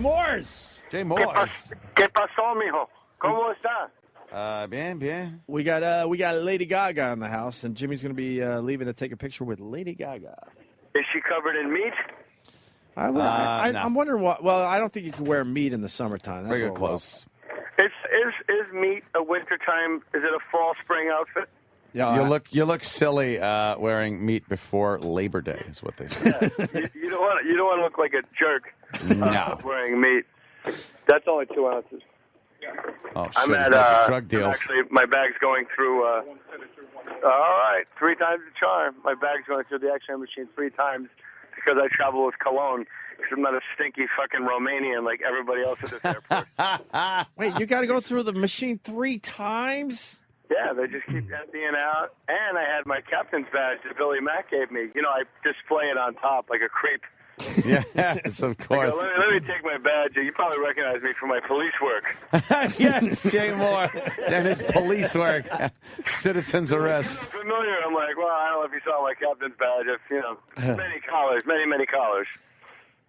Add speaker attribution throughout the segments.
Speaker 1: Morse.
Speaker 2: Jay Morse.
Speaker 3: ¿Qué pasó, mijo? ¿Cómo está?
Speaker 2: Bien, bien.
Speaker 1: We got Lady Gaga in the house, and Jimmy's going to be leaving to take a picture with Lady Gaga.
Speaker 3: Is she covered in meat?
Speaker 1: No. I'm wondering what. Well, I don't think you can wear meat in the summertime. That's
Speaker 2: Very
Speaker 1: a little
Speaker 2: close.
Speaker 3: Is meat a wintertime? Is it a fall spring outfit?
Speaker 1: Yeah,
Speaker 2: You look silly wearing meat before Labor Day, is what they say.
Speaker 3: You don't want to look like a jerk
Speaker 2: No.
Speaker 3: wearing meat. That's only 2 ounces.
Speaker 2: Oh, shit.
Speaker 3: I'm at
Speaker 2: drug deals.
Speaker 3: Actually, my bag's going through. All right, 3 times the charm. My bag's going through the X-ray machine 3 times because I travel with cologne. Because I'm not a stinky fucking Romanian like everybody else at this airport.
Speaker 1: Wait, you got to go through the machine 3 times?
Speaker 3: Yeah, they just keep emptying out. And I had my captain's badge that Billy Mack gave me. You know, I display it on top like a creep.
Speaker 2: Yes, of course.
Speaker 3: Let me take my badge. You probably recognize me from my police work.
Speaker 2: Yes, Jay Moore and his police work. Citizen's arrest.
Speaker 3: It's familiar. I'm like, well, I don't know if you saw my captain's badge. It's, many collars, many collars.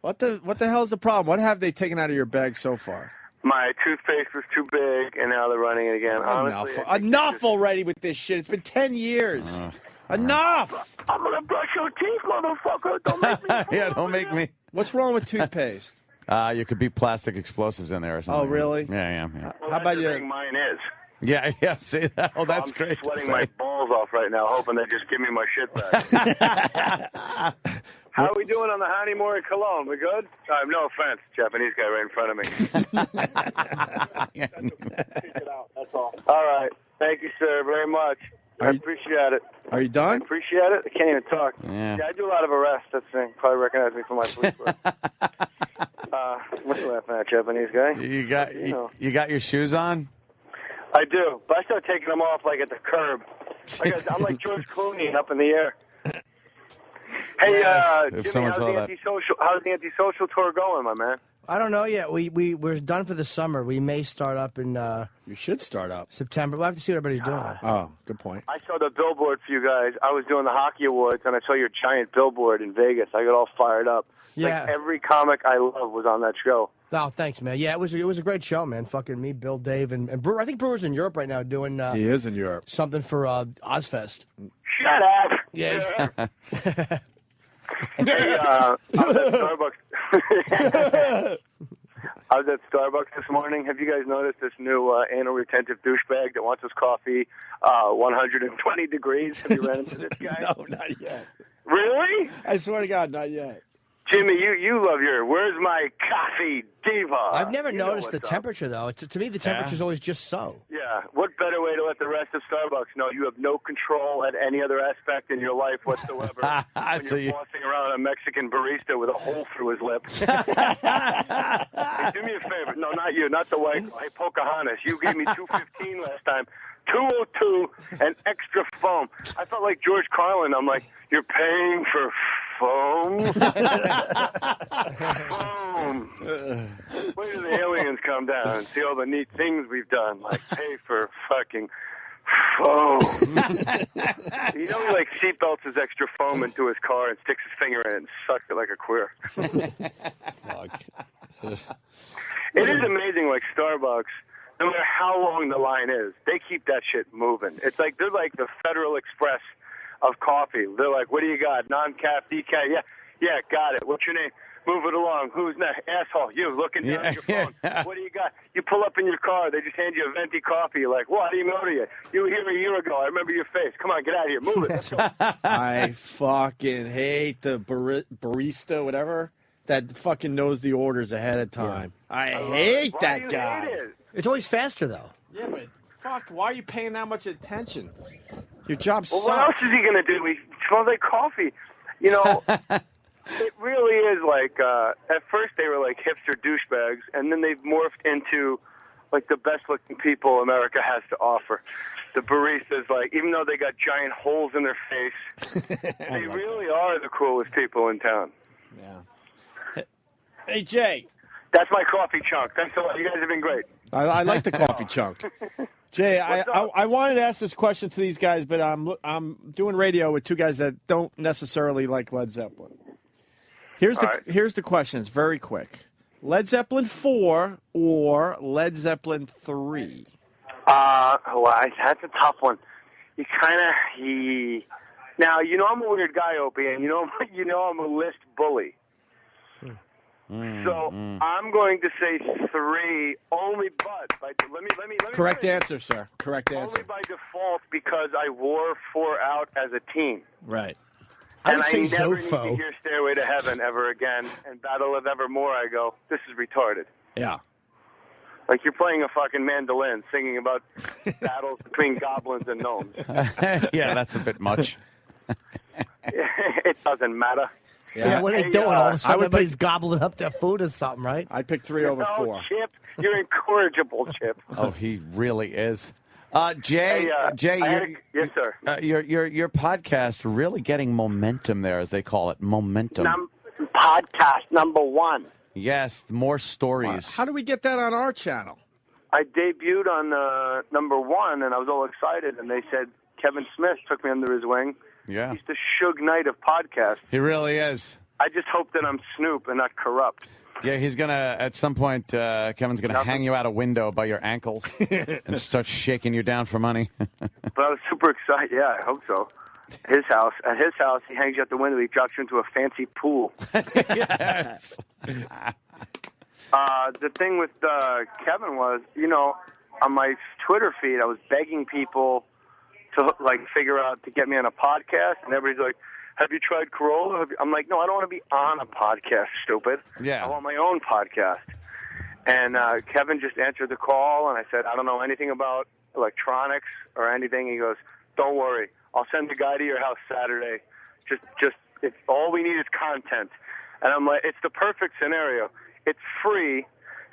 Speaker 1: What the hell is the problem? What have they taken out of your bag so far?
Speaker 3: My toothpaste was too big, and now they're running it again. Honestly,
Speaker 1: Enough already with this shit. It's been 10 years. Enough.
Speaker 3: I'm going to brush your teeth, motherfucker. Don't make me.
Speaker 2: Yeah, don't make me.
Speaker 1: What's wrong with toothpaste?
Speaker 2: You could be plastic explosives in there or something.
Speaker 1: Oh, really?
Speaker 2: Yeah.
Speaker 3: Well,
Speaker 1: How about
Speaker 3: the
Speaker 1: you?
Speaker 3: thing mine is.
Speaker 2: Yeah, see that? Oh, that's
Speaker 3: I'm
Speaker 2: great.
Speaker 3: sweating my balls off right now, hoping they just give me my shit back. How are we doing on the honeymoon in Cologne? We good? No offense, Japanese guy right in front of me. That's all. All right. Thank you, sir, very much. I appreciate it.
Speaker 1: Are you done?
Speaker 3: Appreciate it. I can't even talk.
Speaker 2: Yeah.
Speaker 3: I do a lot of arrests. That's the thing. Probably recognize me from my police work. What are you laughing at, Japanese guy?
Speaker 2: You got your shoes on?
Speaker 3: I do, but I start taking them off like at the curb. I'm like George Clooney up in the air. Hey, Jimmy, how's the antisocial tour going, my man?
Speaker 4: I don't know yet. We're done for the summer. We may start up in
Speaker 1: You should start up.
Speaker 4: September. We'll have to see what everybody's doing.
Speaker 1: Oh, good point.
Speaker 3: I saw the billboard for you guys. I was doing the hockey awards, and I saw your giant billboard in Vegas. I got all fired up.
Speaker 4: Yeah.
Speaker 3: Like every comic I love was on that show.
Speaker 4: Oh, thanks, man. Yeah, it was a great show, man. Fucking me, Bill, Dave, and Brewer. I think Brewer's in Europe right now doing
Speaker 1: He is in Europe.
Speaker 4: something for Ozfest.
Speaker 3: Shut up.
Speaker 4: Yeah.
Speaker 3: Hey, I was at Starbucks. I was at Starbucks this morning. Have you guys noticed this new anal retentive douchebag that wants his coffee 120 degrees? Have you ran into this guy?
Speaker 1: No, not yet.
Speaker 3: Really?
Speaker 1: I swear to God, not yet.
Speaker 3: Jimmy, you love where's my coffee diva?
Speaker 4: I've never
Speaker 3: You know
Speaker 4: noticed the
Speaker 3: what's up.
Speaker 4: temperature, though. To me, the temperature's always just so.
Speaker 3: Yeah. What better way to let the rest of Starbucks know you have no control at any other aspect in your life whatsoever when you're bossing around a Mexican barista with a hole through his lip? Hey, do me a favor. No, not you. Not the white. Hey, Pocahontas, you gave me $2.15 last time. $2.02 and extra foam. I felt like George Carlin. I'm like, you're paying for foam? Foam. Wait till the aliens come down and see all the neat things we've done, like pay for fucking foam. You know, he like seatbelts his extra foam into his car and sticks his finger in it and sucks it like a queer. It is amazing, like Starbucks. No matter how long the line is, they keep that shit moving. It's like they're like the Federal Express of coffee. They're like, what do you got? Non-cap, decaf? Yeah, got it. What's your name? Move it along. Who's next? Asshole, you looking down at your phone. What do you got? You pull up in your car. They just hand you a venti coffee. You're like, what? I didn't know you. You were here a year ago. I remember your face. Come on, get out of here. Move it. Let's go.
Speaker 1: I fucking hate the barista, whatever, that fucking knows the orders ahead of time. I hate
Speaker 3: Why
Speaker 1: that
Speaker 3: do you
Speaker 1: guy.
Speaker 3: hate it?
Speaker 4: It's always faster, though.
Speaker 1: Yeah, but fuck, why are you paying that much attention? Your job
Speaker 3: Well,
Speaker 1: sucks.
Speaker 3: what else is he going to do? He smells like coffee. You know, it really is like, at first they were like hipster douchebags, and then they've morphed into like the best looking people America has to offer. The baristas, like, even though they got giant holes in their face, they really are the coolest people in town.
Speaker 1: Yeah. Hey, Jay.
Speaker 3: That's my coffee chunk. Thanks a lot. You guys have been great.
Speaker 1: I like the coffee chunk. Jay, I wanted to ask this question to these guys, but I'm doing radio with two guys that don't necessarily like Led Zeppelin. Here's the question. It's very quick. Led Zeppelin 4 or Led Zeppelin 3?
Speaker 3: That's a tough one. Now, I'm a weird guy, Opie, and I'm a list bully. So I'm going to say 3 only, but let me
Speaker 1: Correct
Speaker 3: finish.
Speaker 1: answer, sir. Correct answer.
Speaker 3: Only by default because I wore 4 out as a teen.
Speaker 1: Right.
Speaker 4: I
Speaker 3: And
Speaker 4: would say
Speaker 3: I never need to
Speaker 4: Zofo.
Speaker 3: hear Stairway to Heaven ever again. And Battle of Evermore, I go, this is retarded.
Speaker 1: Yeah.
Speaker 3: Like you're playing a fucking mandolin, singing about battles between goblins and gnomes.
Speaker 2: Yeah, that's a bit much.
Speaker 3: It doesn't matter.
Speaker 4: Yeah, what are they
Speaker 3: Hey,
Speaker 4: doing? All of a
Speaker 1: I
Speaker 4: sudden,
Speaker 1: would
Speaker 4: everybody's gobbling up their food or something, right?
Speaker 1: I'd pick 3 over 4.
Speaker 3: Chip, you're incorrigible, Chip.
Speaker 2: Oh, he really is. Jay,
Speaker 3: Hey,
Speaker 2: Jay,
Speaker 3: yes, sir.
Speaker 2: your podcast really getting momentum there, as they call it, momentum.
Speaker 3: Podcast number 1.
Speaker 2: Yes, more stories.
Speaker 1: How do we get that on our channel?
Speaker 3: I debuted on number 1, and I was all excited. And they said Kevin Smith took me under his wing.
Speaker 2: Yeah,
Speaker 3: He's the Suge Knight of podcasts.
Speaker 2: he really is.
Speaker 3: I just hope that I'm Snoop and not corrupt.
Speaker 2: Yeah, he's gonna at some point. Kevin's gonna hang you out a window by your ankles and start shaking you down for money.
Speaker 3: But I was super excited. Yeah, I hope so. At his house, he hangs you out the window. He drops you into a fancy pool.
Speaker 2: Yes.
Speaker 3: The thing with Kevin was, on my Twitter feed, I was begging people to figure out to get me on a podcast, and everybody's like, "Have you tried Corolla?" I'm like, "No, I don't want to be on a podcast, stupid.
Speaker 2: Yeah.
Speaker 3: I want my own podcast." And Kevin just answered the call, and I said, "I don't know anything about electronics or anything." He goes, "Don't worry, I'll send a guy to your house Saturday. Just it's all we need is content." And I'm like, "It's the perfect scenario. It's free,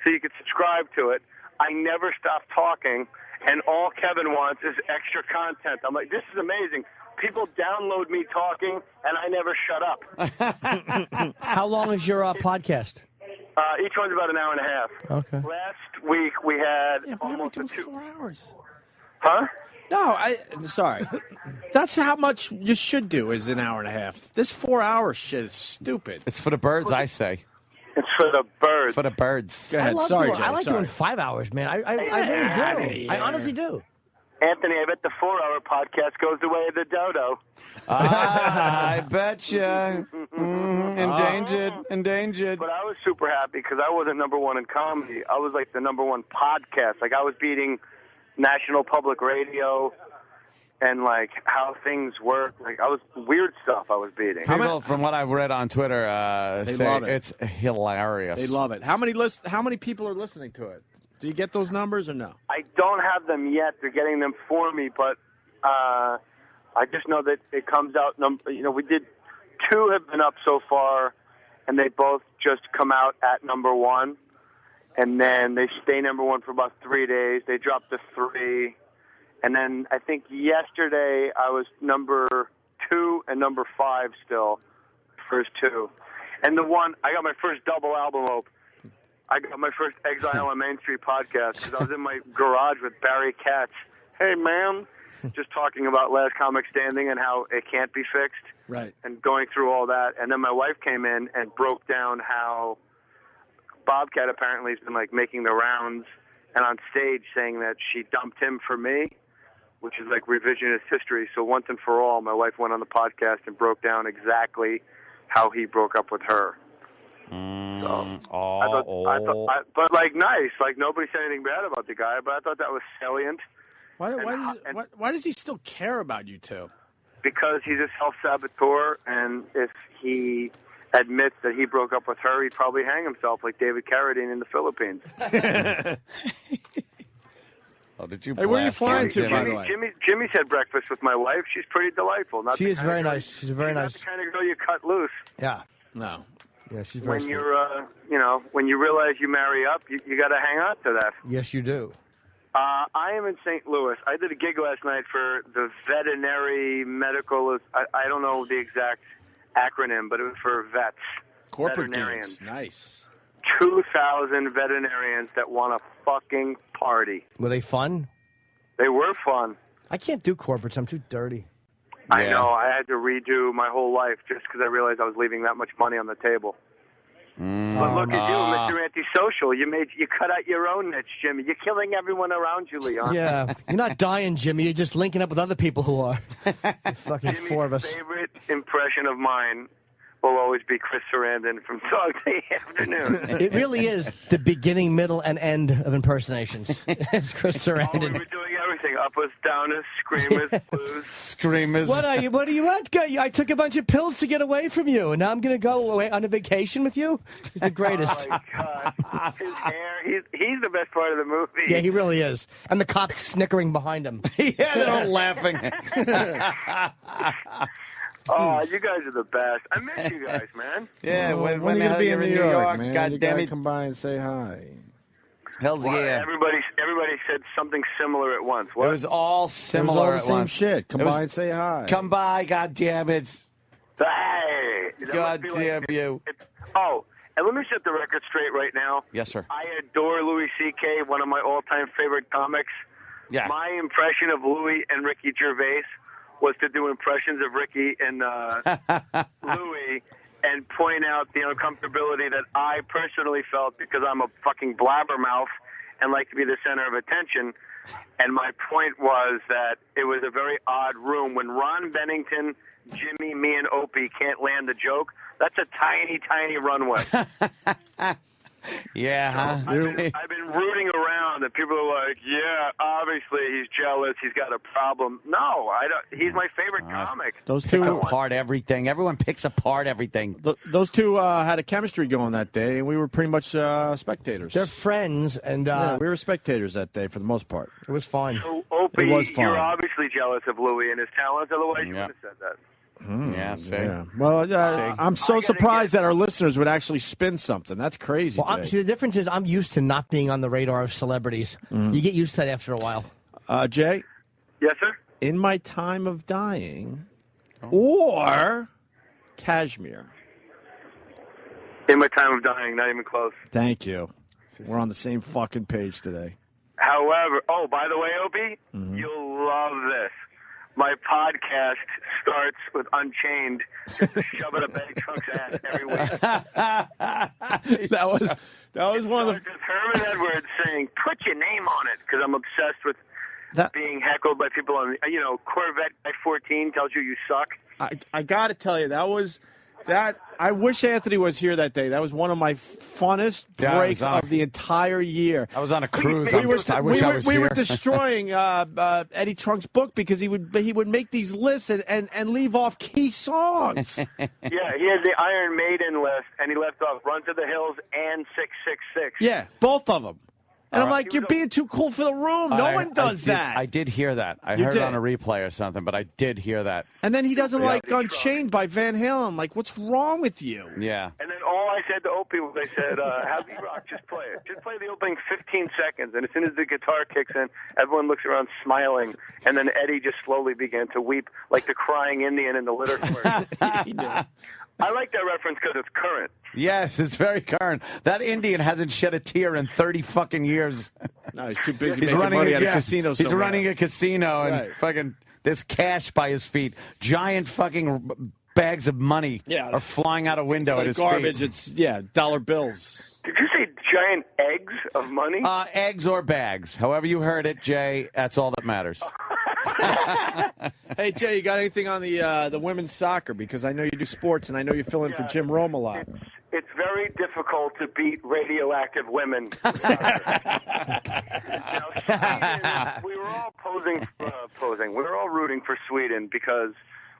Speaker 3: so you can subscribe to it. I never stop talking, and all Kevin wants is extra content." I'm like, "This is amazing. People download me talking, and I never shut up."
Speaker 4: How long is your podcast?
Speaker 3: Each one's about an hour and a half.
Speaker 4: Okay.
Speaker 3: Last week we had almost a 2
Speaker 1: 4 hours.
Speaker 3: Huh?
Speaker 1: No, sorry. That's how much you should do is an hour and a half. This 4-hour shit is stupid.
Speaker 2: It's for the birds, I say.
Speaker 3: It's for the birds.
Speaker 2: For the birds.
Speaker 1: Go ahead.
Speaker 4: I
Speaker 1: Sorry,
Speaker 4: doing,
Speaker 1: Jay.
Speaker 4: I like
Speaker 1: sorry.
Speaker 4: doing 5 hours, man. I really do. I honestly do.
Speaker 3: Anthony, I bet the 4-hour podcast goes the way of the dodo.
Speaker 2: I betcha. Endangered.
Speaker 3: But I was super happy because I wasn't number 1 in comedy. I was like the number 1 podcast. Like I was beating National Public Radio and like how things work. Like I was weird stuff I was beating.
Speaker 2: People, from what I've read on Twitter,
Speaker 1: They
Speaker 2: say
Speaker 1: love it.
Speaker 2: it's hilarious.
Speaker 1: They love it. How many people are listening to it? Do you get those numbers or no?
Speaker 3: I don't have them yet. They're getting them for me, but I just know that it comes out. We did 2 have been up so far, and they both just come out at number 1, and then they stay number 1 for about 3 days. They drop to 3, and then I think yesterday I was number 2 and number 5 still, first 2, and the one I got my first double album open. I got my first Exile on Main Street podcast because I was in my garage with Barry Katz. Hey, man. Just talking about Last Comic Standing and how it can't be fixed.
Speaker 1: Right.
Speaker 3: And going through all that. And then my wife came in and broke down how Bobcat apparently has been making the rounds and on stage saying that she dumped him for me, which is revisionist history. So once and for all, my wife went on the podcast and broke down exactly how he broke up with her. But nice. Nobody said anything bad about the guy, but I thought that was salient.
Speaker 1: Why does he still care about you two?
Speaker 3: Because he's a self-saboteur, and if he admits that he broke up with her, he'd probably hang himself like David Carradine in the Philippines.
Speaker 2: Oh, did you?
Speaker 1: Hey, where are you
Speaker 2: blast
Speaker 1: flying
Speaker 2: him,
Speaker 1: to,
Speaker 2: Jimmy?
Speaker 1: by the way?
Speaker 3: Jimmy's had breakfast with my wife. She's pretty delightful.
Speaker 4: She is very nice. She's a very nice.
Speaker 3: Not the kind of girl you cut loose.
Speaker 4: Yeah.
Speaker 1: No.
Speaker 4: Yeah, she's very
Speaker 3: When
Speaker 4: sweet.
Speaker 3: you're, when you realize you marry up, you got to hang on to that.
Speaker 4: Yes, you do.
Speaker 3: I am in St. Louis. I did a gig last night for the veterinary medical. I don't know the exact acronym, but it was for vets.
Speaker 1: Corporate
Speaker 3: veterinarians.
Speaker 1: gigs. Nice.
Speaker 3: 2,000 veterinarians that want to fucking party.
Speaker 4: Were they fun?
Speaker 3: They were fun.
Speaker 4: I can't do corporates. I'm too dirty.
Speaker 3: I know. I had to redo my whole life just because I realized I was leaving that much money on the table. But look at you, Mr. Antisocial. You cut out your own niche, Jimmy. You're killing everyone around you, Leon.
Speaker 4: Yeah, you're not dying, Jimmy. You're just linking up with other people who are. Fucking
Speaker 3: Jimmy's
Speaker 4: four of us.
Speaker 3: favorite impression of mine will always be Chris Sarandon from Dog Day Afternoon.
Speaker 4: It really is the beginning, middle, and end of impersonations. It's Chris
Speaker 3: Oh, we
Speaker 4: Sarandon.
Speaker 3: were doing everything. Uppers, downers, screamers, blues.
Speaker 2: Screamers.
Speaker 4: What are you at? I took a bunch of pills to get away from you, and now I'm going to go away on a vacation with you? He's the greatest.
Speaker 3: Oh, my God. His hair. He's the best part of the movie.
Speaker 4: Yeah, he really is. And the cops snickering behind him.
Speaker 2: Yeah, they're all laughing.
Speaker 3: Oh, you guys are the best. I miss you guys, man.
Speaker 2: Yeah,
Speaker 1: Well,
Speaker 2: when
Speaker 1: when are
Speaker 2: the
Speaker 1: you
Speaker 2: hell
Speaker 1: gonna be
Speaker 2: you're
Speaker 1: in New York, man?
Speaker 2: God
Speaker 1: You
Speaker 2: damn
Speaker 1: gotta
Speaker 2: it.
Speaker 1: come by and say hi.
Speaker 2: Hell's
Speaker 3: Well,
Speaker 2: yeah.
Speaker 3: everybody said something similar at once.
Speaker 2: It
Speaker 3: What?
Speaker 2: was all
Speaker 1: It was
Speaker 2: similar
Speaker 1: all the
Speaker 2: at
Speaker 1: same
Speaker 2: once.
Speaker 1: shit. Come
Speaker 2: It was-
Speaker 1: by and say hi.
Speaker 2: Come by, God damn it.
Speaker 3: Hey! That
Speaker 2: God
Speaker 3: must be
Speaker 2: damn you.
Speaker 3: Oh, and let me set the record straight right now.
Speaker 2: Yes, sir.
Speaker 3: I adore Louis C.K., one of my all-time favorite comics.
Speaker 2: Yeah.
Speaker 3: My impression of Louis and Ricky Gervais was to do impressions of Ricky and Louis and point out the uncomfortability that I personally felt because I'm a fucking blabbermouth and like to be the center of attention. And my point was that it was a very odd room. When Ron Bennington, Jimmy, me, and Opie can't land the joke, that's a tiny, tiny runway.
Speaker 2: Yeah, huh?
Speaker 3: I've been rooting around, and people are like, "Yeah, obviously he's jealous. He's got a problem." No, I don't. He's my favorite comic.
Speaker 1: Those
Speaker 2: Pick
Speaker 1: two,
Speaker 2: apart everything. Everyone picks apart everything.
Speaker 1: those two had a chemistry going that day, and we were pretty much spectators.
Speaker 4: They're friends, and
Speaker 1: Yeah, we were spectators that day for the most part.
Speaker 4: it was fun.
Speaker 3: So, Opie,
Speaker 1: It was fun.
Speaker 3: you're obviously jealous of Louis and his talents. Otherwise, you
Speaker 2: Yeah.
Speaker 3: would have said that.
Speaker 2: Yeah, see?
Speaker 1: Yeah. Well, I'm so surprised that our listeners would actually spin something. That's crazy.
Speaker 4: Well,
Speaker 1: Jay.
Speaker 4: see, the difference is I'm used to not being on the radar of celebrities. You get used to that after a while.
Speaker 1: Jay,
Speaker 3: Yes, sir.
Speaker 1: in my time of dying, or Kashmir.
Speaker 3: In my time of dying, not even close.
Speaker 1: Thank you. We're on the same fucking page today.
Speaker 3: However, oh, by the way, Opie,
Speaker 1: Mm-hmm.
Speaker 3: you'll love this. My podcast starts with Unchained, just to shove it up Eddie Trunk's ass every week.
Speaker 1: that was one of the.
Speaker 3: Starts with Herman Edwards saying, "Put your name on it," because I'm obsessed with
Speaker 1: That,
Speaker 3: being heckled by people on, Corvette by 14 tells you you suck.
Speaker 1: I got to tell you, I wish Anthony was here that day. That was one of my funnest
Speaker 2: Yeah, I was
Speaker 1: breaks
Speaker 2: on-
Speaker 1: of the entire year.
Speaker 2: I was on a cruise.
Speaker 1: We were,
Speaker 2: I wish I was
Speaker 1: we
Speaker 2: here.
Speaker 1: were destroying Eddie Trunk's book because he would make these lists and leave off key songs.
Speaker 3: Yeah, he had the Iron Maiden list, and he left off Run to the Hills and 666.
Speaker 1: Yeah, both of them. And I'm like,
Speaker 3: He was
Speaker 1: you're
Speaker 3: a-
Speaker 1: being too cool for the room. No one does that.
Speaker 2: I did hear that. I
Speaker 1: You
Speaker 2: heard
Speaker 1: did?
Speaker 2: it on a replay or something, but I did hear that.
Speaker 1: And then he doesn't
Speaker 3: Yeah,
Speaker 1: like
Speaker 3: big
Speaker 1: Unchained by Van Halen. I'm like, what's wrong with you?
Speaker 2: Yeah.
Speaker 3: And then all I said to Opie was, I said, have E-Rock just play it. Just play the opening 15 seconds. And as soon as the guitar kicks in, everyone looks around smiling. And then Eddie just slowly began to weep like the crying Indian in the litter court. I like that reference because it's current.
Speaker 2: Yes, it's very current. That Indian hasn't shed a tear in 30 fucking years.
Speaker 1: No, he's too busy
Speaker 2: He's
Speaker 1: making
Speaker 2: running
Speaker 1: money
Speaker 2: a,
Speaker 1: at a
Speaker 2: yeah,
Speaker 1: casino
Speaker 2: He's
Speaker 1: somewhere.
Speaker 2: running a casino and
Speaker 1: Right.
Speaker 2: fucking there's cash by his feet. Giant fucking bags of money are flying out a window
Speaker 1: It's like
Speaker 2: at his
Speaker 1: garbage.
Speaker 2: feet.
Speaker 1: It's dollar bills.
Speaker 3: Did you say giant eggs of money?
Speaker 2: Eggs or bags. However you heard it, Jay, that's all that matters.
Speaker 1: Hey Jay, you got anything on the women's soccer? Because I know you do sports, and I know you fill in for Jim Rome a lot.
Speaker 3: It's very difficult to beat radioactive women. Sweden, we were all posing. We were all rooting for Sweden because,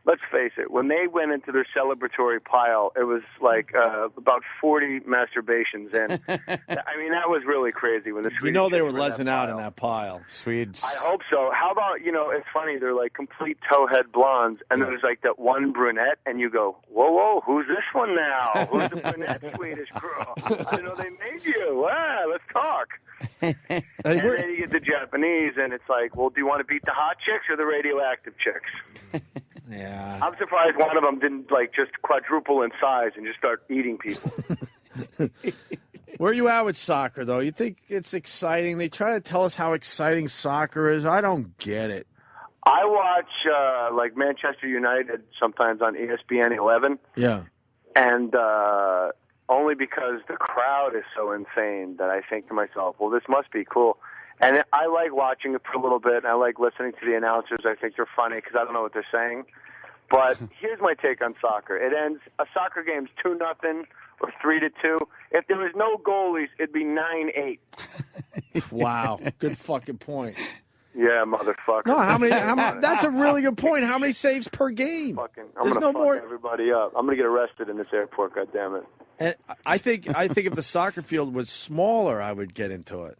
Speaker 3: let's face it, when they went into their celebratory pile, it was like about 40 masturbations, and I mean that was really crazy when the Swedish
Speaker 1: You know they
Speaker 3: chicks
Speaker 1: were
Speaker 3: in
Speaker 1: lesing out in
Speaker 3: pile.
Speaker 1: that pile.
Speaker 2: Swedes.
Speaker 3: I hope so. How about, it's funny, they're like complete towhead blondes, and there's like that one brunette, and you go, whoa, who's this one now? Who's the brunette Swedish girl? I didn't know they made you. Let's talk. And then you get the Japanese, and it's like, well, do you want to beat the hot chicks or the radioactive chicks?
Speaker 1: Yeah.
Speaker 3: I'm surprised one of them didn't like just quadruple in size and just start eating people.
Speaker 1: Where are you at with soccer, though? You think it's exciting? They try to tell us how exciting soccer is. I don't get it.
Speaker 3: I watch like Manchester United sometimes on ESPN 11.
Speaker 1: Yeah.
Speaker 3: And only because the crowd is so insane that I think to myself, well, this must be cool. And I like watching it for a little bit, and I like listening to the announcers. I think they're funny because I don't know what they're saying. But here's my take on soccer. It ends, a soccer game's 2-0 or 3-2. If there was no goalies, it'd be 9-8.
Speaker 1: Wow, good fucking point.
Speaker 3: Yeah, motherfucker.
Speaker 1: No, how many? That's a really good point. How many saves per game?
Speaker 3: I'm
Speaker 1: There's
Speaker 3: gonna
Speaker 1: no
Speaker 3: fuck
Speaker 1: more.
Speaker 3: everybody up. I'm gonna get arrested in this airport. God damn it!
Speaker 1: And I think if the soccer field was smaller, I would get into it.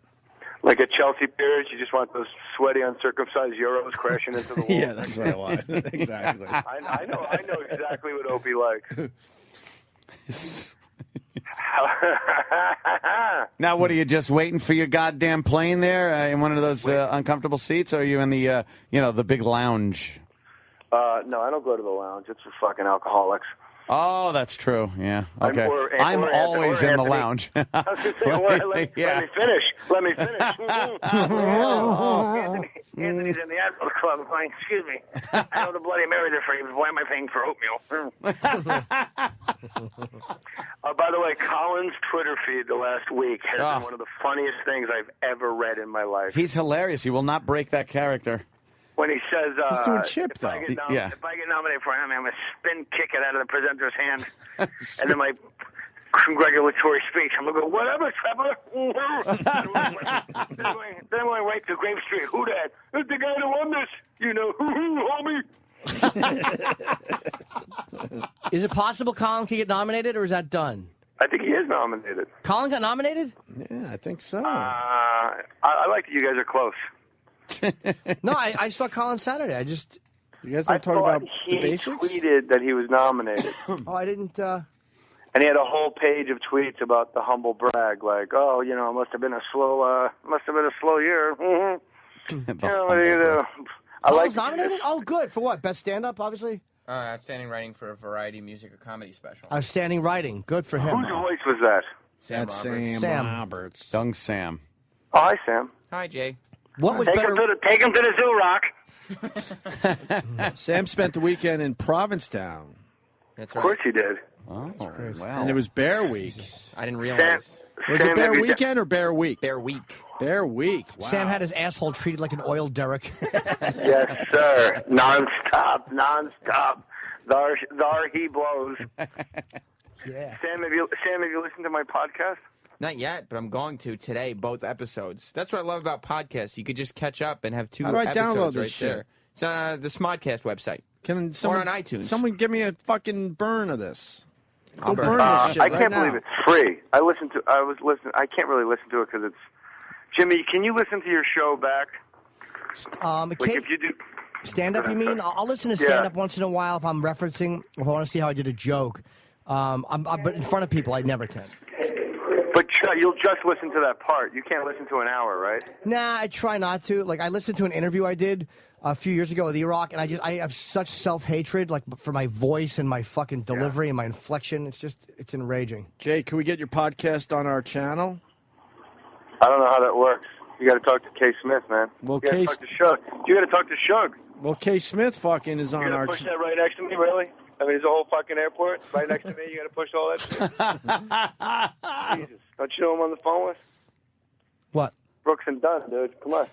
Speaker 3: Like at Chelsea Piers, you just want those sweaty, uncircumcised Euros crashing into the wall.
Speaker 1: Yeah, that's what I want. Exactly.
Speaker 3: I know exactly what Opie likes.
Speaker 2: Now, what are you just waiting for your goddamn plane there in one of those uncomfortable seats, or are you in the the big lounge?
Speaker 3: No, I don't go to the lounge. It's for fucking alcoholics.
Speaker 2: Oh, that's true. Yeah. Okay.
Speaker 3: I'm
Speaker 2: always in the
Speaker 3: Anthony.
Speaker 2: lounge.
Speaker 3: I was going to say, let me finish. Let me finish. Anthony's in the Admiral Club. I'm going, excuse me. I know the Bloody Marys are free, but why am I paying for oatmeal? By the way, Colin's Twitter feed the last week has been one of the funniest things I've ever read in my life.
Speaker 2: He's hilarious. He will not break that character.
Speaker 3: When he says,
Speaker 1: he's doing Chip,
Speaker 3: if
Speaker 1: though.
Speaker 3: I get
Speaker 2: Yeah.
Speaker 3: if I get nominated for Emmy, I'm going to spin kick it out of the presenter's hand. And then my congratulatory speech, I'm going to go, whatever, Trevor. then I'm going right to Grave Street. Who that? It's the guy that won this. You know, homie.
Speaker 4: Is it possible Colin can get nominated, or is that done?
Speaker 3: I think he is nominated.
Speaker 4: Colin got nominated?
Speaker 1: Yeah, I think so.
Speaker 3: I like that you guys are close.
Speaker 4: No, I saw Colin Saturday.
Speaker 1: You guys don't talk about the basics?
Speaker 3: He tweeted that he was nominated.
Speaker 4: I didn't.
Speaker 3: And he had a whole page of tweets about the humble brag, like, "Oh, it must have been a slow year." Mm-hmm. What do you do?
Speaker 4: Colin's nominated? Oh, good. For what? Best stand-up, obviously?
Speaker 5: Outstanding writing for a variety music or comedy special.
Speaker 4: Outstanding writing. Good for him.
Speaker 3: Whose voice was that?
Speaker 1: That's
Speaker 5: Roberts.
Speaker 1: Sam Roberts.
Speaker 2: Dung Sam.
Speaker 3: Oh, hi, Sam.
Speaker 5: Hi, Jay.
Speaker 4: What was
Speaker 3: Take
Speaker 4: better?
Speaker 3: him to the zoo, Rock.
Speaker 1: Sam spent the weekend in Provincetown.
Speaker 5: That's
Speaker 3: Of course he did.
Speaker 2: Oh, wow.
Speaker 1: And it was Bear Week.
Speaker 5: I didn't realize.
Speaker 1: Was it Bear Weekend or Bear Week?
Speaker 5: Bear Week.
Speaker 1: Bear Week. Wow.
Speaker 4: Sam had his asshole treated like an oil derrick.
Speaker 3: Yes, sir. Non-stop. There he blows.
Speaker 4: Yeah.
Speaker 3: Sam, have you listened to my podcast?
Speaker 5: Not yet, but I'm going to today, both episodes. That's what I love about podcasts. You could just catch up and have two
Speaker 1: How do I
Speaker 5: episodes
Speaker 1: download this
Speaker 5: right
Speaker 1: shit?
Speaker 5: there. It's on the Smodcast website.
Speaker 1: Can someone,
Speaker 5: on iTunes.
Speaker 1: Someone give me a fucking burn of this.
Speaker 5: I'll
Speaker 1: Go
Speaker 5: burn
Speaker 1: burn this shit
Speaker 3: I
Speaker 1: right
Speaker 3: can't
Speaker 1: now.
Speaker 3: believe it's free. I can't really listen to it because it's. Jimmy, can you listen to your show back? Like if you do.
Speaker 4: Stand-up, you mean? I'll listen to stand-up once in a while if I'm referencing, or if I want to see how I did a joke. But in front of people, I never can.
Speaker 3: But you'll just listen to that part. You can't listen to an hour, right?
Speaker 4: Nah, I try not to. Like, I listened to an interview I did a few years ago with E-Rock, and I have such self-hatred, like, for my voice and my fucking delivery and my inflection. It's enraging.
Speaker 1: Jay, can we get your podcast on our channel?
Speaker 3: I don't know how that works. You got to talk to Kay Smith, man.
Speaker 1: Well,
Speaker 3: you got to
Speaker 1: Kay-
Speaker 3: talk to Shug. You got to talk to Shug.
Speaker 1: Well, Kay Smith fucking is
Speaker 3: You
Speaker 1: on
Speaker 3: got
Speaker 1: our
Speaker 3: to push that right next to me, really? I mean, there's a whole fucking airport right next to me. You got to push all that shit. Jesus. Don't you know who I'm on the phone with?
Speaker 4: What?
Speaker 3: Brooks and Dunn, dude. Come on.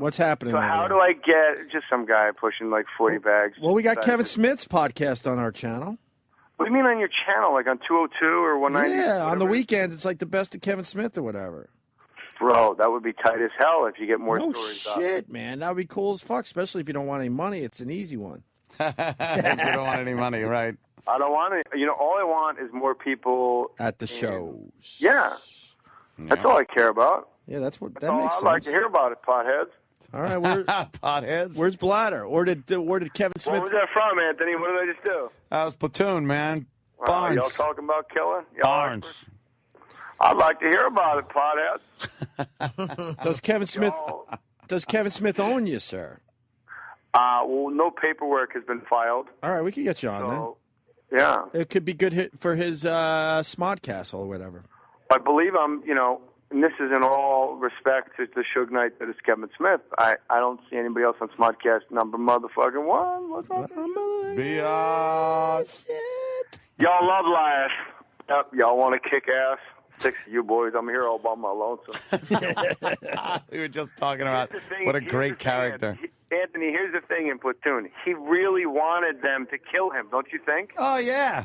Speaker 1: What's happening
Speaker 3: So
Speaker 1: over
Speaker 3: how
Speaker 1: there?
Speaker 3: do I get just some guy pushing like 40 bags?
Speaker 1: Well, we got Kevin Smith's podcast on our channel.
Speaker 3: What do you mean on your channel? Like on 202 or 190?
Speaker 1: Yeah, on the
Speaker 3: whatever?
Speaker 1: weekends, it's like the best of Kevin Smith or whatever.
Speaker 3: Bro, that would be tight as hell if you get more
Speaker 1: No
Speaker 3: stories up.
Speaker 1: shit, man. That would be cool as fuck, especially if you don't want any money. It's an easy one.
Speaker 2: You don't want any money, right?
Speaker 3: I don't want it. All I want is more people
Speaker 1: At the shows.
Speaker 3: Yeah. That's all I care about.
Speaker 1: Yeah, that makes
Speaker 3: I'd
Speaker 1: sense.
Speaker 3: like to hear about it, potheads.
Speaker 1: All right,
Speaker 2: Potheads.
Speaker 1: where's Bladder? Or did Kevin Smith?
Speaker 3: Where was that from, Anthony? What did I just do?
Speaker 2: That was Platoon, man.
Speaker 3: Y'all
Speaker 2: Barnes.
Speaker 3: talking about killing? Y'all
Speaker 2: Barnes.
Speaker 3: I'd like to hear about it, potheads.
Speaker 1: Does Kevin Smith own you, sir?
Speaker 3: Well, no paperwork has been filed.
Speaker 1: All right, we can get you on
Speaker 3: So, yeah.
Speaker 1: then. It could be good hit for his Smodcast or whatever.
Speaker 3: I believe and this is in all respect to the Suge Knight that is Kevin Smith. I don't see anybody else on Smodcast number motherfucking one. What's up?
Speaker 2: Biatch.
Speaker 3: Y'all love life. Yep, y'all want to kick ass? 6 of you boys. I'm here all by my lonesome.
Speaker 2: We were just talking about
Speaker 3: Here's the thing-
Speaker 2: what a
Speaker 3: here's
Speaker 2: great
Speaker 3: the thing,
Speaker 2: character.
Speaker 3: Anthony, here's the thing in Platoon. He really wanted them to kill him, don't you think?
Speaker 2: Oh, yeah.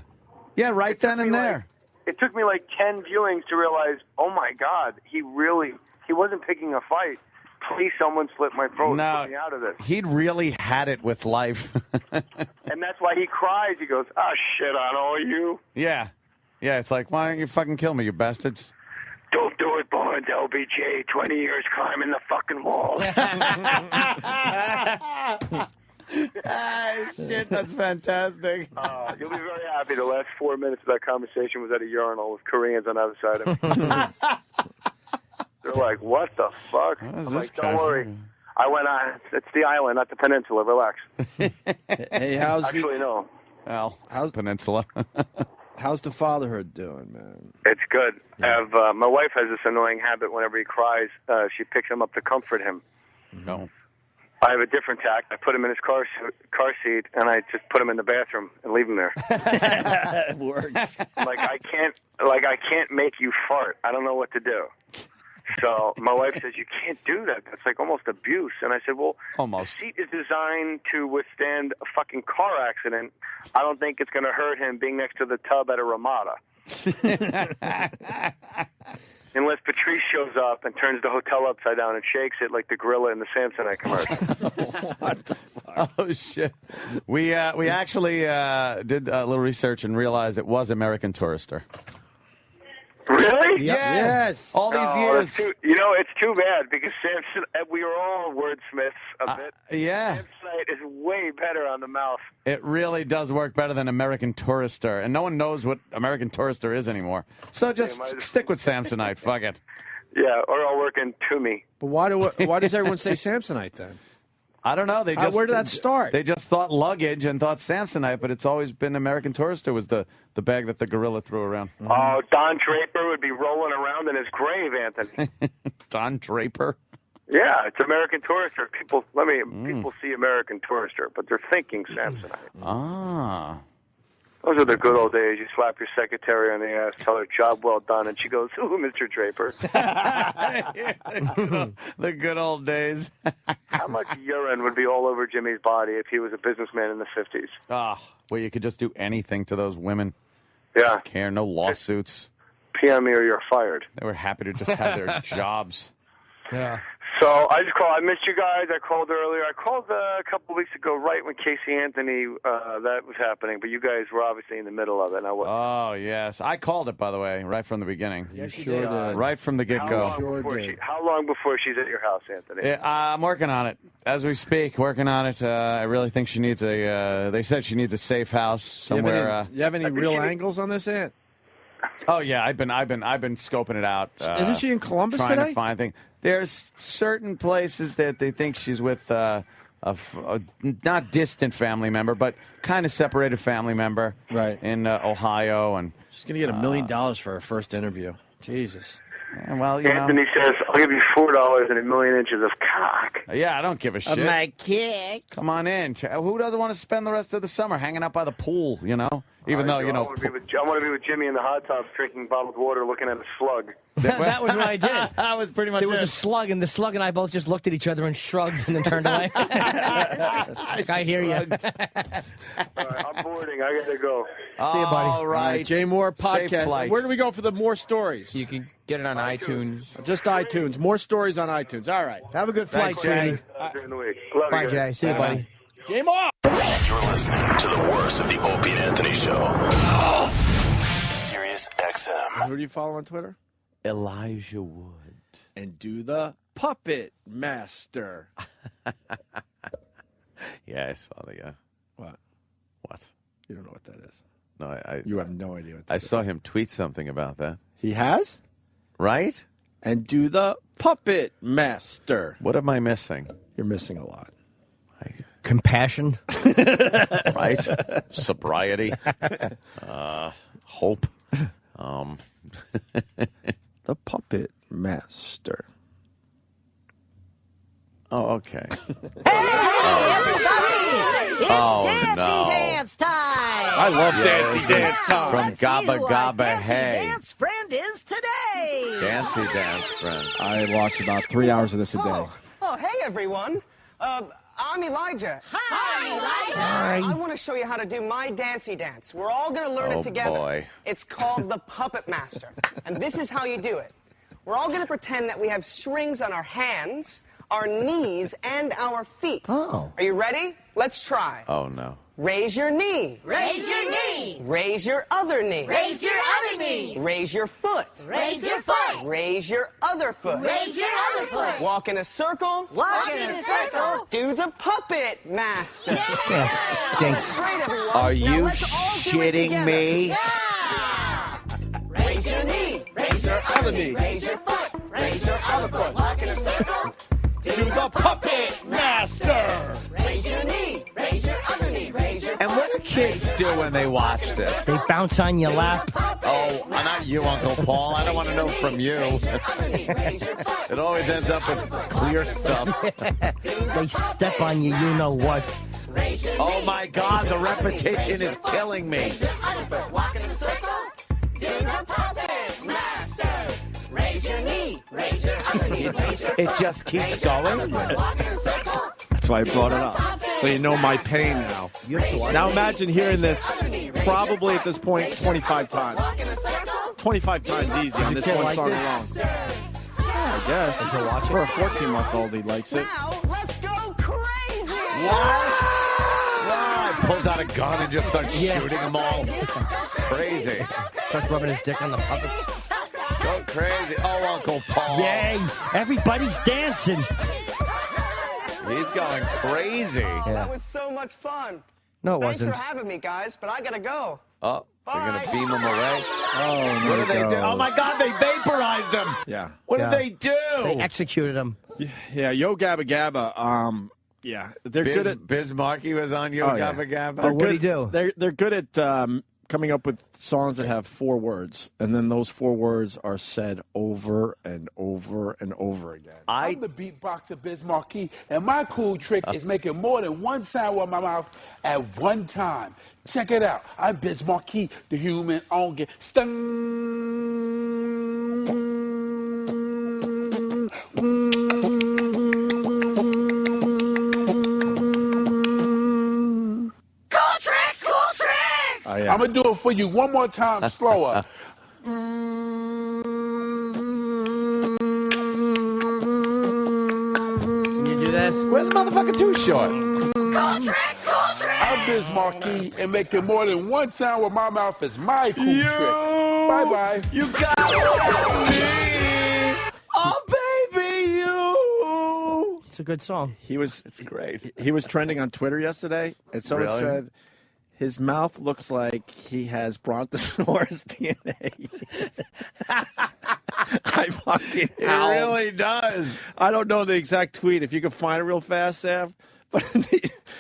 Speaker 2: Yeah, right then and there.
Speaker 3: It took me like 10 viewings to realize, oh my God, he wasn't picking a fight. Please, someone slit my throat and
Speaker 2: No,
Speaker 3: put me out of this.
Speaker 2: he'd really had it with life.
Speaker 3: And that's why he cries. He goes, oh, shit on all you.
Speaker 2: Yeah. Yeah, it's like, why don't you fucking kill me, you bastards?
Speaker 3: Don't do it, Barnes, LBJ. 20 years climbing the fucking walls.
Speaker 2: Ah, shit, that's fantastic.
Speaker 3: You'll be very happy. The last 4 minutes of that conversation was at a urinal with Koreans on the other side of me. They're like, what the fuck?
Speaker 2: What is
Speaker 3: I'm
Speaker 2: this
Speaker 3: like,
Speaker 2: guy
Speaker 3: don't worry.
Speaker 2: doing?
Speaker 3: I went on. It's the island, not the peninsula. Relax.
Speaker 1: Hey, how's
Speaker 3: Actually, no.
Speaker 2: Well,
Speaker 1: How's-
Speaker 2: Peninsula.
Speaker 1: how's the fatherhood doing, man?
Speaker 3: It's good. My wife has this annoying habit. Whenever he cries, she picks him up to comfort him.
Speaker 2: No.
Speaker 3: I have a different tact. I put him in his car seat, and I just put him in the bathroom and leave him there.
Speaker 1: It works.
Speaker 3: I can't make you fart. I don't know what to do. So my wife says, you can't do that. That's like almost abuse. And I said, well,
Speaker 2: Almost.
Speaker 3: the seat is designed to withstand a fucking car accident. I don't think it's going to hurt him being next to the tub at a Ramada. Unless Patrice shows up and turns the hotel upside down and shakes it like the gorilla in the Samsonite commercial.
Speaker 2: Oh, shit. We actually did a little research and realized it was American Tourister.
Speaker 3: Really?
Speaker 2: Yeah.
Speaker 1: Yes.
Speaker 2: All these
Speaker 3: Oh,
Speaker 2: years.
Speaker 3: it's too bad because Samson, we were all wordsmiths a bit.
Speaker 2: Yeah.
Speaker 3: Samsonite is way better on the mouth.
Speaker 2: It really does work better than American Tourister. And no one knows what American Tourister is anymore. So just stick with Samsonite. Fuck it.
Speaker 3: Yeah, or I'll work in Toomey.
Speaker 1: But why does everyone say Samsonite then?
Speaker 2: I don't know. They just
Speaker 1: Where did that start?
Speaker 2: They just thought luggage and thought Samsonite, but it's always been American Tourister was the bag that the gorilla threw around.
Speaker 3: Oh, Don Draper would be rolling around in his grave, Anthony.
Speaker 2: Don Draper.
Speaker 3: Yeah, it's American Tourister. People see American Tourister, but they're thinking Samsonite.
Speaker 2: Ah.
Speaker 3: Those are the good old days. You slap your secretary on the ass, tell her job well done, and she goes, "Ooh, Mr. Draper."
Speaker 2: The good old days.
Speaker 3: How much urine would be all over Jimmy's body if he was a businessman in the 50s?
Speaker 2: Ah, where you could just do anything to those women.
Speaker 3: Yeah.
Speaker 2: Care, no lawsuits.
Speaker 3: PM me or you're fired.
Speaker 2: They were happy to just have their jobs.
Speaker 4: Yeah.
Speaker 3: So I just called. I missed you guys. I called earlier. I called a couple of weeks ago, right when Casey Anthony that was happening. But you guys were obviously in the middle of it. And I wasn't.
Speaker 2: Oh, yes. I called it, by the way, right from the beginning.
Speaker 1: You sure did.
Speaker 2: Right from the get-go.
Speaker 3: How long before she's at your house, Anthony?
Speaker 2: Yeah, I'm working on it as we speak. Working on it. I really think she needs a. They said she needs a safe house somewhere.
Speaker 1: You have any real angles on this, Ant?
Speaker 2: Oh yeah, I've been scoping it out.
Speaker 1: Isn't she in Columbus
Speaker 2: trying
Speaker 1: today?
Speaker 2: to find things. There's certain places that they think she's with a not distant family member, but kind of separated family member.
Speaker 1: Right.
Speaker 2: In Ohio, and
Speaker 1: She's gonna get $1 million for her first interview. Jesus.
Speaker 2: well, you know.
Speaker 3: Anthony says, "I'll give you $4 and 1,000,000 inches of cock."
Speaker 2: Yeah, I don't give a shit.
Speaker 1: My kick.
Speaker 2: Come on in. Who doesn't want to spend the rest of the summer hanging out by the pool? You know, even though you know.
Speaker 3: I want to be with Jimmy in the hot tub, drinking bottled water, looking at a slug.
Speaker 4: That was what I did.
Speaker 2: That was pretty much
Speaker 4: There was
Speaker 2: it.
Speaker 4: a slug, and the slug and I both just looked at each other and shrugged and then turned away. I hear you.
Speaker 3: All right, I'm boarding. I gotta go.
Speaker 4: See you, buddy.
Speaker 2: All right,
Speaker 1: Jay Moore
Speaker 2: Safe
Speaker 1: podcast.
Speaker 2: flight.
Speaker 1: Where do we go for the more stories?
Speaker 5: You can get it on iTunes.
Speaker 1: Just iTunes. More stories on iTunes. All right.
Speaker 4: Have a good flight,
Speaker 2: Thanks,
Speaker 4: Jay.
Speaker 3: During the week. Love
Speaker 4: Bye,
Speaker 3: you guys.
Speaker 4: Jay. See you, buddy.
Speaker 1: Jay Moore.
Speaker 6: You're listening to the worst of the Opie and Anthony Show. Sirius XM.
Speaker 1: Who do you follow on Twitter?
Speaker 2: Elijah Wood.
Speaker 1: And do the Puppet Master.
Speaker 2: Yeah, I saw the.
Speaker 1: What?
Speaker 2: What?
Speaker 1: You don't know what that is.
Speaker 2: No, I
Speaker 1: You have no idea what that
Speaker 2: I
Speaker 1: is.
Speaker 2: saw him tweet something about that.
Speaker 1: He has?
Speaker 2: Right?
Speaker 1: And do the Puppet Master.
Speaker 2: What am I missing?
Speaker 1: You're missing a lot.
Speaker 4: Compassion.
Speaker 2: Right? Sobriety. Hope.
Speaker 1: The Puppet Master.
Speaker 2: Oh, okay. no.
Speaker 7: Dance time.
Speaker 1: I love Dancy Dance Time.
Speaker 2: From
Speaker 7: Let's see
Speaker 2: Gabba
Speaker 7: who our
Speaker 2: Gabba
Speaker 7: Dancy
Speaker 2: Hey.
Speaker 7: Dance friend is today.
Speaker 2: Dancy Dance friend.
Speaker 1: I watch about 3 hours of this a day.
Speaker 8: Oh, hey, everyone. I'm Elijah.
Speaker 7: Hi, Elijah.
Speaker 8: I want to show you how to do my Dancy Dance. We're all going to learn
Speaker 2: Oh,
Speaker 8: it together.
Speaker 2: boy.
Speaker 8: It's called the Puppet Master. And this is how you do it. We're all going to pretend that we have strings on our hands, our knees, and our feet.
Speaker 4: Oh.
Speaker 8: Are you ready? Let's try.
Speaker 2: Oh, no.
Speaker 8: Raise your knee.
Speaker 7: Raise your knee.
Speaker 8: Raise your other knee.
Speaker 7: Raise your other knee.
Speaker 8: Raise your foot.
Speaker 7: Raise your foot.
Speaker 8: Raise your other foot.
Speaker 7: Raise your other foot.
Speaker 8: Walk in a circle.
Speaker 7: Walk in a circle.
Speaker 8: Do the Puppet Master.
Speaker 4: That stinks.
Speaker 8: Great, everyone.
Speaker 2: Are
Speaker 8: Now
Speaker 2: you
Speaker 8: let's all do it
Speaker 2: shitting
Speaker 8: together.
Speaker 2: me?
Speaker 7: Yeah. Raise your knee. Raise your other knee. Raise your foot. Raise your other foot. Walk in a circle.
Speaker 1: To the Puppet Master.
Speaker 7: Raise your knee. Raise your other knee. Raise your
Speaker 2: And what do kids do when they watch this?
Speaker 4: They bounce on your lap.
Speaker 2: Oh, not you, Uncle Paul. I don't want to know from you. It always ends up with clear stuff.
Speaker 4: They step on you, you know what.
Speaker 2: Oh, my God. The repetition is killing me.
Speaker 7: Walk in a circle. Do the Puppet Master. Raise your knee. Raise your other knee. Raise your
Speaker 2: It just keeps going.
Speaker 7: walk in a circle.
Speaker 1: That's why I brought it up. So you know my pain now. Now imagine hearing this probably at this point 25 times. 25 times easy on this
Speaker 4: kid
Speaker 1: one
Speaker 4: like
Speaker 1: song
Speaker 4: this?
Speaker 1: alone. I guess. For a 14-month-old, he likes it.
Speaker 8: Now, let's go crazy.
Speaker 2: Wow. Pulls out a gun and just starts shooting them all. It's crazy.
Speaker 4: Starts rubbing his dick on the puppets.
Speaker 2: Go crazy. Oh, Uncle Paul.
Speaker 9: Yay! Everybody's dancing.
Speaker 2: He's going crazy.
Speaker 8: Oh, that was so much fun.
Speaker 4: No, it
Speaker 8: Thanks
Speaker 4: wasn't.
Speaker 8: for having me, guys, but I gotta go.
Speaker 2: Oh, they're going
Speaker 8: Bye.
Speaker 2: to beam him away.
Speaker 1: Oh,
Speaker 2: What did they do? Oh, my God, they vaporized him.
Speaker 1: Yeah.
Speaker 2: What
Speaker 4: Yeah.
Speaker 2: did they do?
Speaker 4: They executed him.
Speaker 1: Yeah, Yo Gabba Gabba. Yeah, they're good at.
Speaker 2: Biz Markie was on Yo
Speaker 1: Oh, yeah.
Speaker 2: Gabba Gabba.
Speaker 1: They're
Speaker 4: what'd he
Speaker 1: good-
Speaker 4: do?
Speaker 1: They're good at coming up with songs that have 4 words, and then those 4 words are said over and over and over again.
Speaker 10: I'm the beatboxer Biz Markie, and my cool trick is making more than one sound with my mouth at one time. Check it out. I'm Biz Markie, the human organ.
Speaker 7: Cool tricks, cool tricks.
Speaker 1: Yeah.
Speaker 10: I'm going to do it for you one more time, slower.
Speaker 4: Can you do that?
Speaker 2: Where's motherfucking Too Short?
Speaker 7: Cool tricks, cool tricks.
Speaker 10: I'm Biz Markie, and making more than one sound with my mouth is my cool trick. Bye-bye.
Speaker 2: You got me. Oh, baby, you.
Speaker 4: It's a good song.
Speaker 1: It's great. He was trending on Twitter yesterday, and someone
Speaker 2: Really?
Speaker 1: said his mouth looks like he has Brontosaurus DNA. I fucking
Speaker 2: It
Speaker 1: howled.
Speaker 2: really does.
Speaker 1: I don't know the exact tweet. If you can find it real fast, Sav. But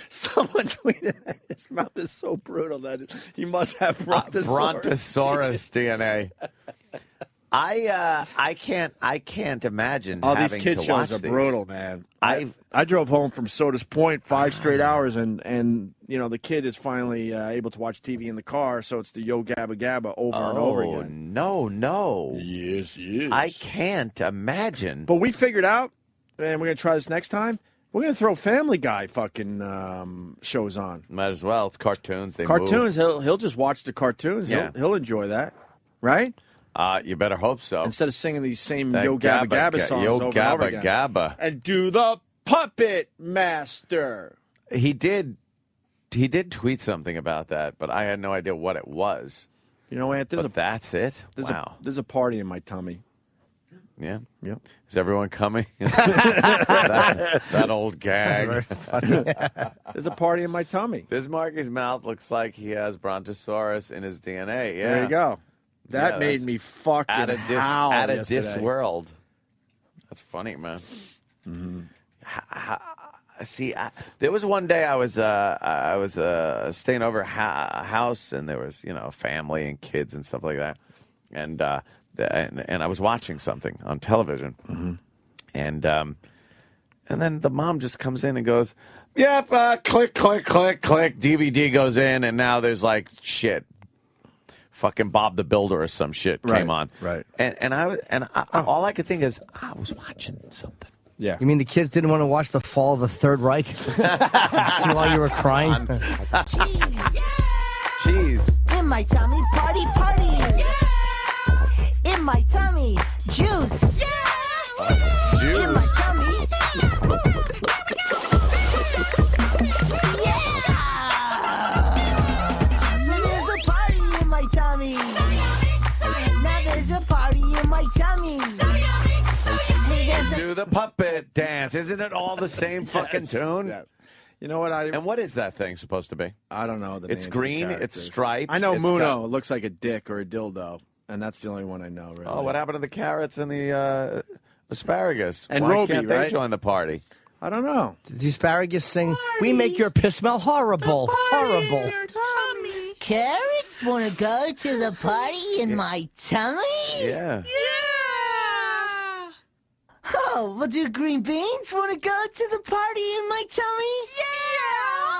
Speaker 1: someone tweeted that his mouth is so brutal that he must have Brontosaurus.
Speaker 2: Brontosaurus DNA. I can't imagine.
Speaker 1: Oh, these
Speaker 2: having
Speaker 1: kid
Speaker 2: to
Speaker 1: shows
Speaker 2: watch
Speaker 1: are
Speaker 2: these.
Speaker 1: brutal, man. I drove home from Soda's Point 5 straight hours, and you know the kid is finally able to watch TV in the car, so it's the Yo Gabba Gabba over and over
Speaker 2: Oh,
Speaker 1: again.
Speaker 2: no.
Speaker 1: Yes, yes.
Speaker 2: I can't imagine.
Speaker 1: But we figured out, and we're gonna try this next time. We're gonna throw Family Guy fucking shows on.
Speaker 2: Might as well. It's cartoons. They
Speaker 1: Cartoons. He'll just watch the cartoons.
Speaker 2: Yeah.
Speaker 1: He'll enjoy that, right?
Speaker 2: Move. You better hope so.
Speaker 1: Instead of singing these same
Speaker 2: That
Speaker 1: Yo Gabba Gabba songs
Speaker 2: Yo
Speaker 1: over and
Speaker 2: Gabba
Speaker 1: over again.
Speaker 2: Gabba.
Speaker 1: And do the Puppet Master.
Speaker 2: He did tweet something about that, but I had no idea what it was.
Speaker 1: You know, Ant,
Speaker 2: But that's it. Wow.
Speaker 1: There's a party in my tummy.
Speaker 2: Yeah.
Speaker 1: Yep.
Speaker 2: Is everyone coming? that old gag.
Speaker 1: There's a party in my tummy.
Speaker 2: Bismarck's mouth looks like he has Brontosaurus in his DNA. Yeah.
Speaker 1: There you go. That
Speaker 2: Yeah,
Speaker 1: made
Speaker 2: that's
Speaker 1: me fucking
Speaker 2: At a
Speaker 1: howl
Speaker 2: dis
Speaker 1: yesterday.
Speaker 2: world. That's funny, man.
Speaker 1: Mm-hmm.
Speaker 2: See, there was one day I was staying over a house, and there was family and kids and stuff like that, and I was watching something on television,
Speaker 1: Mm-hmm.
Speaker 2: and then the mom just comes in and goes, Yep, click, click, click, click. DVD goes in, and now there's like shit. Fucking Bob the Builder or some shit came on.
Speaker 1: Right.
Speaker 2: And all I could think is I was watching something.
Speaker 1: Yeah.
Speaker 4: You mean the kids didn't want to watch the fall of the Third Reich? See while you were crying?
Speaker 2: Cheese.
Speaker 7: In my tummy, party, party. In my tummy, juice. In my tummy. So there's a party in my tummy. Now there's a party in my tummy. Hey, there's a
Speaker 2: Do the puppet dance. Isn't it all the same fucking tune?
Speaker 1: Yes. You know what?
Speaker 2: And what is that thing supposed to be?
Speaker 1: I don't know.
Speaker 2: It's
Speaker 1: names of
Speaker 2: green, it's
Speaker 1: characters.
Speaker 2: striped.
Speaker 1: I know
Speaker 2: it's
Speaker 1: Muno.
Speaker 2: got-
Speaker 1: It looks like a dick or a dildo, and that's the only one I know. Really.
Speaker 2: Oh, what happened to the carrots and the asparagus?
Speaker 1: And
Speaker 2: Why
Speaker 1: Roby,
Speaker 2: can't they
Speaker 1: right?
Speaker 2: join the party?
Speaker 1: I don't know.
Speaker 4: Does the asparagus sing, "We make your piss smell horrible, horrible"?
Speaker 7: Carrots want to go to the party in my tummy?
Speaker 2: Yeah.
Speaker 7: Oh, well, do green beans want to go to the party in my tummy?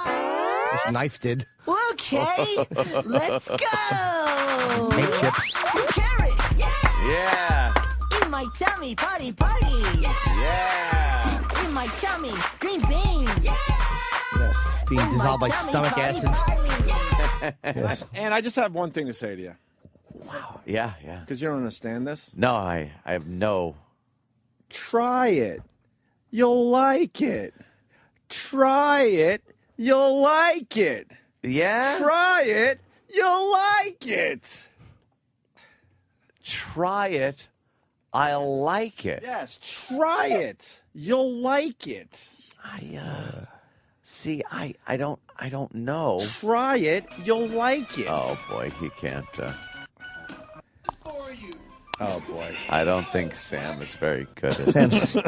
Speaker 7: Yeah!
Speaker 4: This knife did.
Speaker 7: Okay, let's go!
Speaker 4: Paint chips.
Speaker 7: Carrots!
Speaker 2: Yeah.
Speaker 7: In my tummy, party, party!
Speaker 2: Yeah.
Speaker 7: In my tummy, green beans!
Speaker 4: Yes. Being dissolved by stomach acids. Yes.
Speaker 1: And I just have one thing to say to you,
Speaker 2: Yeah.
Speaker 1: because you don't understand this.
Speaker 2: No, I have no.
Speaker 1: Try it. You'll like it. Try it. You'll like it.
Speaker 2: Yeah?
Speaker 1: Try it. You'll like it.
Speaker 2: Try it. I like it.
Speaker 1: Yes, try it. You'll like it.
Speaker 2: See, I don't know.
Speaker 1: Try it. You'll like it.
Speaker 2: Oh boy, he can't.
Speaker 1: Oh boy.
Speaker 2: I don't think Sam is very good at it.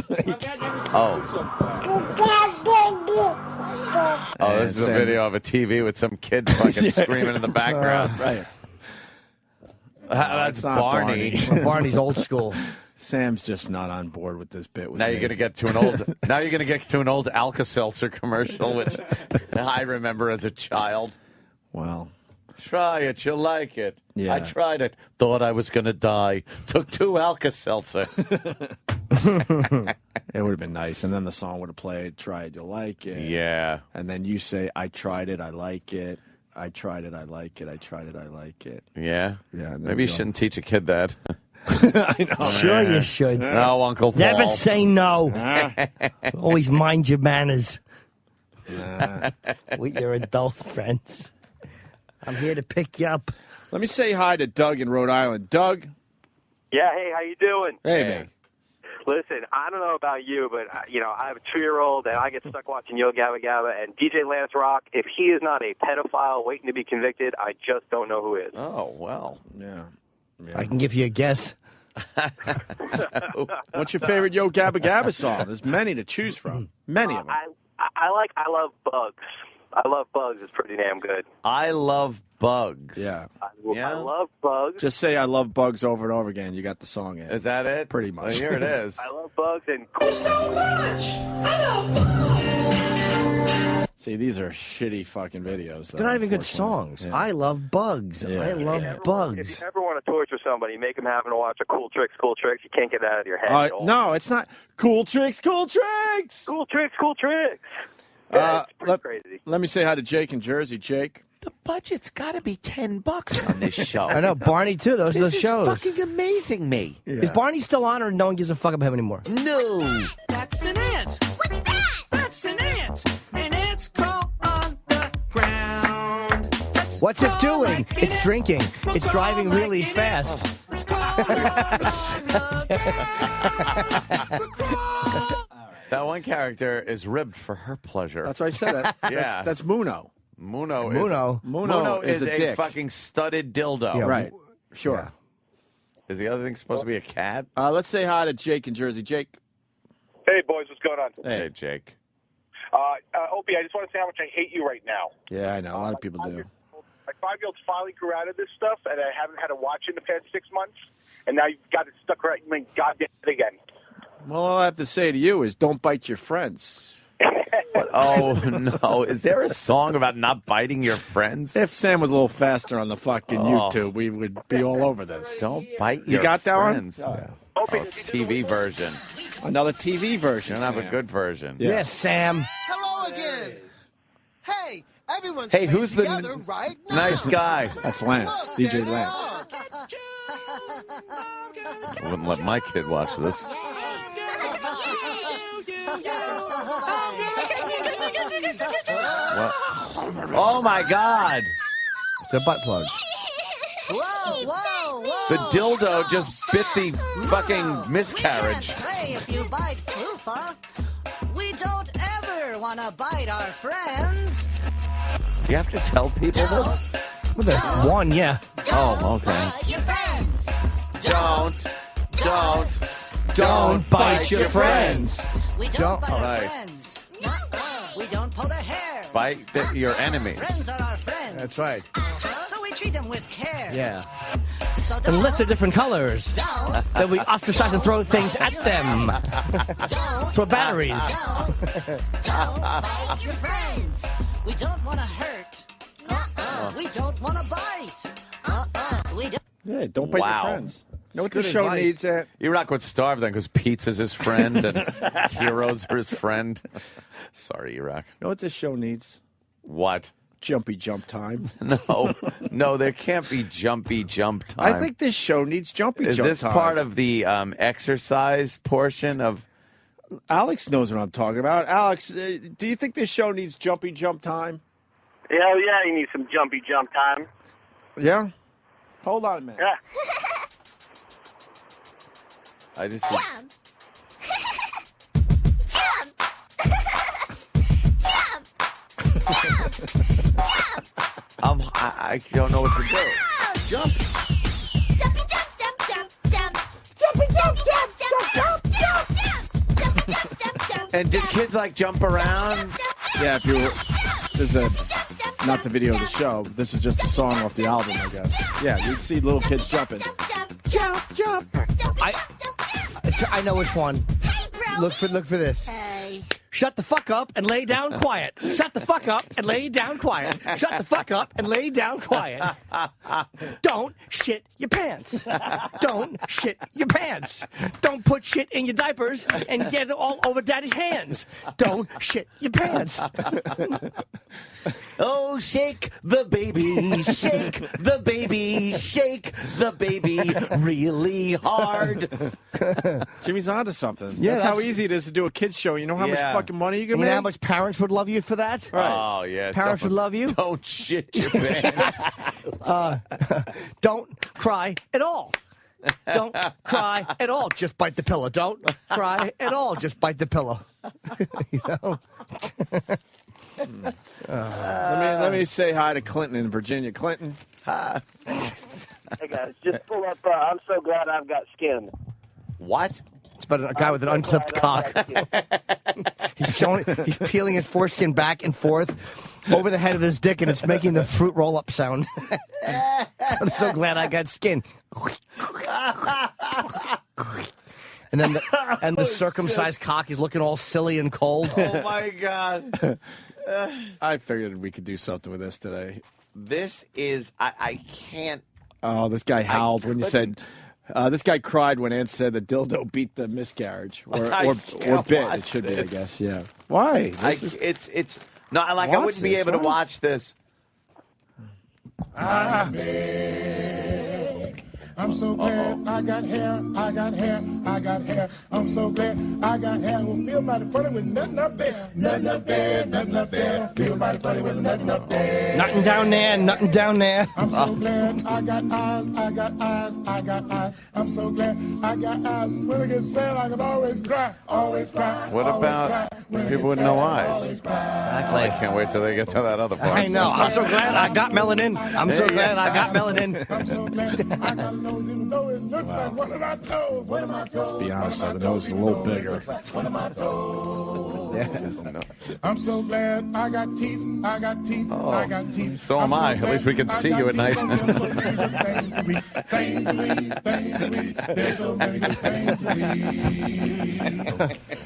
Speaker 2: Oh, this is a
Speaker 1: Sam-
Speaker 2: video of a TV with some kid fucking screaming in the background.
Speaker 1: Right.
Speaker 2: That's
Speaker 1: it's not
Speaker 2: Barney.
Speaker 1: Barney.
Speaker 4: Barney's old school.
Speaker 1: Sam's just not on board with this bit. With
Speaker 2: Now
Speaker 1: me.
Speaker 2: you're gonna get to an old. Now you're gonna get to an old Alka-Seltzer commercial, which I remember as a child.
Speaker 1: Well,
Speaker 2: Try it, you'll like it.
Speaker 1: Yeah.
Speaker 2: I tried it. Thought I was gonna die. Took 2 Alka-Seltzer.
Speaker 1: it would have been nice, and then the song would have played. Try it, you'll like it.
Speaker 2: Yeah.
Speaker 1: And then you say, "I tried it, I like it. I tried it, I like it. I tried it, I like it."
Speaker 2: Yeah.
Speaker 1: Yeah. and then
Speaker 2: Maybe you
Speaker 1: go-
Speaker 2: shouldn't teach a kid that.
Speaker 1: I know.
Speaker 4: Sure you should.
Speaker 2: No, Uncle Paul.
Speaker 4: Never say no. Always mind your manners. With your adult friends. I'm here to pick you up.
Speaker 1: Let me say hi to Doug in Rhode Island. Doug.
Speaker 11: Yeah, hey, how you doing?
Speaker 1: Hey, man.
Speaker 11: Listen, I don't know about you, but I have a 2-year-old, and I get stuck watching Yo Gabba Gabba. And DJ Lance Rock, if he is not a pedophile waiting to be convicted, I just don't know who is.
Speaker 2: Oh well.
Speaker 1: Yeah.
Speaker 4: I can give you a guess.
Speaker 1: What's your favorite Yo Gabba Gabba song? There's many to choose from. Many of them.
Speaker 11: I love Bugs. I love Bugs. It's pretty damn good.
Speaker 2: I love bugs.
Speaker 1: Yeah.
Speaker 11: I love Bugs.
Speaker 1: Just say "I love bugs" over and over again. You got the song in.
Speaker 2: Is that it?
Speaker 1: Pretty much.
Speaker 2: Well, here it is.
Speaker 11: I love Bugs and
Speaker 1: See, these are shitty fucking videos. Though,
Speaker 4: They're not even good
Speaker 1: unfortunately.
Speaker 4: songs.
Speaker 1: Yeah.
Speaker 4: I love bugs.
Speaker 1: Yeah.
Speaker 4: I love
Speaker 11: If
Speaker 4: bugs.
Speaker 11: you ever want to torture somebody, make them having to watch a Cool Tricks. You can't get that out of your head at all.
Speaker 1: No, it's not. Cool tricks. Cool tricks.
Speaker 11: Cool Tricks. Yeah, it's pretty crazy.
Speaker 1: Let me say hi to Jake in Jersey. Jake.
Speaker 2: The budget's got to be $10 on this show.
Speaker 4: I know. Barney, too. Those are
Speaker 2: This
Speaker 4: the
Speaker 2: is
Speaker 4: shows.
Speaker 2: fucking amazing me.
Speaker 4: Is Barney still on, or no one gives a fuck about him anymore?
Speaker 2: No.
Speaker 7: That's an ant. What's that? That's an ant. And it's crawled on the ground.
Speaker 4: What's it doing? It's drinking. It's driving really fast.
Speaker 2: That one character is ribbed for her pleasure.
Speaker 1: That's why I said that.
Speaker 2: Yeah.
Speaker 1: That's Muno.
Speaker 2: Muno.
Speaker 1: Muno
Speaker 2: is
Speaker 1: is a
Speaker 2: a
Speaker 1: dick.
Speaker 2: fucking studded dildo.
Speaker 4: Yeah.
Speaker 1: Right. Sure.
Speaker 2: Is the other thing supposed to be a cat?
Speaker 1: Let's say hi to Jake in Jersey. Jake.
Speaker 3: Hey, boys, what's going on?
Speaker 2: Hey, Jake.
Speaker 3: Opie, I just want to say how much I hate you right now.
Speaker 1: Yeah, I know. A lot of people do.
Speaker 3: My 5-year-old finally grew out of this stuff, and I haven't had to watch it in the past 6 months. And now you've got it stuck right in my goddamn head again.
Speaker 1: Well, all I have to say to you is don't bite your friends.
Speaker 2: What? Oh no! Is there a song about not biting your friends?
Speaker 1: If Sam was a little faster on the fucking YouTube, we would be all over this.
Speaker 2: Don't bite
Speaker 1: You
Speaker 2: your
Speaker 1: got that
Speaker 2: friends.
Speaker 1: one?
Speaker 2: Yeah. Oh, it's TV version.
Speaker 1: Another TV version.
Speaker 2: You don't have a
Speaker 1: Sam.
Speaker 2: good version.
Speaker 1: Yeah.
Speaker 4: Yes, Sam.
Speaker 12: Hello again. Hey, everyone's
Speaker 2: Hey,
Speaker 12: playing
Speaker 2: who's the
Speaker 12: together right now.
Speaker 2: nice guy?
Speaker 1: That's Lance, DJ Lance.
Speaker 2: I wouldn't let my kid watch this. What? Oh my God!
Speaker 4: It's a butt plug.
Speaker 12: Whoa, whoa, whoa.
Speaker 2: The dildo just bit the fucking miscarriage.
Speaker 12: Hey, if you bite Koopa, we don't ever want to bite our friends.
Speaker 2: Do you have to tell people this?
Speaker 4: With a one, yeah.
Speaker 2: Oh, okay.
Speaker 12: Bite your friends.
Speaker 2: Don't
Speaker 4: bite your friends.
Speaker 12: We don't bite our
Speaker 2: Right.
Speaker 12: friends. We don't pull their hair.
Speaker 2: Bite your enemies.
Speaker 12: Friends are our friends.
Speaker 4: That's right.
Speaker 12: So we treat them with care.
Speaker 4: Yeah.
Speaker 12: So don't,
Speaker 4: Unless they're different colors,
Speaker 12: don't,
Speaker 4: then we ostracize and throw things at them.
Speaker 12: don't,
Speaker 4: Throw batteries.
Speaker 12: don't bite your friends. We don't want to hurt. We don't want to bite. We don't.
Speaker 1: Yeah, don't bite
Speaker 2: Wow.
Speaker 1: your friends. You know what
Speaker 4: It's
Speaker 1: the
Speaker 4: good
Speaker 1: show
Speaker 4: advice.
Speaker 1: needs?
Speaker 2: Rock would starve then because Pizza's his friend and Heroes are his friend. Sorry, Rock.
Speaker 1: You know what this show needs?
Speaker 2: What?
Speaker 1: Jumpy jump time.
Speaker 2: No, there can't be jumpy jump time.
Speaker 1: I think this show needs jumpy
Speaker 2: Is
Speaker 1: jump
Speaker 2: this
Speaker 1: time.
Speaker 2: part of the exercise portion of?
Speaker 1: Alex knows what I'm talking about. Alex, do you think this show needs jumpy jump time?
Speaker 3: Hell yeah, you need some jumpy jump time.
Speaker 1: Yeah? Hold on a minute.
Speaker 3: Yeah.
Speaker 2: I just. I don't know what to do.
Speaker 1: Jump.
Speaker 2: And did kids like jump around?
Speaker 1: Yeah, if you were, there's a, not the video of the show, but this is just a song off the album, I guess. Yeah, you'd see little kids jumping.
Speaker 4: Jump. I know which one. Look for this. Shut the fuck up and lay down quiet. Shut the fuck up and lay down quiet. Shut the fuck up and lay down quiet. Don't shit your pants. Don't shit your pants. Don't put shit in your diapers and get it all over daddy's hands. Don't shit your pants.
Speaker 2: Oh, shake the baby, shake the baby, shake the baby really hard.
Speaker 1: Jimmy's onto something.
Speaker 4: Yeah,
Speaker 1: that's how
Speaker 4: that's-
Speaker 1: easy it is to do a kid's show. You know how much
Speaker 2: Yeah.
Speaker 1: fucking money you can
Speaker 4: You know
Speaker 1: make?
Speaker 4: how much parents would love you for that?
Speaker 2: Oh, yeah.
Speaker 4: Parents would love you.
Speaker 2: Don't shit your pants.
Speaker 4: Don't cry at all. Don't cry at all. Just bite the pillow. Don't cry at all. Just bite the pillow. You know?
Speaker 1: Let me say hi to Clinton in Virginia. Clinton. Hi.
Speaker 11: Hey guys, just pull up. I'm so glad I've got skin.
Speaker 2: What?
Speaker 4: It's about a guy with an unclipped cock. He's peeling his foreskin back and forth over the head of his dick, and it's making the fruit roll-up sound. I'm so glad I got skin. And then the circumcised cock is looking all silly and cold.
Speaker 2: Oh, my God.
Speaker 1: I figured we could do something with this today.
Speaker 2: This is, I can't.
Speaker 1: Oh, this guy howled when you said. This guy cried when Aunt said the dildo beat the miscarriage, or
Speaker 2: can't
Speaker 1: bit.
Speaker 2: watch
Speaker 1: It should be, I
Speaker 2: this.
Speaker 1: guess. Yeah. Why? This is-
Speaker 2: It's no, I
Speaker 1: Watch
Speaker 2: wouldn't be
Speaker 1: this,
Speaker 2: able to
Speaker 1: watch.
Speaker 2: watch this.
Speaker 13: I'm so glad I got hair, I got hair, I got hair. I'm so glad I got hair. Will feel mighty funny with nothing up there. Nothing up there, nothing up there. Feel mighty funny with nothing up there.
Speaker 4: Nothing down there, nothing down there.
Speaker 13: I'm so glad I got eyes, I got eyes, I got eyes. I'm so glad I got eyes. When I get sad, I can always cry, always cry.
Speaker 2: What
Speaker 13: always
Speaker 2: about
Speaker 13: cry. When I
Speaker 2: people
Speaker 13: get
Speaker 2: with
Speaker 13: sad,
Speaker 2: no
Speaker 13: I
Speaker 2: eyes?
Speaker 13: always cry.
Speaker 2: I can't wait till they get to that other part.
Speaker 4: I know. I'm so glad I got melanin. I'm so glad I got melanin.
Speaker 13: I'm so glad I got a nose, even though it looks like one of my toes. One of my toes.
Speaker 1: Let's be honest, though, the nose is a little bigger.
Speaker 13: One of my toes. I'm so glad I got teeth. I got teeth. I got teeth.
Speaker 2: So am I. At least we can see you at night.
Speaker 13: There's so many good things to be.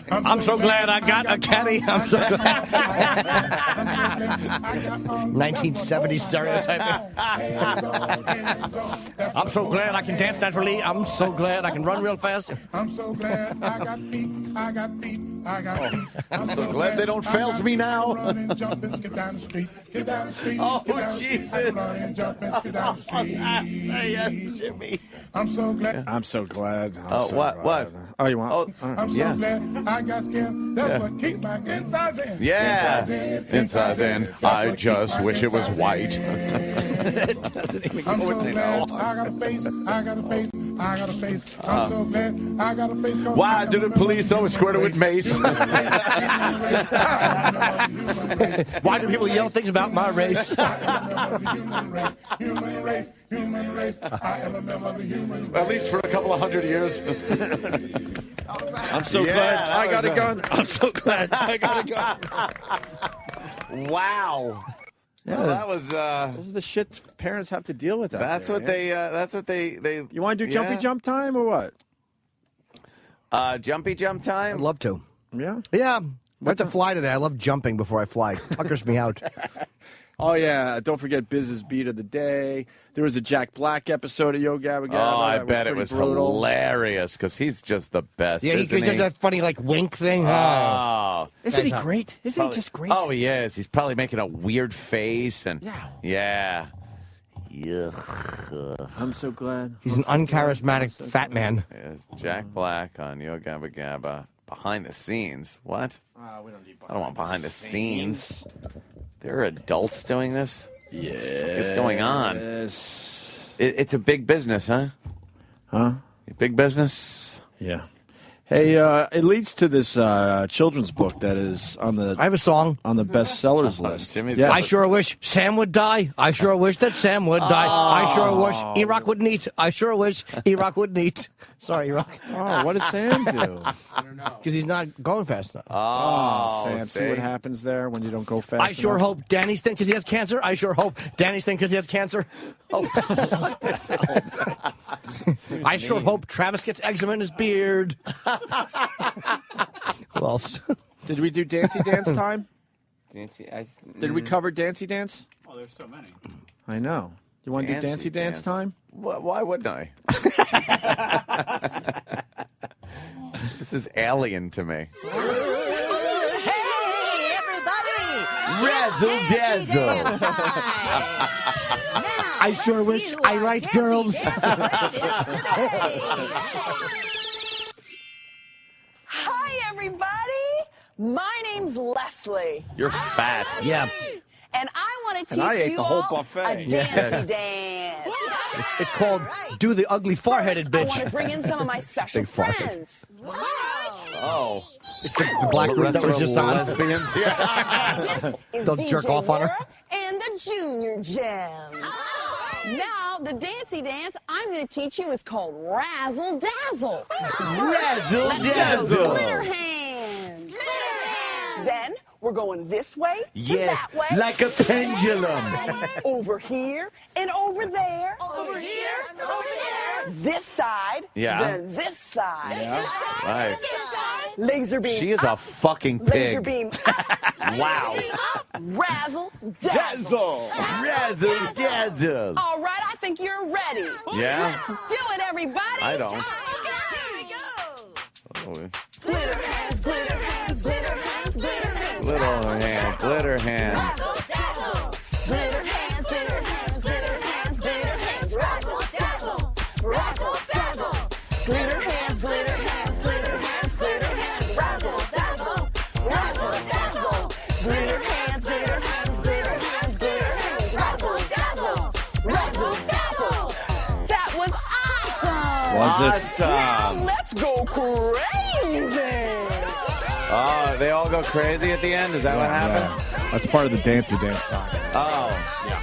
Speaker 4: I'm so glad I got a caddy. I'm so glad. 1970s stereotyping. I'm so glad I can dance naturally. I'm so glad I can run real fast.
Speaker 13: I'm so glad I got feet. I got feet. I got feet.
Speaker 2: I'm so glad they don't fails me now.
Speaker 13: Run and jump and skip down the street. Skip down the street.
Speaker 2: Oh,
Speaker 13: skip down the street.
Speaker 2: Jesus.
Speaker 13: Run and jump and skip down the street.
Speaker 2: Yes, Jimmy.
Speaker 13: I'm so glad.
Speaker 1: I'm so glad.
Speaker 2: Oh, what? What?
Speaker 1: Oh, you want?
Speaker 2: Oh,
Speaker 13: I'm so glad I got skin. That's what keep my insides in.
Speaker 2: Yeah. Insides in. I just wish it was white.
Speaker 13: I'm so glad I got a face. I got a face. I got a face. I'm so glad I got a face.
Speaker 2: Why did the police always squirt it with mace?
Speaker 4: Why do people yell things about my race?
Speaker 13: Human race. I am a member of the human race.
Speaker 2: At least for a couple of 100 years.
Speaker 1: I'm so glad I got a gun. I'm so glad I got a gun.
Speaker 2: Wow.
Speaker 1: Yeah,
Speaker 2: well, that was.
Speaker 1: This is the shit parents have to deal with.
Speaker 2: That's what they. That's what they.
Speaker 1: You want to do jumpy jump time or what?
Speaker 2: Jumpy jump time.
Speaker 4: I'd love to.
Speaker 1: Yeah.
Speaker 4: Yeah. I have to fly today. I love jumping before I fly. Fuckers me out.
Speaker 1: Oh, yeah. Don't forget Biz's Beat of the Day. There was a Jack Black episode of Yo Gabba Gabba.
Speaker 2: Oh, I
Speaker 1: that
Speaker 2: bet it was
Speaker 1: brutal.
Speaker 2: hilarious because he's just the best.
Speaker 4: Yeah, he does that funny, like, wink thing.
Speaker 2: Oh.
Speaker 1: Isn't he great? Isn't he just great?
Speaker 2: Oh, he is. He's probably making a weird face. And yeah.
Speaker 1: I'm so glad.
Speaker 4: He's an uncharismatic fat man.
Speaker 2: Yes, Jack Black on Yo Gabba Gabba. Behind the scenes. What?
Speaker 1: We don't need
Speaker 2: I don't want behind the scenes. There are adults doing this?
Speaker 1: Yeah.
Speaker 2: What's going on? It's a big business, huh?
Speaker 1: Huh?
Speaker 2: Big business?
Speaker 1: Yeah. Hey, it leads to this children's book that is on the.
Speaker 4: I have a song
Speaker 1: on the bestsellers list.
Speaker 2: Jimmy's
Speaker 4: I sure wish Sam would die. I sure wish that Sam would die. I sure wish E-Rock wouldn't eat. I sure wish E-Rock wouldn't eat. Sorry, E-Rock.
Speaker 1: Oh, what does Sam do?
Speaker 4: I don't know. Because he's not going fast enough.
Speaker 1: Oh, Sam, see what happens there when you don't go fast
Speaker 4: I sure
Speaker 1: enough?
Speaker 4: hope Danny's thin because he has cancer. I sure hope Danny's thin because he has cancer. Oh. I sure hope Travis gets eczema in his beard. Who else?
Speaker 1: Did we do Dancy Dance time? Did we
Speaker 2: Mm.
Speaker 1: cover Dancy Dance?
Speaker 14: Oh, there's so many.
Speaker 1: I know. You want to do Dancy Dance time?
Speaker 2: Why wouldn't I? This is alien to me.
Speaker 12: Hey, everybody!
Speaker 2: Razzle dazzle.
Speaker 4: I sure wish I liked girls.
Speaker 15: Hi, everybody. My name's Leslie.
Speaker 2: You're fat.
Speaker 4: Yeah.
Speaker 15: And I want to
Speaker 1: And I
Speaker 15: teach
Speaker 1: ate
Speaker 15: you
Speaker 1: the whole
Speaker 15: all
Speaker 1: buffet.
Speaker 15: a dancey dance.
Speaker 4: It's called Do the Ugly Foreheaded
Speaker 15: I want to
Speaker 4: Bitch.
Speaker 15: bring in some of my special
Speaker 4: Big forehead.
Speaker 15: friends.
Speaker 2: Oh.
Speaker 4: The black group that was just on.
Speaker 2: Lesbians.
Speaker 15: This is
Speaker 4: They'll
Speaker 15: DJ
Speaker 4: jerk off on her.
Speaker 15: Laura and the Junior Gems. Now, the dancey dance I'm going to teach you is called Razzle Dazzle.
Speaker 2: Razzle
Speaker 15: Let's do
Speaker 2: dazzle.
Speaker 15: those glitter hands. Then we're going this way to
Speaker 2: Yes,
Speaker 15: that way.
Speaker 2: like a pendulum.
Speaker 15: Over here and over there. Over here and over there. This side.
Speaker 2: Yeah.
Speaker 15: Then this side.
Speaker 2: Yeah.
Speaker 15: This side.
Speaker 2: Right.
Speaker 15: This side. Laser beam.
Speaker 2: She is a
Speaker 15: up.
Speaker 2: fucking
Speaker 15: Laser
Speaker 2: pig.
Speaker 15: beam.
Speaker 2: Wow.
Speaker 15: Razzle dazzle.
Speaker 2: Razzle dazzle.
Speaker 15: All right, I think you're ready.
Speaker 2: Yeah?
Speaker 15: Let's do it, everybody.
Speaker 2: I don't.
Speaker 15: Here we go.
Speaker 2: Oh,
Speaker 15: Glitter hands, glitter hands, glitter hands, glitter hands.
Speaker 2: little hands, glitter hands.
Speaker 15: Razzle dazzle. Glitter hands, glitter hands, glitter hands, glitter hands. Razzle dazzle. Razzle dazzle. Glitter hands, glitter hands, glitter hands, glitter hands. Razzle dazzle. Razzle dazzle. Glitter hands, glitter hands, glitter hands, glitter hands. Razzle dazzle. Razzle dazzle. That was awesome.
Speaker 1: Was it?
Speaker 15: Now let's go crazy.
Speaker 2: Oh, they all go crazy at the end? Is that what happens?
Speaker 1: Yeah. That's part of the Dancy Dance time.
Speaker 2: Oh.
Speaker 1: Yeah.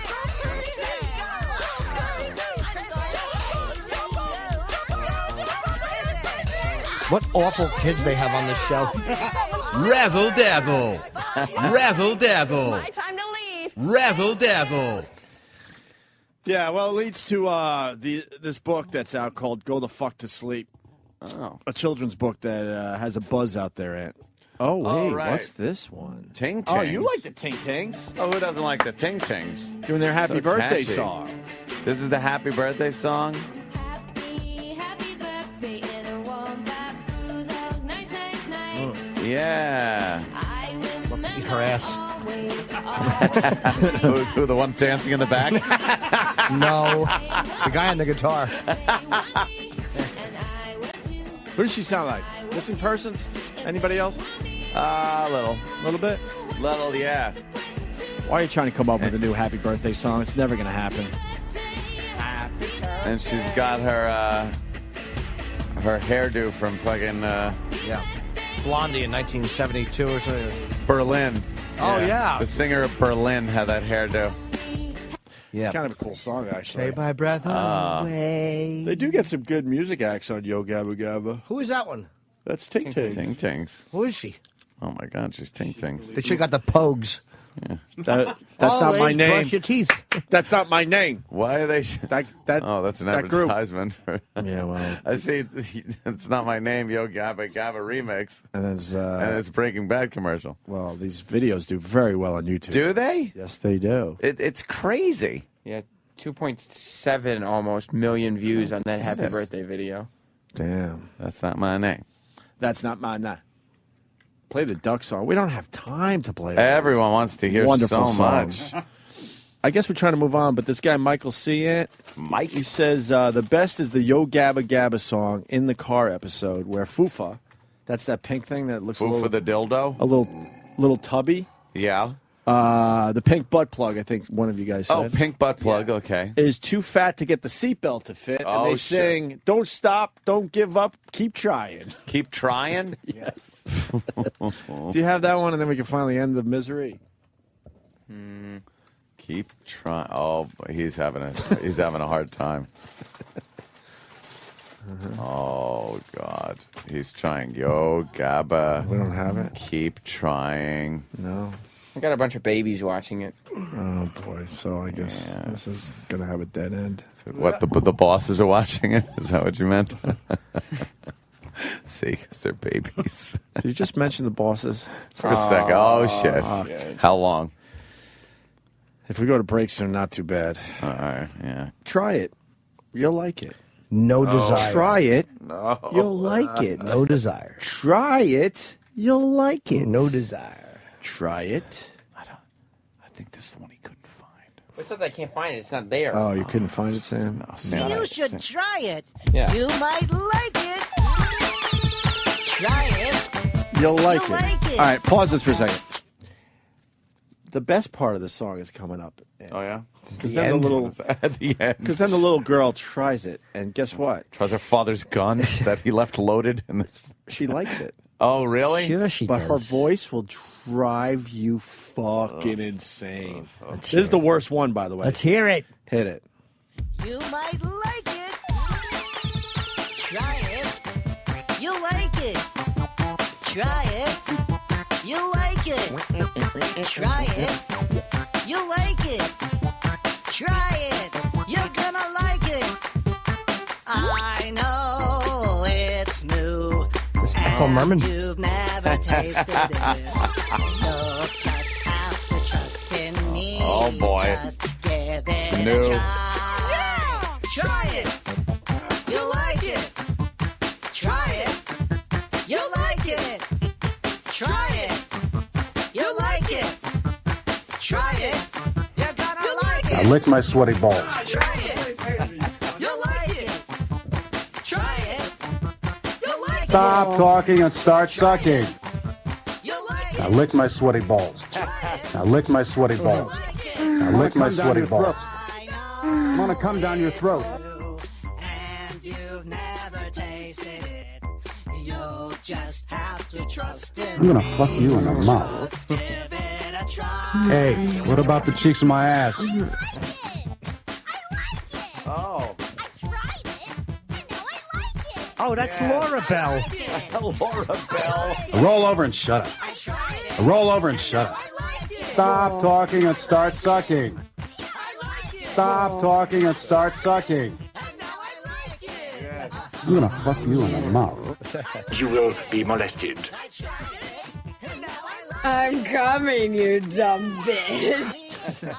Speaker 4: What awful kids they have on this show.
Speaker 2: Razzle dazzle. Razzle dazzle.
Speaker 15: My time to leave.
Speaker 2: Razzle dazzle.
Speaker 1: Yeah, well, it leads to this book that's out called "Go the Fuck to Sleep."
Speaker 2: Oh,
Speaker 1: a children's book that has a buzz out there, Ant. Oh wait,
Speaker 2: right.
Speaker 1: what's this one?
Speaker 2: Ting
Speaker 1: Oh,
Speaker 2: Tings.
Speaker 1: you like the Ting Tings?
Speaker 2: Oh, who doesn't like the Ting Tings?
Speaker 1: Doing their happy
Speaker 2: So
Speaker 1: birthday
Speaker 2: catchy.
Speaker 1: song.
Speaker 2: This is the happy birthday song. Yeah.
Speaker 4: Love to eat her ass.
Speaker 2: who, the one dancing in the back?
Speaker 4: No, the guy on the guitar.
Speaker 1: What does she sound like? Missing persons? Anybody else?
Speaker 2: A little.
Speaker 1: Little bit?
Speaker 2: Little, yeah.
Speaker 1: Why are you trying to come up with a new happy birthday song? It's never going to happen.
Speaker 2: And she's got her hairdo from fucking
Speaker 4: Yeah. Blondie in 1972 or something.
Speaker 2: Berlin.
Speaker 4: Oh, yeah.
Speaker 2: The singer of Berlin had that hairdo.
Speaker 4: Yeah.
Speaker 1: It's kind of a cool song, actually.
Speaker 4: Take my breath away.
Speaker 1: They do get some good music acts on Yo Gabba Gabba.
Speaker 4: Who is that one?
Speaker 1: That's Ting Ting.
Speaker 2: Ting Tings.
Speaker 4: Who is she?
Speaker 2: Oh my God, she's Ting Tings.
Speaker 4: They should have got the Pogues.
Speaker 2: Yeah.
Speaker 1: That's not my
Speaker 4: Always
Speaker 1: name.
Speaker 4: Brush your teeth.
Speaker 1: That's not my name.
Speaker 2: Why are they?
Speaker 1: Oh,
Speaker 2: that's an
Speaker 1: that group.
Speaker 2: advertisement. For,
Speaker 1: Yeah, well.
Speaker 2: I see. It's not my name. Yo Gabba Gabba remix,
Speaker 1: And there's,
Speaker 2: and it's Breaking Bad commercial.
Speaker 1: well, these videos do very well on YouTube.
Speaker 2: Do they?
Speaker 1: Yes, they do.
Speaker 2: It's crazy.
Speaker 5: Yeah, 2.7 almost million views on that happy birthday video.
Speaker 1: Damn.
Speaker 2: That's not my name.
Speaker 1: That's not my name. Play the duck song. We don't have time to play it.
Speaker 2: Everyone wants to hear
Speaker 1: Wonderful
Speaker 2: so
Speaker 1: song.
Speaker 2: much.
Speaker 1: I guess we're trying to move on, but this guy, Michael C.
Speaker 2: Mike.
Speaker 1: He says the best is the Yo Gabba Gabba song in the car episode where Fufa, that's that pink thing that looks
Speaker 2: Food for the dildo.
Speaker 1: a little tubby.
Speaker 2: Yeah.
Speaker 1: The pink butt plug, I think one of you guys said.
Speaker 2: Oh, pink butt plug. Okay.
Speaker 1: Is too fat to get the seatbelt to fit.
Speaker 2: Oh,
Speaker 1: and they
Speaker 2: shit.
Speaker 1: sing, don't stop, don't give up, keep trying.
Speaker 2: Keep trying.
Speaker 1: Yes. Do you have that one? And then we can finally end the misery.
Speaker 2: Keep trying. Oh, he's having a hard time. Oh God, he's trying. Yo Gabba.
Speaker 1: We don't have it.
Speaker 2: Keep trying.
Speaker 1: No.
Speaker 5: I got a bunch of babies watching it.
Speaker 1: Oh boy. So I guess this is gonna have a dead end.
Speaker 2: What the bosses are watching it? Is that what you meant? See, because they're babies.
Speaker 1: Did you just mention the bosses?
Speaker 2: For a second. Oh shit. How long?
Speaker 1: If we go to break soon, not too bad.
Speaker 2: All right. Yeah.
Speaker 1: Try it. You'll like it.
Speaker 4: No desire.
Speaker 1: Try it.
Speaker 2: No.
Speaker 1: You'll like it.
Speaker 4: No desire.
Speaker 1: Try it. You'll like it.
Speaker 4: No desire.
Speaker 1: Try it.
Speaker 2: I think this is the one he couldn't find.
Speaker 5: It's not that I can't find it. It's not there.
Speaker 1: Oh, you couldn't find it, Sam?
Speaker 2: No, Sam.
Speaker 12: You should try it.
Speaker 5: Yeah.
Speaker 12: You might like it. Try it.
Speaker 1: You'll like
Speaker 12: You'll
Speaker 1: it.
Speaker 12: like it.
Speaker 1: All right, pause this for a second. The best part of the song is coming up.
Speaker 2: Oh yeah.
Speaker 1: Because then
Speaker 2: At the end.
Speaker 1: Because then the little girl tries it, and guess what?
Speaker 2: Tries her father's gun that he left loaded in this.
Speaker 1: She likes it.
Speaker 2: Oh really?
Speaker 9: Sure she
Speaker 1: But
Speaker 9: does.
Speaker 1: her voice will drive you fucking insane. This is the worst one, by the way.
Speaker 9: Let's hear it.
Speaker 1: Hit it.
Speaker 12: You might like it. Try it. You like it. Try it. You like it. Try it. You like it. Try it. You're gonna like it. I know it's new.
Speaker 4: This is Ethel Merman.
Speaker 12: You've never tasted it. You'll just have to trust in me.
Speaker 2: Oh, boy.
Speaker 12: Just give it
Speaker 2: new.
Speaker 12: a try. Yeah! Try it. You'll like it. Try it. You'll like it. Try it. You'll like it. Try it. You're gonna like it.
Speaker 13: I lick my sweaty balls.
Speaker 12: Try it. You'll like it. Try it. You'll like
Speaker 13: Stop
Speaker 12: it.
Speaker 13: talking and start sucking.
Speaker 12: You'll like
Speaker 13: I
Speaker 12: it.
Speaker 13: lick my sweaty balls.
Speaker 12: Try it.
Speaker 13: I lick my sweaty balls. I lick my sweaty balls.
Speaker 12: I
Speaker 13: I'm gonna come down your throat.
Speaker 12: know, and you've never tasted it. You'll just have to trust in
Speaker 13: I'm gonna fuck you in the mouth.
Speaker 12: Just give it a try.
Speaker 13: Hey, what about the cheeks of my ass?
Speaker 2: Oh.
Speaker 9: Oh, that's Laura Bell.
Speaker 2: Laura Bell.
Speaker 14: Roll over and shut up. Roll over and shut up. Stop talking and start sucking. Stop talking and start sucking. I'm gonna fuck you in the mouth.
Speaker 16: You will be molested.
Speaker 17: I'm coming, you dumb bitch.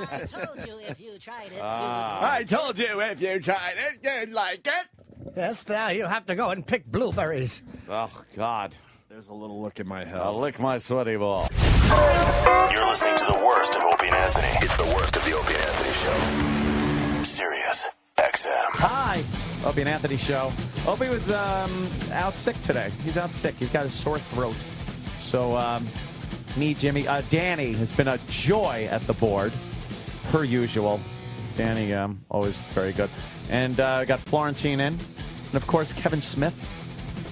Speaker 12: I told you if you tried it.
Speaker 1: I told you if you tried it, you'd like it.
Speaker 4: Yes, now you have to go and pick blueberries.
Speaker 2: Oh, God.
Speaker 1: There's a little look in my head.
Speaker 2: I'll lick my sweaty ball.
Speaker 6: You're listening to the worst of Opie and Anthony. It's the worst of the Opie and Anthony Show. Sirius XM.
Speaker 2: Hi. Opie and Anthony Show. Opie was out sick today. He's out sick. He's got a sore throat. So, me, Jimmy, Danny has been a joy at the board, per usual. Danny, always very good. And got Florentine in. And, of course, Kevin Smith.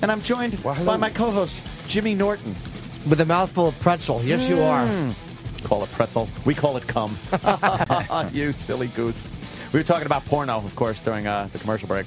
Speaker 2: And I'm joined by my co-host, Jimmy Norton.
Speaker 4: With a mouthful of pretzel. Yes, you are.
Speaker 2: Call it pretzel. We call it cum. You silly goose. We were talking about porno, of course, during the commercial break.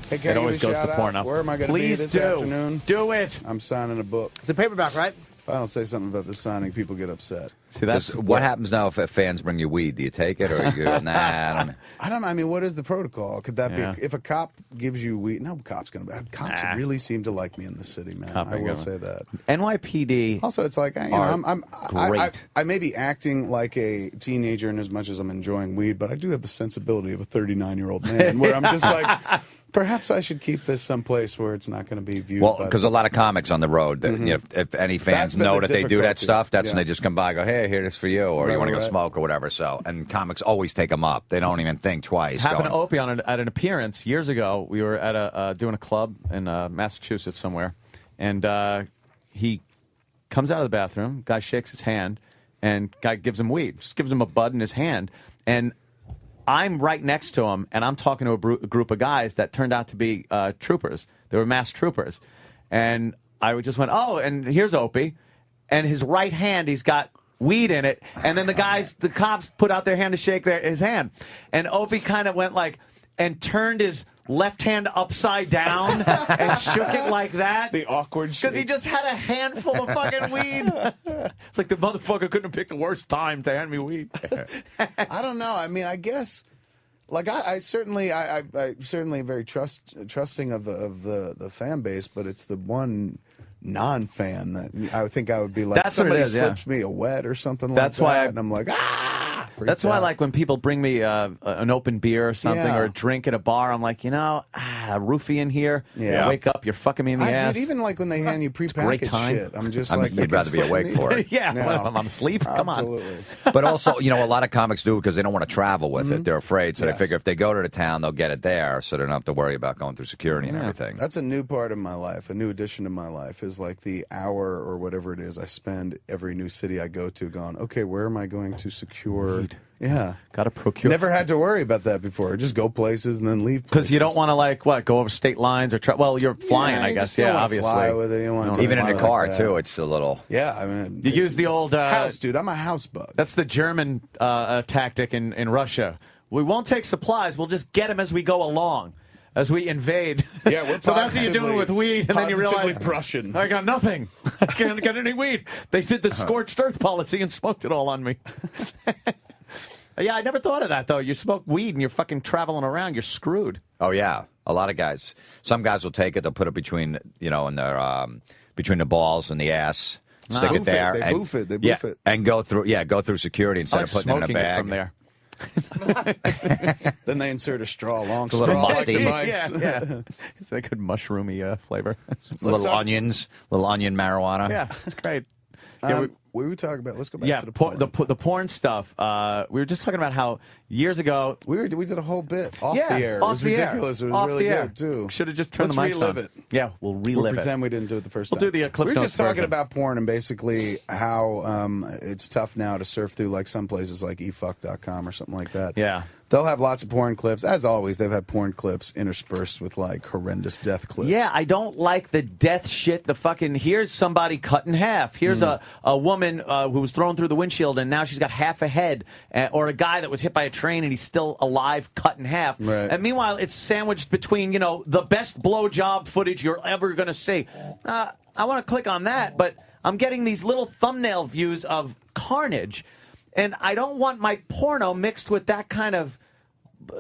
Speaker 18: Hey, can
Speaker 2: It
Speaker 18: I
Speaker 2: always
Speaker 18: give a
Speaker 2: goes to
Speaker 18: shout
Speaker 2: porno.
Speaker 18: out? Where am I going to be
Speaker 2: Please
Speaker 18: this
Speaker 2: do.
Speaker 18: afternoon?
Speaker 2: Do it.
Speaker 18: I'm signing a book.
Speaker 4: The paperback, right?
Speaker 18: If I don't say something about the signing, people get upset.
Speaker 2: See, that's
Speaker 19: what happens now if fans bring you weed? Do you take it or you go, nah, I don't know.
Speaker 18: I don't know. I mean, what is the protocol? Could that
Speaker 2: Yeah.
Speaker 18: be if a cop gives you weed? No cop's going to. Cops
Speaker 2: Nah.
Speaker 18: really seem to like me in the city, man.
Speaker 2: Cop
Speaker 18: I
Speaker 2: ain't
Speaker 18: will
Speaker 2: gonna.
Speaker 18: say that.
Speaker 2: NYPD.
Speaker 18: Also, it's like I may be acting like a teenager in as much as I'm enjoying weed, but I do have the sensibility of a 39-year-old man, where I'm just like, perhaps I should keep this someplace where it's not going to be viewed.
Speaker 19: Well,
Speaker 18: by
Speaker 19: because a lot of comics on the road, that, you know, if any fans
Speaker 18: That's been
Speaker 19: know
Speaker 18: the
Speaker 19: that they do that
Speaker 18: difficulty.
Speaker 19: stuff, that's when
Speaker 18: Yeah.
Speaker 19: they just come by and go, hey, here, this for you, or you
Speaker 18: Right,
Speaker 19: want to go
Speaker 18: right.
Speaker 19: smoke or whatever. So, and comics always take them up. They don't even think twice.
Speaker 2: Happened to
Speaker 19: going,
Speaker 2: Opie at an appearance years ago. We were at doing a club in Massachusetts somewhere, and he comes out of the bathroom. Guy shakes his hand, and guy gives him weed. Just gives him a bud in his hand, and I'm right next to him, and I'm talking to a group of guys that turned out to be troopers. They were masked troopers, and I just went, oh, and here's Opie, and his right hand, he's got weed in it, and then the cops put out their hand to shake his hand, and Opie kind of went like, and turned his left hand upside down and shook it like that.
Speaker 18: The awkward
Speaker 2: because he just had a handful of fucking weed. It's like the motherfucker couldn't have picked the worst time to hand me weed.
Speaker 18: I don't know. I mean, I guess, like I certainly very trusting of the fan base, but it's the one non-fan that I think I would be like,
Speaker 2: That's what it
Speaker 18: somebody
Speaker 2: is, yeah.
Speaker 18: slips me a wet or something
Speaker 2: That's
Speaker 18: like
Speaker 2: why
Speaker 18: that,
Speaker 2: I-
Speaker 18: and I'm like,
Speaker 2: That's why I like when people bring me an open beer or something,
Speaker 18: Yeah.
Speaker 2: or a drink at a bar. I'm like, a roofie in here.
Speaker 18: Yeah.
Speaker 2: I wake up, you're fucking me in the ass.
Speaker 18: Dude, even like when they hand you
Speaker 2: great
Speaker 18: prepackaged
Speaker 2: time.
Speaker 18: shit, I'm just
Speaker 19: I mean,
Speaker 18: like,
Speaker 19: you'd rather be awake for it.
Speaker 2: Yeah, what, if I'm asleep? Come on.
Speaker 18: Absolutely.
Speaker 19: But also, you know, a lot of comics do it because they don't want to travel with it. They're afraid. So
Speaker 18: Yes.
Speaker 19: they figure if they go to the town, they'll get it there. So they don't have to worry about going through security and everything.
Speaker 18: That's a new part of my life. A new addition to my life is like the hour or whatever it is I spend every new city I go to going, okay, where am I going to secure? Yeah.
Speaker 2: Got to procure.
Speaker 18: Never had to worry about that before. Just go places and then leave.
Speaker 2: Because you don't want to, go over state lines or well, you're flying,
Speaker 18: Yeah,
Speaker 2: I
Speaker 18: you
Speaker 2: guess.
Speaker 18: just don't
Speaker 2: Yeah,
Speaker 18: wanna
Speaker 2: obviously.
Speaker 18: fly with it. You don't wanna do
Speaker 19: Even in a
Speaker 18: anything
Speaker 19: car,
Speaker 18: like that.
Speaker 19: too, it's a little...
Speaker 18: Yeah, I mean...
Speaker 2: You use the old...
Speaker 18: house, dude. I'm a house bug.
Speaker 2: That's the German tactic in Russia. We won't take supplies. We'll just get them as we go along, as we invade.
Speaker 18: Yeah, we're
Speaker 2: so that's what you're doing with weed, and then you realize
Speaker 18: positively Prussian.
Speaker 2: I got nothing. I can't get any weed. They did the scorched earth policy and smoked it all on me. Yeah, I never thought of that though. You smoke weed and you're fucking traveling around. You're screwed.
Speaker 19: Oh, yeah. A lot of guys. Some guys will take it. They'll put it between, in their, between the balls and the ass. Stick
Speaker 18: Boof
Speaker 19: it there.
Speaker 18: They
Speaker 19: and,
Speaker 18: boof it. They
Speaker 19: yeah,
Speaker 18: boof it.
Speaker 19: and go through security instead
Speaker 2: I like
Speaker 19: of putting it in a
Speaker 2: smoking it
Speaker 19: bag.
Speaker 2: from there.
Speaker 18: Then they insert a straw, long
Speaker 19: It's a little
Speaker 18: straw
Speaker 19: musty.
Speaker 18: device.
Speaker 2: Yeah. It's a good mushroomy flavor.
Speaker 19: Little onions, little onion marijuana.
Speaker 2: Yeah, it's great. Yeah,
Speaker 18: we were talking about. Let's go back
Speaker 2: yeah,
Speaker 18: to the porn.
Speaker 2: the porn stuff. We were just talking about how years ago
Speaker 18: we did a whole bit off
Speaker 2: yeah,
Speaker 18: the air. It
Speaker 2: off
Speaker 18: was
Speaker 2: the air.
Speaker 18: ridiculous. It was
Speaker 2: Off
Speaker 18: really
Speaker 2: the air.
Speaker 18: good too.
Speaker 2: Should have just turned
Speaker 18: Let's
Speaker 2: the mics
Speaker 18: relive
Speaker 2: on.
Speaker 18: it.
Speaker 2: Yeah, we'll relive
Speaker 18: We'll
Speaker 2: it.
Speaker 18: pretend we didn't do it the first
Speaker 2: We'll
Speaker 18: time.
Speaker 2: do the Cliff
Speaker 18: We were
Speaker 2: Notes
Speaker 18: just talking
Speaker 2: version.
Speaker 18: about porn and basically how it's tough now to surf through like some places like efuck.com or something like that.
Speaker 2: Yeah.
Speaker 18: They'll have lots of porn clips. As always, they've had porn clips interspersed with like horrendous death clips.
Speaker 2: Yeah, I don't like the death shit. The fucking here's somebody cut in half. Here's a woman woman who was thrown through the windshield and now she's got half a head, or a guy that was hit by a train and he's still alive, cut in half.
Speaker 18: Right.
Speaker 2: And meanwhile, it's sandwiched between, the best blowjob footage you're ever going to see. I want to click on that, but I'm getting these little thumbnail views of carnage, and I don't want my porno mixed with that kind of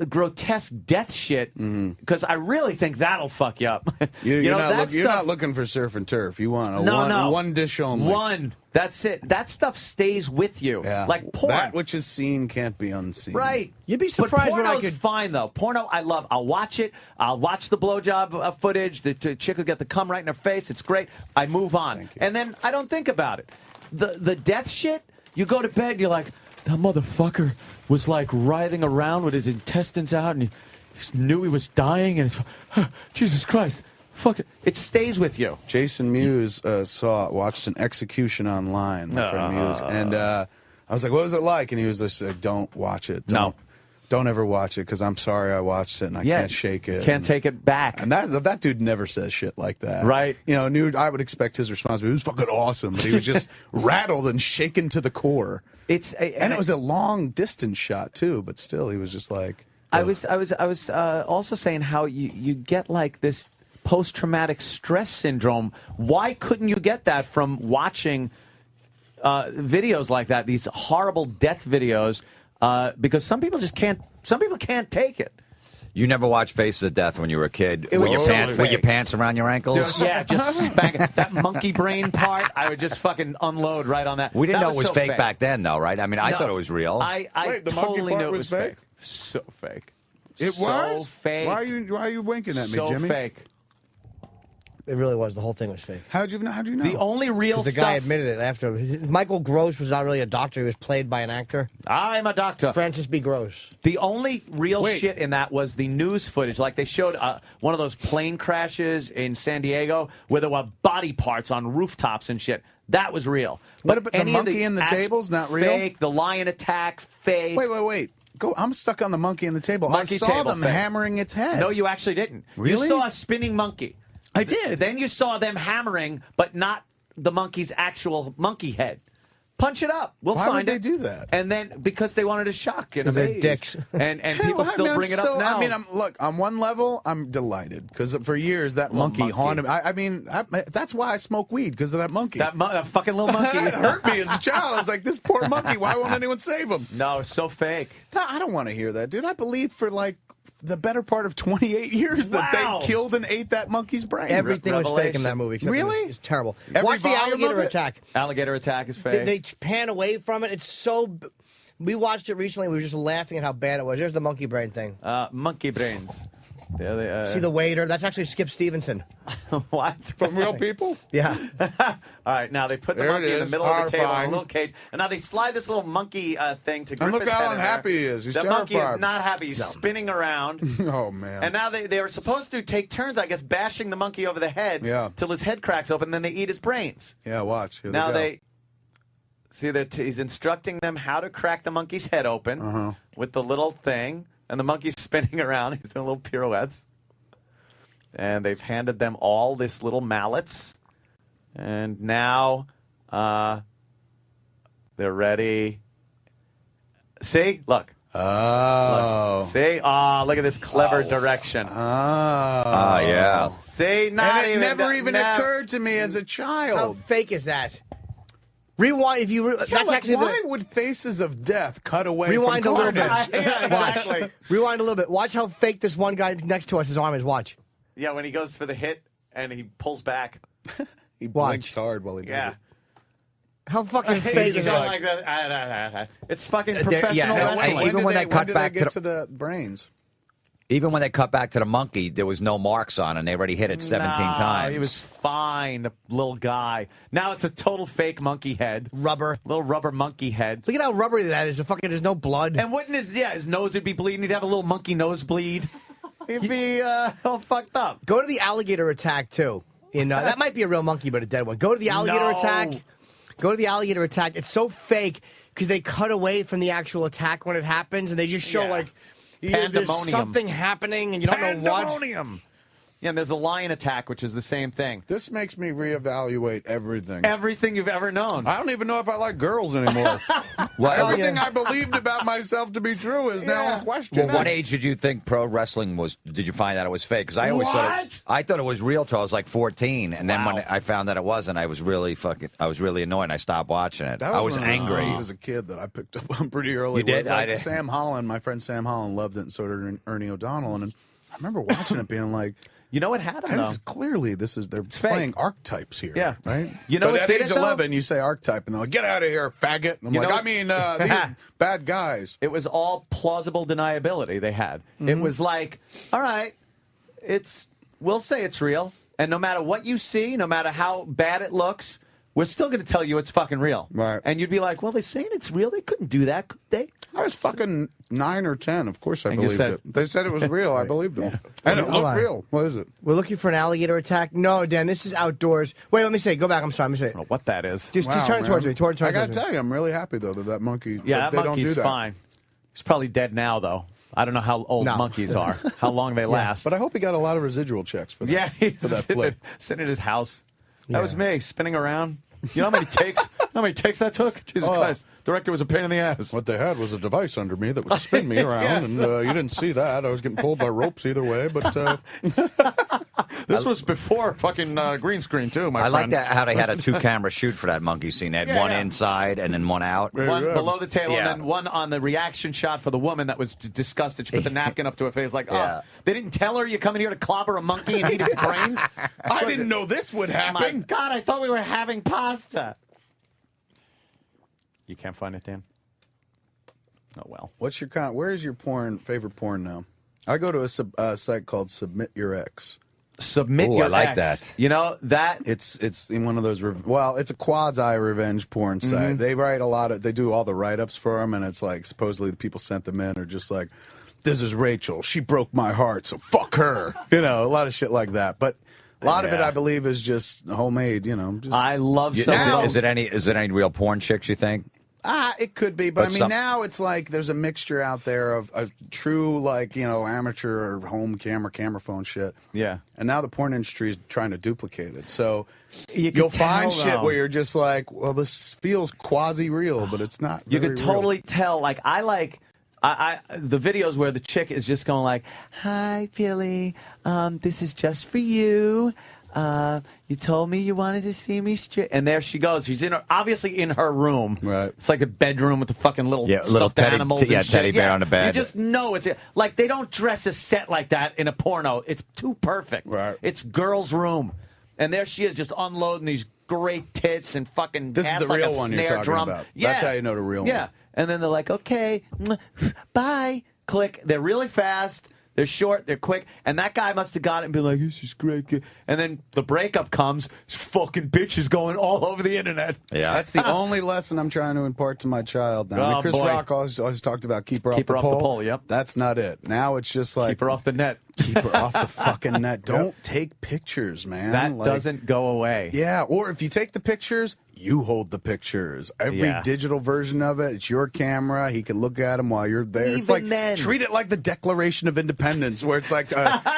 Speaker 2: grotesque death shit, because I really think that'll fuck you up.
Speaker 18: You're not looking for surf and turf. You want one dish only.
Speaker 2: One. That's it. That stuff stays with you.
Speaker 18: Yeah.
Speaker 2: Like porn.
Speaker 18: That which is seen can't be unseen.
Speaker 2: Right.
Speaker 4: You'd be surprised
Speaker 2: but
Speaker 4: when I
Speaker 2: porno's
Speaker 4: could.
Speaker 2: fine, though. Porno, I love. I'll watch it. I'll watch the blowjob footage. The chick will get the cum right in her face. It's great. I move on. And then I don't think about it. The death shit, you go to bed, you're like, that motherfucker was like writhing around with his intestines out, and he knew he was dying, and Jesus Christ. Fuck it. It stays with you.
Speaker 18: Jason Mewes watched an execution online, my friend Mewes, and I was like, what was it like? And he was just like, don't watch it. Don't ever watch it, because I'm sorry I watched it and I can't shake it.
Speaker 2: Can't take it back.
Speaker 18: And that dude never says shit like that.
Speaker 2: Right.
Speaker 18: I would expect his response to be, it was fucking awesome. But he was just rattled and shaken to the core. And it was a long distance shot too, but still he was just like...
Speaker 2: I was also saying how you get like this post-traumatic stress syndrome. Why couldn't you get that from watching videos like that, these horrible death videos? Because some people just can't. Some people can't take it.
Speaker 19: You never watched Faces of Death when you were a kid?
Speaker 2: It was
Speaker 19: With your pants around your ankles?
Speaker 2: Just spank it. That monkey brain part, I would just fucking unload right on that.
Speaker 19: We didn't
Speaker 2: That
Speaker 19: know it was
Speaker 2: so
Speaker 19: fake back then, though, right? I mean, I
Speaker 2: No.
Speaker 19: thought it was real.
Speaker 2: I
Speaker 18: Wait, the monkey
Speaker 2: totally
Speaker 18: part
Speaker 2: knew it
Speaker 18: was
Speaker 2: was
Speaker 18: fake?
Speaker 2: So fake.
Speaker 18: It
Speaker 2: So
Speaker 18: was?
Speaker 2: fake.
Speaker 18: Why are you winking at me,
Speaker 2: So
Speaker 18: Jimmy?
Speaker 2: fake.
Speaker 4: It really was. The whole thing was fake.
Speaker 18: How'd you know?
Speaker 2: The only real
Speaker 4: 'Cause the
Speaker 2: stuff.
Speaker 4: guy admitted it after. Michael Gross was not really a doctor. He was played by an actor.
Speaker 2: I'm a doctor.
Speaker 4: Francis B. Gross.
Speaker 2: The only real
Speaker 4: Wait.
Speaker 2: shit in that was the news footage. Like they showed one of those plane crashes in San Diego where there were body parts on rooftops and shit. That was real.
Speaker 18: What about the
Speaker 2: any of
Speaker 18: monkey in the
Speaker 2: act-
Speaker 18: table's not real?
Speaker 2: Fake. The lion attack, fake.
Speaker 18: Wait. I'm stuck on the monkey in the table.
Speaker 2: Monkey
Speaker 18: I saw
Speaker 2: table,
Speaker 18: them
Speaker 2: fake.
Speaker 18: hammering its head.
Speaker 2: No, you actually didn't.
Speaker 18: Really?
Speaker 2: You saw a spinning monkey.
Speaker 18: I did.
Speaker 2: Then you saw them hammering, but not the monkey's actual monkey head. Punch it up. We'll
Speaker 18: Why
Speaker 2: find
Speaker 18: would they
Speaker 2: it.
Speaker 18: do that?
Speaker 2: And then because they wanted to shock and
Speaker 4: 'Cause they're
Speaker 2: amaze.
Speaker 4: dicks.
Speaker 2: And people still bring it up now.
Speaker 18: I mean, look, on one level, I'm delighted because for years that monkey haunted me. I mean, that's why I smoke weed, because of that monkey.
Speaker 2: That fucking little monkey.
Speaker 18: It hurt me as a child. I was like, this poor monkey. Why won't anyone save him?
Speaker 2: No, it's so fake.
Speaker 18: I don't want to hear that, dude. I believed for like the better part of 28 years that
Speaker 2: Wow.
Speaker 18: they killed and ate that monkey's brain.
Speaker 4: Everything was fake in that movie. except
Speaker 18: Really?
Speaker 4: It's terrible.
Speaker 18: Every
Speaker 4: Watch the
Speaker 18: volume
Speaker 4: alligator
Speaker 18: of it?
Speaker 4: attack.
Speaker 2: Alligator attack is
Speaker 4: They,
Speaker 2: fake.
Speaker 4: they pan away from it. It's so. We watched it recently. We were just laughing at how bad it was. There's the monkey brain thing.
Speaker 2: Monkey brains. There they,
Speaker 4: See the waiter? That's actually Skip Stevenson.
Speaker 2: What?
Speaker 18: From real people?
Speaker 4: Yeah.
Speaker 2: All right, now they put the
Speaker 18: There
Speaker 2: monkey
Speaker 18: it
Speaker 2: in the
Speaker 18: is.
Speaker 2: middle of the table in a
Speaker 18: Horrifying.
Speaker 2: little cage, and now they slide this little monkey thing to grip
Speaker 18: And look
Speaker 2: his
Speaker 18: how
Speaker 2: head in
Speaker 18: unhappy
Speaker 2: there.
Speaker 18: he is. He's
Speaker 2: the monkey is
Speaker 18: terrified.
Speaker 2: not happy. He's spinning around.
Speaker 18: Oh, man.
Speaker 2: And now they were supposed to take turns, I guess, bashing the monkey over the head till his head cracks open, then they eat his brains.
Speaker 18: Yeah, watch. Here
Speaker 2: Now
Speaker 18: they go.
Speaker 2: see that he's instructing them how to crack the monkey's head open with the little thing, and the monkey's spinning around. He's doing little pirouettes. And they've handed them all this little mallets. And now they're ready. See? Look.
Speaker 18: Oh.
Speaker 2: Look. See? Oh, look at this clever direction.
Speaker 18: Oh.
Speaker 19: Yeah.
Speaker 2: See? Not
Speaker 18: And it
Speaker 2: even
Speaker 18: never even
Speaker 2: no.
Speaker 18: occurred to me as a
Speaker 4: How
Speaker 18: child.
Speaker 4: fake is that? Rewind. If you.
Speaker 18: Yeah,
Speaker 4: That's
Speaker 18: like,
Speaker 4: actually
Speaker 18: why
Speaker 4: the.
Speaker 18: would Faces of Death cut away
Speaker 4: Rewind a
Speaker 18: from
Speaker 4: little bit.
Speaker 18: carnage?
Speaker 2: Yeah, exactly.
Speaker 4: Watch. Rewind a little bit. Watch how fake this one guy next to us, his arm is. Watch.
Speaker 2: Yeah, when he goes for the hit and he pulls back.
Speaker 18: He blinks hard while he does
Speaker 2: Yeah.
Speaker 18: it.
Speaker 4: How fucking
Speaker 2: He's
Speaker 4: fake is
Speaker 2: just
Speaker 4: that?
Speaker 2: going like that. It's fucking
Speaker 19: There-
Speaker 2: professional
Speaker 19: yeah,
Speaker 2: wrestling.
Speaker 19: even when they cut
Speaker 18: did
Speaker 19: back
Speaker 18: they
Speaker 19: to
Speaker 18: get to the brains?
Speaker 19: Even when they cut back to the monkey, there was no marks on, and they already hit it 17 times.
Speaker 2: He was fine, the little guy. Now it's a total fake monkey head.
Speaker 4: Rubber.
Speaker 2: Little rubber monkey head.
Speaker 4: Look at how rubbery that is. There's no blood.
Speaker 2: And wouldn't his nose would be bleeding? He'd have a little monkey nose bleed. He'd be all fucked up.
Speaker 4: Go to the alligator attack too. That might be a real monkey, but a dead one. Go to the alligator
Speaker 2: No.
Speaker 4: attack. Go to the alligator attack. It's so fake because they cut away from the actual attack when it happens, and they just show
Speaker 2: Yeah.
Speaker 4: like there's
Speaker 2: Pandemonium.
Speaker 4: something happening, and you don't know what.
Speaker 2: Pandemonium. Yeah, and there's a lion attack, which is the same thing.
Speaker 18: This makes me reevaluate everything.
Speaker 2: Everything you've ever known.
Speaker 18: I don't even know if I like girls anymore. Everything I believed about myself to be true is now in question.
Speaker 19: Well, what age did you think pro wrestling was? Did you find out it was fake? Because I always thought it was real till I was like 14, and then when I found that it wasn't, I was really annoyed. And I stopped watching it.
Speaker 18: That
Speaker 19: I was
Speaker 18: one of those
Speaker 19: angry
Speaker 18: things as a kid that I picked up on pretty early.
Speaker 19: You did?
Speaker 18: Like
Speaker 19: I did.
Speaker 18: Sam Holland, my friend Sam Holland loved it, and so did Ernie O'Donnell. And I remember watching it, being like,
Speaker 2: you know what had him though?
Speaker 18: They're playing archetypes here.
Speaker 2: Yeah,
Speaker 18: right.
Speaker 2: You know,
Speaker 18: but
Speaker 2: what
Speaker 18: at
Speaker 2: did
Speaker 18: age
Speaker 2: it, though?
Speaker 18: 11, you say archetype, and they're like, "Get out of here, faggot!" And I'm like, I mean, these are bad guys.
Speaker 2: It was all plausible deniability they had. It was like, all right, we'll say it's real, and no matter what you see, no matter how bad it looks, we're still going to tell you it's fucking real.
Speaker 18: Right.
Speaker 2: And you'd be like, well, they're saying it's real. They couldn't do that, could they?
Speaker 18: I was fucking 9 or 10. Of course, I
Speaker 2: And you
Speaker 18: believed
Speaker 2: said-
Speaker 18: it. They said it was real. I believed them, and it looked real. What is it?
Speaker 4: We're looking for an alligator attack. No, Dan, this is outdoors. Wait, let me say. Go back. I'm sorry. Let me say.
Speaker 2: I don't know what that is.
Speaker 4: Just
Speaker 18: Wow,
Speaker 4: turn it towards
Speaker 18: man.
Speaker 4: me. Towards
Speaker 18: I gotta
Speaker 4: me.
Speaker 18: tell you, I'm really happy though that monkey.
Speaker 2: Yeah,
Speaker 18: they
Speaker 2: that
Speaker 18: don't do
Speaker 2: monkey's
Speaker 18: that.
Speaker 2: fine. He's probably dead now, though. I don't know how old monkeys are, how long they last.
Speaker 18: But I hope he got a lot of residual checks for that.
Speaker 2: Yeah, he's
Speaker 18: for that flip.
Speaker 2: sitting at his house. That was me, spinning around. You know how many takes that took? Jesus Christ. Director was a pain in the ass.
Speaker 18: What they had was a device under me that would spin me around, and you didn't see that. I was getting pulled by ropes either way, but...
Speaker 2: This was before fucking green screen, too, my
Speaker 19: I
Speaker 2: friend.
Speaker 19: like that how they had a 2-camera shoot for that monkey scene. They had one inside and then one out.
Speaker 2: One below the table,
Speaker 19: Yeah.
Speaker 2: and then one on the reaction shot for the woman that was disgusted. She put the napkin up to her face like,
Speaker 19: Yeah.
Speaker 2: they didn't tell her you're coming here to clobber a monkey and eat its brains?
Speaker 18: I didn't know this would happen.
Speaker 2: My God, I thought we were having pasta. You can't find it, Dan? Oh, well.
Speaker 18: What's your where's your favorite porn now? I go to a site called Submit Your Ex.
Speaker 2: Submit
Speaker 19: Ooh,
Speaker 2: your
Speaker 19: I like
Speaker 2: ex.
Speaker 19: that.
Speaker 2: You know, that...
Speaker 18: It's in one of those, it's a quasi-revenge porn site. They write they do all the write-ups for them, and it's like, supposedly the people sent them in are just like, this is Rachel. She broke my heart, so fuck her. You know, a lot of shit like that. But a lot of it, I believe, is just homemade, you know. Just,
Speaker 2: I love
Speaker 19: Is it any real porn chicks, you think?
Speaker 18: It could be, but I mean,
Speaker 19: some-
Speaker 18: now it's like there's a mixture out there of true, like, you know, amateur or home camera phone shit.
Speaker 2: Yeah.
Speaker 18: And now the porn industry is trying to duplicate it. So
Speaker 2: You
Speaker 18: you'll
Speaker 2: can tell,
Speaker 18: find shit
Speaker 2: though.
Speaker 18: where you're just like, well, this feels quasi-real, but it's not.
Speaker 2: You
Speaker 18: very
Speaker 2: could
Speaker 18: real.
Speaker 2: totally tell. Like, I the videos where the chick is just going like, "Hi, Philly, this is just for you. You told me you wanted to see me straight," and there she goes. She's obviously in her room.
Speaker 18: Right.
Speaker 2: It's like a bedroom with the fucking little
Speaker 19: little
Speaker 2: stuffed
Speaker 19: teddy-
Speaker 2: animals.
Speaker 19: yeah,
Speaker 2: and shit.
Speaker 19: teddy bear on the bed.
Speaker 2: You just know it's like they don't dress a set like that in a porno. It's too perfect.
Speaker 18: Right.
Speaker 2: It's girl's room, and there she is just unloading these great tits and fucking.
Speaker 18: This is
Speaker 2: ass
Speaker 18: the
Speaker 2: like
Speaker 18: real
Speaker 2: a
Speaker 18: one you're
Speaker 2: snare
Speaker 18: talking
Speaker 2: drum.
Speaker 18: about.
Speaker 2: Yeah.
Speaker 18: That's how you know the real
Speaker 2: Yeah.
Speaker 18: one.
Speaker 2: And then they're like, okay, bye, click. They're really fast. They're short. They're quick. And that guy must have got it and been like, this is great. And then the breakup comes. Fucking bitches going all over the internet.
Speaker 19: Yeah.
Speaker 18: That's the only lesson I'm trying to impart to my child now. I mean,
Speaker 2: Oh,
Speaker 18: Chris
Speaker 2: boy.
Speaker 18: Rock always talked about keep her
Speaker 2: Keep her
Speaker 18: off the
Speaker 2: off the
Speaker 18: pole.
Speaker 2: pole, yep.
Speaker 18: That's not it. Now it's just like
Speaker 2: Keep her off the net.
Speaker 18: keep her off the fucking net. Don't take pictures, man.
Speaker 2: That
Speaker 18: Like,
Speaker 2: doesn't go away.
Speaker 18: Yeah, or if you take the pictures, you hold the pictures. Every
Speaker 2: Yeah.
Speaker 18: digital version of it, it's your camera. He can look at them while you're there. It's
Speaker 2: Even
Speaker 18: like
Speaker 2: then.
Speaker 18: treat it like the Declaration of Independence, where it's like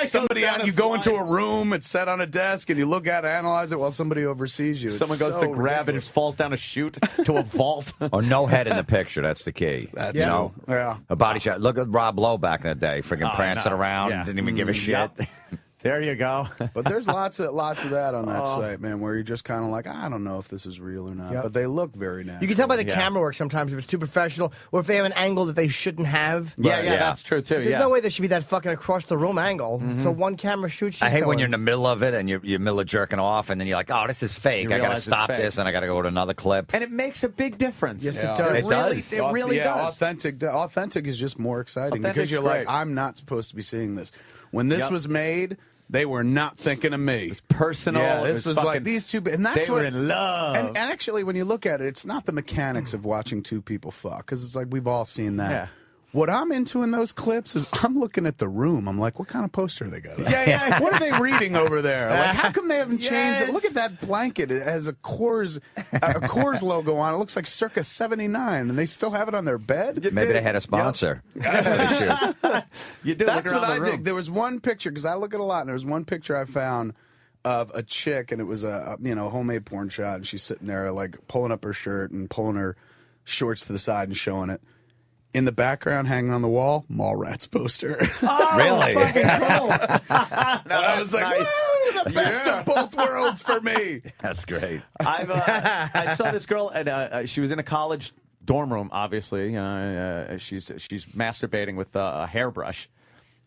Speaker 18: somebody
Speaker 2: down
Speaker 18: out.
Speaker 2: a
Speaker 18: You go into
Speaker 2: slide.
Speaker 18: a room, it's set on a desk, and you look at it, analyze it while somebody oversees you. It's
Speaker 2: Someone goes
Speaker 18: so
Speaker 2: to grab it and
Speaker 18: ridiculous.
Speaker 2: falls down a chute to a vault.
Speaker 19: Or no head in the picture. That's the key.
Speaker 18: That's
Speaker 19: you know,
Speaker 18: yeah.
Speaker 19: a body shot. Look at Rob Lowe back in the day, freaking
Speaker 2: Oh,
Speaker 19: prancing
Speaker 2: no.
Speaker 19: around,
Speaker 2: Yeah.
Speaker 19: didn't even give a shit.
Speaker 2: Yep. There you go.
Speaker 18: But there's lots of that on that
Speaker 2: Oh.
Speaker 18: site, man, where you're just kind of like, I don't know if this is real or not,
Speaker 4: Yep.
Speaker 18: but they look very natural.
Speaker 4: You can tell by the
Speaker 2: Yeah.
Speaker 4: camera work sometimes if it's too professional or if they have an angle that they shouldn't have.
Speaker 2: Yeah,
Speaker 19: Right, yeah.
Speaker 2: that's true, too.
Speaker 4: There's
Speaker 2: yeah.
Speaker 4: no way there should be that fucking across the room angle. So one camera shoots.
Speaker 19: I hate when you're in the middle of it and you're middle of jerking off, and then you're like, oh, this is fake.
Speaker 2: You
Speaker 19: I got to
Speaker 2: realize it's
Speaker 19: stop
Speaker 2: fake.
Speaker 19: this, and I got to go to another clip.
Speaker 2: And it makes a big difference.
Speaker 4: Yes,
Speaker 18: Yeah.
Speaker 4: it does.
Speaker 19: It
Speaker 2: really,
Speaker 19: does.
Speaker 2: It really
Speaker 18: yeah,
Speaker 2: does.
Speaker 18: Authentic is just more exciting
Speaker 2: Authentic's
Speaker 18: because you're like,
Speaker 2: great.
Speaker 18: I'm not supposed to be seeing this. When this
Speaker 2: Yep.
Speaker 18: was made, they were not thinking of me. It's
Speaker 2: personal.
Speaker 18: Yeah,
Speaker 2: It
Speaker 18: this was
Speaker 2: fucking-
Speaker 18: like these two, and that's
Speaker 2: they
Speaker 18: what.
Speaker 2: were in love.
Speaker 18: And actually, when you look at it, it's not the mechanics of watching two people fuck, because it's like we've all seen that.
Speaker 2: Yeah.
Speaker 18: What I'm into in those clips is I'm looking at the room. I'm like, what kind of poster they got?
Speaker 1: Yeah.
Speaker 18: What are they reading over there? Like, how come they haven't changed it?
Speaker 1: Yes.
Speaker 18: Look at that blanket. It has a Coors logo on it. It looks like circa 79, and they still have it on their bed?
Speaker 19: Maybe they had a sponsor.
Speaker 1: You do.
Speaker 18: That's
Speaker 1: look
Speaker 18: what
Speaker 1: around
Speaker 18: I
Speaker 1: the room.
Speaker 18: dig. There was one picture, because I look at a lot, and there was one picture I found of a chick, and it was a homemade porn shot, and she's sitting there like pulling up her shirt and pulling her shorts to the side and showing it. In the background, hanging on the wall, Mallrats poster.
Speaker 1: Oh,
Speaker 19: Really?
Speaker 1: fucking cool.
Speaker 18: I was like, woo, the best of both worlds for me.
Speaker 19: That's great.
Speaker 2: I saw this girl, and she was in a college dorm room. Obviously, she's masturbating with a hairbrush.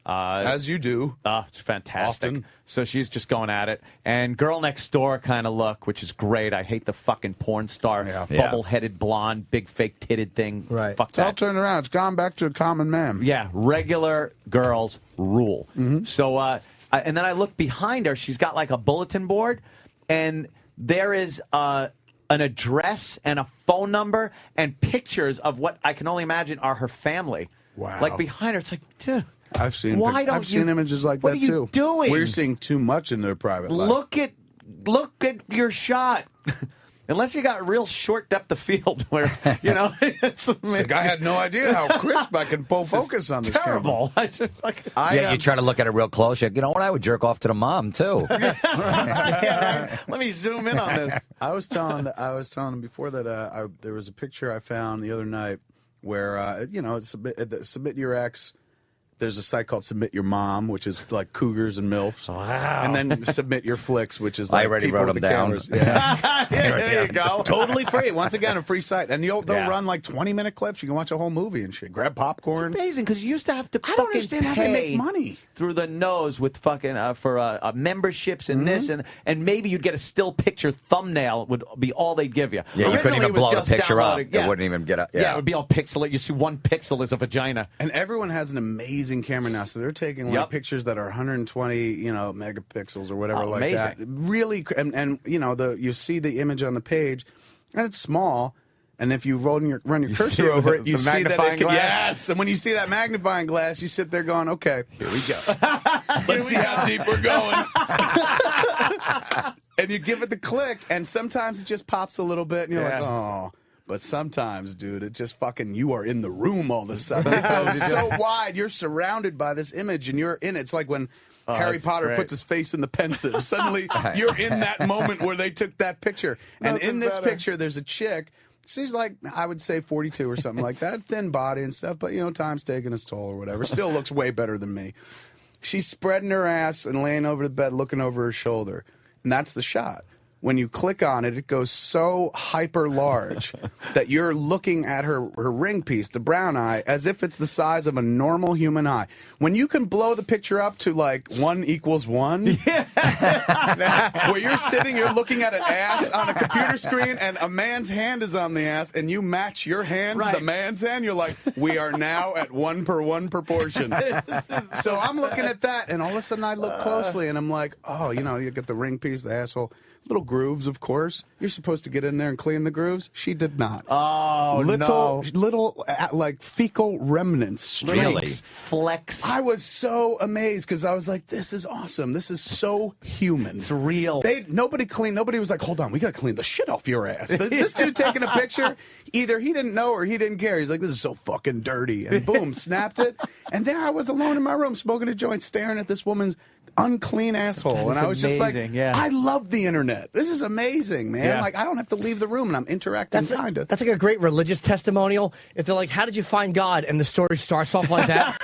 Speaker 18: As you do.
Speaker 2: It's fantastic.
Speaker 18: Often.
Speaker 2: So she's just going at it. And girl next door kind of look, which is great. I hate the fucking porn star, bubble-headed blonde, big fake titted thing.
Speaker 4: Right.
Speaker 2: Fuck
Speaker 18: It's all
Speaker 2: that.
Speaker 18: turned around. It's gone back to the common man.
Speaker 2: Yeah, regular girls rule. So, and then I look behind her. She's got like a bulletin board, and there is an address and a phone number and pictures of what I can only imagine are her family.
Speaker 18: Wow.
Speaker 2: Like behind her, it's like, dude.
Speaker 18: I've seen
Speaker 2: Why
Speaker 18: seen images like
Speaker 2: what
Speaker 18: that
Speaker 2: are you
Speaker 18: too.
Speaker 2: doing?
Speaker 18: We're seeing too much in their private life.
Speaker 2: Look at your shot. Unless you got real short depth of field, where it's
Speaker 18: like, I had no idea how crisp I can pull focus on this
Speaker 2: terrible.
Speaker 19: Yeah, you try to look at it real close. You know what? I would jerk off to the mom too.
Speaker 2: Let me zoom in on this.
Speaker 18: I was telling them before that there was a picture I found the other night where submit your ex. There's a site called Submit Your Mom, which is like cougars and MILFs.
Speaker 2: Wow.
Speaker 18: And then Submit Your Flicks, which is like
Speaker 19: I already
Speaker 18: people
Speaker 19: wrote
Speaker 18: with
Speaker 19: them
Speaker 18: the
Speaker 19: down.
Speaker 18: cameras. Yeah.
Speaker 2: There you go.
Speaker 18: Totally free. Once again, a free site. And they'll run like 20-minute clips. You can watch a whole movie and shit. Grab popcorn.
Speaker 2: It's amazing because you used to have to.
Speaker 18: I don't understand how they make money
Speaker 2: through the nose with fucking for memberships and this and maybe you'd get a still picture thumbnail would be all they'd give you.
Speaker 19: Yeah, you couldn't
Speaker 2: Originally,
Speaker 19: even
Speaker 2: it was
Speaker 19: blow the
Speaker 2: just
Speaker 19: picture up.
Speaker 2: downloading. Yeah.
Speaker 19: It wouldn't even get up.
Speaker 2: Yeah, it would be all pixelated. You see one pixel is a vagina.
Speaker 18: And everyone has an amazing camera now, so they're taking like pictures that are 120, megapixels or whatever like
Speaker 2: amazing.
Speaker 18: that. Really, and you see the image on the page, and it's small. And if you run your cursor over it, you
Speaker 2: the
Speaker 18: see that
Speaker 2: magnifying
Speaker 18: it can,
Speaker 2: glass?
Speaker 18: yes. And when you see that magnifying glass, you sit there going, "Okay, here we go. Let's see how deep we're going." And you give it the click, and sometimes it just pops a little bit, and you're like, "Oh." But sometimes, dude, it just fucking, you are in the room all of a sudden. It goes so wide. You're surrounded by this image, and you're in it. It's like when Harry Potter puts his face in the pensive. Suddenly, you're in that moment where they took that picture. And in this picture, there's a chick. She's like, I would say 42 or something like that. Thin body and stuff, but, time's taking its toll or whatever. Still looks way better than me. She's spreading her ass and laying over the bed, looking over her shoulder. And that's the shot. When you click on it, it goes so hyper large that you're looking at her ring piece, the brown eye, as if it's the size of a normal human eye. When you can blow the picture up to like 1=1, where you're sitting, you're looking at an ass on a computer screen, and a man's hand is on the ass, and you match your hand to the man's hand, you're like, we are now at 1:1 proportion. So I'm looking at that, and all of a sudden I look closely, and I'm like, oh, you get the ring piece, the asshole. Little grooves, of course. You're supposed to get in there and clean the grooves. She did not.
Speaker 2: Oh,
Speaker 18: little like fecal remnants.
Speaker 19: Really?
Speaker 2: Flex.
Speaker 18: I was so amazed because I was like, "This is awesome. This is so human.
Speaker 2: It's real."
Speaker 18: Nobody cleaned. Nobody was like, "Hold on, we got to clean the shit off your ass." This dude taking a picture, either he didn't know or he didn't care. He's like, "This is so fucking dirty," and boom, snapped it. And there I was alone in my room smoking a joint, staring at this woman's unclean asshole, and I was just like, I love the internet. This is amazing, man.
Speaker 4: Yeah.
Speaker 18: Like, I don't have to leave the room, and I'm interacting kind of.
Speaker 4: That's like a great religious testimonial. If they're like, how did you find God? And the story starts off like that.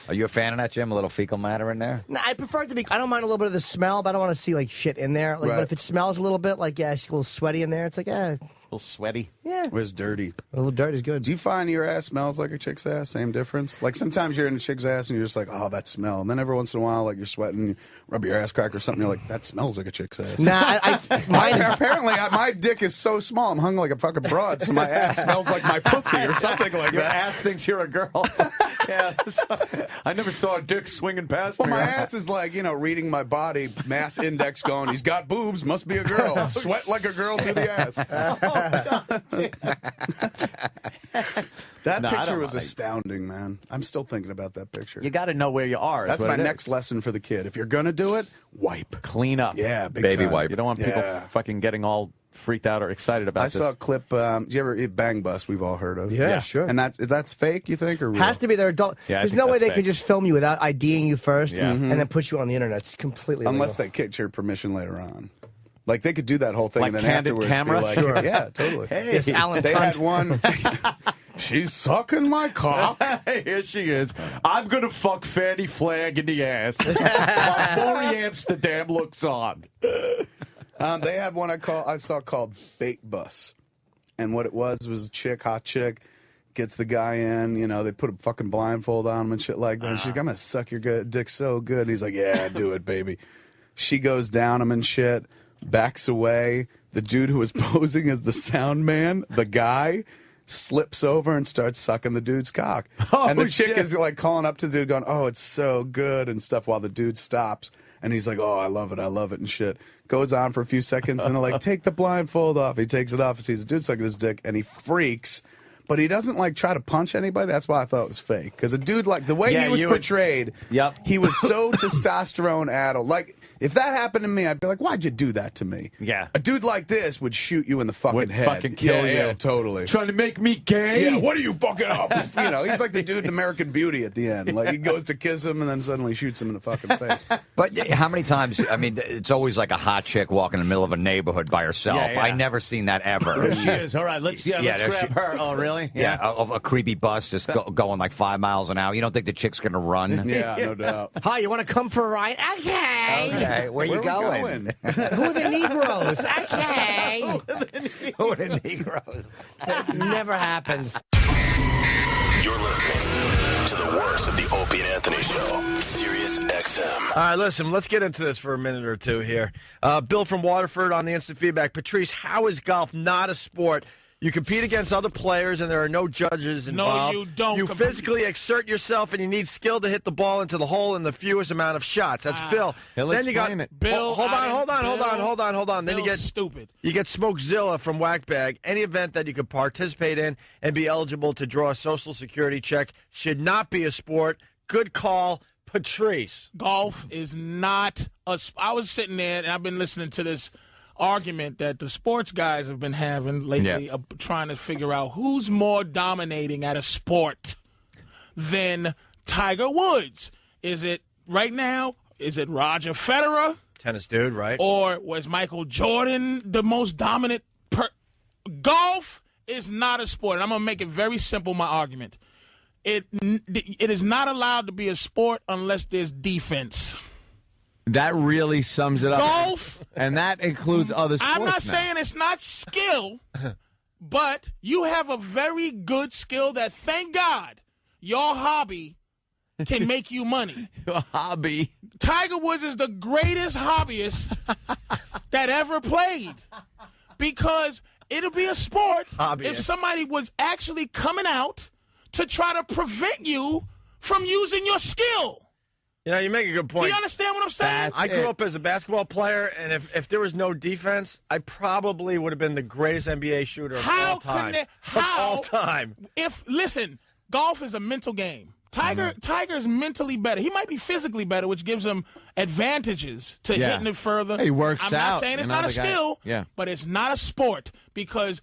Speaker 19: Are you a fan of that, Jim? A little fecal matter in there?
Speaker 4: No, I prefer it to be. I don't mind a little bit of the smell, but I don't want to see like shit in there. Like,
Speaker 18: Right.
Speaker 4: but if it smells a little bit, like it's a little sweaty in there, it's like
Speaker 2: A little sweaty.
Speaker 4: Yeah.
Speaker 18: It was dirty.
Speaker 4: A little dirt is good.
Speaker 18: Do you find your ass smells like a chick's ass? Same difference? Like sometimes you're in a chick's ass and you're just like, oh, that smell. And then every once in a while, like you're sweating, you rub your ass crack or something, you're like, that smells like a chick's ass.
Speaker 4: Nah, mine is.
Speaker 18: Apparently, my dick is so small, I'm hung like a fucking broad, so my ass smells like my pussy or something like
Speaker 2: Your
Speaker 18: that.
Speaker 2: ass thinks you're a girl. Yeah, I never saw a dick swinging past
Speaker 18: Well,
Speaker 2: me.
Speaker 18: my ass is like, reading my body, mass index going, he's got boobs, must be a girl. Sweat like a girl through the ass. That
Speaker 2: No, I
Speaker 18: picture
Speaker 2: don't
Speaker 18: was
Speaker 2: like-
Speaker 18: astounding, man. I'm still thinking about that picture.
Speaker 2: You got to know where you are. is
Speaker 18: That's
Speaker 2: what
Speaker 18: my
Speaker 2: it is.
Speaker 18: next lesson for the kid. If you're gonna do it, wipe.
Speaker 2: Clean up.
Speaker 18: Yeah, big
Speaker 19: Baby
Speaker 18: time.
Speaker 19: wipe.
Speaker 2: You don't want people
Speaker 18: Yeah.
Speaker 2: fucking getting all freaked out or excited about
Speaker 18: I
Speaker 2: this.
Speaker 18: saw a clip. Do you ever eat Bang Bus? We've all heard of.
Speaker 4: Yeah, sure.
Speaker 18: And that's fake. You think or real?
Speaker 4: Has to be their adult.
Speaker 2: Yeah, I
Speaker 4: There's
Speaker 2: think
Speaker 4: no way
Speaker 2: that's
Speaker 4: they
Speaker 2: fake.
Speaker 4: could just film you without IDing you first
Speaker 2: Yeah.
Speaker 4: and then put you on the internet. It's completely
Speaker 18: Unless
Speaker 4: illegal.
Speaker 18: they get your permission later on. Like they could do that whole thing
Speaker 2: Like
Speaker 18: and then
Speaker 2: candid
Speaker 18: afterwards
Speaker 2: camera?
Speaker 18: be like,
Speaker 2: Sure.
Speaker 18: yeah, totally.
Speaker 2: Hey.
Speaker 4: Yes, Alan
Speaker 18: They
Speaker 4: Tunt.
Speaker 18: had one. She's sucking my cock.
Speaker 2: Here she is. I'm going to fuck Fanny Flagg in the ass while Maury Amsterdam looks on.
Speaker 18: They had one I saw called Bait Bus, and what it was a chick, hot chick, gets the guy in. You know, they put a fucking blindfold on him and shit like that. And she's like, "I'm gonna suck your dick so good." And he's like, "Yeah, do it, baby." She goes down him and shit, backs away. The dude who was posing as the sound man, the guy, slips over and starts sucking the dude's cock. And the chick
Speaker 2: shit.
Speaker 18: is like calling up to the dude going, "Oh, it's so good," and stuff, while the dude stops. And he's like, "Oh, I love it," and shit. Goes on for a few seconds, and they're like, "Take the blindfold off." He takes it off, sees the dude sucking his dick, and he freaks. But he doesn't like try to punch anybody. That's why I thought it was fake. Because a dude, like the way
Speaker 2: Yeah,
Speaker 18: he was
Speaker 2: you would-
Speaker 18: portrayed,
Speaker 2: Yep.
Speaker 18: he was so testosterone addled. Like if that happened to me, I'd be like, "Why'd you do that to me?"
Speaker 2: Yeah.
Speaker 18: A dude like this would shoot you in the fucking
Speaker 2: Would
Speaker 18: head.
Speaker 2: fucking kill
Speaker 18: Yeah,
Speaker 2: you.
Speaker 18: yeah, totally.
Speaker 2: Trying to make me gay?
Speaker 18: Yeah, what are you fucking up? You know, he's like the dude in American Beauty at the end. Like he goes to kiss him and then suddenly shoots him in the fucking face.
Speaker 19: But how many times? I mean, it's always like a hot chick walking in the middle of a neighborhood by herself.
Speaker 2: Yeah, yeah.
Speaker 19: I never seen that ever.
Speaker 2: There she is. All right, let's
Speaker 19: Yeah,
Speaker 2: let's
Speaker 19: there
Speaker 2: grab
Speaker 19: she-
Speaker 2: her. Oh, really?
Speaker 19: Yeah, of a creepy bus just going like 5 miles an hour. You don't think the chick's gonna run?
Speaker 18: Yeah, no doubt.
Speaker 4: Hi, you want to come for a ride? Okay.
Speaker 19: Okay, where you
Speaker 18: we
Speaker 19: going?
Speaker 4: Who are the Negroes? Okay.
Speaker 19: Who are the Negroes?
Speaker 4: Never happens.
Speaker 6: You're listening to the worst of the Opie and Anthony Show. Sirius XM.
Speaker 1: All right, listen, let's get into this for a minute or two here. Bill from Waterford on the instant feedback. Patrice, how is golf not a sport? You compete against other players, and there are no judges involved.
Speaker 16: No, you don't
Speaker 1: You
Speaker 16: compete.
Speaker 1: physically exert yourself, and you need skill to hit the ball into the hole in the fewest amount of shots. That's Bill.
Speaker 2: He'll
Speaker 1: Then you got
Speaker 2: explain it.
Speaker 16: Bill,
Speaker 1: Hold on. Then you
Speaker 16: Bill's
Speaker 1: get
Speaker 16: stupid.
Speaker 1: You get Smokezilla from Whackbag. Any event that you could participate in and be eligible to draw a Social Security check should not be a sport. Good call, Patrice.
Speaker 16: Golf is not a. I was sitting there and I've been listening to this argument that the sports guys have been having lately, trying to figure out who's more dominating at a sport than Tiger Woods. Is it right now? Is it Roger Federer?
Speaker 1: Tennis dude, right?
Speaker 16: Or was Michael Jordan the most dominant? Golf is not a sport. And I'm going to make it very simple, my argument. It is not allowed to be a sport unless there's defense.
Speaker 2: That really sums it up.
Speaker 16: Golf.
Speaker 2: And that includes other sports.
Speaker 16: I'm not
Speaker 2: now.
Speaker 16: saying it's not skill, but you have a very good skill that, thank God, your hobby can make you money.
Speaker 2: Your hobby.
Speaker 16: Tiger Woods is the greatest hobbyist that ever played because it'll be a sport if somebody was actually coming out to try to prevent you from using your skill.
Speaker 1: You know, you make a good point.
Speaker 16: Do you understand what I'm saying?
Speaker 1: I grew up as a basketball player, and if there was no defense, I probably would have been the greatest NBA shooter of all time. Of all time.
Speaker 16: Listen, golf is a mental game. Tiger's mentally better. He might be physically better, which gives him advantages to hitting it further.
Speaker 2: He works
Speaker 16: I'm
Speaker 2: out.
Speaker 16: not saying it's
Speaker 2: You know,
Speaker 16: not a
Speaker 2: the guy-
Speaker 16: skill,
Speaker 2: Yeah.
Speaker 16: but it's not a sport because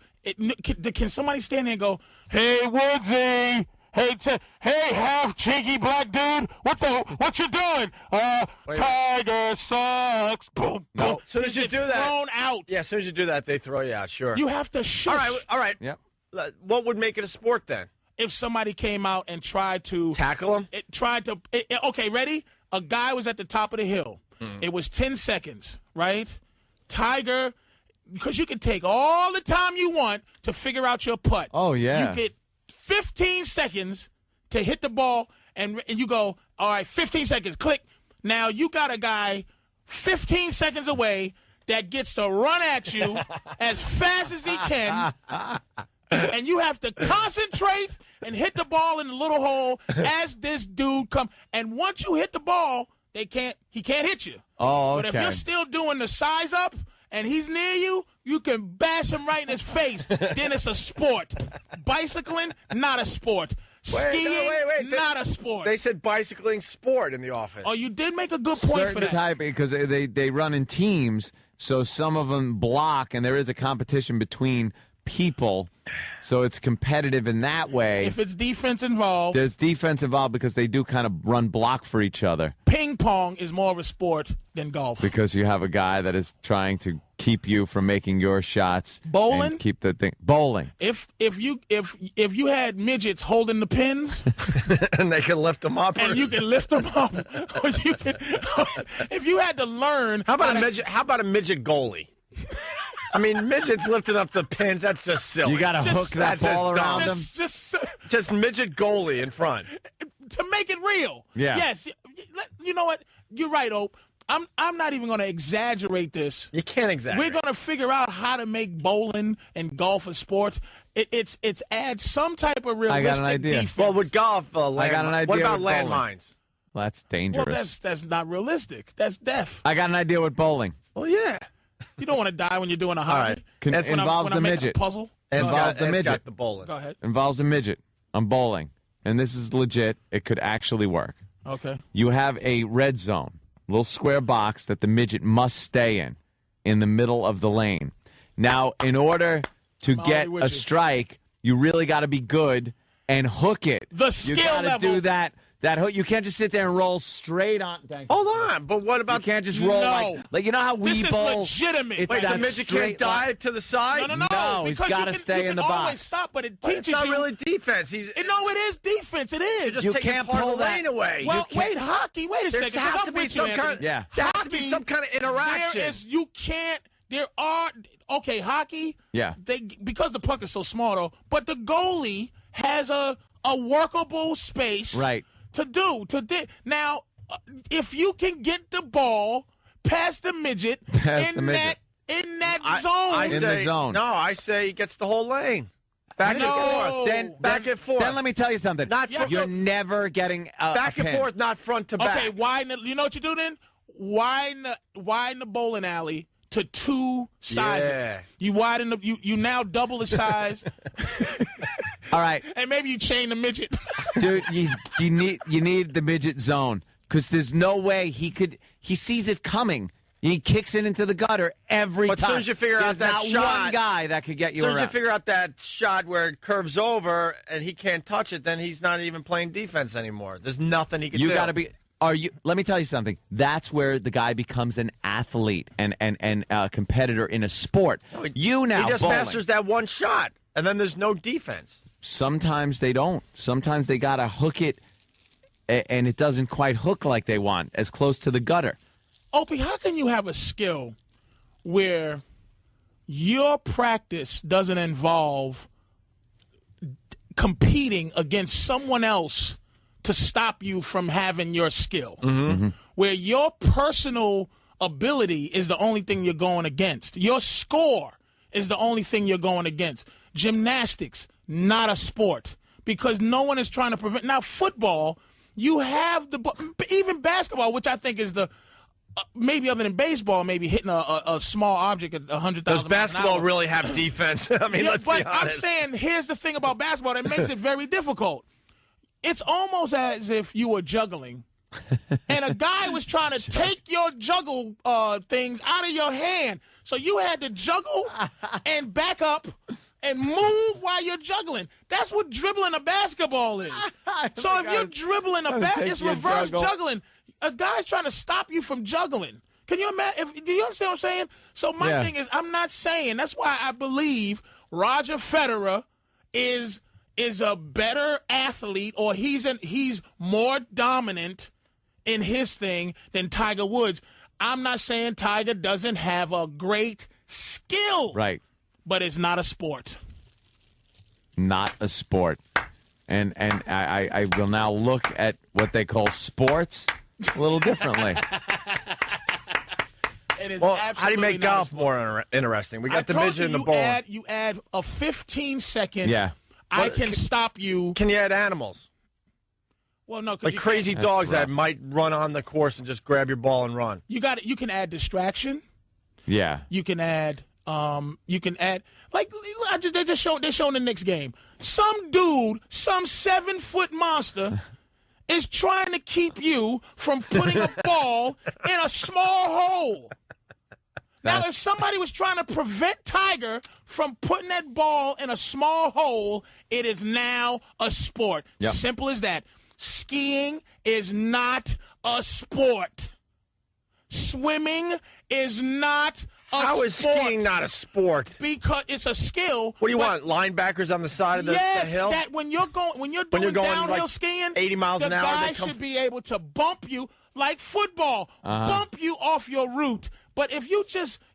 Speaker 16: can somebody stand there and go, "Hey, Woodsy, hey, half cheeky black dude, what you doing? Tiger sucks." Boom, boom.
Speaker 1: As soon as you
Speaker 16: He's
Speaker 1: do that,
Speaker 16: thrown out.
Speaker 1: Yeah, as soon as you do that, they throw you out. Sure.
Speaker 16: You have to shush.
Speaker 1: All right.
Speaker 2: Yep.
Speaker 1: What would make it a sport then?
Speaker 16: If somebody came out and tried to
Speaker 1: tackle him,
Speaker 16: okay, ready? A guy was at the top of the hill. It was 10 seconds, right? Tiger, because you can take all the time you want to figure out your putt.
Speaker 2: Oh, yeah.
Speaker 16: You get 15 seconds to hit the ball, and you go, all right, 15 seconds, click. Now you got a guy 15 seconds away that gets to run at you as fast as he can. And you have to concentrate and hit the ball in the little hole as this dude comes. And once you hit the ball, he can't hit you.
Speaker 2: Oh,
Speaker 16: But if
Speaker 2: okay.
Speaker 16: you're still doing the size up and he's near you, you can bash him right in his face. Then it's a sport. Bicycling, not a sport. Skiing, not a sport.
Speaker 1: They said bicycling sport in the office.
Speaker 16: Oh, you did make a good point for
Speaker 20: Certain
Speaker 16: that.
Speaker 20: type, because they run in teams, so some of them block, and there is a competition between people, so it's competitive in that way.
Speaker 16: If it's defense involved,
Speaker 20: There's defense involved because they do kind of run block for each other.
Speaker 16: ping pong is more of a sport than golf.
Speaker 20: Because you have a guy that is trying to keep you from making your shots.
Speaker 16: Bowling?
Speaker 20: And keep the thing. Bowling.
Speaker 16: If you had midgets holding the pins
Speaker 1: and they can lift them up,
Speaker 16: and you can lift them up, or you can, if you had to learn,
Speaker 1: How about a midget goalie? I mean, midgets lifting up the pins, that's just silly.
Speaker 20: You got to hook that ball around them.
Speaker 1: Just midget goalie in front.
Speaker 16: To make it real.
Speaker 20: Yeah.
Speaker 16: Yes. You know what? You're right, Ope. I'm not even going to exaggerate this.
Speaker 1: You can't exaggerate.
Speaker 16: We're going to figure out how to make bowling and golf a sport. It's add some type of realistic
Speaker 20: I got an idea.
Speaker 16: defense.
Speaker 1: Well, with golf,
Speaker 20: I got an idea.
Speaker 1: what about
Speaker 20: with bowling.
Speaker 1: landmines?
Speaker 20: Well, that's dangerous.
Speaker 16: Well, that's not realistic. That's death.
Speaker 20: I got an idea with bowling.
Speaker 1: Well, yeah.
Speaker 16: You don't want to die when you're doing a hobby.
Speaker 20: Right. Involves the midget.
Speaker 16: A puzzle.
Speaker 20: Involves the midget.
Speaker 1: Got the bowling.
Speaker 16: Go ahead.
Speaker 20: Involves a midget. I'm bowling. And this is legit. It could actually work.
Speaker 16: Okay.
Speaker 20: You have a red zone, little square box that the midget must stay in the middle of the lane. Now, in order to get a strike, you really got to be good and hook it.
Speaker 16: The skill
Speaker 20: you gotta
Speaker 16: level.
Speaker 20: do that. That hook. You can't just sit there and roll straight on.
Speaker 1: Hold on, but what about?
Speaker 20: You can't just roll
Speaker 16: No.
Speaker 20: like you know how we
Speaker 16: This is
Speaker 20: bowl.
Speaker 16: legitimate.
Speaker 20: It's
Speaker 1: Wait, the
Speaker 20: that
Speaker 1: midget
Speaker 20: straight
Speaker 1: can't dive to the side?
Speaker 16: No,
Speaker 20: No, he's
Speaker 16: because
Speaker 20: got to
Speaker 16: you
Speaker 20: stay
Speaker 16: can
Speaker 20: in the
Speaker 16: always
Speaker 20: box.
Speaker 16: stop, but it
Speaker 1: But
Speaker 16: teaches
Speaker 1: it's not
Speaker 16: you.
Speaker 1: really defense.
Speaker 16: No, it is defense. It is.
Speaker 1: Just
Speaker 20: You
Speaker 1: taking
Speaker 20: can't
Speaker 1: part of
Speaker 20: pull
Speaker 1: the
Speaker 20: that.
Speaker 1: lane away.
Speaker 16: Well,
Speaker 20: You can't-
Speaker 16: wait, hockey. Wait a
Speaker 1: There
Speaker 16: second. 'cause
Speaker 1: has
Speaker 16: I'm
Speaker 1: to be
Speaker 16: with
Speaker 1: some
Speaker 16: you,
Speaker 1: kind
Speaker 16: Anthony.
Speaker 20: Yeah.
Speaker 1: There has to be
Speaker 16: Hockey,
Speaker 1: some kind of interaction.
Speaker 16: There is. You can't. There are. Okay, hockey.
Speaker 20: Yeah.
Speaker 16: Because the puck is so small, though. But the goalie has a workable space.
Speaker 20: Right.
Speaker 16: To do. Now, if you can get the ball past the midget
Speaker 20: Past the
Speaker 16: in
Speaker 20: midget.
Speaker 16: that zone.
Speaker 20: In the zone.
Speaker 1: No, I say he gets the whole lane. Back
Speaker 16: No.
Speaker 1: and forth.
Speaker 20: Then
Speaker 1: back and forth.
Speaker 20: Then let me tell you something. You're never getting
Speaker 1: back
Speaker 20: a
Speaker 1: and
Speaker 20: pin.
Speaker 1: forth, not front to back.
Speaker 16: Okay, you know what you do then? Widen the bowling alley to two sizes.
Speaker 1: Yeah.
Speaker 16: You widen the you now double the size,
Speaker 20: All right,
Speaker 16: and maybe you chain the midget.
Speaker 20: dude. You need the midget zone because there's no way he sees it coming. He kicks it into the gutter every
Speaker 1: But as
Speaker 20: time.
Speaker 1: soon as you figure out
Speaker 20: There's
Speaker 1: that
Speaker 20: not
Speaker 1: shot,
Speaker 20: one guy that could get you
Speaker 1: As soon as you
Speaker 20: around.
Speaker 1: figure out that shot where it curves over and he can't touch it, then he's not even playing defense anymore. There's nothing he can do.
Speaker 20: You got to be. Are you? Let me tell you something. That's where the guy becomes an athlete and a competitor in a sport. You now
Speaker 1: He just
Speaker 20: bowling.
Speaker 1: masters that one shot, and then there's no defense.
Speaker 20: Sometimes they don't. Sometimes they got to hook it, and it doesn't quite hook like they want, as close to the gutter.
Speaker 16: Opie, how can you have a skill where your practice doesn't involve competing against someone else to stop you from having your skill? Where your personal ability is the only thing you're going against. Your score is the only thing you're going against. Gymnastics, not a sport, because no one is trying to prevent. Now, football, you have even basketball, which I think is the maybe other than baseball, maybe hitting a small object at 100,000.
Speaker 1: Does basketball really have defense? I mean, let's be honest.
Speaker 16: I'm saying here's the thing about basketball that makes it very difficult. It's almost as if you were juggling, and a guy was trying to take your juggle things out of your hand. So you had to juggle and back up and move while you're juggling. That's what dribbling a basketball is. So if you're dribbling a bat, it's reverse juggling. A guy's trying to stop you from juggling. Can you imagine? Do you understand what I'm saying? So my thing is, I'm not saying. That's why I believe Roger Federer is a better athlete, or he's more dominant in his thing than Tiger Woods. I'm not saying Tiger doesn't have a great skill,
Speaker 20: Right.
Speaker 16: but it's not a sport.
Speaker 20: Not a sport. And I will now look at what they call sports a little differently.
Speaker 16: It is
Speaker 1: Well, how do you make
Speaker 16: absolutely not a
Speaker 1: golf
Speaker 16: sport.
Speaker 1: more interesting? We got the
Speaker 16: I told
Speaker 1: midget and
Speaker 16: you,
Speaker 1: the ball.
Speaker 16: You add a 15-second.
Speaker 20: Yeah.
Speaker 16: I can stop you.
Speaker 1: Can you add animals?
Speaker 16: Well, no, 'cause
Speaker 1: Like
Speaker 16: you
Speaker 1: crazy
Speaker 16: can't-
Speaker 1: dogs that might run on the course and just grab your ball and run.
Speaker 16: You can add distraction.
Speaker 20: Yeah.
Speaker 16: You can add. Like they're showing the Knicks game. Some dude, some 7-foot monster, is trying to keep you from putting a ball in a small hole. Now, if somebody was trying to prevent Tiger from putting that ball in a small hole, it is now a sport.
Speaker 20: Yep.
Speaker 16: Simple as that. Skiing is not a sport. Swimming is not a sport.
Speaker 1: How is skiing not a sport?
Speaker 16: Because it's a skill.
Speaker 1: What do you want? Linebackers on the side of the hill?
Speaker 16: Yes, that when you're doing downhill
Speaker 1: like
Speaker 16: skiing,
Speaker 1: 80 miles an hour,
Speaker 16: the guy
Speaker 1: they come
Speaker 16: should be able to bump you like football, bump you off your route. But if you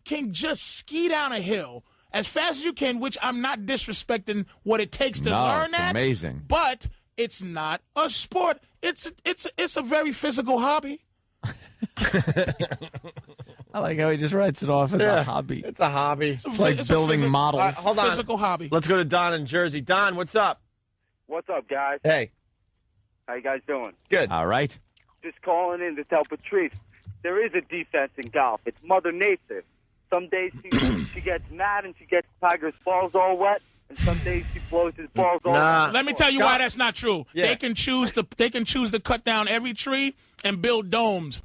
Speaker 16: can ski down a hill as fast as you can, which I'm not disrespecting what it takes to learn that.
Speaker 20: Amazing.
Speaker 16: But it's not a sport. It's a very physical hobby.
Speaker 20: I like how he just writes it off as a hobby.
Speaker 1: It's a hobby.
Speaker 20: It's like building models.
Speaker 1: Hold on.
Speaker 16: Physical hobby.
Speaker 1: Let's go to Don in Jersey. Don, what's up?
Speaker 21: What's up, guys?
Speaker 1: Hey.
Speaker 21: How you guys doing?
Speaker 1: Good.
Speaker 20: All right.
Speaker 21: Just calling in to tell Patrice, there is a defense in golf. It's Mother Nature. Some days she gets mad and she gets Tiger's balls all wet, and some days she blows his balls all wet.
Speaker 16: Let me tell you why that's not true.
Speaker 21: Yeah.
Speaker 16: They can choose to cut down every tree and build domes.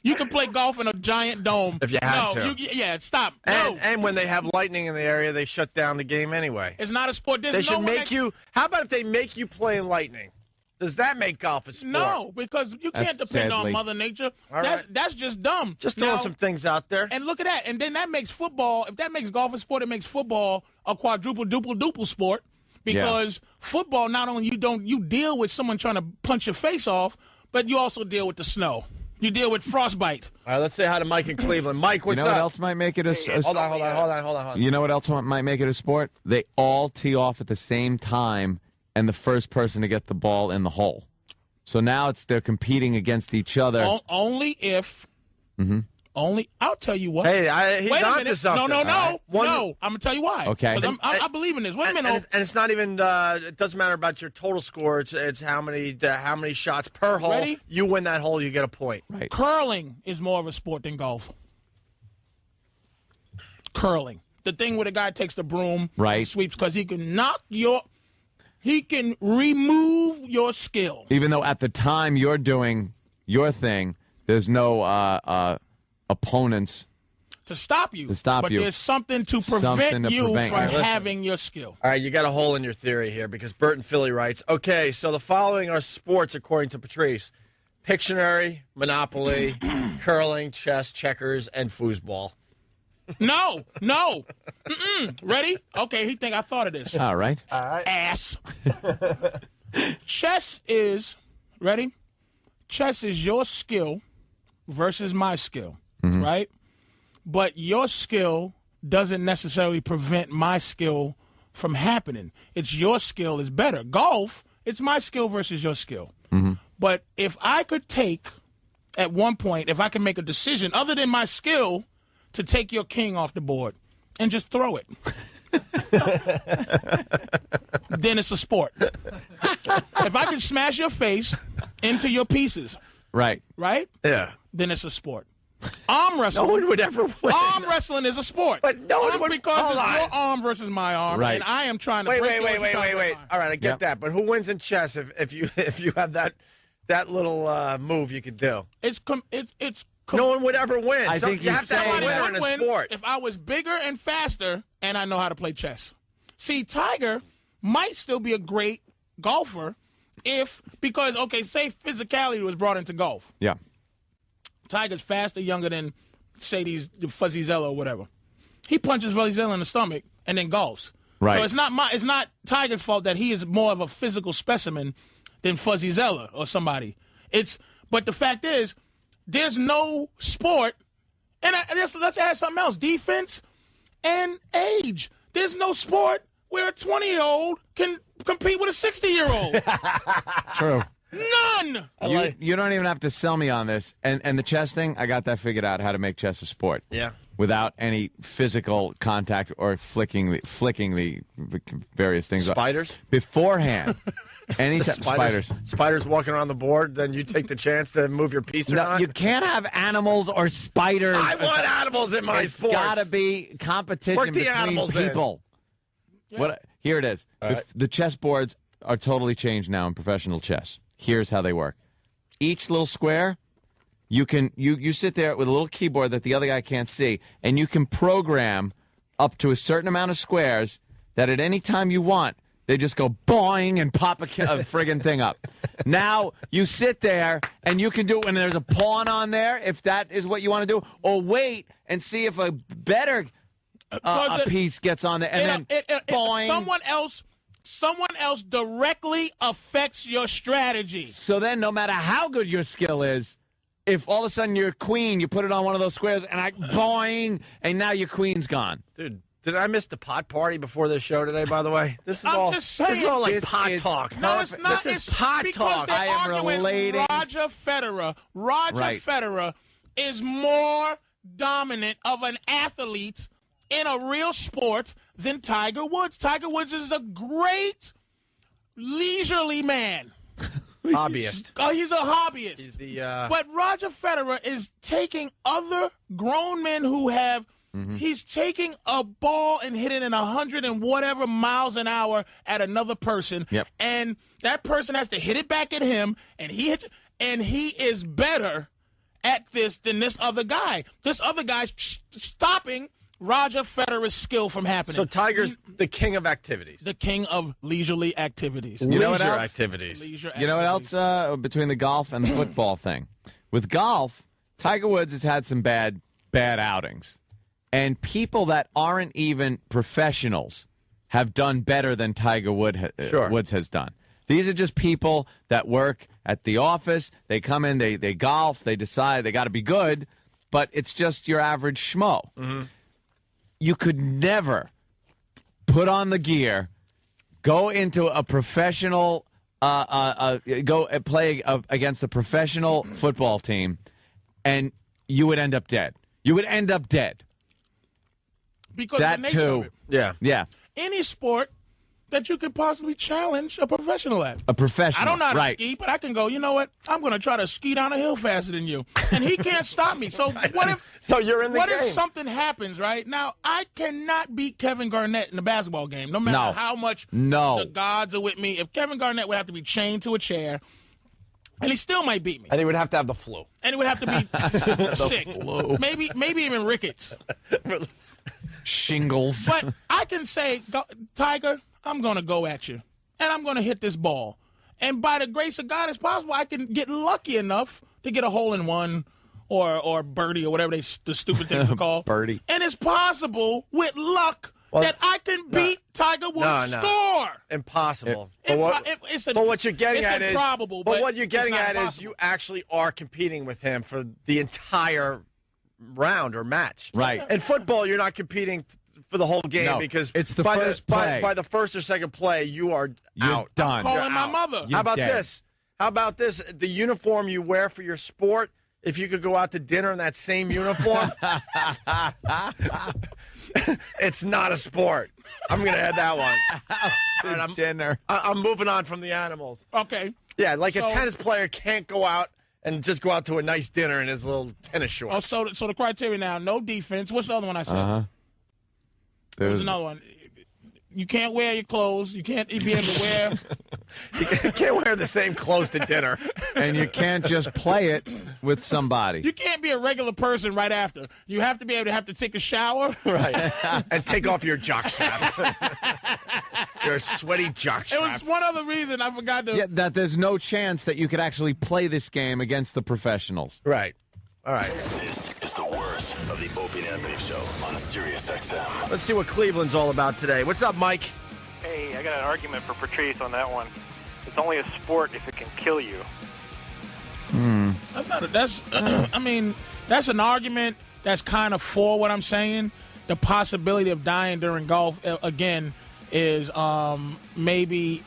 Speaker 16: You can play golf in a giant dome.
Speaker 1: If you had to.
Speaker 16: Stop.
Speaker 1: And when they have lightning in the area, they shut down the game anyway.
Speaker 16: It's not a sport.
Speaker 1: They should make you. How about if they make you play in lightning? Does that make golf a sport?
Speaker 16: No, because you can't depend on Mother Nature. That's just dumb.
Speaker 1: Just throwing some things out there.
Speaker 16: And look at that. And then that makes football. If that makes golf a sport, it makes football a quadruple sport. Because football, not only you deal with someone trying to punch your face off, but you also deal with the snow. You deal with frostbite.
Speaker 1: All right, let's say hi to Mike in Cleveland. Mike, what's
Speaker 20: You know
Speaker 1: up?
Speaker 20: what else might make it a
Speaker 1: Hold on.
Speaker 20: You know what else might make it a sport? They all tee off at the same time, and the first person to get the ball in the hole. So now they're competing against each other.
Speaker 16: Only if.
Speaker 20: Mm-hmm.
Speaker 16: I'll tell you what.
Speaker 1: Hey, he's
Speaker 16: Wait a
Speaker 1: onto
Speaker 16: minute.
Speaker 1: something.
Speaker 16: No.
Speaker 1: All right.
Speaker 16: No. I'm gonna tell you why.
Speaker 20: Okay.
Speaker 16: 'Cause I believe in this. Wait a minute.
Speaker 1: And it's not even. It doesn't matter about your total score. It's how many shots per hole.
Speaker 16: Ready?
Speaker 1: You win that hole, you get a point.
Speaker 20: Right.
Speaker 16: Curling is more of a sport than golf. Curling, the thing where the guy takes the broom, and sweeps, because he can remove your skill.
Speaker 20: Even though at the time you're doing your thing, there's no opponents
Speaker 16: to stop you.
Speaker 20: But
Speaker 16: there's something to prevent you from having your skill.
Speaker 1: All right, you got a hole in your theory here because Bert in Philly writes, okay, so the following are sports according to Patrice. Pictionary, Monopoly, curling, chess, checkers, and foosball.
Speaker 16: No. Mm-mm. Ready? Okay, he think I thought of this.
Speaker 20: All right.
Speaker 16: Ass. Chess is, ready? Chess is your skill versus my skill, right? But your skill doesn't necessarily prevent my skill from happening. It's your skill is better. Golf, it's my skill versus your skill. But if I could take, at one point, if I can make a decision other than my skill to take your king off the board and just throw it, then it's a sport. If I can smash your face into your pieces,
Speaker 20: right?
Speaker 1: Yeah.
Speaker 16: Then it's a sport. Arm wrestling.
Speaker 1: No one would ever win.
Speaker 16: Arm wrestling is a sport.
Speaker 1: But no one would.
Speaker 16: Because
Speaker 1: Hold
Speaker 16: it's
Speaker 1: on.
Speaker 16: your arm versus my arm,
Speaker 1: Right.
Speaker 16: and I am trying to
Speaker 1: Wait.
Speaker 16: break yours, you're trying to break mine.
Speaker 1: All right, I get that. But who wins in chess if you have that little move you could do? No one would ever win.
Speaker 20: I
Speaker 1: So
Speaker 20: think
Speaker 1: you
Speaker 20: he's
Speaker 1: have to have a
Speaker 16: Somebody
Speaker 1: winner
Speaker 16: would
Speaker 1: in a
Speaker 16: win
Speaker 1: sport.
Speaker 16: if I was bigger and faster and I know how to play chess. See, Tiger might still be a great golfer because say physicality was brought into golf.
Speaker 20: Yeah.
Speaker 16: Tiger's faster, younger than, say, Fuzzy Zella or whatever. He punches Fuzzy Zella in the stomach and then golfs.
Speaker 20: Right.
Speaker 16: So it's not Tiger's fault that he is more of a physical specimen than Fuzzy Zella or somebody. But the fact is, there's no sport, and let's add something else: defense and age. There's no sport where a 20-year-old can compete with a 60-year-old.
Speaker 20: True.
Speaker 16: None.
Speaker 20: You don't even have to sell me on this. And the chess thing, I got that figured out, how to make chess a sport.
Speaker 1: Yeah.
Speaker 20: Without any physical contact or flicking the various things.
Speaker 1: Spiders?
Speaker 20: Beforehand. Anytime. Spiders.
Speaker 1: Spiders walking around the board, then you take the chance to move your piece or
Speaker 20: No,
Speaker 1: not?
Speaker 20: you can't have animals or spiders.
Speaker 1: I want animals in my
Speaker 20: It's
Speaker 1: sports.
Speaker 20: got to be competition
Speaker 1: Work the
Speaker 20: between
Speaker 1: animals in.
Speaker 20: people. Here it is.
Speaker 1: All right.
Speaker 20: The chess boards are totally changed now in professional chess. Here's how they work. Each little square, you sit there with a little keyboard that the other guy can't see, and you can program up to a certain amount of squares that at any time you want, they just go boing and pop a friggin' thing up. Now you sit there and you can do it when there's a pawn on there, if that is what you want to do, or wait and see if a better a piece gets on there, and then boing.
Speaker 16: Someone else directly affects your strategy.
Speaker 20: So then, no matter how good your skill is, if all of a sudden you're queen, you put it on one of those squares, and boing, and now your queen's gone.
Speaker 1: Dude, did I miss the pot party before this show today, by the way? This is all
Speaker 16: just saying.
Speaker 1: This is all like
Speaker 20: This
Speaker 1: pot
Speaker 20: is-
Speaker 1: talk.
Speaker 16: No, it's not.
Speaker 1: This
Speaker 16: It's
Speaker 1: is pot
Speaker 16: because
Speaker 1: talk.
Speaker 16: they're
Speaker 20: I am
Speaker 16: arguing
Speaker 20: relating-
Speaker 16: Roger Federer. Roger
Speaker 20: Right.
Speaker 16: Federer is more dominant of an athlete in a real sport than Tiger Woods. Tiger Woods is a great leisurely man.
Speaker 1: Hobbyist.
Speaker 16: Oh, he's a hobbyist.
Speaker 1: He's the
Speaker 16: But Roger Federer is taking other grown men who have. He's taking a ball and hitting it 100 and whatever miles an hour at another person,
Speaker 20: Yep.
Speaker 16: and that person has to hit it back at him, and he hits, and he is better at this than this other guy. This other guy's stopping Roger Federer's skill from happening.
Speaker 1: So Tiger's the king of activities.
Speaker 16: The king of leisurely activities.
Speaker 20: You know what
Speaker 1: Leisure
Speaker 20: else?
Speaker 1: activities.
Speaker 16: Leisure
Speaker 20: You know what
Speaker 16: activities.
Speaker 20: else between the golf and the football thing? With golf, Tiger Woods has had some bad outings. And people that aren't even professionals have done better than Tiger Woods has done. These are just people that work at the office. They come in, they golf, they decide they got to be good, but it's just your average schmo. You could never put on the gear, go into a professional, go play against a professional football team, and you would end up dead. You would end up dead.
Speaker 16: Because
Speaker 20: That
Speaker 16: of the nature
Speaker 20: too.
Speaker 16: of it.
Speaker 20: Yeah.
Speaker 16: Any sport that you could possibly challenge a professional at.
Speaker 20: A professional.
Speaker 16: I don't know how to
Speaker 20: right.
Speaker 16: ski, but I can go, you know what? I'm going to try to ski down a hill faster than you. And he can't stop me. So what if
Speaker 1: So you're in the
Speaker 16: what
Speaker 1: game.
Speaker 16: if something happens, right? Now, I cannot beat Kevin Garnett in the basketball game, no matter
Speaker 20: No.
Speaker 16: how much
Speaker 20: No.
Speaker 16: the gods are with me. If Kevin Garnett would have to be chained to a chair, and he still might beat me.
Speaker 1: And he would have to have the flu.
Speaker 16: And he would have to be sick. Maybe even rickets.
Speaker 20: Shingles.
Speaker 16: But I can say, Tiger, I'm going to go at you, and I'm going to hit this ball. And by the grace of God, it's possible I can get lucky enough to get a hole in one or birdie or whatever the stupid things are called.
Speaker 20: Birdie.
Speaker 16: And it's possible with luck that I can beat Tiger Woods' score.
Speaker 1: Impossible.
Speaker 16: It's
Speaker 1: But what you're getting
Speaker 16: it's
Speaker 1: at is,
Speaker 16: improbable,
Speaker 1: but
Speaker 16: but
Speaker 1: what you're
Speaker 16: it's
Speaker 1: getting
Speaker 16: not
Speaker 1: at is
Speaker 16: impossible.
Speaker 1: you actually are competing with him for the entire round or match.
Speaker 20: Right.
Speaker 1: In football, you're not competing for the whole game
Speaker 20: No,
Speaker 1: because
Speaker 20: it's the
Speaker 1: by
Speaker 20: first play.
Speaker 1: by the first or second play, you're
Speaker 20: You're done.
Speaker 16: Calling
Speaker 1: You're
Speaker 16: my
Speaker 1: out.
Speaker 16: mother.
Speaker 20: You're
Speaker 1: How about
Speaker 20: dead.
Speaker 1: this? How about this? The uniform you wear for your sport. If you could go out to dinner in that same uniform, it's not a sport. I'm going to add that one. All right,
Speaker 20: Dinner.
Speaker 1: I'm moving on from the animals.
Speaker 16: Okay.
Speaker 1: Yeah, like a
Speaker 16: So-
Speaker 1: tennis player can't go out and just go out to a nice dinner in his little tennis shorts.
Speaker 16: Oh, so the criteria now, no defense. What's the other one I said?
Speaker 20: Uh-huh.
Speaker 16: There's
Speaker 20: There's
Speaker 16: another one. You can't wear your clothes. You can't be able to wear.
Speaker 1: You can't wear the same clothes to dinner.
Speaker 20: And you can't just play it with somebody.
Speaker 16: You can't be a regular person right after. You have to be able to have to take a shower.
Speaker 1: Right. And take off your jockstrap. Your sweaty
Speaker 16: It
Speaker 1: jockstrap.
Speaker 16: was one other reason I forgot to.
Speaker 20: Yeah, that there's no chance that you could actually play this game against the professionals.
Speaker 1: Right. All right.
Speaker 6: This is the worst of the Opie and Anthony Show on Sirius XM.
Speaker 1: Let's see what Cleveland's all about today. What's up, Mike?
Speaker 11: Hey, I got an argument for Patrice on that one. It's only a sport if it can kill you.
Speaker 16: That's not. That's. I mean, that's an argument that's kind of for what I'm saying. The possibility of dying during golf again is maybe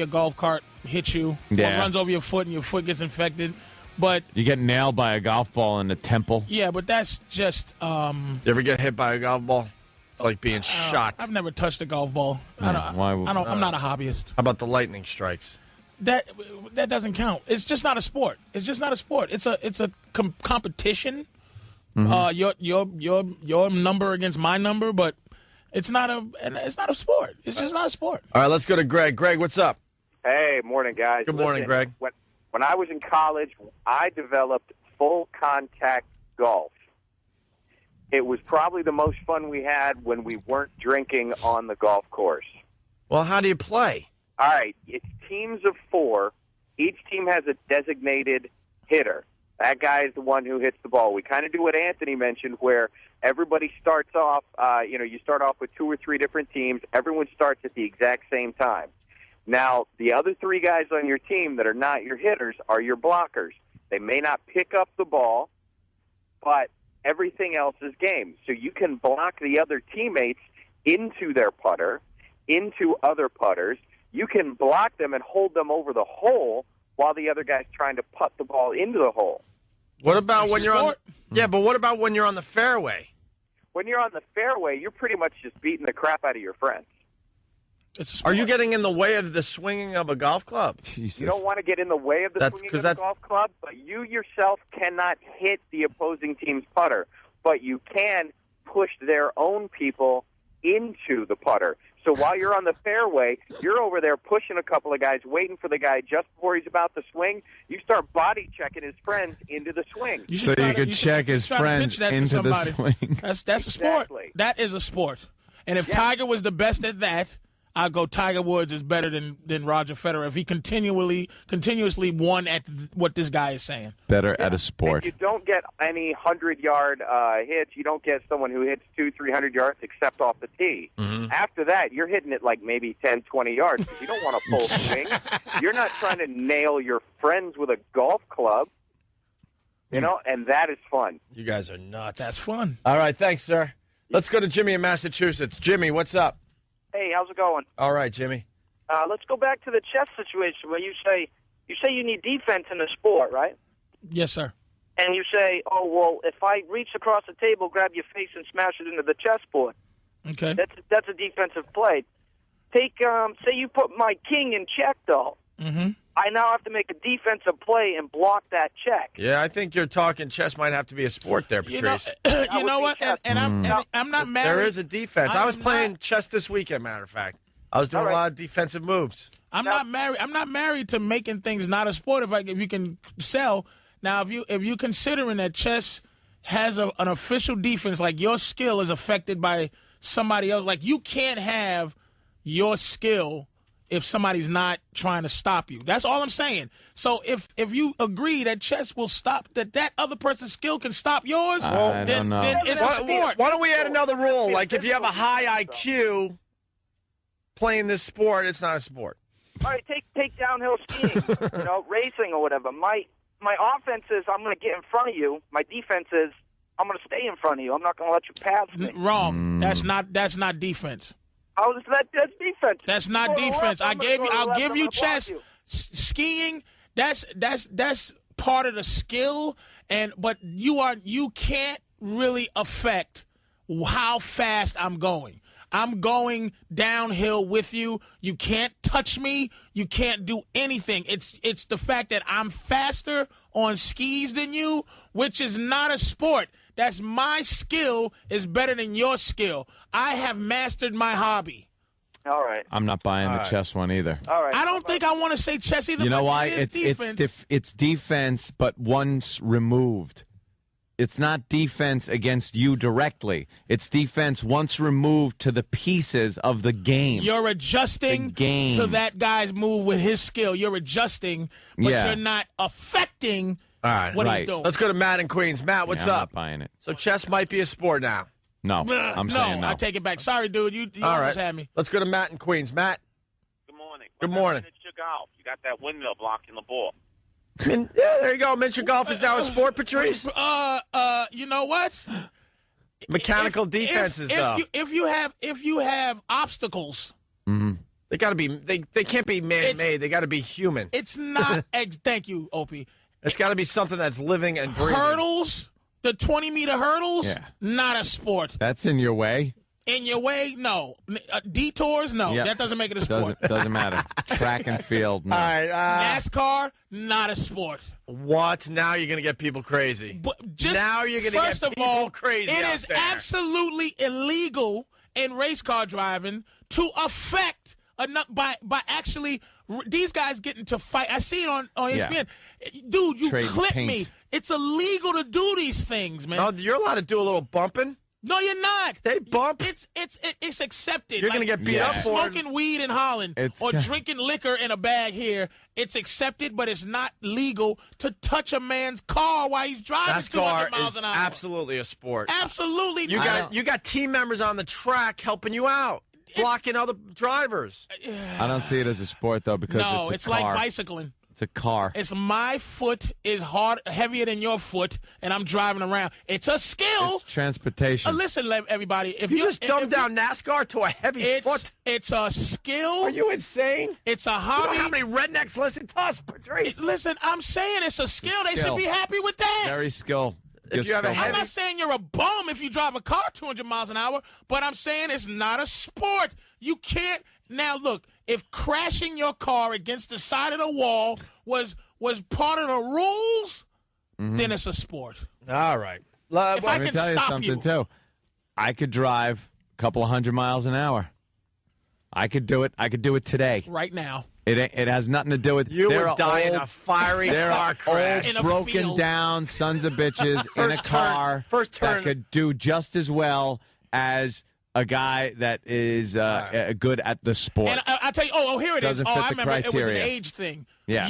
Speaker 16: a golf cart hits you,
Speaker 20: Yeah.
Speaker 16: or runs over your foot, and your foot gets infected. But
Speaker 20: You get nailed by a golf ball in the temple.
Speaker 16: yeah, but that's just.
Speaker 1: You ever get hit by a golf ball? It's like being shot.
Speaker 16: I've never touched a golf ball. I don't.
Speaker 20: why
Speaker 16: I
Speaker 20: would-
Speaker 16: don't. I'm not a hobbyist.
Speaker 1: How about the lightning strikes?
Speaker 16: that doesn't count. It's just not a sport. It's just not a sport. It's a competition. Your number against my number, but it's not a sport. It's just not a sport.
Speaker 1: All right, let's go to Greg. Greg, what's up?
Speaker 8: Hey, morning, guys.
Speaker 1: Good morning, Greg.
Speaker 8: When I was in college, I developed full contact golf. It was probably the most fun we had when we weren't drinking on the golf course.
Speaker 1: Well, how do you play?
Speaker 8: All right, it's teams of 4. Each team has a designated hitter. That guy is the one who hits the ball. We kind of do what Anthony mentioned, where everybody starts off, you start off with 2 or 3 different teams. Everyone starts at the exact same time. Now, the other 3 guys on your team that are not your hitters are your blockers. They may not pick up the ball, but everything else is game. So you can block the other teammates into their putter, into other putters. You can block them and hold them over the hole while the other guy's trying to putt the ball into the hole.
Speaker 1: What about when you're on? Yeah, but what about when you're on the fairway?
Speaker 8: When you're on the fairway, you're pretty much just beating the crap out of your friends.
Speaker 1: Are you getting in the way of the swinging of a golf club?
Speaker 8: Jesus. You don't want to get in the way of the swinging of the golf club, but you yourself cannot hit the opposing team's putter, but you can push their own people into the putter. So while you're on the fairway, you're over there pushing a couple of guys, waiting for the guy just before he's about to swing. You start body checking his friends into the swing.
Speaker 20: So you could check his friends into the swing.
Speaker 16: That's a sport. That is a sport. And if Tiger was the best at that, I'll go Tiger Woods is better than Roger Federer if he continuously won at what this guy is saying.
Speaker 20: Better at a sport.
Speaker 8: And you don't get any 100-yard hits. You don't get someone who hits 200-300 yards except off the tee.
Speaker 1: Mm-hmm.
Speaker 8: After that, you're hitting it like maybe 10, 20 yards because you don't want a full swing. You're not trying to nail your friends with a golf club. And that is fun.
Speaker 1: You guys are nuts.
Speaker 16: That's fun.
Speaker 1: All right, thanks, sir. Let's go to Jimmy in Massachusetts. Jimmy, what's up?
Speaker 22: Hey, how's it going?
Speaker 1: All right, Jimmy.
Speaker 22: Let's go back to the chess situation where you say you need defense in the sport, right?
Speaker 16: Yes, sir.
Speaker 22: And you say, oh, well, if I reach across the table, grab your face, and smash it into the chessboard.
Speaker 16: Okay.
Speaker 22: That's a defensive play. Take, say you put my king in check, though.
Speaker 16: Mm-hmm.
Speaker 22: I now have to make a defensive play and block that check.
Speaker 1: Yeah, I think you're talking chess might have to be a sport there, Patrice.
Speaker 16: You know what? And I'm not mad.
Speaker 1: There is a defense. I was playing chess this weekend, matter of fact. I was doing a lot of defensive moves.
Speaker 16: I'm not married to making things not a sport if you can sell. Now, if you considering that chess has an official defense, like your skill is affected by somebody else, like you can't have your skill if somebody's not trying to stop you. That's all I'm saying. So if you agree that chess will stop, that other person's skill can stop yours, then it's a sport.
Speaker 1: Why don't we add another rule? Like if you have a high IQ playing this sport, it's not a sport.
Speaker 22: All right, take downhill skiing, racing or whatever. My offense is I'm going to get in front of you. My defense is I'm going to stay in front of you. I'm not going to let you pass me.
Speaker 16: Wrong. That's not defense.
Speaker 22: How is that? That's defense.
Speaker 16: That's not defense. I'll give you chess. Skiing, that's part of the skill, but you can't really affect how fast I'm going. I'm going downhill with you. You can't touch me. You can't do anything. It's the fact that I'm faster on skis than you, which is not a sport. That's my skill is better than your skill. I have mastered my hobby.
Speaker 22: All right.
Speaker 20: I'm not buying the chess one either.
Speaker 22: All right.
Speaker 16: I don't think I want to say chess either.
Speaker 20: You know why?
Speaker 16: It's
Speaker 20: It's defense, but once removed. It's not defense against you directly. It's defense once removed to the pieces of the game.
Speaker 16: You're adjusting to that guy's move with his skill. You're adjusting, but you're not affecting what he's doing.
Speaker 1: Let's go to Matt in Queens. Matt, what's
Speaker 20: I'm
Speaker 1: up?
Speaker 20: not buying it.
Speaker 1: So chess might be a sport now.
Speaker 20: No, I'm saying no.
Speaker 16: I take it back. Sorry, dude. You almost had me.
Speaker 1: Let's go to Matt in Queens. Matt.
Speaker 23: Good morning.
Speaker 1: Good morning.
Speaker 23: Miniature golf. You got that windmill blocking the ball.
Speaker 1: Yeah, there you go. Miniature golf is now a sport, Patrice.
Speaker 16: You know what?
Speaker 1: Mechanical defenses, though.
Speaker 16: If you have obstacles,
Speaker 1: they got to be. They can't be man-made. They got to be human.
Speaker 16: It's not. Thank you, Opie.
Speaker 1: It's got to be something that's living and breathing.
Speaker 16: Hurdles, the 20-meter hurdles, not a sport.
Speaker 20: That's in your way.
Speaker 16: In your way, no. Detours, no.
Speaker 20: Yep.
Speaker 16: That doesn't make it a sport.
Speaker 20: Doesn't matter. Track and field, no.
Speaker 1: All right.
Speaker 16: NASCAR, not a sport.
Speaker 1: What? Now you're going to get people crazy.
Speaker 16: But just,
Speaker 1: now you're going to
Speaker 16: first
Speaker 1: get
Speaker 16: of
Speaker 1: people
Speaker 16: all,
Speaker 1: crazy.
Speaker 16: It
Speaker 1: out
Speaker 16: is
Speaker 1: there.
Speaker 16: absolutely illegal in race car driving to affect by actually these guys getting to fight. I see it on ESPN. Dude, you
Speaker 20: Trade
Speaker 16: clip
Speaker 20: paint.
Speaker 16: me. It's illegal to do these things, man.
Speaker 1: No, you're allowed to do a little bumping.
Speaker 16: No, you're not.
Speaker 1: They bump.
Speaker 16: It's accepted.
Speaker 1: You're gonna get beat up for it.
Speaker 16: smoking weed in Holland or drinking liquor in a bag here. It's accepted, but it's not legal to touch a man's car while he's driving 200
Speaker 1: NASCAR
Speaker 16: miles
Speaker 1: is
Speaker 16: an hour.
Speaker 1: absolutely a sport.
Speaker 16: Absolutely
Speaker 1: You
Speaker 16: not.
Speaker 1: got team members on the track helping you out, blocking other drivers.
Speaker 20: I don't see it as a sport, though, because
Speaker 16: No,
Speaker 20: it's a
Speaker 16: like
Speaker 20: car.
Speaker 16: bicycling.
Speaker 20: It's a car.
Speaker 16: It's my foot is heavier than your foot, and I'm driving around. It's a skill.
Speaker 20: It's transportation.
Speaker 16: Listen, everybody. If
Speaker 1: You just dumbed down NASCAR to a heavy foot.
Speaker 16: It's a skill.
Speaker 1: Are you insane?
Speaker 16: It's a
Speaker 1: You
Speaker 16: hobby.
Speaker 1: know how many rednecks listen to us, Patrice?
Speaker 16: Listen, I'm saying it's a skill. They
Speaker 20: Skill.
Speaker 16: should be happy with that.
Speaker 20: Very skill.
Speaker 1: If you have a
Speaker 16: I'm not saying you're a bum if you drive a car 200 miles an hour, but I'm saying it's not a sport. You can't. Now, look, if crashing your car against the side of the wall was part of the rules, then it's a sport.
Speaker 1: All right.
Speaker 16: If I
Speaker 20: Let me
Speaker 16: can
Speaker 20: tell you
Speaker 16: stop
Speaker 20: something,
Speaker 16: you.
Speaker 20: too. I could drive a couple of 100 miles an hour. I could do it. I could do it today.
Speaker 16: Right now.
Speaker 20: It has nothing to do with
Speaker 1: You
Speaker 20: there
Speaker 1: would
Speaker 20: are
Speaker 1: die in
Speaker 20: old-
Speaker 1: a fiery
Speaker 20: there
Speaker 1: car
Speaker 20: are
Speaker 1: crash.
Speaker 16: In a
Speaker 20: old, broken
Speaker 16: field.
Speaker 20: down sons of bitches in a
Speaker 1: First turn-
Speaker 20: car
Speaker 1: first turn.
Speaker 20: that could do just as well as a guy that is good at the sport.
Speaker 16: And I tell you, here it is.
Speaker 20: Doesn't
Speaker 16: Oh,
Speaker 20: fit
Speaker 16: I
Speaker 20: the
Speaker 16: remember it was
Speaker 20: criteria.
Speaker 16: an age thing.
Speaker 20: Yeah.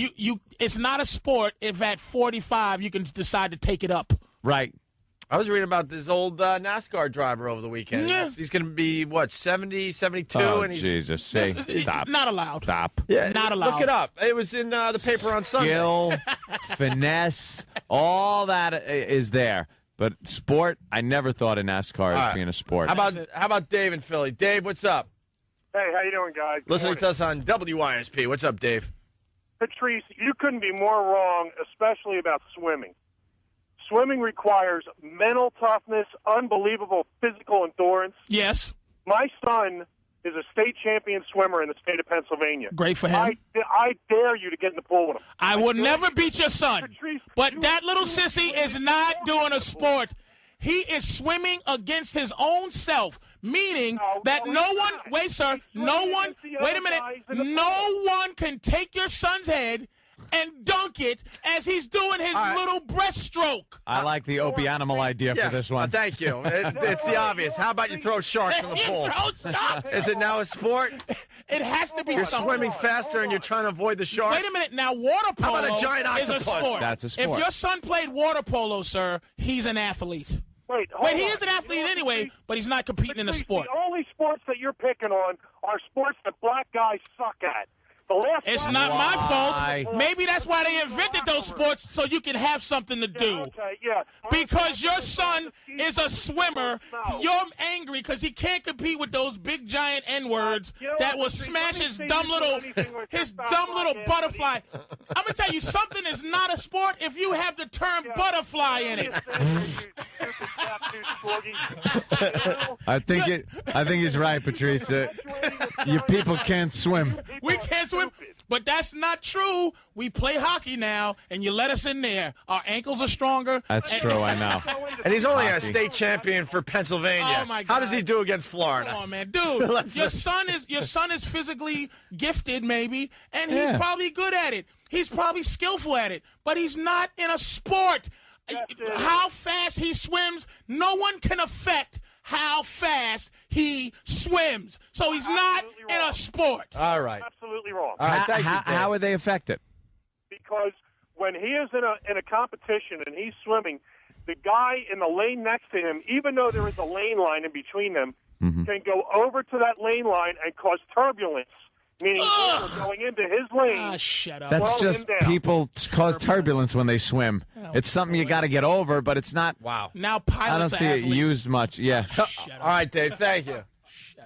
Speaker 16: It's not a sport if at 45 you can decide to take it up.
Speaker 20: Right.
Speaker 1: I was reading about this old NASCAR driver over the weekend.
Speaker 16: Yeah.
Speaker 1: He's going to be, 70, 72?
Speaker 20: Oh,
Speaker 1: and he's
Speaker 20: Jesus. Say,
Speaker 16: It's
Speaker 20: stop.
Speaker 16: not allowed.
Speaker 20: Stop.
Speaker 1: Yeah,
Speaker 16: Not allowed.
Speaker 1: Look it up. It was in the paper on Sunday.
Speaker 20: Skill, finesse, all that is there. But sport, I never thought of NASCAR as
Speaker 1: All right.
Speaker 20: being a sport.
Speaker 1: How about Dave in Philly? Dave, what's up?
Speaker 3: Hey, how you doing, guys? Good
Speaker 1: Listening
Speaker 3: morning.
Speaker 1: to us on WISP. What's up, Dave?
Speaker 3: Patrice, you couldn't be more wrong, especially about swimming. Swimming requires mental toughness, unbelievable physical endurance.
Speaker 16: Yes.
Speaker 3: My son is a state champion swimmer in the state of Pennsylvania.
Speaker 16: Great for him.
Speaker 3: I dare you to get in the pool with him.
Speaker 16: I will never beat your son. But that little sissy is not doing a sport. He is swimming against his own self, meaning that no one, wait, sir, no one, wait a minute, no one can take your son's head and dunk it as he's doing his little breaststroke.
Speaker 20: I like the Opie Animal idea for this one.
Speaker 1: Thank you. It's the obvious. How about you throw sharks in the pool?
Speaker 16: Throw sharks.
Speaker 1: Is it now a sport?
Speaker 16: It has to be
Speaker 1: You're
Speaker 16: something.
Speaker 1: swimming faster and you're trying to avoid the sharks?
Speaker 16: Wait a minute. Now, water
Speaker 1: How
Speaker 16: polo
Speaker 1: about a giant
Speaker 16: is a
Speaker 1: octopus?
Speaker 16: sport.
Speaker 20: That's a sport.
Speaker 16: If your son played water polo, sir, he's an athlete.
Speaker 3: Wait,
Speaker 16: he is an athlete anyway, but he's not competing in a sport.
Speaker 3: The only sports that you're picking on are sports that black guys suck at. The last
Speaker 16: It's
Speaker 3: one-
Speaker 16: not my
Speaker 20: Why?
Speaker 16: fault. Maybe that's why they invented those sports, so you can have something to do.
Speaker 3: Okay, yeah.
Speaker 16: Because your son is a swimmer, you're angry because he can't compete with those big giant N-words that will smash his dumb little butterfly. I'm going to tell you, something is not a sport if you have the term butterfly in it.
Speaker 20: I think he's right, Patrice. You people can't swim.
Speaker 16: We can't swim. But that's not true. We play hockey now, and you let us in there. Our ankles are stronger.
Speaker 20: That's true, I know.
Speaker 1: And he's only a
Speaker 20: Hockey.
Speaker 1: state champion for Pennsylvania.
Speaker 16: Oh, my God.
Speaker 1: How does he do against Florida?
Speaker 16: Come on, man, dude.
Speaker 1: Let's-
Speaker 16: your son is physically gifted, maybe, and he's
Speaker 20: Yeah.
Speaker 16: probably good at it. He's probably skillful at it, but he's not in a sport. How fast he swims, no one can affect how fast he swims. So he's not in a sport.
Speaker 1: All right.
Speaker 3: Absolutely wrong.
Speaker 1: All right, thank you, Dave.
Speaker 20: How would they affect it?
Speaker 3: Because when he is in a competition and he's swimming, the guy in the lane next to him, even though there is a lane line in between them, can go over to that lane line and cause turbulence, meaning water going into his lane.
Speaker 16: Shut up.
Speaker 20: That's
Speaker 3: slow
Speaker 20: just
Speaker 3: him down.
Speaker 20: people cause turbulence when they swim. It's something you got to get over, but it's not.
Speaker 1: Wow.
Speaker 16: Now
Speaker 20: I don't
Speaker 16: pilots
Speaker 20: see
Speaker 16: are
Speaker 20: it
Speaker 16: athletes.
Speaker 20: used much. Yeah.
Speaker 1: All right, Dave. Thank you.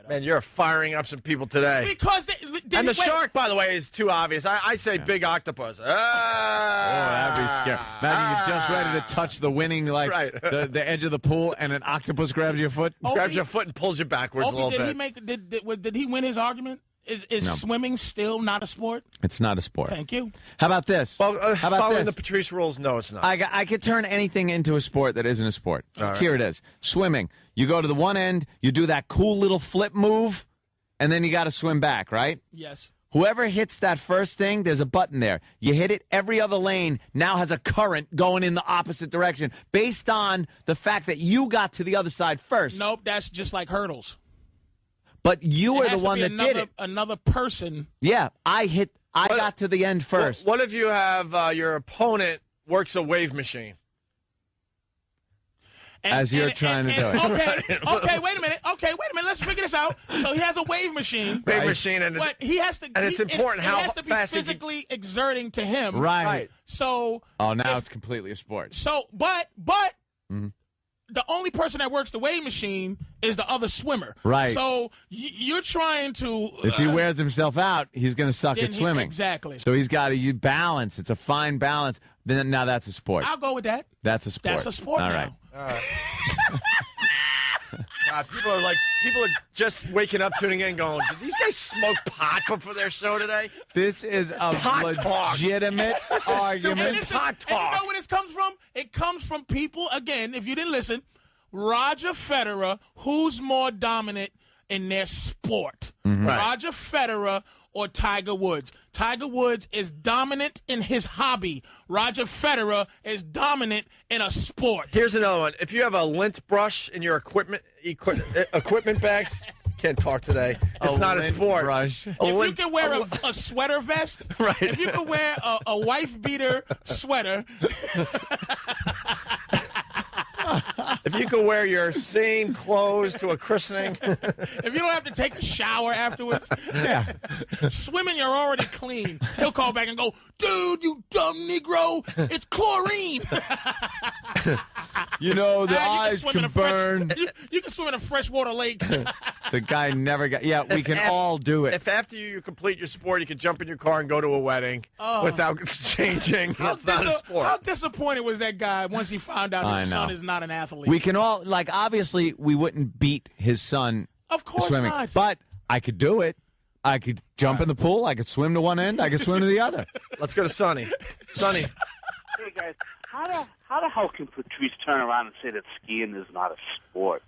Speaker 1: Man, you're firing up some people today.
Speaker 16: Because
Speaker 1: and the shark, by the way, is too obvious. I say big octopus.
Speaker 20: Oh, that'd be scary. Imagine you're just ready to touch the winning, the edge of the pool, and an octopus grabs your foot.
Speaker 1: Grabs your foot and pulls you backwards a little bit.
Speaker 16: Did he win his argument? Is swimming still not a sport?
Speaker 20: It's not a sport.
Speaker 16: Thank you.
Speaker 20: How about this?
Speaker 1: Well,
Speaker 20: How about
Speaker 1: following
Speaker 20: this?
Speaker 1: the Patrice rules, no, it's not.
Speaker 20: I could turn anything into a sport that isn't a sport.
Speaker 1: All right.
Speaker 20: Here it is. Swimming. You go to the one end, you do that cool little flip move, and then you got to swim back, right?
Speaker 16: Yes.
Speaker 20: Whoever hits that first thing, there's a button there. You hit it, every other lane now has a current going in the opposite direction based on the fact that you got to the other side first.
Speaker 16: Nope, that's just like hurdles.
Speaker 20: But you were
Speaker 16: It has
Speaker 20: the
Speaker 16: to
Speaker 20: one
Speaker 16: be
Speaker 20: that did it.
Speaker 16: Another person.
Speaker 20: Yeah, I got to the end first.
Speaker 1: What if you have your opponent works a wave machine?
Speaker 20: As you're trying to do it.
Speaker 16: Okay, wait a minute. Let's figure this out. So he has a wave machine.
Speaker 1: Wave machine, and
Speaker 16: but he has to.
Speaker 1: and it's important how
Speaker 16: it has to be
Speaker 1: fast he
Speaker 16: physically exerting to him.
Speaker 20: Right.
Speaker 16: So.
Speaker 20: Oh, now it's completely a sport.
Speaker 16: So, but the only person that works the wave machine is the other swimmer.
Speaker 20: Right.
Speaker 16: So you're trying to.
Speaker 20: If he wears himself out, he's going to suck
Speaker 16: Then
Speaker 20: at
Speaker 16: he-
Speaker 20: swimming.
Speaker 16: exactly.
Speaker 20: So he's got to balance. It's a fine balance. Then now that's a sport.
Speaker 16: I'll go with that.
Speaker 20: That's a sport.
Speaker 16: That's a sport
Speaker 20: All
Speaker 16: now.
Speaker 20: right.
Speaker 1: God, people are just waking up, tuning in, going, "Did these guys smoke pot before their show today?"
Speaker 20: This is a
Speaker 1: Pot talk.
Speaker 20: legitimate
Speaker 1: This is
Speaker 20: argument.
Speaker 16: And this is, and you know where this comes from? It comes from people, again, if you didn't listen, Roger Federer, who's more dominant in their sport?
Speaker 20: Mm-hmm.
Speaker 1: Right.
Speaker 16: Roger Federer or Tiger Woods? Tiger Woods is dominant in his hobby. Roger Federer is dominant in a sport.
Speaker 1: Here's another one. If you have a lint brush in your equipment bags, can't talk today. It's not a
Speaker 20: lint
Speaker 1: sport.
Speaker 20: brush.
Speaker 1: A
Speaker 16: If you
Speaker 1: lint-
Speaker 16: can wear a sweater vest,
Speaker 1: Right.
Speaker 16: if you can wear a wife beater sweater,
Speaker 1: if you can wear your same clothes to a christening,
Speaker 16: if you don't have to take a shower afterwards, swimming, you're already clean. He'll call back and go, "Dude, you dumb Negro, it's chlorine."
Speaker 20: You know, the
Speaker 16: You can
Speaker 20: eyes
Speaker 16: swim in
Speaker 20: can
Speaker 16: a fresh-
Speaker 20: burn.
Speaker 16: You can swim in a freshwater lake.
Speaker 20: The guy never got. Yeah, we can all do it.
Speaker 1: if after you complete your sport, you can jump in your car and go to a wedding without changing, it's not a sport.
Speaker 16: How disappointed was that guy once he found out
Speaker 20: I
Speaker 16: his
Speaker 20: know.
Speaker 16: son is not an athlete?
Speaker 20: We can all, like, obviously, we wouldn't beat his son
Speaker 16: Of course
Speaker 20: swimming.
Speaker 16: not.
Speaker 20: But I could do it. I could jump in the pool. I could swim to one end. I could swim to the other.
Speaker 1: Let's go to Sonny. Sonny.
Speaker 23: Hey guys, how the hell can Patrice turn around and say that skiing is not a sport?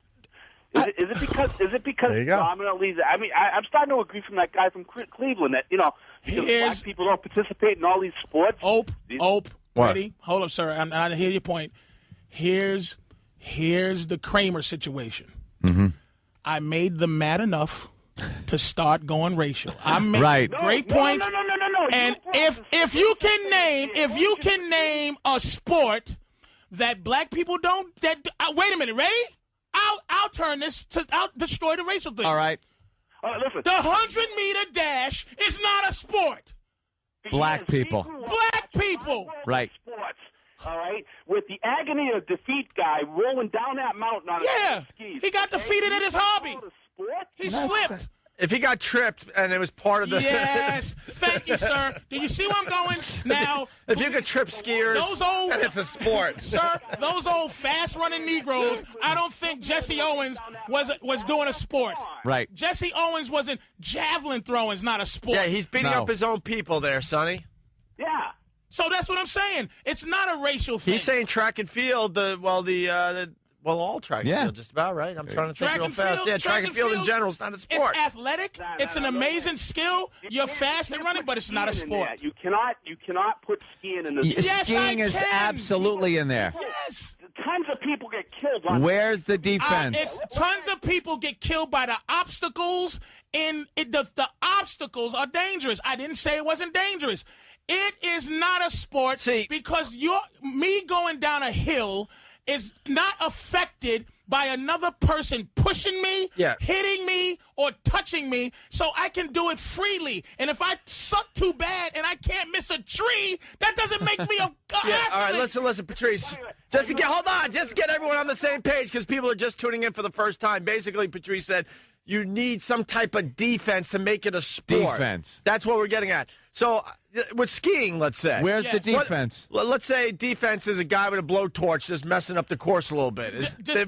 Speaker 23: Is it because
Speaker 1: There you go.
Speaker 23: dominantly? I mean, I'm starting to agree from that guy from Cleveland that because black people don't participate in all these sports.
Speaker 16: Ope.
Speaker 1: What?
Speaker 16: Ready? Hold up, sir. I hear your point. Here's the Kramer situation.
Speaker 20: Mm-hmm.
Speaker 16: I made them mad enough to start going racial. I made
Speaker 20: Right.
Speaker 16: great points.
Speaker 23: No.
Speaker 16: And if you can name a sport that black people don't, wait a minute, ready? I'll turn this to, I'll destroy the racial thing.
Speaker 20: All right.
Speaker 23: Listen.
Speaker 16: The 100-meter dash is not a sport.
Speaker 20: Black people.
Speaker 16: Black people.
Speaker 20: Right.
Speaker 23: Sports. All right, with the agony of defeat guy rolling down that mountain on his skis.
Speaker 16: He got defeated at his hobby. He slipped.
Speaker 1: If he got tripped and it was part of the
Speaker 16: Yes, thank you, sir. Do you see where I'm going now?
Speaker 1: if you could trip skiers, then it's a sport.
Speaker 16: Sir, those old fast-running Negroes, I don't think Jesse Owens was doing a sport.
Speaker 20: Right.
Speaker 16: Jesse Owens wasn't javelin throwing's not a sport.
Speaker 1: Yeah, he's beating
Speaker 20: No.
Speaker 1: up his own people there, Sonny.
Speaker 23: Yeah.
Speaker 16: So that's what I'm saying. It's not a racial thing.
Speaker 1: He's saying track and field. All track and
Speaker 20: Yeah.
Speaker 1: field, just about right. I'm trying to think
Speaker 16: Track
Speaker 1: real
Speaker 16: and
Speaker 1: fast.
Speaker 16: field,
Speaker 1: Yeah, track and field in general is not a sport.
Speaker 16: It's athletic. It's an amazing skill. You're fast and running, but it's not a sport.
Speaker 23: You cannot put skiing in the.
Speaker 16: Yes,
Speaker 20: Skiing
Speaker 16: I
Speaker 20: is
Speaker 16: can.
Speaker 20: absolutely in there.
Speaker 16: Yes.
Speaker 23: Tons of people get killed on.
Speaker 20: Where's the defense?
Speaker 16: Tons of people get killed by the obstacles, and the obstacles are dangerous. I didn't say it wasn't dangerous. It is not a sport because me going down a hill is not affected by another person pushing me, hitting me, or touching me, so I can do it freely. And if I suck too bad and I can't miss a tree, that doesn't make me a
Speaker 1: All right, listen, Patrice. Hold on, just get everyone on the same page because people are just tuning in for the first time. Basically, Patrice said you need some type of defense to make it a sport.
Speaker 20: Defense.
Speaker 1: That's what we're getting at. So with skiing, let's say.
Speaker 20: Where's the defense?
Speaker 1: Let's say defense is a guy with a blowtorch just messing up the course a little bit.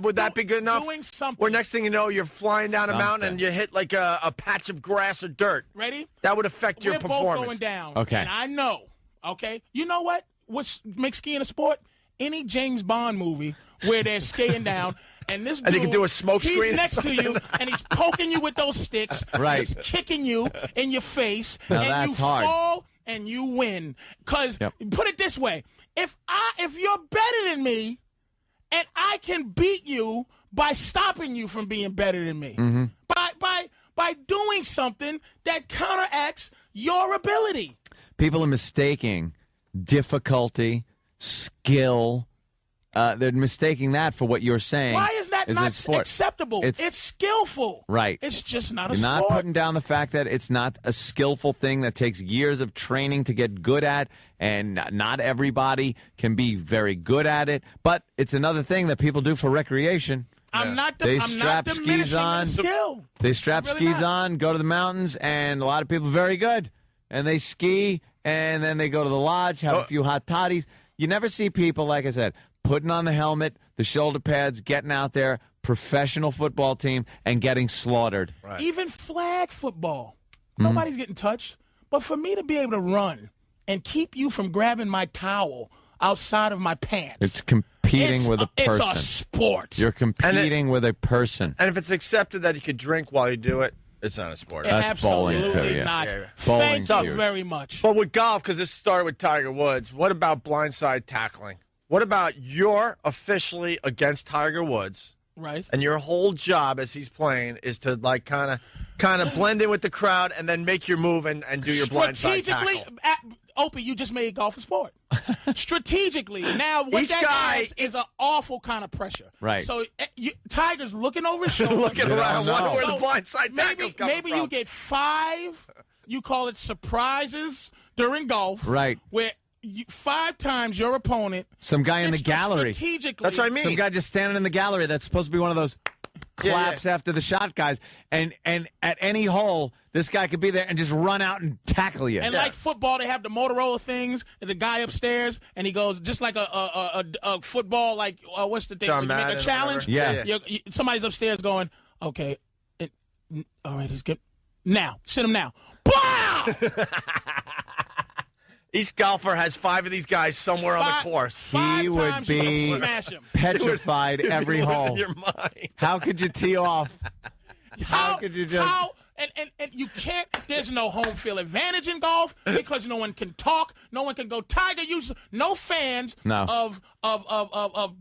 Speaker 1: Would that be good enough?
Speaker 16: Doing something.
Speaker 1: Or next thing you know, you're flying down a mountain and you hit like a patch of grass or dirt.
Speaker 16: Ready?
Speaker 1: That would affect your performance.
Speaker 16: We're both going down.
Speaker 20: Okay.
Speaker 16: And I know. Okay. You know what? What makes skiing a sport? Any James Bond movie where they're skating down and this dude,
Speaker 1: and he can do a smoke screen.
Speaker 16: He's next to you and he's poking you with those sticks.
Speaker 20: Right.
Speaker 16: He's kicking you in your face
Speaker 20: Now
Speaker 16: and
Speaker 20: that's
Speaker 16: you
Speaker 20: hard.
Speaker 16: fall and you win. Because put it this way, if you're better than me and I can beat you by stopping you from being better than me,
Speaker 20: Mm-hmm.
Speaker 16: by doing something that counteracts your ability.
Speaker 20: People are mistaking difficulty, skill. They're mistaking that for what you're saying.
Speaker 16: Why is that
Speaker 20: a
Speaker 16: not
Speaker 20: sport.
Speaker 16: acceptable? It's skillful.
Speaker 20: Right.
Speaker 16: It's just not a
Speaker 20: You're
Speaker 16: sport.
Speaker 20: not putting down the fact that it's not a skillful thing that takes years of training to get good at, and not everybody can be very good at it. But it's another thing that people do for recreation.
Speaker 16: I'm not
Speaker 20: They
Speaker 16: I'm
Speaker 20: strap
Speaker 16: not
Speaker 20: skis
Speaker 16: diminishing
Speaker 20: on.
Speaker 16: the skill.
Speaker 20: They strap
Speaker 16: Really
Speaker 20: skis
Speaker 16: not.
Speaker 20: on, go to the mountains, and a lot of people are very good. And they ski, and then they go to the lodge, have a few hot toddies. You never see people, like I said, putting on the helmet, the shoulder pads, getting out there, professional football team, and getting slaughtered.
Speaker 16: Even flag football.
Speaker 20: Mm-hmm.
Speaker 16: Nobody's getting touched. But for me to be able to run and keep you from grabbing my towel outside of my pants.
Speaker 20: It's competing with a person.
Speaker 16: It's a sport.
Speaker 20: You're competing with a person.
Speaker 1: And if it's accepted that you could drink while you do it, it's not a sport.
Speaker 20: That's bowling, too,
Speaker 16: Absolutely
Speaker 20: yeah.
Speaker 16: not.
Speaker 20: Bowling's
Speaker 16: Thank you
Speaker 20: huge.
Speaker 16: very much.
Speaker 1: But with golf, because this started with Tiger Woods, what about blindside tackling? What about you're officially against Tiger Woods,
Speaker 16: Right.
Speaker 1: and your whole job as he's playing is to like kind of blend in with the crowd and then make your move and do your blindside
Speaker 16: Strategically,
Speaker 1: tackle?
Speaker 16: Opie, you just made golf a sport. Strategically. Now, what
Speaker 1: Each
Speaker 16: that
Speaker 1: guy-
Speaker 16: adds is an awful kind of pressure.
Speaker 20: Right.
Speaker 16: So Tiger's looking over his shoulder.
Speaker 1: Looking around,
Speaker 20: know.
Speaker 1: wondering where the
Speaker 16: So
Speaker 1: blindside tackle's coming
Speaker 16: maybe
Speaker 1: from.
Speaker 16: you get 5, you call it surprises during golf.
Speaker 20: Right.
Speaker 16: Where 5 times your opponent.
Speaker 20: Some guy in the
Speaker 16: it's
Speaker 20: gallery.
Speaker 16: Strategically.
Speaker 1: That's what I mean.
Speaker 20: Some guy just standing in the gallery that's supposed to be one of those claps after the shot guys. And at any hole, this guy could be there and just run out and tackle you.
Speaker 16: And like football, they have the Motorola things, and the guy upstairs, and he goes just like a football, like what's the thing?
Speaker 1: John
Speaker 16: When you make
Speaker 1: Madden
Speaker 16: a
Speaker 1: or
Speaker 16: challenge.
Speaker 20: whatever.
Speaker 1: Yeah.
Speaker 16: Somebody's upstairs going, okay, all right, he's good. Now, sit him now. Wow!
Speaker 1: Each golfer has 5 of these guys somewhere on the course.
Speaker 20: He would
Speaker 16: times you
Speaker 20: be
Speaker 16: smash him.
Speaker 20: petrified every
Speaker 1: Lose
Speaker 20: hole.
Speaker 1: in your mind.
Speaker 20: How could you tee off? How could you just?
Speaker 16: And you can't. There's no home field advantage in golf because no one can talk. No one can go. Tiger used no fans
Speaker 20: No.
Speaker 16: of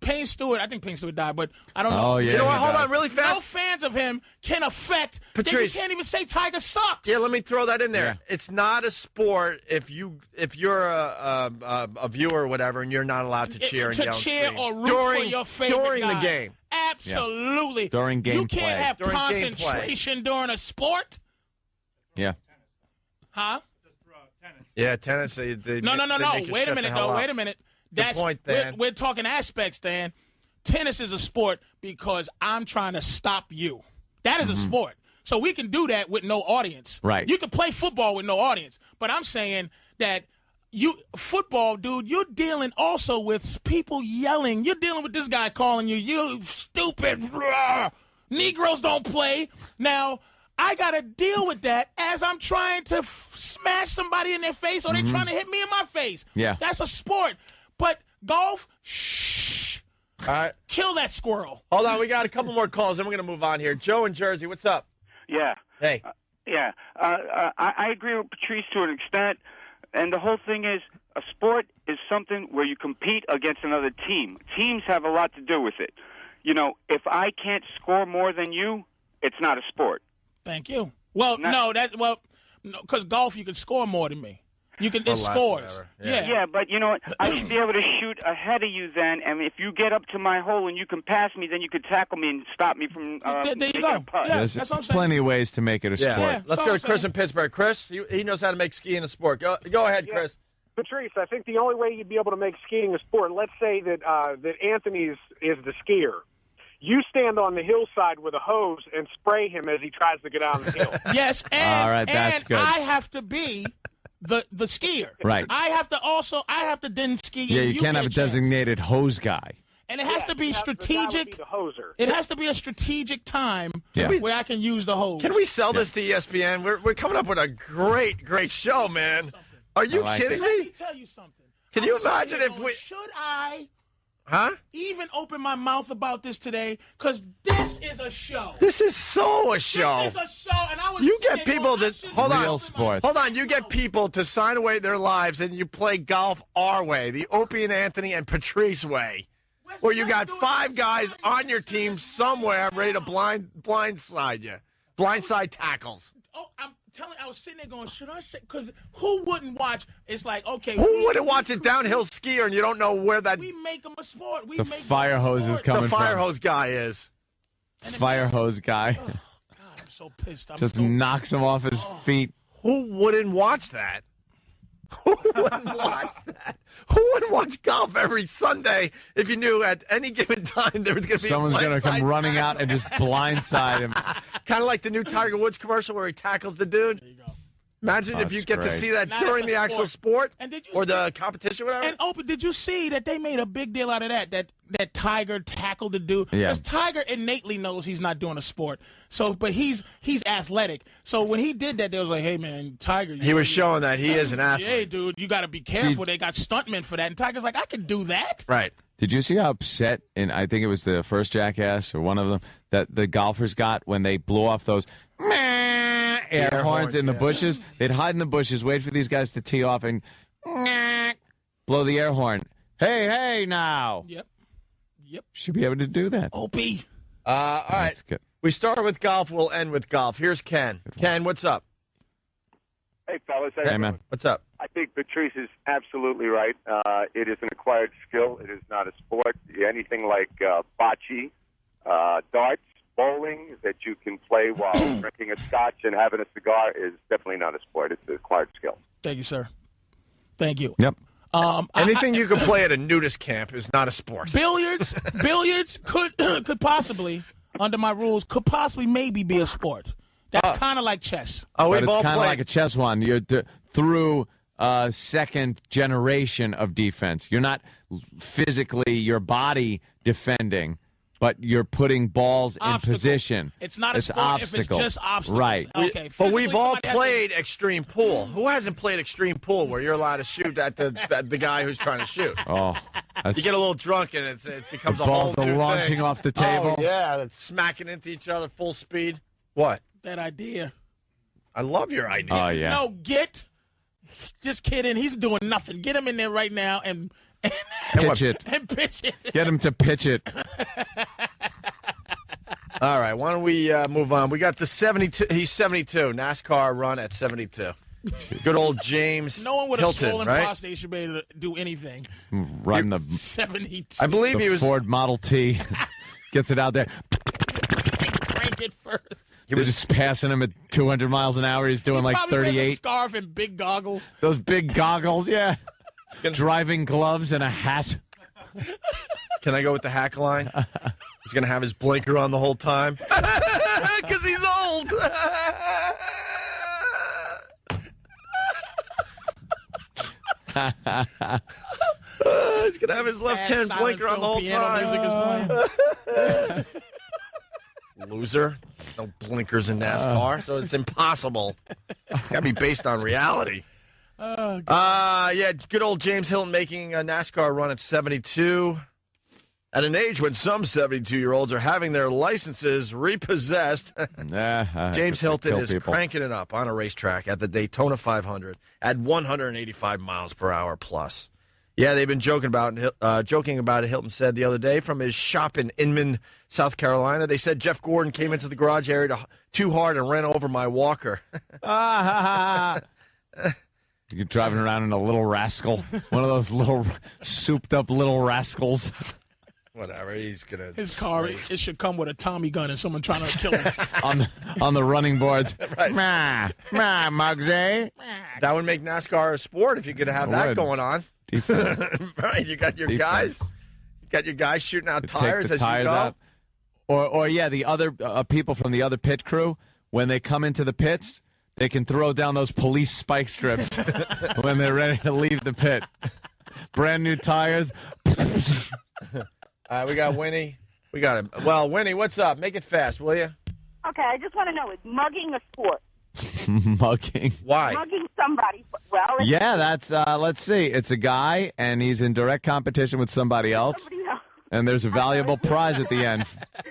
Speaker 16: Payne Stewart. I think Payne Stewart died, but I don't know.
Speaker 20: Oh, yeah,
Speaker 1: You know what?
Speaker 20: he
Speaker 1: Hold
Speaker 20: died.
Speaker 1: on, really
Speaker 16: No
Speaker 1: fast.
Speaker 16: fans of him can affect.
Speaker 1: Patrice.
Speaker 16: You can't even say Tiger sucks.
Speaker 1: Yeah, let me throw that in there.
Speaker 20: Yeah.
Speaker 1: It's not a sport if you're a viewer or whatever, and you're not allowed to cheer and
Speaker 16: to
Speaker 1: yell and
Speaker 16: cheer
Speaker 1: scream.
Speaker 16: or root
Speaker 1: during,
Speaker 16: for your favorite
Speaker 1: during
Speaker 16: guy.
Speaker 1: the game.
Speaker 16: Absolutely.
Speaker 20: During
Speaker 16: You
Speaker 20: gameplay.
Speaker 16: can't have
Speaker 1: During gameplay.
Speaker 16: concentration during a sport,
Speaker 20: Yeah.
Speaker 16: huh?
Speaker 1: Yeah, tennis. They
Speaker 16: No.
Speaker 1: make you
Speaker 16: Wait a
Speaker 1: shut
Speaker 16: minute,
Speaker 1: the hell
Speaker 16: though.
Speaker 1: up.
Speaker 16: Wait a minute.
Speaker 1: Good point, Dan.
Speaker 16: We're talking aspects, Dan. Tennis is a sport because I'm trying to stop you. That is a sport. So we can do that with no audience.
Speaker 20: Right.
Speaker 16: You can play football with no audience. But I'm saying that football, dude, you're dealing also with people yelling. You're dealing with this guy calling you, you stupid. Rah. Negroes don't play. Now, I got to deal with that as I'm trying to smash somebody in their face or they're trying to hit me in my face.
Speaker 20: Yeah.
Speaker 16: That's a sport. But golf, shh.
Speaker 1: All right.
Speaker 16: Kill that squirrel.
Speaker 1: Hold on, we got a couple more calls, then we're going to move on here. Joe in Jersey, what's up?
Speaker 23: Yeah.
Speaker 1: Hey.
Speaker 23: Yeah. I agree with Patrice to an extent. And the whole thing is a sport is something where you compete against another team. Teams have a lot to do with it. You know, if I can't score more than you, it's not a sport.
Speaker 16: Thank you. Well, because golf, you can score more than me. You can, it scores.
Speaker 23: Yeah, but you know what? I should be able to shoot ahead of you then, and if you get up to my hole and you can pass me, then you could tackle me and stop me from
Speaker 16: there you
Speaker 23: making
Speaker 16: go.
Speaker 23: a putt.
Speaker 16: Yeah,
Speaker 20: There's
Speaker 16: that's what I'm saying.
Speaker 20: plenty of ways to make it a
Speaker 1: Yeah.
Speaker 20: sport.
Speaker 1: Let's go to Chris in Pittsburgh. Chris, he knows how to make skiing a sport. Go ahead, Chris.
Speaker 3: Patrice, I think the only way you'd be able to make skiing a sport, let's say that Anthony is the skier. You stand on the hillside with a hose and spray him as he tries to get down the hill.
Speaker 16: Yes, and,
Speaker 20: All right, that's
Speaker 16: and
Speaker 20: good.
Speaker 16: I have to be the skier.
Speaker 20: Right.
Speaker 16: I have to then ski.
Speaker 20: Yeah,
Speaker 16: and
Speaker 20: you can't
Speaker 16: get
Speaker 20: have a
Speaker 16: chance.
Speaker 20: designated hose guy.
Speaker 16: And it has to be strategic.
Speaker 3: The hoser.
Speaker 16: It has to be a strategic time where I can use the hose.
Speaker 1: Can we sell this to ESPN? We're coming up with a great show, man. Are you kidding
Speaker 16: Let
Speaker 1: me?
Speaker 16: me tell you something.
Speaker 1: Can you
Speaker 16: I'm sitting
Speaker 1: imagine
Speaker 16: here
Speaker 1: if
Speaker 16: going,
Speaker 1: we?
Speaker 16: should I
Speaker 1: Huh?
Speaker 16: even open my mouth about this today? Because this is a show.
Speaker 1: This is so a show.
Speaker 16: This is a show, and I was.
Speaker 1: You
Speaker 16: sitting
Speaker 1: get
Speaker 16: there
Speaker 1: people
Speaker 16: going,
Speaker 1: to hold
Speaker 20: Real
Speaker 1: on.
Speaker 20: sports.
Speaker 1: Hold on. You get people to sign away their lives, and you play golf our way, the Opie and Anthony and Patrice way, where you got 5 guys on your team somewhere ready to blindside you, blindside tackles.
Speaker 16: Oh, I was sitting there going, should I say? Because who wouldn't watch? It's like, okay.
Speaker 1: Who wouldn't watch a downhill skier and you don't know where that
Speaker 16: We make them a sport.
Speaker 20: The fire hose is coming
Speaker 1: the fire
Speaker 20: from.
Speaker 1: hose guy is?
Speaker 20: Fire hose guy.
Speaker 16: I'm so pissed.
Speaker 20: Just knocks him off his feet.
Speaker 1: Who wouldn't watch that? Who wouldn't watch that? Who wouldn't watch golf every Sunday if you knew at any given time there was going to be
Speaker 20: Someone's going to come
Speaker 1: blindside
Speaker 20: running out and just blindside him.
Speaker 1: Kind of like the new Tiger Woods commercial where he tackles the dude. There you go. Imagine if you
Speaker 20: That's
Speaker 1: get to
Speaker 20: great.
Speaker 1: see that
Speaker 16: Now
Speaker 1: during
Speaker 16: that's
Speaker 1: the
Speaker 16: a
Speaker 1: actual
Speaker 16: sport.
Speaker 1: sport
Speaker 16: And did you
Speaker 1: or
Speaker 16: see-
Speaker 1: the competition, whatever.
Speaker 16: And Open, did you see that they made a big deal out of that Tiger tackled the dude?
Speaker 20: Yeah.
Speaker 16: Because Tiger innately knows he's not doing a sport. So, but he's athletic. So when he did that, they was like, "Hey man, Tiger."
Speaker 1: He was showing that he is an athlete.
Speaker 16: Hey, dude, you got to be careful. They got stuntmen for that. And Tiger's like, "I can do that."
Speaker 1: Right.
Speaker 20: Did you see how upset, and I think it was the first Jackass or one of them, that the golfers got when they blew off those air horns in the bushes? They'd hide in the bushes, wait for these guys to tee off, and blow the air horn. Hey, now.
Speaker 16: Yep.
Speaker 20: Should be able to do that.
Speaker 16: Opie.
Speaker 1: All right.
Speaker 20: That's good.
Speaker 1: We start with golf. We'll end with golf. Here's Ken. Ken, what's up?
Speaker 7: Hey, fellas.
Speaker 1: Hey, man. What's up?
Speaker 7: I think Patrice is absolutely right. It is an acquired skill. It is not a sport. Anything like bocce, darts, bowling that you can play while drinking a scotch and having a cigar is definitely not a sport. It's an acquired skill.
Speaker 16: Thank you, sir. Thank you.
Speaker 20: Yep.
Speaker 1: Anything you can play at a nudist camp is not a sport.
Speaker 16: Billiards could possibly, under my rules, could possibly maybe be a sport. That's kind of like chess.
Speaker 20: But it's kind of like a chess one. You're through a second generation of defense. You're not physically your body defending, but you're putting balls in position.
Speaker 16: It's not a sport if it's just obstacles.
Speaker 20: Right.
Speaker 16: Okay.
Speaker 1: But we've all
Speaker 16: somebody has to-
Speaker 1: played extreme pool. Who hasn't played extreme pool where you're allowed to shoot at the guy who's trying to shoot?
Speaker 20: Oh,
Speaker 1: You get a little drunk and it becomes
Speaker 20: The
Speaker 1: a whole
Speaker 20: balls are
Speaker 1: new
Speaker 20: launching
Speaker 1: thing.
Speaker 20: off the table.
Speaker 1: Oh, yeah, that's smacking into each other full speed. What?
Speaker 16: That idea.
Speaker 1: I love your idea.
Speaker 20: Oh, yeah.
Speaker 16: No, just kidding. He's doing nothing. Get him in there right now and
Speaker 20: Pitch it.
Speaker 16: and pitch it.
Speaker 20: Get him to pitch it.
Speaker 1: All right, why don't we move on? We got the 72. He's 72. NASCAR run at 72. Good old James
Speaker 16: No one with a
Speaker 1: Hilton,
Speaker 16: swollen
Speaker 1: right?
Speaker 16: prostate should be able to do anything.
Speaker 20: Run the
Speaker 16: 72.
Speaker 1: I believe
Speaker 20: the
Speaker 1: he was.
Speaker 20: Ford Model T. Gets it out there.
Speaker 16: Crank it first.
Speaker 20: They're just passing him at 200 miles an hour. He's doing like
Speaker 16: Probably wears a
Speaker 20: 38.
Speaker 16: scarf and big goggles.
Speaker 20: Those big goggles, yeah. Driving gloves and a hat.
Speaker 1: Can I go with the hack line? He's going to have his blinker on the whole time. Because he's old. He's going to have his left hand
Speaker 16: Fast,
Speaker 1: blinker on the whole
Speaker 16: silent piano music is
Speaker 1: time. Loser. No blinkers in NASCAR, so it's impossible. It's got to be based on reality. Yeah, good old James Hilton making a NASCAR run at 72. At an age when some 72-year-olds are having their licenses repossessed, James Hilton is cranking it up on a racetrack at the Daytona 500 at 185 miles per hour plus. Yeah, they've been joking about it, Hilton said the other day from his shop in Inman, South Carolina. They said Jeff Gordon came into the garage area too hard and ran over my walker.
Speaker 20: You're driving around in a little rascal. One of those little souped-up little rascals.
Speaker 1: Whatever, he's going to...
Speaker 16: His car, it should come with a Tommy gun and someone trying to kill him.
Speaker 20: on the running boards.
Speaker 1: Right.
Speaker 20: Mah, Muggsy.
Speaker 1: That would make NASCAR a sport if you could have that
Speaker 20: would.
Speaker 1: going on.
Speaker 20: Defense.
Speaker 1: Right, you got your
Speaker 20: Defense.
Speaker 1: guys. You got your guys shooting out
Speaker 20: Take
Speaker 1: tires
Speaker 20: the
Speaker 1: as
Speaker 20: tires
Speaker 1: you go.
Speaker 20: out. Or yeah, the other people from the other pit crew, when they come into the pits, they can throw down those police spike strips when they're ready to leave the pit. Brand new tires.
Speaker 1: All right, we got Winnie. We got him. Well, Winnie, what's up? Make it fast, will you?
Speaker 5: Okay, I just want to know, is mugging a sport?
Speaker 20: Mugging.
Speaker 1: Why?
Speaker 5: Mugging somebody. Well, it's
Speaker 20: Yeah, that's, let's see. It's a guy, and he's in direct competition with somebody else. And there's a valuable prize at the end.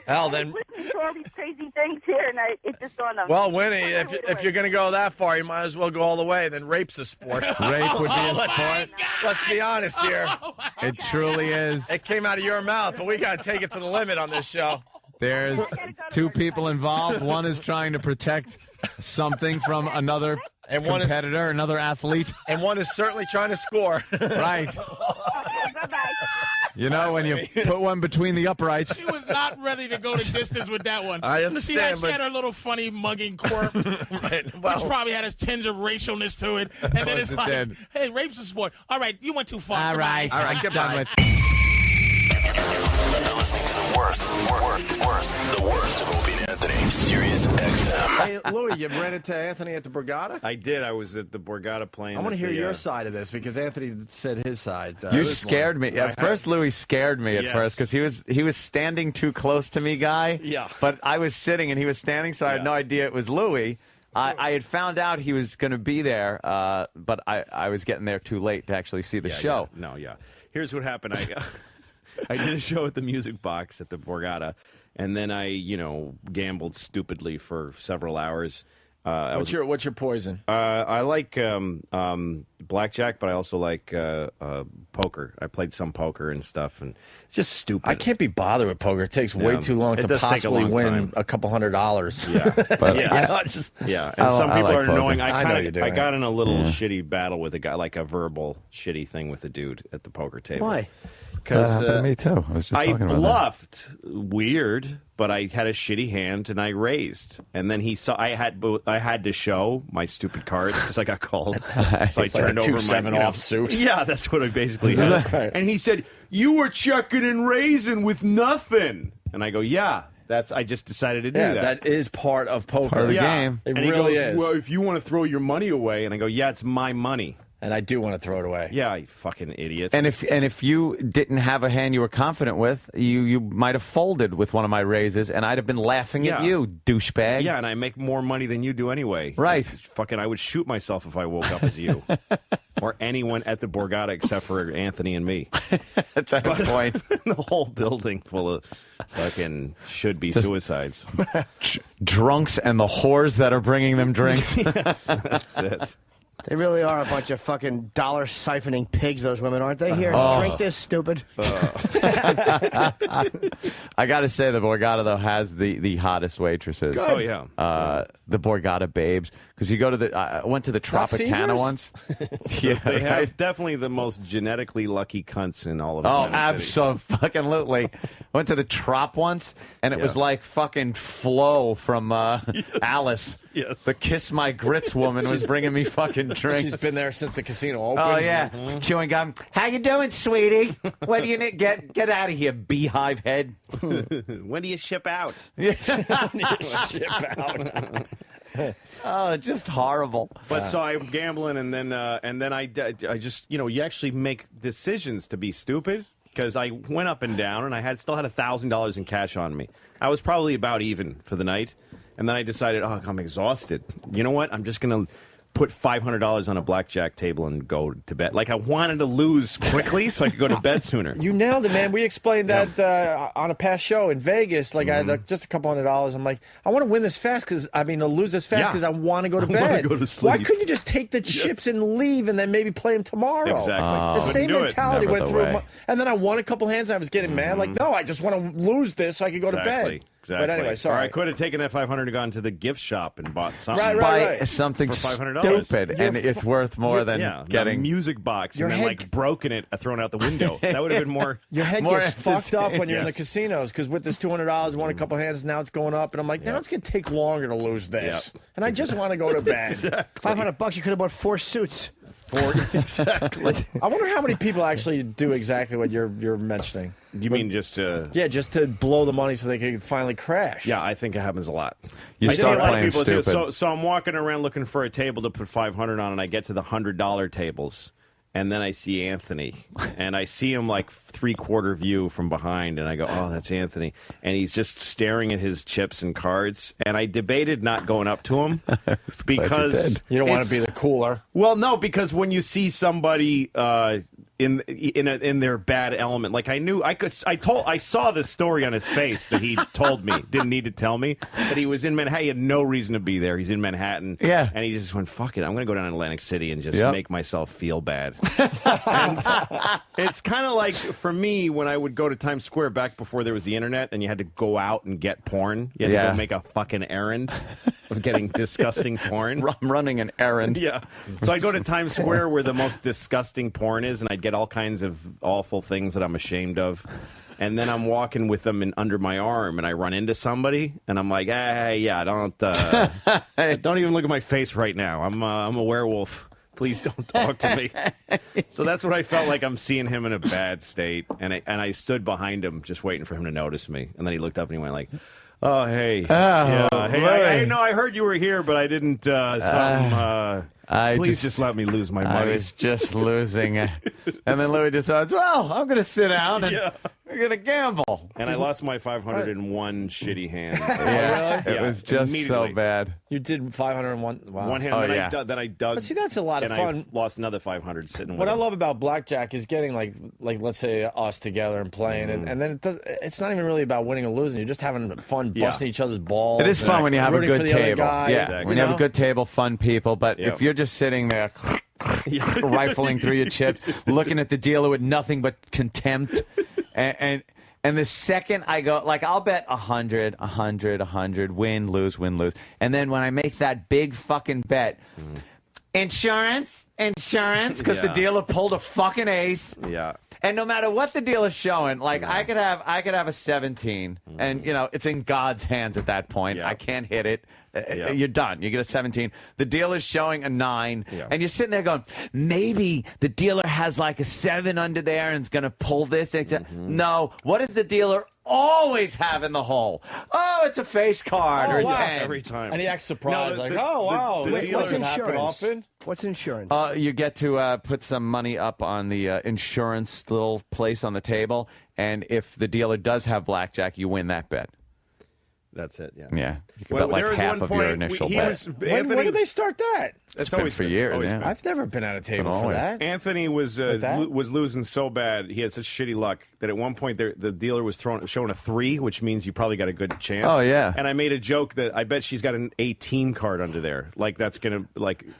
Speaker 1: Hell, then.
Speaker 5: listening to all these crazy things here, and it just dawned on me.
Speaker 1: Well, Winnie, if you're going to go that far, you might as well go all the way. Then rape's a sport.
Speaker 20: Rape would be a sport.
Speaker 1: Let's be honest here.
Speaker 20: It truly is.
Speaker 1: It came out of your mouth, but we got to take it to the limit on this show.
Speaker 20: There's two people involved. One is trying to protect something from another competitor, another athlete.
Speaker 1: And one is certainly trying to score.
Speaker 20: Right. You know, when you put one between the uprights.
Speaker 16: She was not ready to go the distance with that one.
Speaker 1: I understand,
Speaker 16: She had her little funny mugging quirk,
Speaker 1: right.
Speaker 16: which probably had a tinge of racialness to it. And then it's
Speaker 20: it
Speaker 16: like,
Speaker 20: did.
Speaker 16: hey, rape's a sport. All right, you went too far.
Speaker 20: All right,
Speaker 1: I'm
Speaker 20: goodbye.
Speaker 1: done with
Speaker 6: You're listening to the worst of Opie and Anthony. Sirius XM.
Speaker 1: Hey, Louis, you ran into Anthony at the Borgata?
Speaker 10: I did. I was at the Borgata playing.
Speaker 1: I want to
Speaker 10: at
Speaker 1: hear
Speaker 10: the,
Speaker 1: your side of this because Anthony said his side.
Speaker 20: You scared me. At first, Louis scared me at first because he was standing too close to me, Guy.
Speaker 10: Yeah.
Speaker 20: But I was sitting and he was standing, so I had no idea it was Louis. I had found out he was going to be there, but I was getting there too late to actually see the show.
Speaker 10: Yeah. No, yeah. Here's what happened. I did a show at the Music Box at the Borgata, and then I, gambled stupidly for several hours.
Speaker 1: What's your poison?
Speaker 10: I like blackjack, but I also like poker. I played some poker and stuff, and it's just stupid.
Speaker 1: I can't be bothered with poker. It takes way too long to possibly win a couple $100.
Speaker 10: Yeah, but
Speaker 1: yeah.
Speaker 10: And some people are
Speaker 20: poker.
Speaker 10: annoying.
Speaker 1: I know you do.
Speaker 10: I got in a little shitty battle with a guy, like a verbal shitty thing with a dude at the poker table.
Speaker 1: Why?
Speaker 10: Because
Speaker 20: happened to me too. I was just
Speaker 10: I
Speaker 20: talking about
Speaker 10: bluffed, weird, but I had a shitty hand and I raised, and then he saw I had to show my stupid cards because I got called. So I turned over my
Speaker 1: 2-7 offsuit.
Speaker 10: Yeah, that's what I basically had. And he said, "You were checking and raising with nothing," and I go, "Yeah." I just decided to do that.
Speaker 1: That is part of poker.
Speaker 20: Part of the game.
Speaker 1: It
Speaker 10: and
Speaker 1: really
Speaker 10: he goes,
Speaker 1: is.
Speaker 10: "Well, if you want to throw your money away," and I go, "Yeah, it's my money."
Speaker 1: And I do want to throw it away.
Speaker 10: Yeah, you fucking idiots.
Speaker 20: And if you didn't have a hand you were confident with, you might have folded with one of my raises, and I'd have been laughing at you, douchebag.
Speaker 10: Yeah, and I make more money than you do anyway.
Speaker 20: Right.
Speaker 10: Fucking, I would shoot myself if I woke up as you. Or anyone at the Borgata except for Anthony and me.
Speaker 20: At that point.
Speaker 10: The whole building full of fucking should-be suicides.
Speaker 20: Drunks and the whores that are bringing them drinks.
Speaker 10: Yes, that's it.
Speaker 4: They really are a bunch of fucking dollar siphoning pigs, those women, aren't they? Here, drink this, stupid.
Speaker 20: I got to say, the Borgata, though, has the hottest waitresses.
Speaker 10: Good. Oh, yeah.
Speaker 20: The Borgata babes. Because you go to I went to the Tropicana once. Yeah,
Speaker 10: They have
Speaker 20: right?
Speaker 10: definitely the most genetically lucky cunts in all of
Speaker 20: Oh,
Speaker 10: Atlantic City.
Speaker 20: absolutely. Went to the Trop once, and it was like fucking Flo from Alice.
Speaker 10: Yes.
Speaker 20: The Kiss My Grits woman was bringing me fucking drinks.
Speaker 1: She's been there since the casino opened.
Speaker 20: Oh, yeah. Chewing gum. How you doing, sweetie? What do you need? Get out of here, beehive head.
Speaker 10: When do you ship out?
Speaker 1: Ship out.
Speaker 20: Oh, just horrible.
Speaker 10: But so I'm gambling, and then I just you actually make decisions to be stupid because I went up and down, and I still had $1,000 in cash on me. I was probably about even for the night, and then I decided, I'm exhausted. You know what? I'm just gonna put $500 on a blackjack table and go to bed. Like I wanted to lose quickly so I could go to bed sooner.
Speaker 1: You nailed it, man. We explained that on a past show in Vegas. Like I had just a couple $100. I'm like, I want to win this fast to lose this fast because I want to go to bed.
Speaker 10: I wanna go to sleep.
Speaker 1: Why couldn't you just take the chips and leave and then maybe play them tomorrow?
Speaker 10: Exactly.
Speaker 1: The
Speaker 10: Couldn't
Speaker 1: same
Speaker 10: do it.
Speaker 1: mentality
Speaker 20: Never
Speaker 1: went
Speaker 20: the
Speaker 1: through.
Speaker 20: way.
Speaker 1: And then I won a couple hands and I was getting mad. Like, no, I just want to lose this so I can go to bed.
Speaker 10: Exactly.
Speaker 1: But anyway,
Speaker 10: Or
Speaker 1: sorry.
Speaker 10: I could have taken that $500 and gone to the gift shop and bought something.
Speaker 1: Right.
Speaker 20: Buy something
Speaker 10: For $500.
Speaker 20: stupid, and it's worth more than
Speaker 10: a
Speaker 20: getting
Speaker 10: music box
Speaker 1: Your
Speaker 10: and then
Speaker 1: head-
Speaker 10: like broken it, thrown out the window. That would have been more.
Speaker 1: Your head
Speaker 20: More
Speaker 1: gets fucked up when you're in the
Speaker 10: Yes.
Speaker 1: casinos because with this $200, won a couple hands, now it's going up, and I'm like, now it's gonna take longer to lose this, and I just want to go to bed.
Speaker 4: $500, you could have bought 4 suits.
Speaker 10: Exactly.
Speaker 1: I wonder how many people actually do exactly what you're mentioning.
Speaker 10: You mean just to?
Speaker 1: Yeah, just to blow the money so they can finally crash.
Speaker 10: Yeah, I think it happens a lot.
Speaker 20: You
Speaker 10: I see
Speaker 20: start
Speaker 10: a lot
Speaker 20: playing
Speaker 10: of people do.
Speaker 20: stupid.
Speaker 10: So I'm walking around looking for a table to put $500 on, and I get to the $100 tables. And then I see Anthony, and I see him like three-quarter view from behind, and I go, oh, that's Anthony. And he's just staring at his chips and cards. And I debated not going up to him because
Speaker 1: you don't want to be the cooler.
Speaker 10: Well, no, because when you see somebody in their bad element, like I saw the story on his face that he told me, didn't need to tell me, that he was in Manhattan. He had no reason to be there. He's in Manhattan.
Speaker 20: Yeah.
Speaker 10: And he just went, fuck it, I'm going to go down to Atlantic City and just
Speaker 20: Yep.
Speaker 10: make myself feel bad. And it's kind of like, for me, when I would go to Times Square back before there was the internet and you had to go out and get porn. You had to
Speaker 20: Yeah.
Speaker 10: go make a fucking errand of getting disgusting porn.
Speaker 20: I'm running an errand.
Speaker 10: Yeah. So I'd go to Times Square where the most disgusting porn is, and I'd get all kinds of awful things that I'm ashamed of. And then I'm walking with them under my arm, and I run into somebody, and I'm like, hey, yeah, don't even look at my face right now. I'm a werewolf. Please don't talk to me. So that's what I felt like. I'm seeing him in a bad state, and I stood behind him just waiting for him to notice me. And then he looked up and he went like, oh, hey.
Speaker 20: Oh,
Speaker 10: Hey, I heard you were here, but I didn't. Please just let me lose my money.
Speaker 20: I was just losing. And then Louis decides, well, I'm going to sit down and we're going to gamble.
Speaker 10: And I lost my 501 shitty hand.
Speaker 20: Yeah, it was just so
Speaker 10: immediately.
Speaker 20: bad.
Speaker 1: You did 501. Wow.
Speaker 10: One hand, then I dug.
Speaker 1: But see, that's a lot of
Speaker 10: and
Speaker 1: fun.
Speaker 10: I lost another 500 sitting.
Speaker 1: What
Speaker 10: with
Speaker 1: I
Speaker 10: him.
Speaker 1: love about blackjack is getting like let's say us together and playing, and then it's not even really about winning or losing. You're just having fun, busting each other's balls.
Speaker 20: It is fun when you have a
Speaker 1: rooting for
Speaker 20: good
Speaker 1: the other
Speaker 20: table.
Speaker 1: guy,
Speaker 20: Yeah, when you have a good table, fun people. But
Speaker 10: Yep.
Speaker 20: if you're just sitting there rifling through your chips, looking at the dealer with nothing but contempt, and the second I go, like, I'll bet 100, win, lose. And then when I make that big fucking bet, insurance, because the dealer pulled a fucking ace.
Speaker 10: Yeah.
Speaker 20: And no matter what the deal is showing, like I could have a 17, and it's in God's hands at that point. I can't hit it. You're done. You get a 17. The dealer's showing a 9, and you're sitting there going, maybe the dealer has like a 7 under there and is going to pull this. No. What does the dealer always have in the hole? Oh, it's a face card or a 10.
Speaker 10: Every time.
Speaker 1: And he acts surprised,
Speaker 10: No,
Speaker 1: like,
Speaker 10: the-
Speaker 1: oh, wow.
Speaker 10: the
Speaker 1: Wait,
Speaker 10: dealer-
Speaker 1: what's insurance? Often?
Speaker 4: What's insurance?
Speaker 20: You get to put some money up on the insurance little place on the table, and if the dealer does have blackjack, you win that bet.
Speaker 10: That's it. Yeah.
Speaker 20: Yeah, you can bet like
Speaker 10: there was
Speaker 20: half
Speaker 10: one
Speaker 20: of your
Speaker 10: point
Speaker 20: initial
Speaker 10: he
Speaker 20: bet.
Speaker 10: was-
Speaker 1: When
Speaker 10: Anthony-
Speaker 1: did they start that?
Speaker 20: It's been for years.
Speaker 10: always
Speaker 20: Yeah.
Speaker 10: been.
Speaker 1: I've never been at a table for
Speaker 20: always.
Speaker 1: that.
Speaker 10: Anthony was
Speaker 1: that?
Speaker 10: was losing so bad. He had such shitty luck that at one point the dealer was showing a 3, which means you probably got a good chance.
Speaker 20: Oh, yeah.
Speaker 10: And I made a joke that I bet she's got an 18 card under there, like that's gonna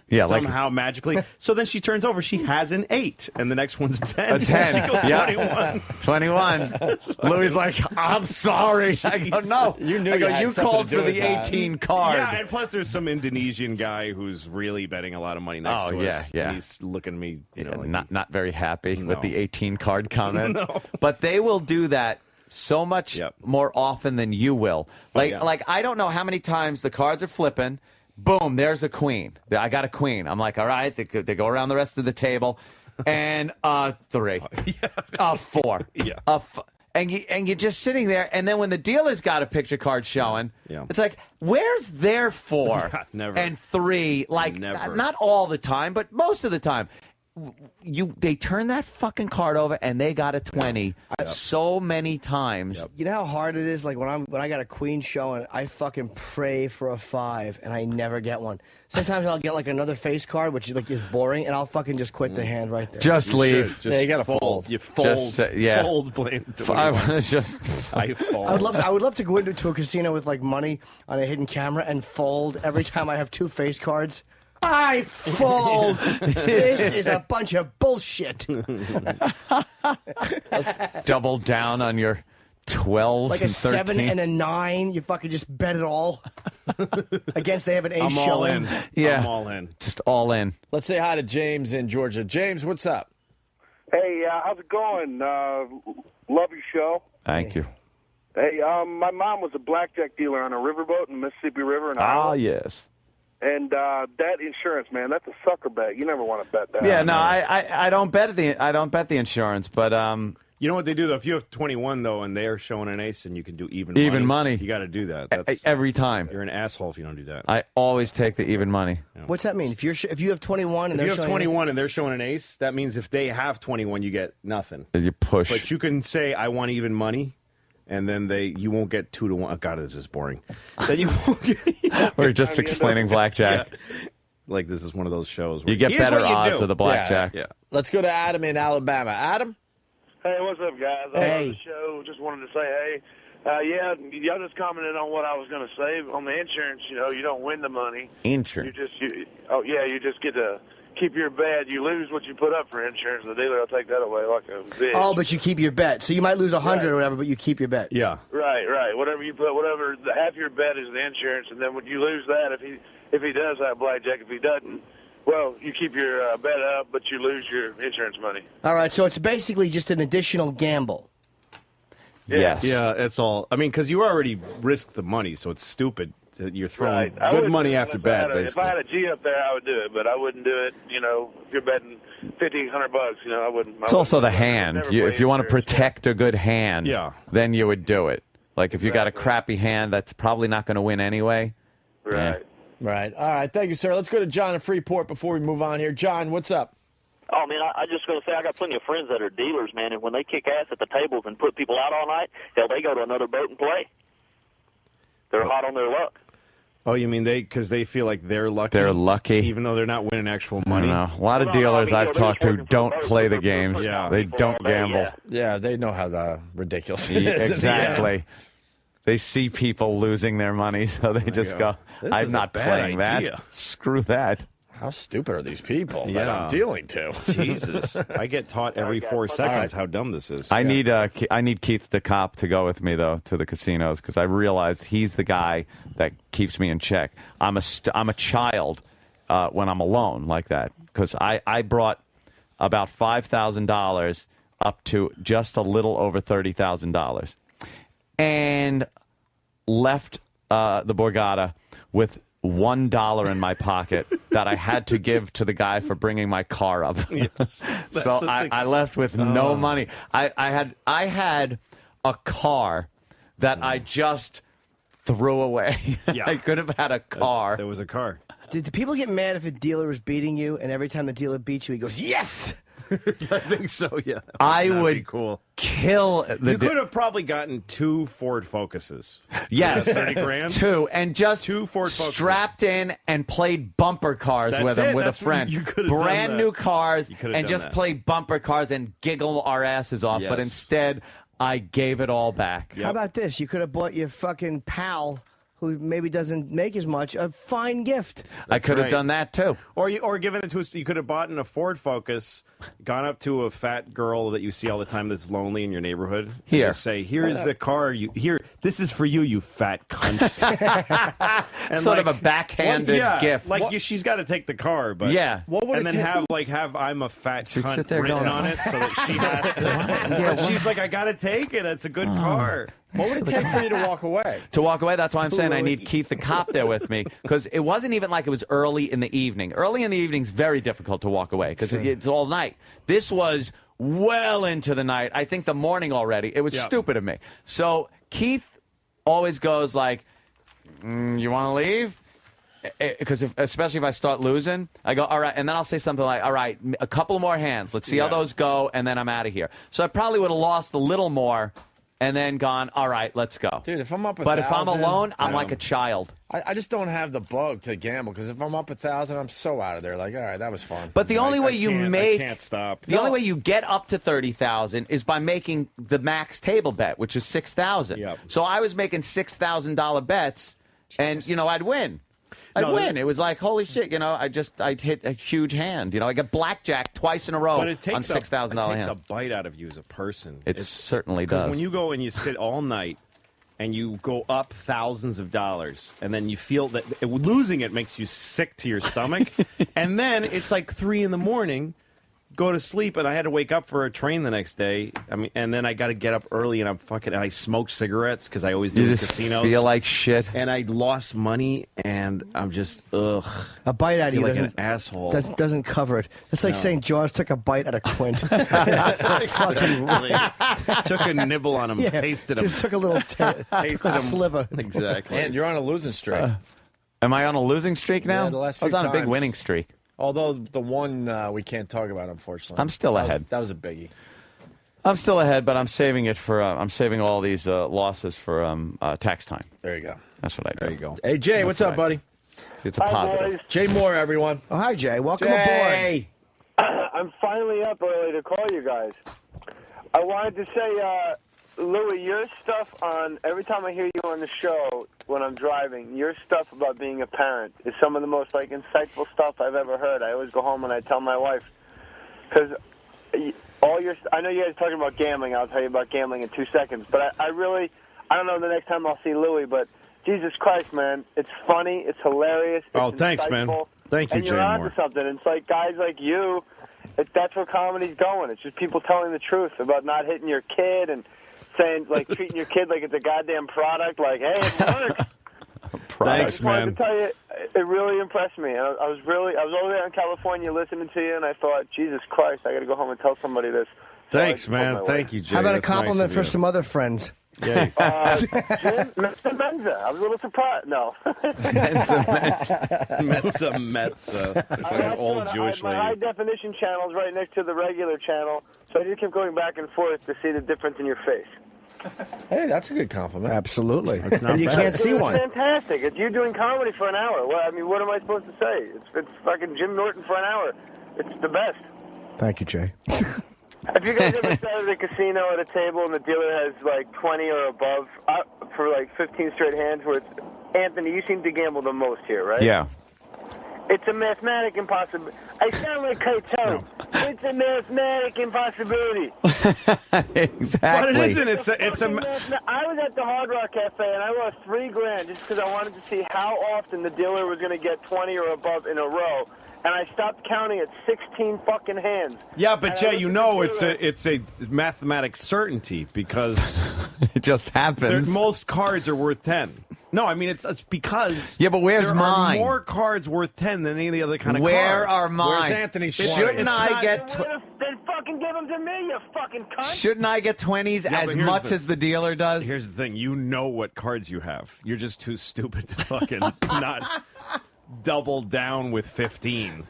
Speaker 20: Yeah, like-
Speaker 10: somehow magically. So then she turns over, she has an 8, and the next one's 10.
Speaker 20: A 10.
Speaker 10: She goes
Speaker 20: Yeah.
Speaker 10: 21.
Speaker 20: 21. Louis like, I'm sorry. I go, no.
Speaker 1: You knew
Speaker 20: I go,
Speaker 1: you had
Speaker 20: you
Speaker 1: something
Speaker 20: called
Speaker 1: to do
Speaker 20: for
Speaker 1: with
Speaker 20: the
Speaker 1: that.
Speaker 20: 18 card.
Speaker 10: Yeah, and plus there's some Indonesian guy who's really betting a lot of money next
Speaker 20: Oh,
Speaker 10: to
Speaker 20: yeah,
Speaker 10: us.
Speaker 20: yeah.
Speaker 10: And he's looking at me, like,
Speaker 20: not very happy with
Speaker 10: No.
Speaker 20: the 18 card comment.
Speaker 10: No.
Speaker 20: But they will do that so much more often than you will. Like,
Speaker 10: yeah.
Speaker 20: like I don't know how many times the cards are flipping. Boom, there's a queen. I got a queen. I'm like, all right, they go around the rest of the table. And 3. 4.
Speaker 10: Yeah.
Speaker 20: And you're just sitting there, and then when the dealer's got a picture card showing, it's like, where's their 4
Speaker 10: Never.
Speaker 20: and 3? Like,
Speaker 10: Never.
Speaker 20: not all the time, but most of the time. They turn that fucking card over, and they got a 20 so many times.
Speaker 4: You know how hard it is? Like when I got a queen showing, I fucking pray for a 5, and I never get one. Sometimes I'll get like another face card, which is boring, and I'll fucking just quit the hand right there.
Speaker 20: Just leave.
Speaker 1: Yeah, you gotta fold.
Speaker 10: You fold.
Speaker 20: Just yeah.
Speaker 10: Fold. Blame.
Speaker 20: I want to just.
Speaker 10: I fold.
Speaker 4: I would love to go into a casino with like money on a hidden camera and fold every time I have 2 face cards. I fold. This is a bunch of bullshit.
Speaker 20: Double down on your 12
Speaker 4: Like a
Speaker 20: and 13.
Speaker 4: 7 and a 9. You fucking just bet it all against they have an ace
Speaker 10: I'm all
Speaker 4: showing.
Speaker 10: in.
Speaker 20: Yeah.
Speaker 10: I'm all in.
Speaker 20: Just all in.
Speaker 1: Let's say hi to James in Georgia. James, what's up?
Speaker 3: Hey, how's it going? Love your show.
Speaker 20: Thank you.
Speaker 3: Hey, my mom was a blackjack dealer on a riverboat in the Mississippi River in
Speaker 20: Ah,
Speaker 3: Iowa.
Speaker 20: yes.
Speaker 3: And that insurance, man, that's a sucker bet. You never want to bet that.
Speaker 2: Yeah, no, I don't bet the insurance, but
Speaker 10: you know what they do though? If you have 21 though, and they're showing an ace, and you can do even
Speaker 2: money.
Speaker 10: You got to do that. That's,
Speaker 2: every time.
Speaker 10: You're an asshole if you don't do that.
Speaker 2: I always take the even money.
Speaker 4: What's that mean? If you have 21 and
Speaker 10: If you have
Speaker 4: showing
Speaker 10: 21 and they're showing an ace, that means if they have 21, you get nothing.
Speaker 2: You push.
Speaker 10: But you can say, I want even money, and then you won't get 2 to 1. Oh, God, this is boring. Then you won't get.
Speaker 2: We're just explaining blackjack.
Speaker 10: Yeah. Like this is one of those shows.
Speaker 2: You get
Speaker 10: Here's
Speaker 2: better
Speaker 10: what you
Speaker 2: odds
Speaker 10: do.
Speaker 2: of the blackjack.
Speaker 1: Yeah. Let's go to Adam in Alabama. Adam?
Speaker 9: Hey, what's up, guys? I
Speaker 1: Hey.
Speaker 9: love the show. Just wanted to say, hey, yeah, y'all just commented on what I was going to say. On the insurance, you don't win the money.
Speaker 2: Insurance.
Speaker 9: You just get to keep your bet. You lose what you put up for insurance. The dealer will take that away like a bitch.
Speaker 4: Oh, but you keep your bet. So you might lose 100 or whatever, but you keep your bet.
Speaker 10: Yeah.
Speaker 9: Right. Whatever you put, half your bet is the insurance, and then when you lose that, if he does have blackjack, if he doesn't, well, you keep your bet up, but you lose your insurance money.
Speaker 4: All right, so it's basically just an additional gamble.
Speaker 10: Yes. Yeah, it's all. I mean, because you already risked the money, so it's stupid that you're throwing
Speaker 9: I
Speaker 10: good
Speaker 9: would
Speaker 10: money
Speaker 9: do it
Speaker 10: after
Speaker 9: if I had
Speaker 10: bad,
Speaker 9: a- If
Speaker 10: basically.
Speaker 9: I had a G up there, I would do it, but I wouldn't do it. If you're betting $1,500, I wouldn't.
Speaker 2: It's also the
Speaker 9: I would
Speaker 2: hand.
Speaker 9: never
Speaker 2: If
Speaker 9: play
Speaker 2: you want to
Speaker 9: insurance.
Speaker 2: protect a good hand,
Speaker 10: Yeah.
Speaker 2: then you would do it. Like if you got a crappy hand that's probably not going to win anyway.
Speaker 9: Right.
Speaker 1: Right. All right. Thank you, sir. Let's go to John in Freeport before we move on here. John, what's up?
Speaker 13: Oh, man, I just going to say I got plenty of friends that are dealers, man, and when they kick ass at the tables and put people out all night, hell, they go to another boat and play. They're hot on their luck.
Speaker 10: Oh, you mean because they feel like they're lucky?
Speaker 2: They're lucky.
Speaker 10: Even though they're not winning actual
Speaker 2: I
Speaker 10: money.
Speaker 2: don't know. A lot of dealers I've talked to don't play the games.
Speaker 10: Yeah.
Speaker 2: They don't gamble.
Speaker 1: Yeah, they know how ridiculous it
Speaker 2: Yeah,
Speaker 1: is.
Speaker 2: exactly. They see people losing their money, so they just go,
Speaker 1: This
Speaker 2: I'm
Speaker 1: is
Speaker 2: not
Speaker 1: a bad
Speaker 2: playing
Speaker 1: idea.
Speaker 2: that. Screw that.
Speaker 1: How stupid are these people that
Speaker 10: Yeah.
Speaker 1: I'm dealing to?
Speaker 10: Jesus. I get taught every 4 seconds how dumb this is.
Speaker 2: I need Keith the cop to go with me though to the casinos because I realized he's the guy that keeps me in check. I'm a child when I'm alone like that because I brought about $5,000 up to just a little over $30,000 and left the Borgata with $1 in my pocket that I had to give to the guy for bringing my car up. So I left with no money. I had a car that I just threw away.
Speaker 10: Yeah.
Speaker 2: I could have had a car.
Speaker 10: There was a car.
Speaker 4: Do people get mad if a dealer is beating you, and every time the dealer beats you, he goes, yes?
Speaker 10: I think so, yeah.
Speaker 2: I
Speaker 10: That'd
Speaker 2: would
Speaker 10: be cool.
Speaker 2: kill the
Speaker 10: You could have probably gotten 2 Ford Focuses.
Speaker 2: Yes,
Speaker 10: 30 grand.
Speaker 2: 2, and just
Speaker 10: 2 Ford Focuses.
Speaker 2: strapped in and played bumper cars
Speaker 10: That's
Speaker 2: with him
Speaker 10: it.
Speaker 2: with
Speaker 10: That's
Speaker 2: a friend.
Speaker 10: what you could have done
Speaker 2: Brand
Speaker 10: that.
Speaker 2: new cars,
Speaker 10: You could have
Speaker 2: and
Speaker 10: done
Speaker 2: just
Speaker 10: that.
Speaker 2: play bumper cars and giggle our asses off. But
Speaker 10: Yes.
Speaker 2: instead, I gave it all back.
Speaker 4: How about this? You could have bought your fucking pal, who maybe doesn't make as much, a fine gift.
Speaker 2: I could have
Speaker 10: right.
Speaker 2: done that too.
Speaker 10: Or given it to us. You could have bought in a Ford Focus, gone up to a fat girl that you see all the time that's lonely in your neighborhood. and
Speaker 2: Here.
Speaker 10: just say, here's the car. This is for you, you fat cunt. And
Speaker 2: Sort of a backhanded gift.
Speaker 10: Like she's got to take the car, but
Speaker 2: Yeah.
Speaker 1: What would
Speaker 10: and
Speaker 1: it
Speaker 10: then
Speaker 1: take-
Speaker 10: have I'm a fat
Speaker 2: She'd
Speaker 10: cunt
Speaker 2: sit there
Speaker 10: written
Speaker 2: going,
Speaker 10: on it so that she has to. And she's like, I got to take it. It's a good car.
Speaker 1: What would it take for you to walk away?
Speaker 2: To walk away, that's why I'm saying I need Keith the cop there with me because it wasn't even like it was early in the evening. Early in the evening is very difficult to walk away because it's all night. This was well into the night. I think the morning already. It was
Speaker 10: Yeah.
Speaker 2: stupid of me. So Keith always goes like, "You want to leave?" Because especially if I start losing, I go, all right, and then I'll say something like, all right, a couple more hands. Let's see how those go, and then I'm out of here. So I probably would have lost a little more. And then gone, all right, let's go.
Speaker 1: Dude, if I'm up
Speaker 2: But if I'm
Speaker 1: 1,000,
Speaker 2: alone, I'm
Speaker 1: I
Speaker 2: like a child.
Speaker 1: I just don't have the bug to gamble because if I'm up 1,000, I'm so out of there. Like, all right, that was fun.
Speaker 2: But the only way you make
Speaker 10: I can't stop.
Speaker 2: the only way you get up to 30,000 is by making the max table bet, which is 6,000.
Speaker 10: Yep.
Speaker 2: So I was making $6,000 bets, and I'd win. I'd
Speaker 10: No,
Speaker 2: win. It was like holy shit. I'd hit a huge hand. I got blackjack twice in a row
Speaker 10: But it takes
Speaker 2: on $6,000
Speaker 10: It takes
Speaker 2: hands.
Speaker 10: a bite out of you as a person.
Speaker 2: It certainly
Speaker 10: Because
Speaker 2: does.
Speaker 10: when you go and you sit all night and you go up thousands of dollars and then you feel that losing it makes you sick to your stomach and then it's like 3 a.m. go to sleep, and I had to wake up for a train the next day. I mean, and then I got to get up early, and I smoke cigarettes because I always do
Speaker 20: You
Speaker 10: in
Speaker 20: just
Speaker 10: casinos.
Speaker 20: feel like shit.
Speaker 10: And I lost money, and I'm just ugh.
Speaker 4: A bite out of you
Speaker 10: like
Speaker 4: doesn't,
Speaker 10: an asshole.
Speaker 4: doesn't cover it. It's like
Speaker 10: No.
Speaker 4: saying Jaws took a bite out of Quint.
Speaker 10: Fucking took a nibble on him,
Speaker 4: Yeah,
Speaker 10: tasted him,
Speaker 4: just took a little
Speaker 10: tasted
Speaker 4: a
Speaker 10: him.
Speaker 4: sliver.
Speaker 10: Exactly.
Speaker 1: And you're on a losing streak.
Speaker 20: Am I on a losing streak now?
Speaker 1: Yeah, the last
Speaker 20: I was
Speaker 1: few
Speaker 20: on a big
Speaker 1: times.
Speaker 20: winning streak.
Speaker 1: Although the one we can't talk about, unfortunately.
Speaker 20: I'm still ahead.
Speaker 1: That was a biggie.
Speaker 20: I'm still ahead, but I'm saving it for. I'm saving all these losses for tax time.
Speaker 1: There you go.
Speaker 20: That's what I do.
Speaker 1: There you go. Hey, Jay,
Speaker 20: That's
Speaker 1: what's
Speaker 20: what
Speaker 1: up,
Speaker 20: I-
Speaker 1: buddy?
Speaker 20: It's a positive.
Speaker 1: Jay Moore, everyone.
Speaker 4: Oh, hi, Jay. Welcome
Speaker 20: Jay.
Speaker 4: aboard.
Speaker 14: I'm finally up early to call you guys. I wanted to say, Louis, your stuff on every time I hear you on the show when I'm driving, your stuff about being a parent is some of the most insightful stuff I've ever heard. I always go home and I tell my wife because I know you guys are talking about gambling. I'll tell you about gambling in 2 seconds, but I don't know the next time I'll see Louis, but Jesus Christ, man, it's funny, it's hilarious.
Speaker 10: Oh,
Speaker 14: it's
Speaker 10: thanks, man.
Speaker 14: insightful,
Speaker 10: Thank you,
Speaker 14: and you're
Speaker 10: Jay
Speaker 14: onto
Speaker 10: Moore.
Speaker 14: something. It's like guys like you. That's where comedy's going. It's just people telling the truth about not hitting your kid and saying treating your kid like it's a goddamn product. Like, hey, it works. I
Speaker 10: Thanks,
Speaker 14: just wanted
Speaker 10: man.
Speaker 14: to tell you, it really impressed me. I was over there in California listening to you, and I thought, Jesus Christ, I got to go home and tell somebody this. So
Speaker 10: Thanks,
Speaker 14: I told
Speaker 10: man.
Speaker 14: my
Speaker 10: Thank
Speaker 14: wife.
Speaker 10: you, Jay.
Speaker 4: How about
Speaker 10: That's
Speaker 4: a compliment
Speaker 10: nice of
Speaker 4: for
Speaker 10: you.
Speaker 4: some other friends?
Speaker 10: Yeah.
Speaker 14: Jim, Menza. I was a little surprised. No.
Speaker 10: Metza. Old Jewish
Speaker 14: my
Speaker 10: lady.
Speaker 14: high definition channel is right next to the regular channel, so I just kept going back and forth to see the difference in your face.
Speaker 1: Hey, that's a good compliment.
Speaker 4: Absolutely.
Speaker 1: not
Speaker 4: And you
Speaker 1: bad.
Speaker 4: can't see
Speaker 14: It's
Speaker 4: one.
Speaker 14: fantastic. It's you doing comedy for an hour. Well, I mean, what am I supposed to say? It's fucking Jim Norton for an hour. It's the best.
Speaker 4: Thank you, Jay.
Speaker 14: Have you guys ever sat at a casino at a table and the dealer has 20 or above for 15 straight hands? Where it's Anthony, you seem to gamble the most here, right?
Speaker 20: Yeah.
Speaker 14: It's a mathematic impossibility. I sound like Keitel. It's a mathematic impossibility.
Speaker 20: Exactly.
Speaker 10: But it isn't. It's a.
Speaker 14: I was at the Hard Rock Cafe and I lost $3,000 just because I wanted to see how often the dealer was going to get 20 or above in a row. And I stopped counting at 16 fucking hands.
Speaker 10: Yeah, but
Speaker 14: And I
Speaker 10: Jay,
Speaker 14: looked
Speaker 10: you
Speaker 14: at
Speaker 10: know
Speaker 14: the
Speaker 10: it's
Speaker 14: dealer.
Speaker 10: a mathematic certainty because
Speaker 20: it just happens.
Speaker 10: most cards are worth 10. No, I mean it's because
Speaker 20: Yeah, but where's
Speaker 10: there
Speaker 20: mine?
Speaker 10: are more cards worth 10 than any of the other kind of
Speaker 20: Where
Speaker 10: cards.
Speaker 20: are mine?
Speaker 1: Where's Anthony's
Speaker 10: It's-
Speaker 1: 20?
Speaker 20: Shouldn't
Speaker 10: it's
Speaker 20: I
Speaker 10: not-
Speaker 20: get?
Speaker 14: Then fucking give them to me, you fucking cunt.
Speaker 20: Shouldn't I get 20s
Speaker 10: Yeah,
Speaker 20: as
Speaker 10: but here's
Speaker 20: much
Speaker 10: the-
Speaker 20: as the dealer does?
Speaker 10: Here's the thing: you know what cards you have. You're just too stupid to fucking not double down with 15.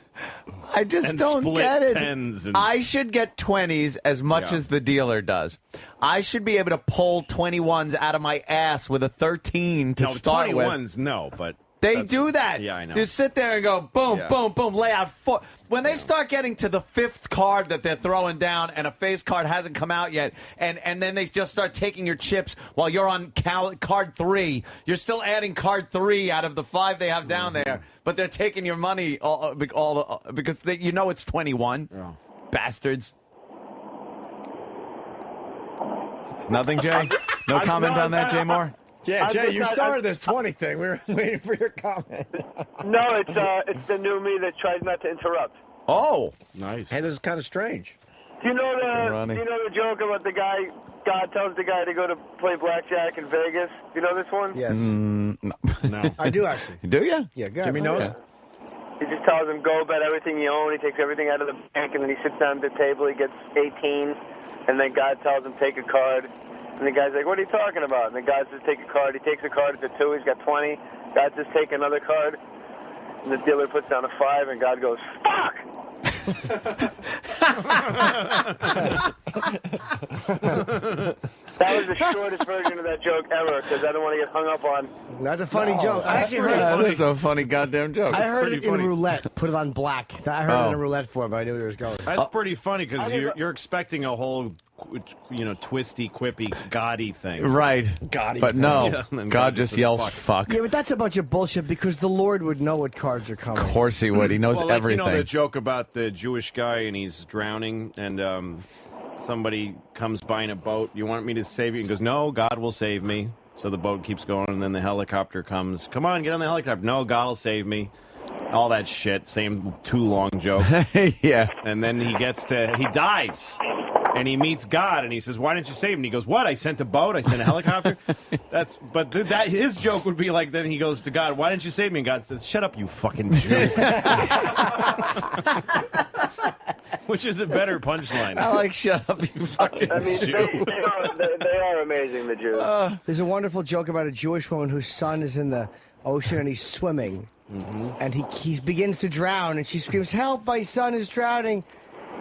Speaker 20: I just
Speaker 10: and
Speaker 20: don't
Speaker 10: split
Speaker 20: get it.
Speaker 10: 10s and-
Speaker 20: I should get 20s as much
Speaker 10: Yeah.
Speaker 20: as the dealer does. I should be able to pull 21s out of my ass with a 13 to
Speaker 10: No,
Speaker 20: start
Speaker 10: 21s,
Speaker 20: with.
Speaker 10: no, but
Speaker 20: They
Speaker 10: that's-
Speaker 20: do that.
Speaker 10: Yeah, I know.
Speaker 20: Just sit there and go boom,
Speaker 10: Yeah.
Speaker 20: boom, boom, lay out four. When they start getting to the fifth card that they're throwing down and a face card hasn't come out yet, and then they just start taking your chips while you're on card 3, you're still adding card 3 out of the 5 they have down there, but they're taking your money all because you know it's 21. Bastards. Nothing, Jay? No comment on that, Jay Moore?
Speaker 1: Yeah, Jay, you
Speaker 14: I-
Speaker 1: started this 20 thing. We were waiting for your comment.
Speaker 14: No, it's the new me that tries not to interrupt.
Speaker 20: Oh,
Speaker 10: nice.
Speaker 1: Hey, this is kind of strange.
Speaker 14: Do you know
Speaker 20: Ronnie.
Speaker 14: the joke about the guy? God tells the guy to go to play blackjack in Vegas. Do you know this one?
Speaker 4: Yes.
Speaker 10: No.
Speaker 4: I do, actually.
Speaker 20: Do you?
Speaker 4: Yeah, good.
Speaker 1: Jimmy knows.
Speaker 20: Yeah.
Speaker 14: He just tells him, go bet everything you own. He takes everything out of the bank, and then he sits down at the table. He gets 18, and then God tells him, take a card. And the guy's like, what are you talking about? And the guy says, take a card. He takes a card. It's a 2. He's got 20. God says, take another card. And the dealer puts down a 5, and God goes, fuck! That was the shortest version of that joke ever, because I don't want to get hung up on.
Speaker 4: That's a funny joke. I actually heard
Speaker 20: That
Speaker 4: it.
Speaker 20: is a funny goddamn joke.
Speaker 4: I heard it
Speaker 10: pretty
Speaker 4: in
Speaker 10: funny.
Speaker 4: roulette. Put it on black. I heard it in a
Speaker 20: Oh.
Speaker 4: roulette form, but I knew where it was going.
Speaker 10: That's pretty funny because you're expecting a whole, twisty, quippy, gaudy thing.
Speaker 20: Right.
Speaker 1: Gaudy
Speaker 20: But
Speaker 1: thing.
Speaker 20: no,
Speaker 10: Yeah, and then
Speaker 20: God just
Speaker 10: says,
Speaker 20: yells fuck.
Speaker 4: Yeah, but that's a bunch of bullshit because the Lord would know what cards are coming.
Speaker 20: Of course he would. He knows
Speaker 10: Well, like,
Speaker 20: everything.
Speaker 10: You know the joke about the Jewish guy and he's drowning and somebody comes by in a boat. You want me to save you? He goes, no, God will save me. So the boat keeps going and then the helicopter comes. Come on, get on the helicopter. No, God will save me. all that shit. Same too long joke.
Speaker 20: Yeah.
Speaker 10: And then he dies. And he meets God, and he says, "Why didn't you save him?" And he goes, "What? I sent a boat. I sent a helicopter." But his joke would be like, then he goes to God, "Why didn't you save me?" And God says, "Shut up, you fucking Jew." Which is a better punchline.
Speaker 20: I like "Shut up, you fucking Jew."
Speaker 14: They are amazing, the Jews.
Speaker 4: There's a wonderful joke about a Jewish woman whose son is in the ocean and he's swimming. And he begins to drown, and she screams, "Help, my son is drowning.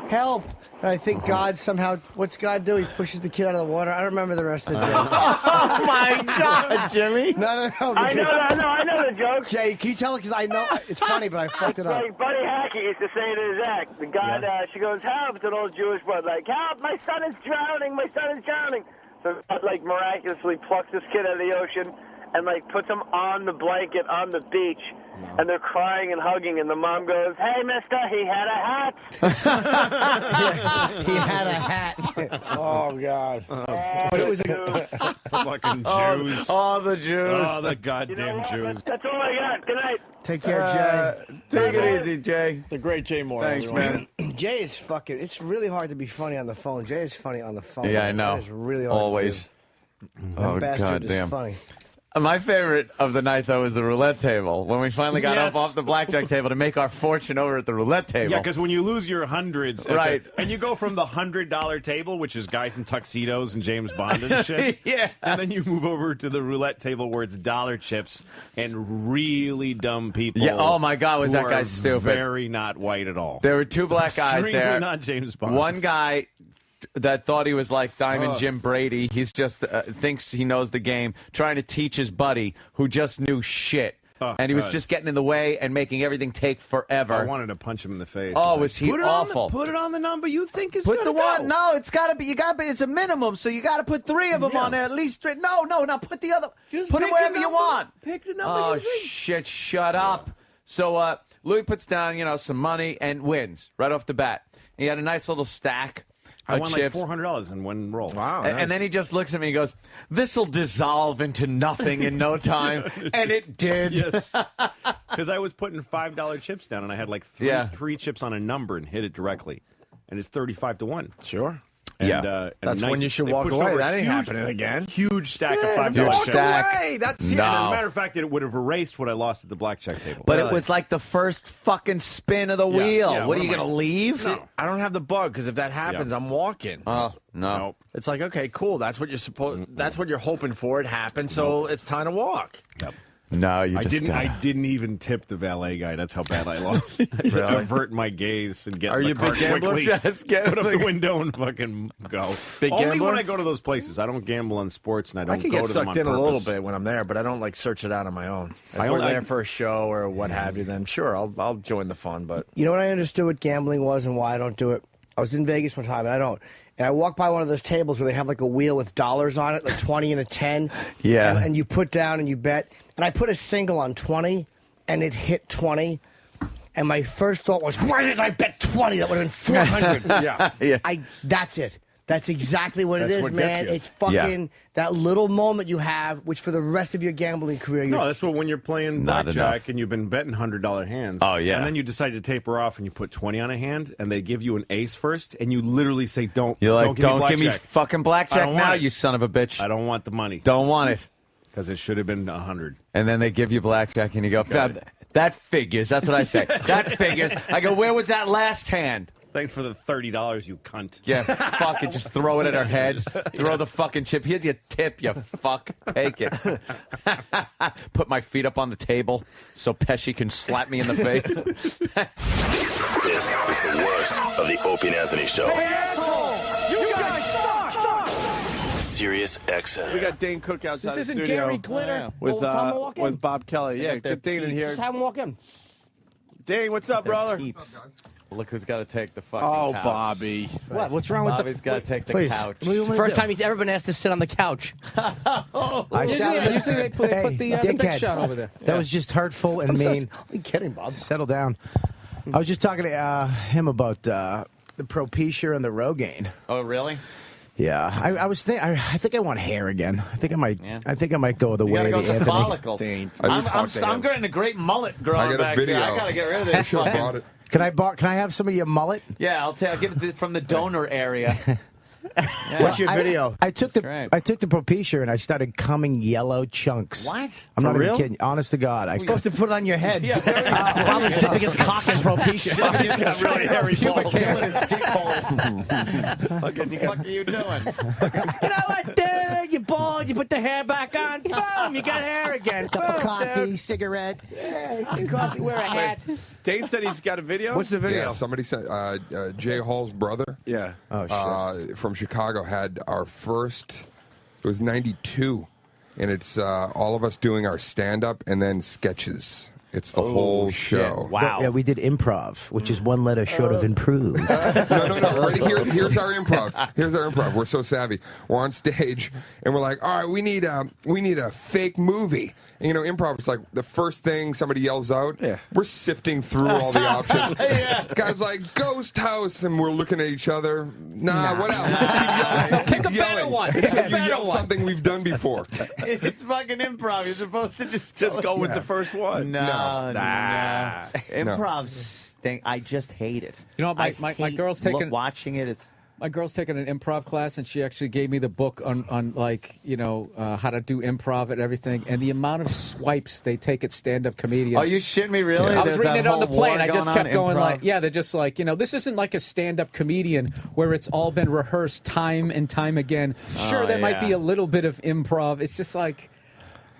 Speaker 4: Help." And I think God somehow, what's God do? He pushes the kid out of the water. I don't remember the rest of the joke.
Speaker 20: Oh, my God, Jimmy.
Speaker 4: No.
Speaker 14: I know the joke.
Speaker 4: Jay, can you tell it? Because I know it's funny, but I fucked it up.
Speaker 14: Like Buddy Hackett used to say to his ex, the guy, she goes, "Help," it's an old Jewish boy, like, "Help, my son is drowning, my son is drowning." So God, like, miraculously plucks this kid out of the ocean and, like, puts him on the blanket on the beach. And they're crying and hugging, and the mom goes, "Hey, mister, he had a hat."
Speaker 4: He had a hat.
Speaker 1: Oh, God.
Speaker 4: But it was a
Speaker 10: fucking Jews.
Speaker 20: Oh, the Jews.
Speaker 10: Oh, the goddamn Jews.
Speaker 14: That's all I got. Good night.
Speaker 4: Take care, Jay.
Speaker 20: Take it easy, Jay.
Speaker 1: The great Jay Moore.
Speaker 20: Thanks, man.
Speaker 4: Jay is fucking. It's really hard to be funny on the phone. Jay is funny on the phone.
Speaker 20: Yeah, I know.
Speaker 4: That is really hard.
Speaker 20: Always.
Speaker 4: That
Speaker 20: Oh,
Speaker 4: bastard
Speaker 20: God
Speaker 4: is
Speaker 20: damn.
Speaker 4: funny.
Speaker 20: My favorite of the night, though, was the roulette table. When we finally got up off the blackjack table to make our fortune over at the roulette table.
Speaker 10: Yeah, because when you lose your hundreds,
Speaker 20: Right.
Speaker 10: and you go from the $100 table, which is guys in tuxedos and James Bond and shit,
Speaker 20: Yeah.
Speaker 10: and then you move over to the roulette table where it's dollar chips and really dumb people.
Speaker 20: Yeah, oh my God, was
Speaker 10: who
Speaker 20: that guy
Speaker 10: are
Speaker 20: stupid.
Speaker 10: Very not white at all.
Speaker 20: There were two black guys
Speaker 10: Extremely
Speaker 20: there.
Speaker 10: not James Bond.
Speaker 20: One guy that thought he was like Diamond Jim Brady. He's just thinks he knows the game, trying to teach his buddy who just knew shit. And he was
Speaker 10: God.
Speaker 20: just getting in the way and making everything take forever.
Speaker 10: I wanted to punch him in the face.
Speaker 20: Oh, was he
Speaker 10: Put it
Speaker 20: awful?
Speaker 10: put it on the number you think is
Speaker 20: Put
Speaker 10: gonna
Speaker 20: the one.
Speaker 10: go.
Speaker 20: No, it's got to be. You got to be. It's a minimum, so you got to put 3 of them on there at least. 3. No. Now put the other.
Speaker 10: Just
Speaker 20: put
Speaker 10: pick
Speaker 20: it wherever
Speaker 10: the
Speaker 20: you
Speaker 10: number.
Speaker 20: want.
Speaker 10: Pick the number
Speaker 20: Oh
Speaker 10: you think.
Speaker 20: shit! Shut up. So Louis puts down, some money and wins right off the bat. He had a nice little stack.
Speaker 10: I
Speaker 20: of
Speaker 10: won
Speaker 20: chips.
Speaker 10: like $400 in one roll.
Speaker 1: Wow.
Speaker 20: And then he just looks at me and goes, "This'll dissolve into nothing in no time." And it did.
Speaker 10: Yes. Because I was putting $5 chips down, and I had like three chips on a number and hit it directly. And it's 35-1.
Speaker 1: Sure.
Speaker 10: And,
Speaker 20: Yeah.
Speaker 1: That's
Speaker 10: nice-
Speaker 1: when you should
Speaker 10: they
Speaker 1: walk
Speaker 10: pushed
Speaker 1: away.
Speaker 10: over
Speaker 1: That
Speaker 10: a
Speaker 1: ain't
Speaker 10: huge-
Speaker 1: happening again.
Speaker 10: Huge stack of $5
Speaker 20: Huge
Speaker 10: chips.
Speaker 20: stack.
Speaker 10: Hey, that's
Speaker 20: No.
Speaker 10: As a matter of fact, it would have erased what I lost at the blackjack table.
Speaker 20: But it was like the first fucking spin of the wheel.
Speaker 10: yeah,
Speaker 20: what are
Speaker 10: what
Speaker 20: you
Speaker 10: am I-
Speaker 20: going to leave?
Speaker 10: No.
Speaker 1: I don't have the bug because if that happens, I'm walking.
Speaker 20: Oh, no.
Speaker 10: Nope.
Speaker 1: It's like, okay, cool. That's what you're supposed. That's what you're hoping for. It happened, so it's time to walk.
Speaker 10: Yep.
Speaker 20: No, you
Speaker 10: I
Speaker 20: just
Speaker 10: didn't.
Speaker 20: gotta-
Speaker 10: I didn't even tip the valet guy. That's how bad I lost. I had to avert my gaze and get
Speaker 1: Are
Speaker 10: in
Speaker 1: you
Speaker 10: the
Speaker 1: a
Speaker 10: car
Speaker 1: big gambler?
Speaker 10: quickly.
Speaker 20: Just get
Speaker 10: Put up
Speaker 20: in
Speaker 10: the window and fucking go.
Speaker 1: Big
Speaker 10: Only
Speaker 1: gambler?
Speaker 10: when I go to those places. I don't gamble on sports, and I don't
Speaker 1: I can
Speaker 10: go
Speaker 1: get
Speaker 10: to them
Speaker 1: sucked
Speaker 10: on
Speaker 1: in a little
Speaker 10: purpose.
Speaker 1: bit when I'm there, but I don't like search it out on my own. If
Speaker 10: I
Speaker 1: we're
Speaker 10: only-
Speaker 1: there for a show or what have you, then sure, I'll join the fun. But
Speaker 4: You know what I understood what gambling was and why I don't do it? I was in Vegas one time, and I don't. And I walked by one of those tables where they have like a wheel with dollars on it, like 20 and a 10.
Speaker 20: Yeah.
Speaker 4: And you put down and you bet. And I put a single on 20, and it hit 20. And my first thought was, why did I bet 20? That would have been 400.
Speaker 20: Yeah.
Speaker 4: That's it. That's exactly what
Speaker 10: That's
Speaker 4: it is,
Speaker 10: what gets
Speaker 4: man.
Speaker 10: you.
Speaker 4: It's fucking that little moment you have, which for the rest of your gambling career,
Speaker 10: No, that's what when you're playing
Speaker 20: Not
Speaker 10: blackjack
Speaker 20: enough.
Speaker 10: and you've been betting $100 hands.
Speaker 20: Oh, yeah.
Speaker 10: And then you decide to taper off and you put 20 on a hand, and they give you an ace first, and you literally say, "Don't."
Speaker 20: You're like,
Speaker 10: don't
Speaker 20: give me
Speaker 10: blackjack."
Speaker 20: fucking
Speaker 10: I
Speaker 20: blackjack
Speaker 10: don't want
Speaker 20: now,
Speaker 10: it.
Speaker 20: you son of a bitch.
Speaker 10: I don't want the money
Speaker 20: Don't want it.
Speaker 10: because it should have been 100.
Speaker 20: And then they give you blackjack, and you go,
Speaker 10: Got it.
Speaker 20: that figures. That's what I say. That figures. I go, where was that last hand?
Speaker 10: Thanks for the $30, you cunt.
Speaker 20: Yeah, fuck it. Just throw it at her head. Throw the fucking chip. Here's your tip, you fuck. Take it. Put my feet up on the table so Pesci can slap me in the face.
Speaker 6: This is the worst of the Opie and Anthony Show.
Speaker 16: You guys suck!
Speaker 6: Sirius XM.
Speaker 1: we got Dane Cook outside
Speaker 12: This
Speaker 1: the
Speaker 12: isn't
Speaker 1: studio
Speaker 12: Gary Glitter.
Speaker 1: with
Speaker 12: Old Tom walk in?
Speaker 1: with Bob Kelly. Yeah, get Dane in here.
Speaker 12: Just have him walk in.
Speaker 1: Dane, what's up, brother?
Speaker 20: Look who's got to take the fucking
Speaker 1: Oh,
Speaker 20: couch.
Speaker 1: Bobby.
Speaker 12: What? What's wrong with
Speaker 20: Bobby's got to take the
Speaker 4: Please.
Speaker 20: couch.
Speaker 12: It's the first time he's ever been asked to sit on the couch.
Speaker 4: I
Speaker 12: Usually they put the big
Speaker 4: dickhead.
Speaker 12: shot over there.
Speaker 15: That was just hurtful and mean.
Speaker 4: I'm kidding, Bob.
Speaker 15: Settle down. I was just talking to him about the Propecia and the Rogaine.
Speaker 20: Oh, really?
Speaker 15: Yeah, I was thinking. I think I want hair again. I think I might.
Speaker 2: Yeah.
Speaker 15: I think I might go the
Speaker 2: You
Speaker 15: way
Speaker 2: gotta
Speaker 15: of
Speaker 2: go
Speaker 15: the
Speaker 2: some
Speaker 15: Anthony.
Speaker 2: follicles. I'm getting a great mullet growing
Speaker 17: I got a
Speaker 2: back
Speaker 17: video.
Speaker 2: there. I gotta get rid of
Speaker 17: I
Speaker 2: this.
Speaker 17: should have bought it.
Speaker 15: Can I have some of your mullet?
Speaker 2: Yeah, I'll get it from the donor area.
Speaker 4: What's your video?
Speaker 15: I took the Propecia and I started coming yellow chunks.
Speaker 4: What?
Speaker 15: I'm
Speaker 4: For
Speaker 15: not
Speaker 4: real?
Speaker 15: even kidding. Honest to God,
Speaker 4: You're supposed to put it on your head.
Speaker 2: Yeah,
Speaker 4: Bob was dipping his cock in Propecia.
Speaker 2: He's got really hairy balls.
Speaker 4: Killing his dick hole.
Speaker 2: What the fuck are you doing?
Speaker 4: You know what, dude? You bald, you put the hair back on, boom, you got hair again.
Speaker 15: Cup of coffee, cigarette.
Speaker 4: Yeah, coffee, wear a hat.
Speaker 10: Dane said he's got a video.
Speaker 4: What's the video?
Speaker 17: Yeah, somebody said Jay Hall's brother.
Speaker 10: Yeah.
Speaker 15: Oh shit.
Speaker 17: From Chicago had our first. It was '92, and it's all of us doing our stand-up and then sketches. It's the whole show.
Speaker 2: Wow.
Speaker 15: Yeah, we did improv, which is one letter short of improve.
Speaker 17: No. Right here's our improv. Here's our improv. We're so savvy. We're on stage and we're like, all right, we need a fake movie. And, you know, improv. It's like the first thing somebody yells out. Yeah. We're sifting through all the options. Guys like Ghost House, and we're looking at each other. Nah. What else? Keep yelling.
Speaker 12: So pick
Speaker 17: Keep
Speaker 12: a better
Speaker 17: yelling
Speaker 12: one.
Speaker 17: until
Speaker 12: Pick a
Speaker 17: you
Speaker 12: better
Speaker 17: yell
Speaker 12: one.
Speaker 17: something we've done before.
Speaker 2: It's fucking improv. You're supposed to just
Speaker 10: go with the first one.
Speaker 2: No. Improv stink. I just hate it.
Speaker 12: You know, my girl's taking
Speaker 2: watching it. It's
Speaker 12: my girl's taking an improv class, and she actually gave me the book on like how to do improv and everything, and the amount of swipes they take at stand-up comedians.
Speaker 2: Oh, you shitting me, really?
Speaker 12: I was reading it on the plane. I just kept going
Speaker 2: improv.
Speaker 12: like, yeah, they're just like, this isn't like a stand-up comedian where it's all been rehearsed time and time again. Sure, there might be a little bit of improv. It's just like,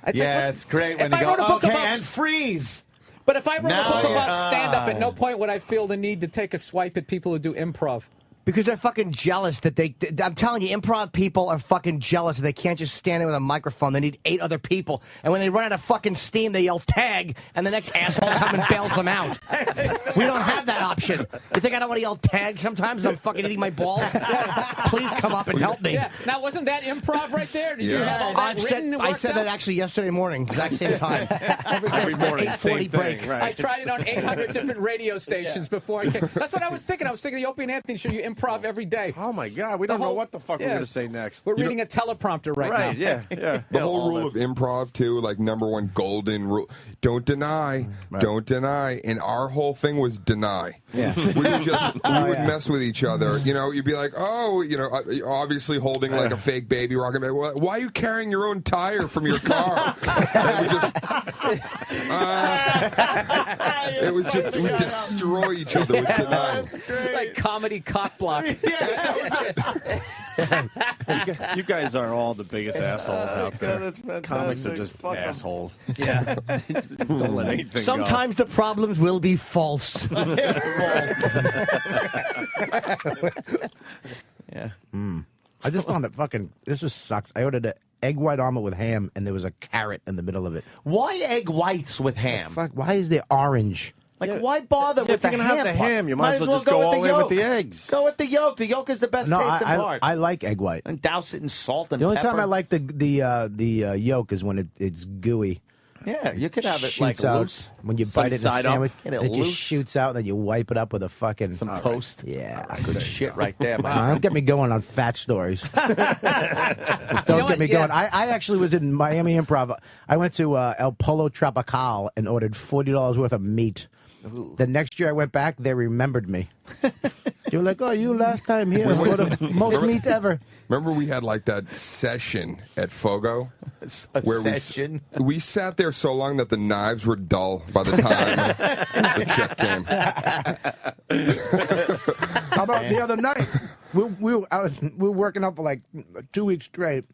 Speaker 2: it's great when
Speaker 12: if
Speaker 2: you
Speaker 12: I wrote
Speaker 2: go,
Speaker 12: a book
Speaker 2: okay,
Speaker 12: about
Speaker 2: and freeze.
Speaker 12: But if I wrote
Speaker 2: Now
Speaker 12: a book about
Speaker 2: you're-
Speaker 12: stand-up, at no point would I feel the need to take a swipe at people who do improv.
Speaker 4: Because they're fucking jealous that I'm telling you, improv people are fucking jealous that they can't just stand there with a microphone. They need 8 other people. And when they run out of fucking steam, they yell tag, and the next asshole comes and bails them out. We don't have that option. You think I don't want to yell tag sometimes when I'm fucking eating my balls? Please come up and help me.
Speaker 12: Yeah. Now, wasn't that improv right there? Did you have all that written and
Speaker 4: I
Speaker 12: worked
Speaker 4: said
Speaker 12: out?
Speaker 4: that actually yesterday morning, exact same time.
Speaker 10: Every morning,
Speaker 4: 8:40
Speaker 10: same
Speaker 4: break.
Speaker 10: thing. Right.
Speaker 12: I tried it on 800 different radio stations before I came. That's what I was thinking. I was thinking the Opie and Anthony show you improv every day.
Speaker 10: Oh my God, we don't know what the fuck we're gonna say next.
Speaker 12: We're reading a teleprompter right now.
Speaker 10: Yeah.
Speaker 17: The whole rule of improv too, like number one golden rule: don't deny, don't deny. And our whole thing was deny.
Speaker 15: Yeah.
Speaker 17: We would mess with each other. You know, you'd be like, oh, obviously holding like a fake baby rocking baby. Why are you carrying your own tire from your car? It was just we destroy each other with denial.
Speaker 12: Like comedy cock block.
Speaker 10: You guys are all the biggest assholes out there.
Speaker 2: that's fantastic.
Speaker 10: Comics are just
Speaker 2: Fuck 'em.
Speaker 10: assholes.
Speaker 4: Yeah.
Speaker 10: Don't let anything
Speaker 4: Sometimes the problems will be false.
Speaker 2: Yeah.
Speaker 15: I just found it fucking. This just sucks. I ordered an egg white omelet with ham, and there was a carrot in the middle of it.
Speaker 2: Why egg whites with ham?
Speaker 15: Fuck. Why is there orange?
Speaker 2: Like, why bother with
Speaker 10: if you're
Speaker 2: the
Speaker 10: gonna
Speaker 2: ham
Speaker 10: have the
Speaker 2: part?
Speaker 10: ham, you might as well just go
Speaker 2: with
Speaker 10: all
Speaker 2: the
Speaker 10: in with the
Speaker 2: yolk.
Speaker 10: eggs.
Speaker 2: Go with the yolk. The yolk is the best
Speaker 15: No,
Speaker 2: tasting
Speaker 15: I
Speaker 2: part.
Speaker 15: I like egg white.
Speaker 2: And douse it in salt and
Speaker 15: The only
Speaker 2: pepper.
Speaker 15: time I like the yolk is when it's gooey.
Speaker 2: Yeah, you could have it
Speaker 15: Shoots
Speaker 2: like
Speaker 15: out
Speaker 2: loose.
Speaker 15: when you
Speaker 2: Sunny
Speaker 15: bite it in a
Speaker 2: side up,
Speaker 15: sandwich.
Speaker 2: get it
Speaker 15: and it just
Speaker 2: loose.
Speaker 15: shoots out, and then you wipe it up with a fucking
Speaker 2: Some toast.
Speaker 15: Yeah,
Speaker 2: Good shit right there,
Speaker 15: Wow,
Speaker 2: man.
Speaker 15: don't get me going on fat stories. Don't get me going. I actually was in Miami Improv. I went to El Polo Tropical and ordered $40 worth of meat. The next year I went back, they remembered me. They were like, "Oh, you last time here, what the most meat ever."
Speaker 17: Remember we had like that session at Fogo
Speaker 2: session?
Speaker 17: we sat there so long that the knives were dull by the time the check came.
Speaker 15: How about the other night? We were working out for like 2 weeks straight,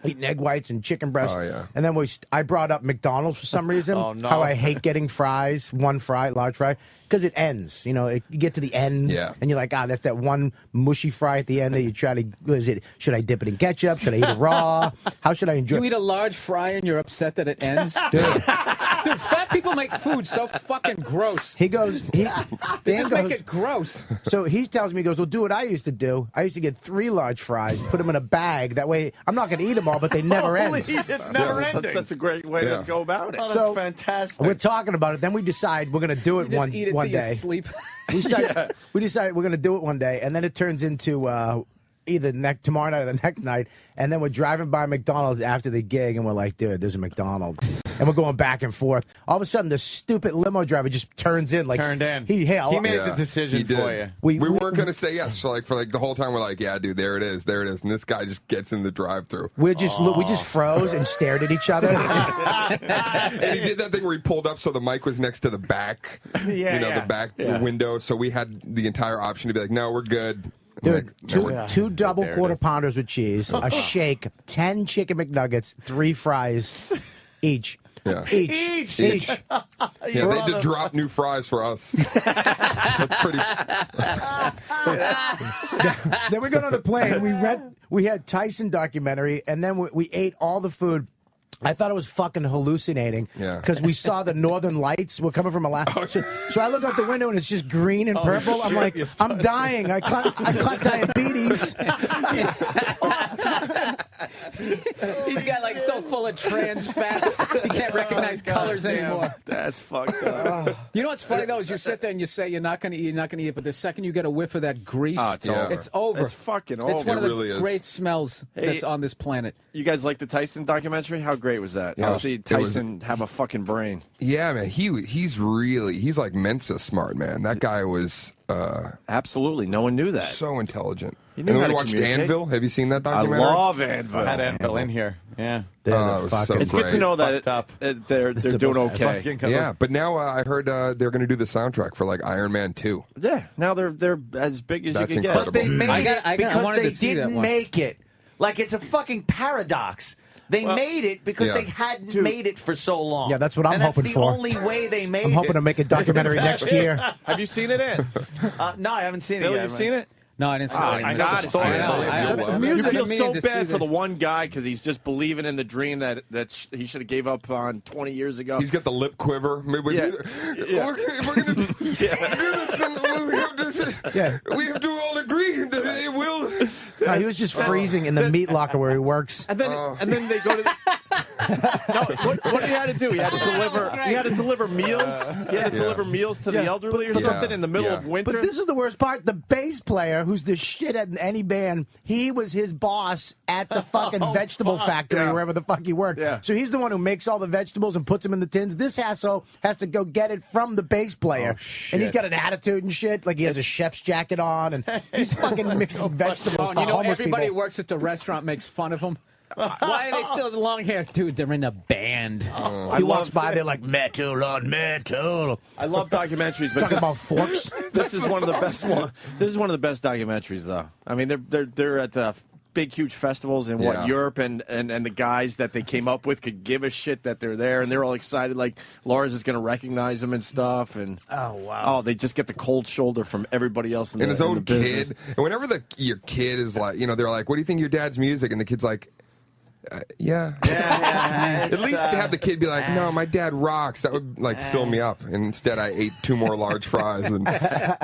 Speaker 15: eating egg whites and chicken breasts.
Speaker 17: Oh, yeah.
Speaker 15: And then I brought up McDonald's for some reason.
Speaker 2: Oh, no.
Speaker 15: How I hate getting fries, one fry, large fry, because it ends. You get to the end,
Speaker 17: Yeah.
Speaker 15: and you're like, that's that one mushy fry at the end that you try to. What is it? Should I dip it in ketchup? Should I eat it raw? How should I enjoy?
Speaker 12: You eat a large fry and you're upset that it ends? Dude, fat people make food so fucking gross.
Speaker 15: He goes,
Speaker 12: They
Speaker 15: Dan
Speaker 12: just
Speaker 15: goes,
Speaker 12: make it gross.
Speaker 15: So he tells me, he goes, well, do what I used to do. I used to get 3 large fries, put them in a bag. That way, I'm not going to eat them all, but they never end.
Speaker 2: It's never ending.
Speaker 10: That's a great way to go about it.
Speaker 2: Oh, that's
Speaker 15: So,
Speaker 2: fantastic.
Speaker 15: We're talking about it. Then we decide we're going to do it
Speaker 12: You just
Speaker 15: one
Speaker 12: eat it
Speaker 15: one
Speaker 12: till you
Speaker 15: day.
Speaker 12: sleep.
Speaker 15: We decide we're going to do it one day, and then it turns into either tomorrow night or the next night, and then we're driving by McDonald's after the gig, and we're like, dude, there's a McDonald's, and we're going back and forth. All of a sudden, the stupid limo driver just turns in, like
Speaker 20: Turned in.
Speaker 15: He
Speaker 20: made the decision
Speaker 17: He did.
Speaker 20: for you.
Speaker 17: We weren't going to say yes. So like for the whole time, we're like, yeah, dude, there it is. And this guy just gets in the drive-through.
Speaker 15: We just froze and stared at each other.
Speaker 17: And he did that thing where he pulled up so the mic was next to the back, the back window. So we had the entire option to be like, no, we're good.
Speaker 15: Dude, two double quarter pounders with cheese, a shake, 10 chicken McNuggets, 3 fries each.
Speaker 17: Yeah.
Speaker 15: Each.
Speaker 17: Yeah, they had to drop new fries for us. That's pretty.
Speaker 15: Then we got on the plane. We had Tyson documentary, and then we ate all the food. I thought it was fucking hallucinating because we saw the northern lights were coming from Alaska. So I look out the window and it's just green and purple. I'm like, I'm dying. I caught diabetes.
Speaker 12: He's got like so full of trans fats, he can't recognize colors anymore.
Speaker 1: That's fucked up.
Speaker 12: You know what's funny though is you sit there and you say you're not going to eat, but the second you get a whiff of that grease, it's over.
Speaker 1: It's fucking over.
Speaker 12: It's one of the
Speaker 17: really
Speaker 12: great smells that's on this planet.
Speaker 1: You guys like the Tyson documentary? How great was that?
Speaker 17: Yeah.
Speaker 1: To see Tyson have a fucking brain.
Speaker 17: Yeah, man. He's like Mensa smart, man. That guy was
Speaker 1: absolutely. No one knew that.
Speaker 17: So intelligent.
Speaker 1: He
Speaker 17: And
Speaker 1: knew
Speaker 17: then
Speaker 1: how
Speaker 17: we
Speaker 1: to
Speaker 17: watched
Speaker 1: communicate.
Speaker 17: Anvil. Have you seen that
Speaker 1: I
Speaker 17: documentary?
Speaker 1: love Anvil.
Speaker 20: I had Anvil in here. Yeah.
Speaker 17: It was so
Speaker 1: It's good
Speaker 17: great.
Speaker 1: to know that they're doing okay.
Speaker 17: Yeah, but now I heard they're going to do the soundtrack for like Iron Man 2.
Speaker 1: Yeah, now they're as big as
Speaker 17: That's
Speaker 1: you can
Speaker 17: incredible.
Speaker 1: get.
Speaker 18: They made
Speaker 12: I
Speaker 18: it because
Speaker 12: wanted
Speaker 18: they
Speaker 12: to see that
Speaker 18: didn't
Speaker 12: one.
Speaker 18: make it. Like, it's a fucking paradox. They made it because they hadn't made it for so long.
Speaker 15: Yeah, that's what I'm
Speaker 18: and
Speaker 15: hoping
Speaker 18: that's
Speaker 15: for.
Speaker 18: the only way they made it.
Speaker 15: I'm hoping to make a documentary next year.
Speaker 1: Have you seen it, Ed?
Speaker 18: No, I haven't seen
Speaker 1: Bill,
Speaker 18: it yet.
Speaker 1: you've seen it?
Speaker 12: No, I didn't see it.
Speaker 1: I got it. You feel so bad for
Speaker 12: the
Speaker 1: the one guy because he's just believing in the dream that he should have gave up on 20 years ago.
Speaker 17: He's got the lip quiver. Maybe
Speaker 1: Yeah.
Speaker 17: If we're going to do this, we have to all agree that it will.
Speaker 15: No, he was just freezing in the meat locker where he works.
Speaker 1: And then they go to the. No, what he had to do? He had to deliver. He had to deliver meals. He had to deliver meals to the elderly or something in the middle of winter.
Speaker 15: But this is the worst part. The bass player, who's the shit at any band, he was his boss at the fucking vegetable factory, wherever the fuck he worked.
Speaker 1: Yeah.
Speaker 15: So he's the one who makes all the vegetables and puts them in the tins. This asshole has to go get it from the bass player. And he's got an attitude and shit. Like he has a chef's jacket on, and he's fucking mixing vegetables
Speaker 12: Oh,
Speaker 15: for
Speaker 12: and you know,
Speaker 15: homeless
Speaker 12: everybody
Speaker 15: people.
Speaker 12: who works at the restaurant makes fun of him. Why are they still have the long hair? Dude, they're in a band.
Speaker 15: He walks by, they're like, metal on metal.
Speaker 1: I love documentaries, but
Speaker 15: Talking about forks.
Speaker 1: This is one of the best one. This is one of the best documentaries, though. I mean, they're at the big, huge festivals in Europe, and the guys that they came up with could give a shit that they're there, and they're all excited. Like Lars is going to recognize them and stuff, and they just get the cold shoulder from everybody else in
Speaker 17: And
Speaker 1: the,
Speaker 17: his
Speaker 1: in
Speaker 17: own
Speaker 1: the business.
Speaker 17: kid. And whenever your kid is like, they're like, what do you think of your dad's music? And the kid's like, yeah. At least to have the kid be like, no, my dad rocks. That would like fill me up. And instead, I ate 2 more large fries and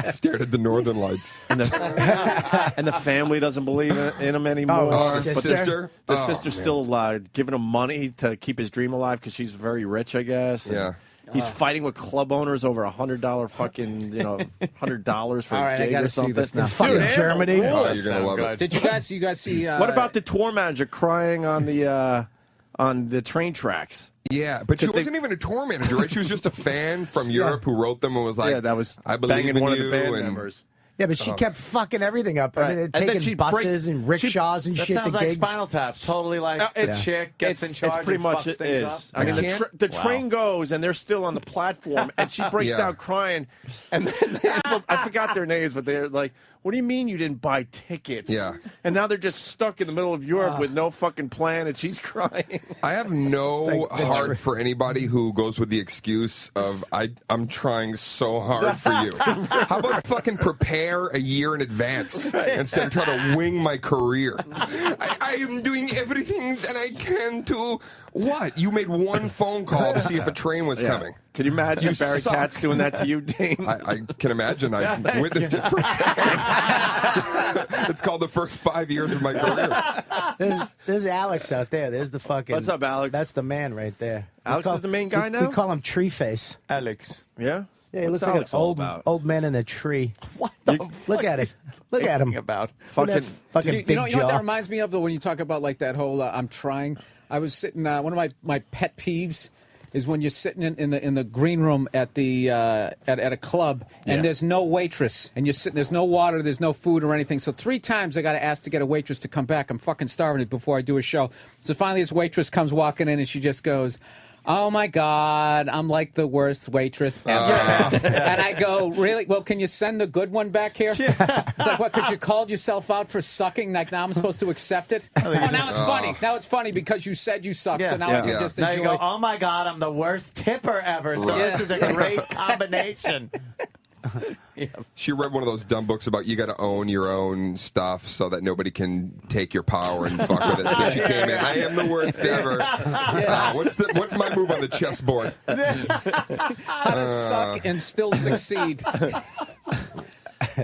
Speaker 17: stared at the northern lights.
Speaker 1: And the family doesn't believe in him anymore.
Speaker 17: Oh,
Speaker 1: But
Speaker 17: sister?
Speaker 1: The
Speaker 17: Oh,
Speaker 1: sister's
Speaker 17: man.
Speaker 1: still giving him money to keep his dream alive because she's very rich, I guess. And
Speaker 17: Yeah.
Speaker 1: he's fighting with club owners over $100 fucking, $100 for
Speaker 12: All right,
Speaker 1: a
Speaker 12: I
Speaker 1: gig
Speaker 12: gotta
Speaker 1: or
Speaker 12: see
Speaker 1: something.
Speaker 12: this now.
Speaker 1: Dude,
Speaker 15: Fucking
Speaker 1: Anvil
Speaker 15: Germany.
Speaker 1: rules.
Speaker 17: Oh, you're going to love it.
Speaker 12: Did you guys see?
Speaker 1: What about the tour manager crying on the train tracks?
Speaker 17: Yeah, but she
Speaker 1: 'Cause they-
Speaker 17: wasn't even a tour manager, right? She was just a fan from Europe who wrote them and was like,
Speaker 1: Yeah, that was
Speaker 17: I believe
Speaker 1: banging
Speaker 17: in
Speaker 1: one of
Speaker 17: you.
Speaker 1: the band
Speaker 17: and
Speaker 1: members.
Speaker 15: Yeah, but she kept fucking everything up. I mean,
Speaker 1: And then
Speaker 15: taking
Speaker 1: she
Speaker 15: buses
Speaker 1: breaks-
Speaker 15: and rickshaws and
Speaker 18: That
Speaker 15: shit
Speaker 18: sounds
Speaker 15: to
Speaker 18: like
Speaker 15: gigs.
Speaker 18: Spinal Tap. Totally like a chick gets in charge.
Speaker 1: It's pretty
Speaker 18: and
Speaker 1: much
Speaker 18: fucks
Speaker 1: it
Speaker 18: things
Speaker 1: is.
Speaker 18: up.
Speaker 1: I mean,
Speaker 17: can't-
Speaker 1: the train goes and they're still on the platform, and she breaks
Speaker 17: Yeah.
Speaker 1: down crying. And then I forgot their names, but they're like, "What do you mean you didn't buy tickets?"
Speaker 17: Yeah.
Speaker 1: And now they're just stuck in the middle of Europe with no fucking plan, and she's crying.
Speaker 17: I have no
Speaker 15: It's like the
Speaker 17: heart for anybody who goes with the excuse of I'm trying so hard for you. How about fucking prepare a year in advance instead of trying to wing my career? I am doing everything that I can to what? You made one phone call to see if a train was coming.
Speaker 1: Can you imagine
Speaker 17: You
Speaker 1: Barry
Speaker 17: suck.
Speaker 1: Katz doing that to you, Dane?
Speaker 17: I can imagine. I witnessed it firsthand. It's called the first 5 years of my career.
Speaker 15: There's Alex out there. There's the fucking.
Speaker 1: What's up, Alex?
Speaker 15: That's the man right there.
Speaker 1: Alex is the main guy now?
Speaker 15: We call him Tree Face.
Speaker 18: Alex.
Speaker 1: Yeah?
Speaker 15: Yeah, he
Speaker 1: What's
Speaker 15: looks like
Speaker 1: Alex
Speaker 15: an
Speaker 1: all
Speaker 15: old
Speaker 1: about?
Speaker 15: old man in a tree. What the Look at it. Look at him.
Speaker 2: About
Speaker 15: Fucking
Speaker 12: You
Speaker 15: big
Speaker 12: know what
Speaker 15: jaw.
Speaker 12: that reminds me of, though, when you talk about like that whole I'm trying. I was sitting. One of my pet peeves is when you're sitting in the green room at the at a club and there's no waitress and you're sitting. There's no water. There's no food or anything. So 3 times I got to ask to get a waitress to come back. I'm fucking starving before I do a show. So finally, this waitress comes walking in and she just goes, "Oh my God, I'm like the worst waitress ever." And I go, "Really? Well, can you send the good one back here?" It's like, what, because you called yourself out for sucking? Like, now I'm supposed to accept it? Now it's funny. Now it's funny because you said you suck, so now I can just
Speaker 18: Now
Speaker 12: enjoy
Speaker 18: you go, "Oh my God, I'm the worst tipper ever." So this is a great combination.
Speaker 17: She read one of those dumb books about you got to own your own stuff so that nobody can take your power and fuck with it. So she came in. I am the worst ever. What's my move on the chessboard?
Speaker 12: How to suck and still succeed.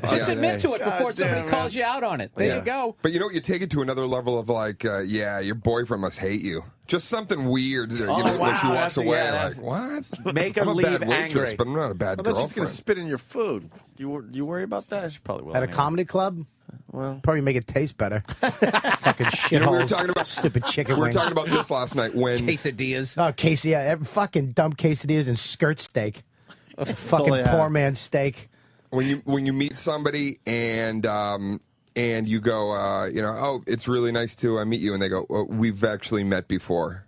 Speaker 12: Just admit to it before somebody calls you out on it. There you go.
Speaker 17: But you know what? You take it to another level of like, your boyfriend must hate you. Just something weird. When she walks away, like, what?
Speaker 2: Make
Speaker 17: I'm
Speaker 2: him
Speaker 17: a bad
Speaker 2: leave
Speaker 17: waitress,
Speaker 2: angry.
Speaker 17: but I'm not a bad
Speaker 1: Well, then
Speaker 17: girlfriend.
Speaker 1: she's going to spit in your food. Do you worry about that? She
Speaker 2: probably will.
Speaker 15: At a comedy club?
Speaker 1: Well,
Speaker 15: probably make it taste better. Fucking shitholes.
Speaker 17: You know, we were talking about
Speaker 15: stupid chicken
Speaker 17: We were
Speaker 15: wings.
Speaker 17: talking about this last night when
Speaker 12: quesadillas.
Speaker 15: Oh, fucking dumb quesadillas and skirt steak. Fucking
Speaker 17: they
Speaker 15: poor
Speaker 17: have.
Speaker 15: man's steak.
Speaker 17: When you meet somebody and you go, oh, it's really nice to meet you, and they go, oh, we've actually met before.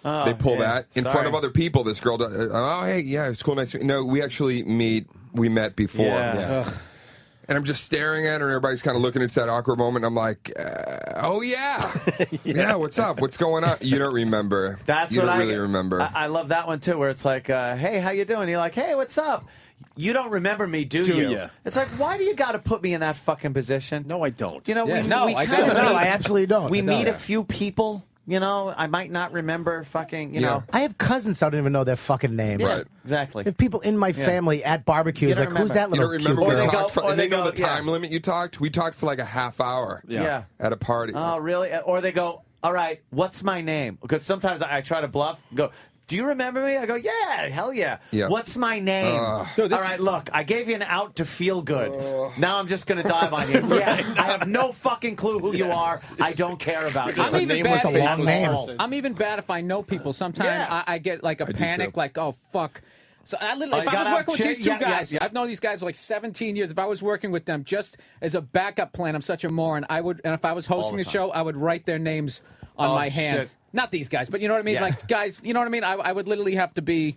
Speaker 2: Oh,
Speaker 17: They pull
Speaker 2: yeah.
Speaker 17: that in front of
Speaker 2: Sorry.
Speaker 17: other people. This girl, oh, hey, yeah, it's cool, nice to meet you. No, we met before.
Speaker 2: Yeah.
Speaker 17: And I'm just staring at her, and everybody's kind of looking. It's that awkward moment. I'm like, oh, yeah. Yeah, what's up? What's going on? You don't remember.
Speaker 2: That's
Speaker 17: you
Speaker 2: what
Speaker 17: don't
Speaker 2: I
Speaker 17: really remember.
Speaker 2: I love that one too, where it's like, "Hey, how you doing?" You're like, "Hey, what's up?" You don't remember me, do you?
Speaker 1: ya?
Speaker 2: It's like, why do you got to put me in that fucking position?
Speaker 1: No, I don't.
Speaker 2: You know,
Speaker 12: Yeah.
Speaker 2: we
Speaker 12: No,
Speaker 2: we
Speaker 12: I
Speaker 2: kinda
Speaker 12: don't.
Speaker 15: No,
Speaker 2: meet-
Speaker 15: I absolutely don't.
Speaker 2: We
Speaker 15: I
Speaker 2: meet
Speaker 15: don't.
Speaker 2: a few people. You know, I might not remember fucking. You know,
Speaker 15: I have cousins I don't even know their fucking names.
Speaker 2: Yeah, exactly.
Speaker 15: I have people in my family at barbecues
Speaker 2: You
Speaker 15: like,
Speaker 2: don't
Speaker 15: who's that
Speaker 17: You
Speaker 15: little
Speaker 17: don't remember
Speaker 15: cute
Speaker 17: we
Speaker 15: girl?
Speaker 17: talked for,
Speaker 2: or
Speaker 17: and they
Speaker 2: they
Speaker 17: know
Speaker 2: go,
Speaker 17: the time limit you talked? We talked for like a half hour
Speaker 2: Yeah.
Speaker 17: at a party.
Speaker 2: Oh, really? Or they go, "All right, what's my name?" Because sometimes I try to bluff. Go, "Do you remember me?" I go, "Yeah, hell yeah."
Speaker 17: Yeah.
Speaker 2: What's my name?
Speaker 12: Dude,
Speaker 2: All right, look, I gave you an out to feel good. Now I'm just going to dive on you. Yeah, I have no fucking clue who you are. I don't care about you.
Speaker 12: I'm even
Speaker 15: nameless,
Speaker 12: bad.
Speaker 15: a long name.
Speaker 12: I'm even bad if I know people. Sometimes
Speaker 2: Yeah.
Speaker 12: I get like a
Speaker 17: do
Speaker 12: panic,
Speaker 17: too.
Speaker 12: like, oh fuck. So I literally,
Speaker 2: Oh,
Speaker 12: if
Speaker 2: you
Speaker 12: I was
Speaker 2: gotta
Speaker 12: working with
Speaker 2: have
Speaker 12: these
Speaker 2: chick-
Speaker 12: two
Speaker 2: yeah, yeah,
Speaker 12: guys,
Speaker 2: yeah.
Speaker 12: I've known these guys for like 17 years. If I was working with them just as a backup plan, I'm such a moron. And if I was hosting
Speaker 2: the
Speaker 12: the show, I would write their names on
Speaker 2: Oh,
Speaker 12: my hands.
Speaker 2: shit.
Speaker 12: Not these guys, but you know what I mean?
Speaker 2: Yeah.
Speaker 12: Like guys, you know what I mean? I would literally have to be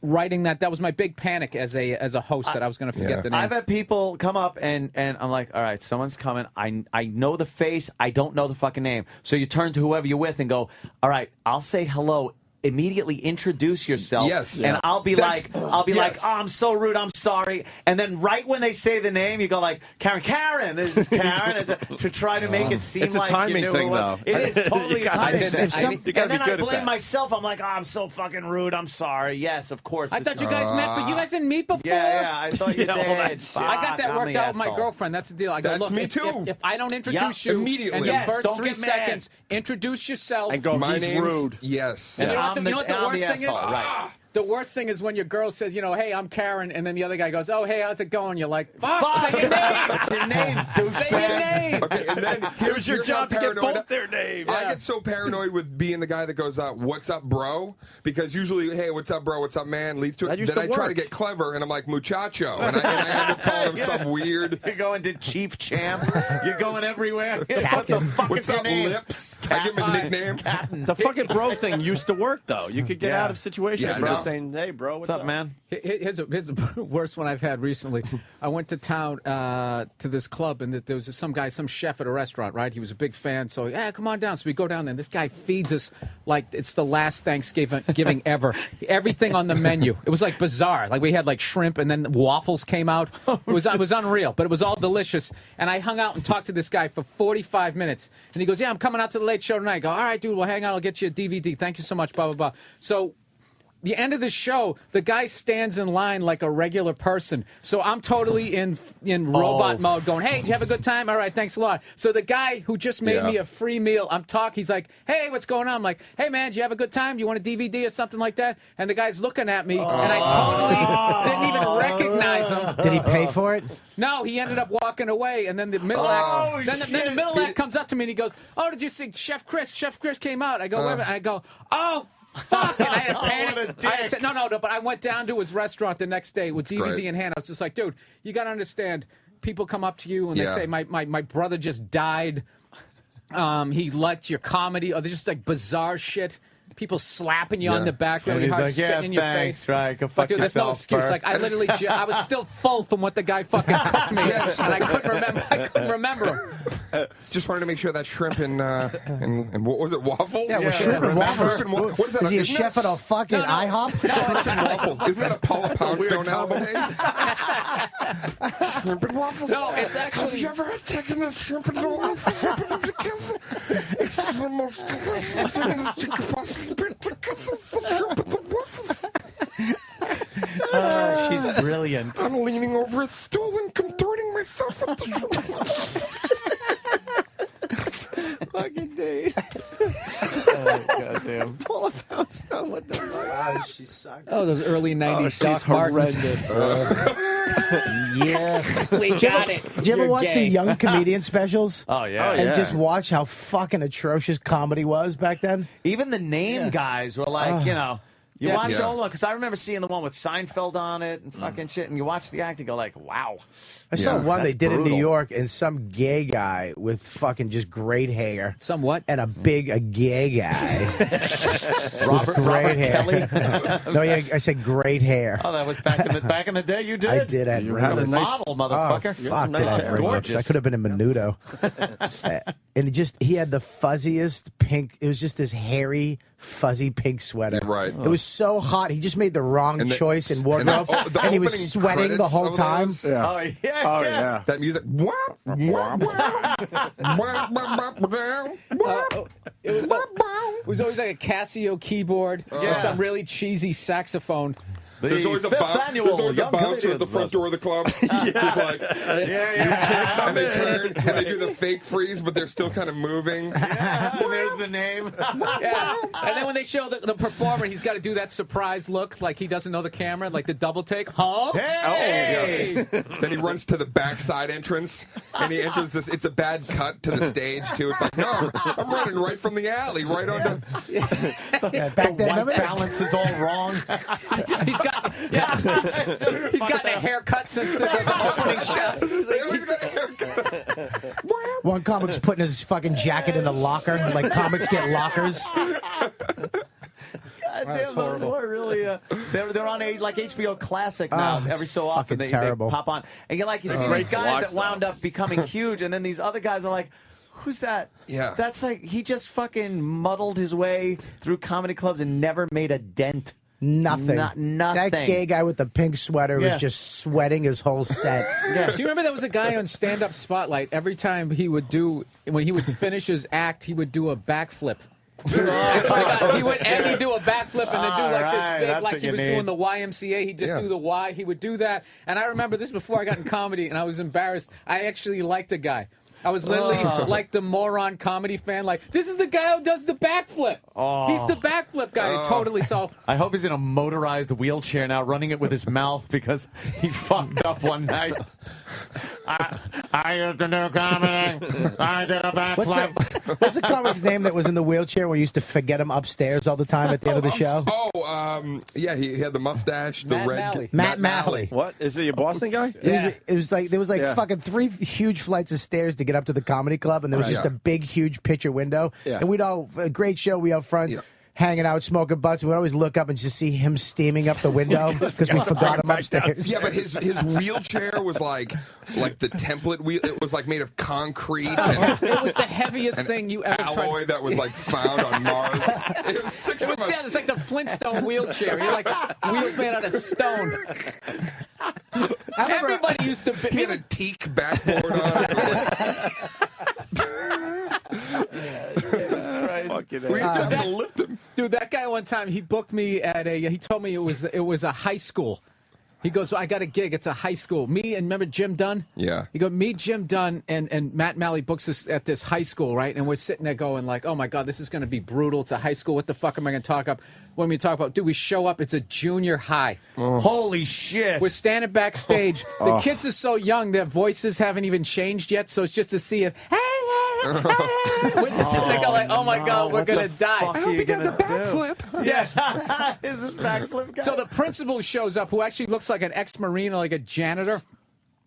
Speaker 12: writing that. That was my big panic as a host that I was going to forget the name.
Speaker 2: I've had people come up and I'm like, all right, someone's coming. I know the face. I don't know the fucking name. So you turn to whoever you're with and go, all right, I'll say hello. Immediately introduce yourself.
Speaker 17: Yes.
Speaker 2: And I'll be
Speaker 17: That's-
Speaker 2: like,
Speaker 17: yes.
Speaker 2: oh, I'm so rude. I'm sorry. And then right when they say the name, you go like, Karen, this is Karen. To try to make it seem
Speaker 1: It's a
Speaker 2: like
Speaker 1: timing
Speaker 2: you knew
Speaker 1: thing,
Speaker 2: who it
Speaker 1: though.
Speaker 2: was. It is totally
Speaker 1: You
Speaker 2: a
Speaker 1: gotta-
Speaker 2: timing
Speaker 1: if
Speaker 2: thing.
Speaker 1: some- you gotta
Speaker 2: And then
Speaker 1: be
Speaker 2: I
Speaker 1: good at
Speaker 2: blame
Speaker 1: that.
Speaker 2: myself. I'm like, oh, I'm so fucking rude. I'm sorry. Yes, of course.
Speaker 12: I
Speaker 2: this
Speaker 12: thought you
Speaker 2: is-
Speaker 12: guys met, but you guys didn't meet before.
Speaker 2: Yeah, I thought you
Speaker 1: Yeah, well,
Speaker 2: did.
Speaker 12: I got
Speaker 2: Fuck,
Speaker 12: that
Speaker 2: I'm
Speaker 12: worked
Speaker 2: the
Speaker 12: out with my
Speaker 2: asshole.
Speaker 12: girlfriend. That's the deal. I go,
Speaker 17: That's
Speaker 12: look,
Speaker 17: me
Speaker 12: if,
Speaker 17: too.
Speaker 12: If I don't introduce you
Speaker 17: immediately.
Speaker 12: in the
Speaker 2: Yes,
Speaker 12: first
Speaker 2: don't
Speaker 12: 3
Speaker 2: get mad.
Speaker 12: seconds, introduce yourself.
Speaker 1: And go,
Speaker 17: My
Speaker 1: he's
Speaker 17: name's
Speaker 1: rude.
Speaker 17: Yes.
Speaker 12: And you know
Speaker 2: I'm
Speaker 12: what the,
Speaker 2: the-
Speaker 12: you know what the
Speaker 2: I'm
Speaker 12: worst
Speaker 2: the
Speaker 12: thing is?
Speaker 2: asshole, right.
Speaker 12: The worst thing is when your girl says, you know, hey, I'm Karen, and then the other guy goes, oh, hey, how's it going? You're like, fuck, say your name.
Speaker 2: What's your name,
Speaker 12: Say your name.
Speaker 17: Okay, and then
Speaker 1: Here's your
Speaker 17: how
Speaker 1: job to get
Speaker 17: paranoid
Speaker 1: both their names.
Speaker 17: I get so paranoid with being the guy that goes, "What's up, bro?" Because usually, "Hey, what's up, bro? What's up, man?" leads to
Speaker 1: That
Speaker 17: it.
Speaker 1: used
Speaker 17: Then
Speaker 1: to
Speaker 17: I try to
Speaker 1: work.
Speaker 17: get clever, and I'm like, "Muchacho," and I end up calling him some weird.
Speaker 2: You're going to Chief Champ. You're going everywhere. What the
Speaker 15: Captain.
Speaker 2: fuck
Speaker 17: What's
Speaker 2: is your
Speaker 17: up,
Speaker 2: name?
Speaker 17: Lips? I give him a nickname.
Speaker 1: The fucking bro thing used to work, though. You could get
Speaker 2: Yeah.
Speaker 1: out of situations
Speaker 17: Yeah,
Speaker 1: by
Speaker 17: bro.
Speaker 1: just saying, hey, bro, what's
Speaker 2: What's up, man?
Speaker 12: Here's the worst one I've had recently. I went to town to this club, and there was some guy, some chef at a restaurant, right? He was a big fan, so, yeah, come on down. So we go down there, and this guy feeds us like it's the last Thanksgiving ever. Everything on the menu. It was like bizarre. Like we had like shrimp, and then waffles came out. It was unreal, but it was all delicious. And I hung out and talked to this guy for 45 minutes. And he goes, yeah, I'm coming out to the Late Show tonight. I go, all right, dude, we'll hang out. I'll get you a DVD. Thank you so much, blah, blah, blah. So the end of the show, the guy stands in line like a regular person. So I'm totally in robot mode going, hey, did you have a good time? All right, thanks a lot. So the guy who just made me a free meal, I'm talking, he's like, hey, what's going on? I'm like, hey, man, did you have a good time? Do you want a DVD or something like that? And the guy's looking at me, and I totally didn't even recognize him.
Speaker 15: Did he pay for it?
Speaker 12: No, he ended up walking away, and then the middle act. Then the middle act comes up to me and he goes, "Oh, did you see Chef Chris? Chef Chris came out." I go, "Wait a minute." And I go, "Oh, fuck!" And I had a panic. I said, no, but I went down to his restaurant the next day with DVD in hand. I was just like, "Dude, you got to understand. People come up to you and they say, my brother just died. He liked your comedy, or they're just like bizarre shit." People slapping you on the back really hard, spitting in your face.
Speaker 18: Right, go fuck
Speaker 12: but dude, there's no
Speaker 18: yourself,
Speaker 12: excuse.
Speaker 18: Bert.
Speaker 12: Like I literally, I was still full from what the guy fucking cooked me, and I couldn't remember.
Speaker 17: Just wanted to make sure that shrimp and what was it, waffles?
Speaker 15: Yeah, well, shrimp and waffles.
Speaker 17: What is that?
Speaker 15: Is he a
Speaker 17: Isn't
Speaker 15: chef at a fucking IHOP?
Speaker 17: Isn't that a Paula Poundstone album? Shrimp and waffles.
Speaker 12: No, it's actually.
Speaker 17: Have you ever taken a shrimp and waffles and put them together? It's the most delicious thing that you could possibly put together. Shrimp and waffles.
Speaker 18: She's brilliant.
Speaker 17: I'm leaning over a stool and contorting myself at the shrimp and waffles.
Speaker 18: Fucking Dave. Oh, goddamn.
Speaker 4: Paula Poundstone, what the fuck?
Speaker 15: She sucks.
Speaker 12: Oh, those early '90s
Speaker 18: she's
Speaker 12: Doc Martens.
Speaker 18: horrendous.
Speaker 15: Yeah.
Speaker 12: We got it.
Speaker 15: Did you ever
Speaker 12: You're
Speaker 15: watch the
Speaker 12: gay.
Speaker 15: young comedian specials?
Speaker 18: Oh, yeah.
Speaker 15: And just watch how fucking atrocious comedy was back then?
Speaker 18: Even the name guys were like, you know, you watch
Speaker 17: Yeah.
Speaker 18: old one, because I remember seeing the one with Seinfeld on it and fucking shit, and you watch the act and go like, wow.
Speaker 15: I saw one they
Speaker 18: That's
Speaker 15: did in New
Speaker 18: brutal.
Speaker 15: York, and some gay guy with fucking just great hair.
Speaker 12: Some what?
Speaker 15: And a gay guy.
Speaker 18: Robert
Speaker 15: hair.
Speaker 18: Kelly.
Speaker 15: No, yeah, I said great hair.
Speaker 18: Oh, that was back in the day. You did.
Speaker 15: I did. I had
Speaker 18: You
Speaker 15: red
Speaker 18: had a
Speaker 15: lips.
Speaker 18: model, motherfucker.
Speaker 15: Oh, fuck, did I have red lips. I could have been a menudo. And he had the fuzziest pink. It was just this hairy, fuzzy pink sweater.
Speaker 17: Right.
Speaker 15: It was so hot. He just made the wrong
Speaker 17: And the-
Speaker 15: choice in
Speaker 17: and
Speaker 15: wardrobe,
Speaker 17: the
Speaker 15: and he was
Speaker 17: opening
Speaker 15: sweating the
Speaker 17: credits
Speaker 15: whole
Speaker 17: of
Speaker 15: time.
Speaker 17: those.
Speaker 18: Oh, yeah.
Speaker 4: Oh, yeah.
Speaker 17: That music.
Speaker 12: It was always like a Casio keyboard or some really cheesy saxophone.
Speaker 17: There's always a bouncer at the front door of the club. Who's like, and they turn and they do the fake freeze, but they're still kind of moving.
Speaker 18: And there's the name.
Speaker 12: Yeah. And then when they show the performer, he's got to do that surprise look like he doesn't know the camera, like the double take. Huh? Hey!
Speaker 17: Then he runs to the backside entrance and he enters this. It's a bad cut to the stage too. It's like, no, I'm running right from the alley, right onto.
Speaker 15: Back then, remember that?
Speaker 18: Balance is all wrong.
Speaker 12: He's gotten a haircut since the opening shot.
Speaker 17: They always got a haircut.
Speaker 15: One comic's putting his fucking jacket in a locker, like comics get lockers.
Speaker 18: Damn, those were really. They're on like HBO Classic now.
Speaker 15: Oh,
Speaker 18: Every
Speaker 15: it's
Speaker 18: so often
Speaker 15: fucking
Speaker 18: they
Speaker 15: terrible.
Speaker 18: pop on, and you see
Speaker 1: It's
Speaker 18: these
Speaker 1: great to
Speaker 18: guys
Speaker 1: watch,
Speaker 18: that wound up becoming huge, and then these other guys are like, "Who's that?"
Speaker 17: Yeah.
Speaker 18: That's like he just fucking muddled his way through comedy clubs and never made a dent.
Speaker 15: Nothing.
Speaker 18: Nothing.
Speaker 15: That gay guy with the pink sweater was just sweating his whole set.
Speaker 12: Do you remember there was a guy on Stand Up Spotlight? Every time when he would finish his act, he would do a backflip. He would do a backflip and then do like this big, like he was doing the YMCA. He'd just do the Y. He would do that. And I remember this before I got in comedy, and I was embarrassed. I actually liked the guy. I was literally like the moron comedy fan. Like, this is the guy who does the backflip. He's the backflip guy. Totally. So
Speaker 18: I hope he's in a motorized wheelchair now, running it with his mouth because he fucked up one night. I used to do comedy. I did a backflip.
Speaker 15: What's the comic's name that was in the wheelchair where you used to forget him upstairs all the time at the end of the show?
Speaker 17: Yeah, he had the mustache, the
Speaker 12: Matt
Speaker 17: red.
Speaker 12: Malley.
Speaker 15: Matt Malley.
Speaker 1: What? Is he a Boston guy?
Speaker 15: It was like there was like
Speaker 1: Yeah.
Speaker 15: fucking 3 huge flights of stairs to get up to the comedy club, and there was
Speaker 17: Right.
Speaker 15: just a big, huge picture window.
Speaker 1: Yeah.
Speaker 15: And we'd all a great show. We out front.
Speaker 17: Yeah.
Speaker 15: Hanging out, smoking butts. We'd always look up and just see him steaming up the window because we forgot him upstairs.
Speaker 17: Yeah, but his wheelchair was like the template wheel. It was like made of concrete and
Speaker 12: it was the heaviest thing you ever
Speaker 17: alloy
Speaker 12: tried.
Speaker 17: that was like found on Mars. It was six of us.
Speaker 12: It's like the Flintstone wheelchair. You're like wheels made out of stone. Everybody used to.
Speaker 17: He had a teak backboard on it.
Speaker 1: Fucking fucking
Speaker 17: We used to have to lift him.
Speaker 12: Dude, that guy one time, he booked me at a, he told me it was a high school. He goes, I got a gig. It's a high school. Me and remember Jim Dunn?
Speaker 17: Yeah.
Speaker 12: He goes, me, Jim Dunn, and Matt Malley books us at this high school, right? And we're sitting there going like, oh, my God, this is going to be brutal. It's a high school. What the fuck am I going to talk about? What am I talk about? Dude, we show up. It's a junior high.
Speaker 1: Holy shit.
Speaker 12: We're standing backstage. The kids are so young. Their voices haven't even changed yet. So it's just to see if, we're just sitting there going like, oh, my God, we're going to die.
Speaker 18: I hope he does the backflip.
Speaker 12: Yeah.
Speaker 15: Is this backflip guy?
Speaker 12: So the principal shows up, who actually looks like an ex-Marine, like a janitor.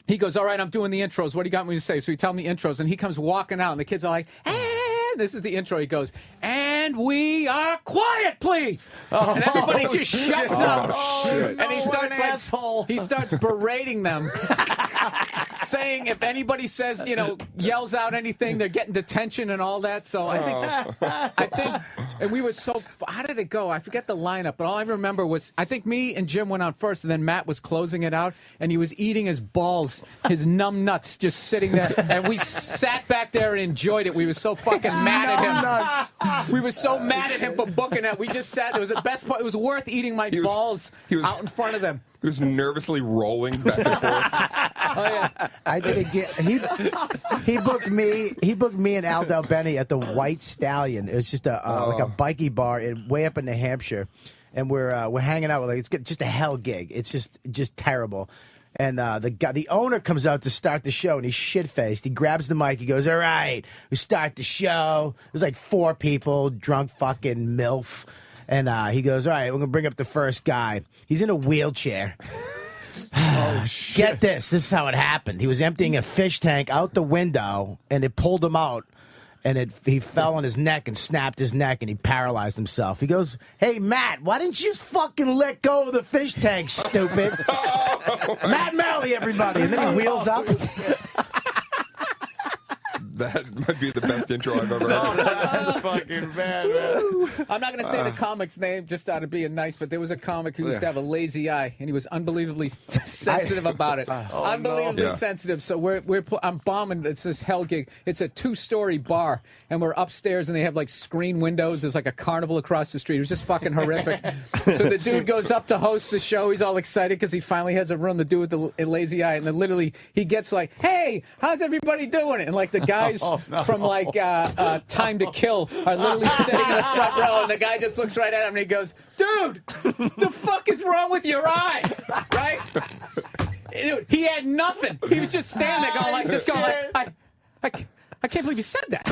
Speaker 12: He goes, all right, I'm doing the intros. What do you got me to say? So he tells me intros, and he comes walking out, and the kids are like, this is the intro. He goes, and we are quiet, please. And everybody just shuts up. And he starts he starts berating them, saying if anybody says, yells out anything, they're getting detention and all that. So I think, and we were so, how did it go? I forget the lineup, but all I remember was, I think me and Jim went on first, and then Matt was closing it out, and he was eating his balls, his numb nuts, just sitting there. And we sat back there and enjoyed it. We were so fucking mad at him. We were so mad at him for booking that. We just sat. It was the best part. It was worth eating my balls out in front of them.
Speaker 17: He was nervously rolling back and forth.
Speaker 15: I did it again. He booked me. He booked me and Al Del Benny at the White Stallion. It was just like a bikie bar way up in New Hampshire, and we're hanging out with it's just a hell gig. It's just terrible. And the owner comes out to start the show, and he's shit-faced. He grabs the mic. He goes, all right, we start the show. There's like 4 people, drunk fucking MILF. And he goes, all right, we're going to bring up the first guy. He's in a wheelchair. Oh, shit. Get this. This is how it happened. He was emptying a fish tank out the window, and it pulled him out. And he fell on his neck and snapped his neck, and he paralyzed himself. He goes, hey, Matt, why didn't you just fucking let go of the fish tank, stupid? Matt Malley, everybody. And then he wheels up.
Speaker 17: That might be the best intro I've ever heard.
Speaker 18: That's fucking bad, man.
Speaker 12: I'm not going to say the comic's name just out of being nice, but there was a comic who used to have a lazy eye, and he was unbelievably sensitive about it. Unbelievably sensitive. So I'm bombing. It's this hell gig. It's a 2-story bar, and we're upstairs, and they have like screen windows. There's like a carnival across the street. It was just fucking horrific. So the dude goes up to host the show. He's all excited because he finally has a room to do with the lazy eye, and then literally he gets like, "Hey, how's everybody doing?" And like the guys from like Time to Kill are literally sitting in the front row, and the guy just looks right at him and he goes, "Dude, the fuck is wrong with your eye?" Right? Dude, he had nothing. He was just standing there going like, I can't believe you said that.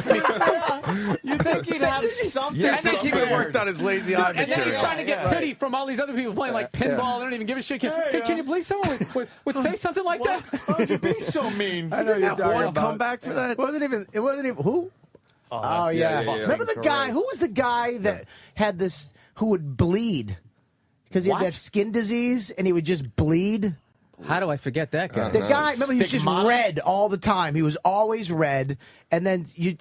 Speaker 18: You think he'd have something?
Speaker 1: You think he would have worked on his lazy eye material?
Speaker 12: And then he's trying to get pity from all these other people playing like pinball. They don't even give a shit. Can you believe someone would say something like that?
Speaker 18: Why'd you be so mean?
Speaker 15: I know you're talking
Speaker 1: one
Speaker 15: about.
Speaker 1: comeback for that?
Speaker 15: It wasn't even who? Oh yeah. Remember the guy? Who was the guy that had this? Who would bleed because he had that skin disease and he would just bleed.
Speaker 12: How do I forget that guy?
Speaker 15: The guy, remember, he was just red all the time. He was always red, and then he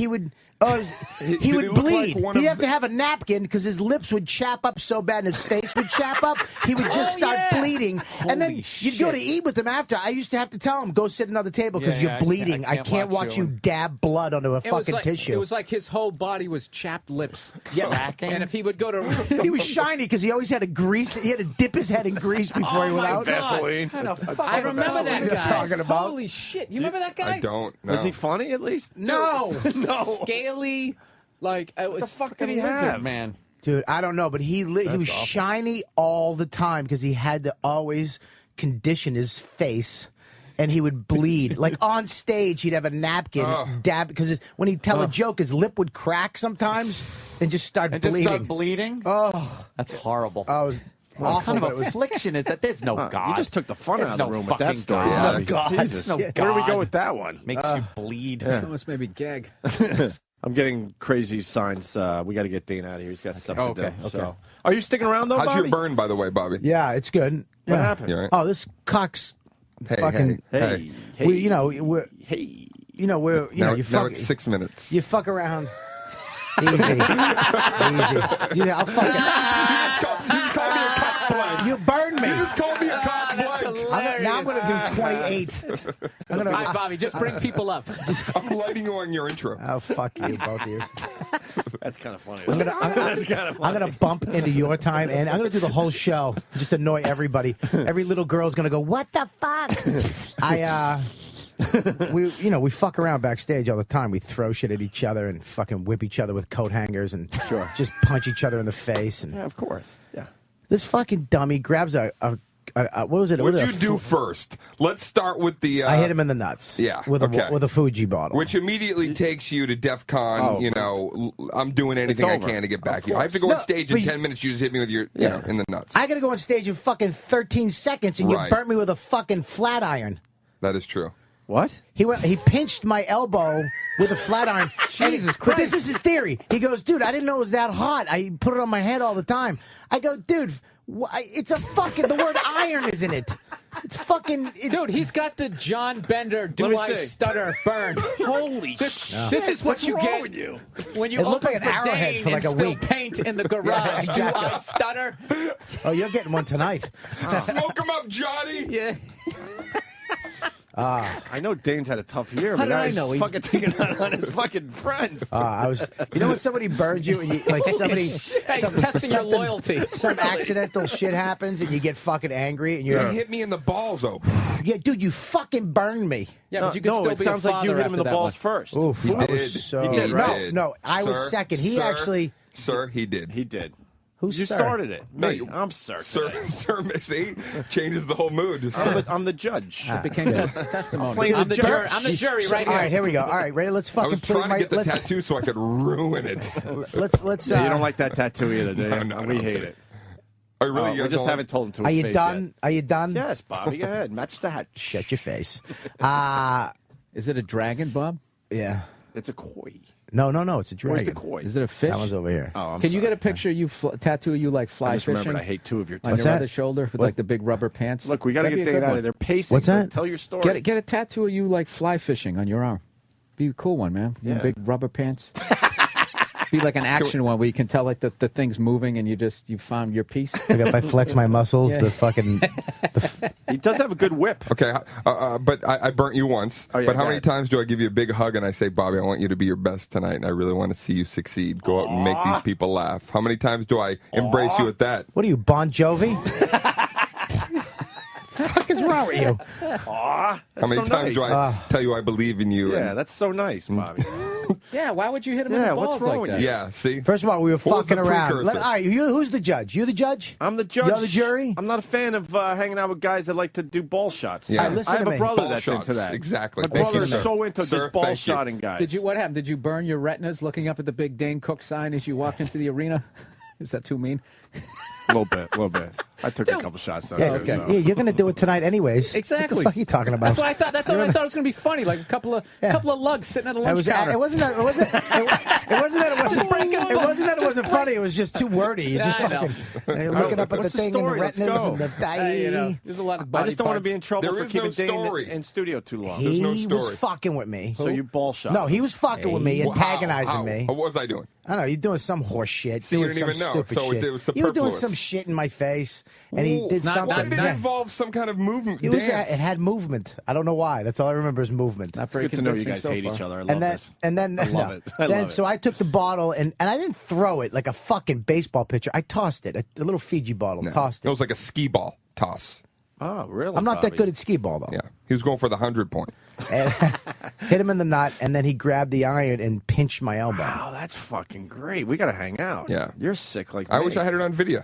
Speaker 15: would bleed. He'd have to have a napkin because his lips would chap up so bad and his face would chap up. He would just start bleeding, and then you'd go to eat with him after. I used to have to tell him, go sit at another table because you're bleeding. I can't watch you dab blood onto a fucking tissue.
Speaker 12: It was like his whole body was chapped lips.
Speaker 15: Yeah,
Speaker 12: and if he would go to,
Speaker 15: he was shiny because he always had to grease. He had to dip his head in grease before he went out.
Speaker 1: Vaseline.
Speaker 12: I remember that guy.
Speaker 15: Talking about.
Speaker 12: Holy shit! You remember that guy?
Speaker 17: I don't know.
Speaker 1: Was he funny at least?
Speaker 15: No.
Speaker 12: Scaly, like it was.
Speaker 1: What the fuck did he have,
Speaker 12: man?
Speaker 15: Dude, I don't know, but he was awful. Shiny all the time because he had to always condition his face, and he would bleed. Like on stage, he'd have a napkin, dab because when he'd tell a joke, his lip would crack sometimes and just start bleeding.
Speaker 18: Just start bleeding?
Speaker 15: Oh,
Speaker 18: that's horrible.
Speaker 15: I was.
Speaker 18: What kind of affliction is that? There's no God.
Speaker 1: You just took the fun out of the room with that story.
Speaker 15: God. No God.
Speaker 1: Jesus.
Speaker 18: No
Speaker 1: Where do we go with that one?
Speaker 18: Makes you bleed.
Speaker 12: This almost made me gag.
Speaker 1: I'm getting crazy signs. We got to get Dean out of here. He's got stuff to do.
Speaker 15: Okay.
Speaker 1: So, are you sticking around though,
Speaker 17: How's
Speaker 1: Bobby?
Speaker 17: your burn, by the way, Bobby?
Speaker 15: Yeah, it's good.
Speaker 1: What happened?
Speaker 17: You all right?
Speaker 15: Oh, this cock's fucking.
Speaker 1: Hey.
Speaker 15: We're
Speaker 17: Now it's 6 minutes.
Speaker 15: You fuck around. Easy. Easy. Yeah, I'll fuck it.
Speaker 17: You just called me a cock blank.
Speaker 15: You burned me.
Speaker 17: You just called me a cock blank.
Speaker 15: Now I'm going to do 28.
Speaker 12: All right, Bobby, just bring people up.
Speaker 17: I'm lighting you on your intro.
Speaker 15: Oh, fuck you, both of you.
Speaker 1: That's kind of funny.
Speaker 15: That's kind of funny. I'm going to bump into your time, and I'm going to do the whole show. Just annoy everybody. Every little girl's going to go, what the fuck? We fuck around backstage all the time. We throw shit at each other and fucking whip each other with coat hangers and just punch each other in the face. And
Speaker 1: yeah, of course. Yeah.
Speaker 15: This fucking dummy grabs a what was it?
Speaker 17: What'd you do first? Let's start with the.
Speaker 15: I hit him in the nuts.
Speaker 17: Yeah,
Speaker 15: with a Fuji bottle,
Speaker 17: which immediately takes you to DEF CON. I'm doing anything I can to get back you. I have to go on stage in 10 minutes. You just hit me with your, in the nuts.
Speaker 15: I got to go on stage in fucking 13 seconds, and you burnt me with a fucking flat iron.
Speaker 17: That is true.
Speaker 1: What?
Speaker 15: He pinched my elbow with a flat iron.
Speaker 12: Jesus Christ.
Speaker 15: But this is his theory. He goes, dude, I didn't know it was that hot. I put it on my head all the time. I go, dude, it's a fucking, the word iron is in it. It's fucking...
Speaker 12: Dude, he's got the John Bender Do I Stutter burn.
Speaker 1: Holy
Speaker 12: shit. This is what you get when you
Speaker 15: It looked
Speaker 12: open
Speaker 15: like an arrowhead
Speaker 12: Verdane
Speaker 15: for like
Speaker 12: and
Speaker 15: a
Speaker 12: spill
Speaker 15: week.
Speaker 12: paint in the garage.
Speaker 15: Yeah, exactly.
Speaker 12: Do I stutter?
Speaker 15: Oh, you're getting one tonight.
Speaker 17: Smoke him up, Johnny.
Speaker 12: Yeah.
Speaker 1: I know Dane's had a tough year,
Speaker 15: How
Speaker 1: but
Speaker 15: did
Speaker 1: now
Speaker 15: I
Speaker 1: he's
Speaker 15: know?
Speaker 1: fucking taking it on his fucking friends.
Speaker 15: I was, you know when somebody burns you and you, like somebody,
Speaker 12: He's testing your loyalty.
Speaker 15: some accidental shit happens and you get fucking angry and you're
Speaker 17: You hit me in the balls open.
Speaker 15: yeah, dude, you fucking burned me.
Speaker 12: Yeah, but you could still
Speaker 1: it
Speaker 12: be
Speaker 1: sounds
Speaker 12: a
Speaker 1: like you
Speaker 12: father
Speaker 1: hit him in the
Speaker 12: after that
Speaker 1: balls
Speaker 12: one.
Speaker 1: first.
Speaker 15: Oof,
Speaker 17: He
Speaker 15: I
Speaker 17: did.
Speaker 15: was so
Speaker 17: He did, right?
Speaker 15: no, I was
Speaker 17: Sir,
Speaker 15: second. He
Speaker 17: sir,
Speaker 15: actually,
Speaker 17: Sir, he did.
Speaker 1: He did.
Speaker 15: who's
Speaker 1: You
Speaker 15: sir?
Speaker 1: started it.
Speaker 17: No,
Speaker 1: Me.
Speaker 17: you-
Speaker 1: I'm Sir.
Speaker 17: Sir,
Speaker 1: today.
Speaker 17: Sir Missy changes the whole mood.
Speaker 1: I'm the judge.
Speaker 12: It became testimony.
Speaker 1: playing
Speaker 12: I'm
Speaker 1: the
Speaker 12: the
Speaker 1: judge.
Speaker 12: jury. I'm the jury right
Speaker 15: All right,
Speaker 12: here.
Speaker 15: here we go. All right, ready? Let's
Speaker 17: I
Speaker 15: fucking
Speaker 17: was
Speaker 15: play
Speaker 17: trying
Speaker 15: my.
Speaker 17: to get the
Speaker 15: Let's
Speaker 17: tattoo so I could ruin it.
Speaker 15: let's.
Speaker 1: Yeah, you don't like that tattoo either, do you?
Speaker 17: No,
Speaker 1: we
Speaker 17: no,
Speaker 1: hate
Speaker 17: okay.
Speaker 1: it.
Speaker 17: I really
Speaker 1: We
Speaker 17: guys
Speaker 1: just
Speaker 17: don't
Speaker 1: haven't told him to
Speaker 15: Are
Speaker 1: his
Speaker 15: you
Speaker 1: face
Speaker 15: done? Are you done?
Speaker 1: Yet. Yes, Bobby. Go ahead. Match the hat.
Speaker 15: Shut your face.
Speaker 12: Is it a dragon, Bob?
Speaker 15: Yeah.
Speaker 1: It's a koi.
Speaker 15: No, it's a dragon.
Speaker 1: Where's the koi?
Speaker 12: Is it a fish?
Speaker 15: That one's over here.
Speaker 1: Oh, I'm
Speaker 12: Can you
Speaker 1: sorry.
Speaker 12: get a picture of you tattoo you like fly
Speaker 1: I just
Speaker 12: fishing?
Speaker 1: remembered I hate two of your
Speaker 12: On
Speaker 1: tattoos.
Speaker 12: your other shoulder with like the big rubber pants.
Speaker 1: Look, we got to
Speaker 12: That'd
Speaker 1: get
Speaker 12: be a
Speaker 1: Dane
Speaker 12: good
Speaker 1: out
Speaker 12: one.
Speaker 1: of there. Pacing.
Speaker 15: What's
Speaker 1: so
Speaker 15: that?
Speaker 1: Tell your story.
Speaker 12: Get a tattoo of you like fly fishing on your arm. Be a cool one, man. You
Speaker 1: Yeah.
Speaker 12: big rubber pants. Be like an action one where you can tell like the thing's moving and you found your piece.
Speaker 15: Like if I flex my muscles,
Speaker 12: Yeah.
Speaker 15: the fucking.
Speaker 1: He does have a good whip.
Speaker 17: Okay, but I burnt you once.
Speaker 1: Oh, yeah,
Speaker 17: but how
Speaker 1: go
Speaker 17: many
Speaker 1: ahead.
Speaker 17: times do I give you a big hug and I say, Bobby, I want you to be your best tonight, and I really want to see you succeed. Go out and make these people laugh. How many times do I embrace you with that?
Speaker 15: What are you, Bon Jovi? What is wrong with you?
Speaker 1: Aw,
Speaker 17: How many
Speaker 1: so
Speaker 17: times
Speaker 1: nice.
Speaker 17: do I tell you I believe in you?
Speaker 1: Yeah,
Speaker 17: and-
Speaker 1: that's so nice, Bobby.
Speaker 12: Yeah, why would you hit him in
Speaker 1: Yeah,
Speaker 12: the
Speaker 1: what's
Speaker 12: balls
Speaker 1: wrong
Speaker 12: like
Speaker 1: with
Speaker 12: that?
Speaker 1: you?
Speaker 17: yeah, see?
Speaker 15: First of all, we were
Speaker 17: What was
Speaker 15: fucking
Speaker 17: the
Speaker 15: around.
Speaker 17: precursor?
Speaker 15: All right, who's the judge? You the judge?
Speaker 1: I'm the judge.
Speaker 15: You're the jury?
Speaker 1: I'm not a fan of hanging out with guys that like to do ball shots.
Speaker 17: Yeah.
Speaker 15: All right, listen
Speaker 1: I have
Speaker 15: to
Speaker 1: a
Speaker 15: me.
Speaker 1: brother
Speaker 17: Ball
Speaker 1: that's
Speaker 17: shots,
Speaker 1: into that.
Speaker 17: exactly.
Speaker 1: My
Speaker 17: Thank you,
Speaker 1: brother's
Speaker 17: sir.
Speaker 1: so into
Speaker 17: Sir,
Speaker 1: just ball
Speaker 17: thank you.
Speaker 1: shotting guys.
Speaker 12: What happened? Did you burn your retinas looking up at the big Dane Cook sign as you walked into the arena? Is that too mean?
Speaker 1: A little bit. I took a couple shots though.
Speaker 15: Yeah,
Speaker 1: too,
Speaker 15: okay.
Speaker 1: so.
Speaker 15: Yeah, you're going to do it tonight anyways.
Speaker 12: Exactly.
Speaker 15: What the fuck are you talking about?
Speaker 12: That's what I thought. I thought it was going to be funny, like a couple of lugs sitting at a lunch counter.
Speaker 15: It wasn't that it wasn't that it wasn't funny. It was just too wordy. You just
Speaker 12: Yeah, I know.
Speaker 15: fucking you're looking up at the
Speaker 1: What's the
Speaker 15: thing and the
Speaker 1: story? Let's
Speaker 15: retinas
Speaker 1: go.
Speaker 15: and the
Speaker 12: There's a lot of
Speaker 1: I
Speaker 12: body
Speaker 1: just don't want to be in
Speaker 12: parts.
Speaker 1: trouble
Speaker 17: There
Speaker 1: for
Speaker 17: is no
Speaker 1: keeping Dane
Speaker 17: story.
Speaker 1: in studio too long.
Speaker 17: There's no
Speaker 15: He was
Speaker 17: story.
Speaker 15: fucking with me.
Speaker 1: So you ball shot.
Speaker 15: No, he was fucking with me, antagonizing me.
Speaker 17: What was I doing?
Speaker 15: I don't know. You're doing some horse shit.
Speaker 17: See, you
Speaker 15: doing
Speaker 17: didn't
Speaker 15: some
Speaker 17: even know,
Speaker 15: stupid
Speaker 17: so
Speaker 15: shit.
Speaker 17: it was
Speaker 15: You were doing
Speaker 17: superfluous.
Speaker 15: some shit in my face, and he
Speaker 17: Ooh,
Speaker 15: did something.
Speaker 17: Why did it
Speaker 15: Yeah.
Speaker 17: involve some kind of movement?
Speaker 15: It was.
Speaker 17: dance?
Speaker 15: It had movement. I don't know why. That's all I remember is movement.
Speaker 12: Not very
Speaker 1: Good to know you
Speaker 12: convincing
Speaker 1: guys
Speaker 12: so
Speaker 1: hate
Speaker 12: far.
Speaker 1: each other. I love
Speaker 15: And then,
Speaker 1: this.
Speaker 15: and then,
Speaker 1: I love
Speaker 15: no.
Speaker 1: it. I
Speaker 15: Then,
Speaker 1: love it.
Speaker 15: so I took the bottle and I didn't throw it like a fucking baseball pitcher. I tossed it, a little Fiji bottle.
Speaker 17: No.
Speaker 15: Tossed
Speaker 17: It
Speaker 15: it.
Speaker 17: was like a skee ball toss.
Speaker 1: Oh, really?
Speaker 15: I'm not that
Speaker 1: Bobby?
Speaker 15: good at skee ball though.
Speaker 17: Yeah, he was going for the 100-point.
Speaker 15: And hit him in the nut, and then he grabbed the iron and pinched my elbow.
Speaker 1: Wow, that's fucking great. We got to hang out.
Speaker 17: Yeah.
Speaker 1: You're sick like
Speaker 17: I
Speaker 1: me.
Speaker 17: wish I had it on video.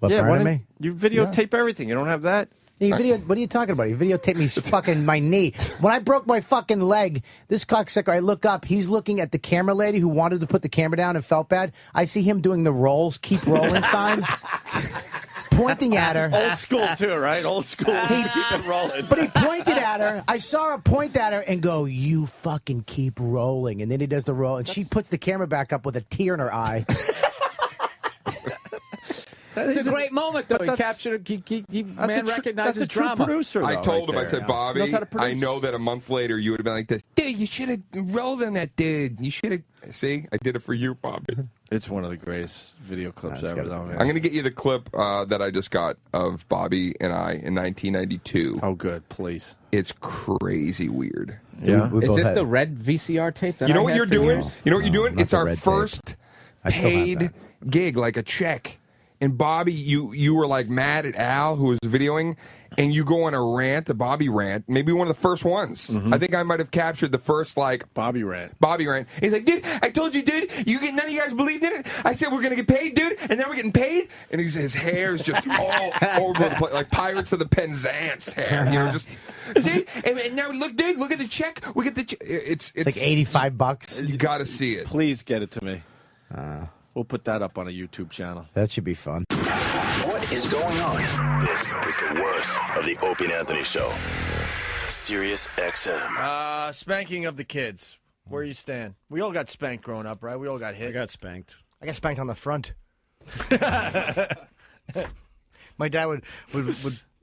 Speaker 15: What,
Speaker 1: Yeah,
Speaker 15: burning
Speaker 1: why
Speaker 15: me?
Speaker 1: didn't you videotape everything? You don't have that?
Speaker 15: You what are you talking about? You videotaped me fucking my knee. When I broke my fucking leg, this cocksucker, I look up, he's looking at the camera lady who wanted to put the camera down and felt bad. I see him doing the rolls, keep rolling sign, pointing at her.
Speaker 1: Old school too, right? Old school. Keep it rolling.
Speaker 15: But he pointed at her. I saw her point at her and go, "You fucking keep rolling." And then he does the roll, and she puts the camera back up with a tear in her eye.
Speaker 12: It's a great moment, though. He
Speaker 1: that's-
Speaker 12: captured. He
Speaker 1: That's
Speaker 12: man
Speaker 1: a
Speaker 12: recognizes
Speaker 1: that's a true
Speaker 12: drama.
Speaker 1: producer.
Speaker 17: I
Speaker 1: though,
Speaker 17: told
Speaker 1: right
Speaker 17: him, I
Speaker 1: there.
Speaker 17: said, Bobby,
Speaker 1: Knows how to produce.
Speaker 17: I know that a month later you would have been like this. You should have rolled on that dude. You should have. See, I did it for you, Bobby.
Speaker 1: It's one of the greatest video clips ever, though, man.
Speaker 17: I'm going to get you the clip that I just got of Bobby and I in 1992.
Speaker 1: Oh, good. Please.
Speaker 17: It's crazy weird.
Speaker 1: Yeah.
Speaker 12: Is this the red VCR tape that
Speaker 17: You know
Speaker 12: I
Speaker 17: what
Speaker 12: had
Speaker 17: you're
Speaker 12: for
Speaker 17: doing?
Speaker 12: years?
Speaker 17: You know what you're doing?
Speaker 15: not
Speaker 17: It's
Speaker 15: the
Speaker 17: our
Speaker 15: red tape.
Speaker 17: first
Speaker 15: I still have
Speaker 17: paid gig, like a check. And Bobby, you were like mad at Al, who was videoing, and you go on a rant, a Bobby rant, maybe one of the first ones. I think I might have captured the first like
Speaker 1: Bobby rant.
Speaker 17: He's like, dude, I told you, dude, none of you guys believed in it. I said we're gonna get paid, dude, and then we're getting paid. And his hair is just all over the place, like Pirates of the Penzance hair, just. Dude, and now look, dude, look at the check. We get the check. It's
Speaker 15: like $85.
Speaker 17: You got to see it.
Speaker 1: Please get it to me. We'll put that up on a YouTube channel.
Speaker 15: That should be fun.
Speaker 6: What is going on? This is the worst of the Opie and Anthony Show. Sirius XM.
Speaker 1: Spanking of the kids. Where you stand? We all got spanked growing up, right? We all got hit.
Speaker 10: I got spanked.
Speaker 4: I got spanked on the front. My dad would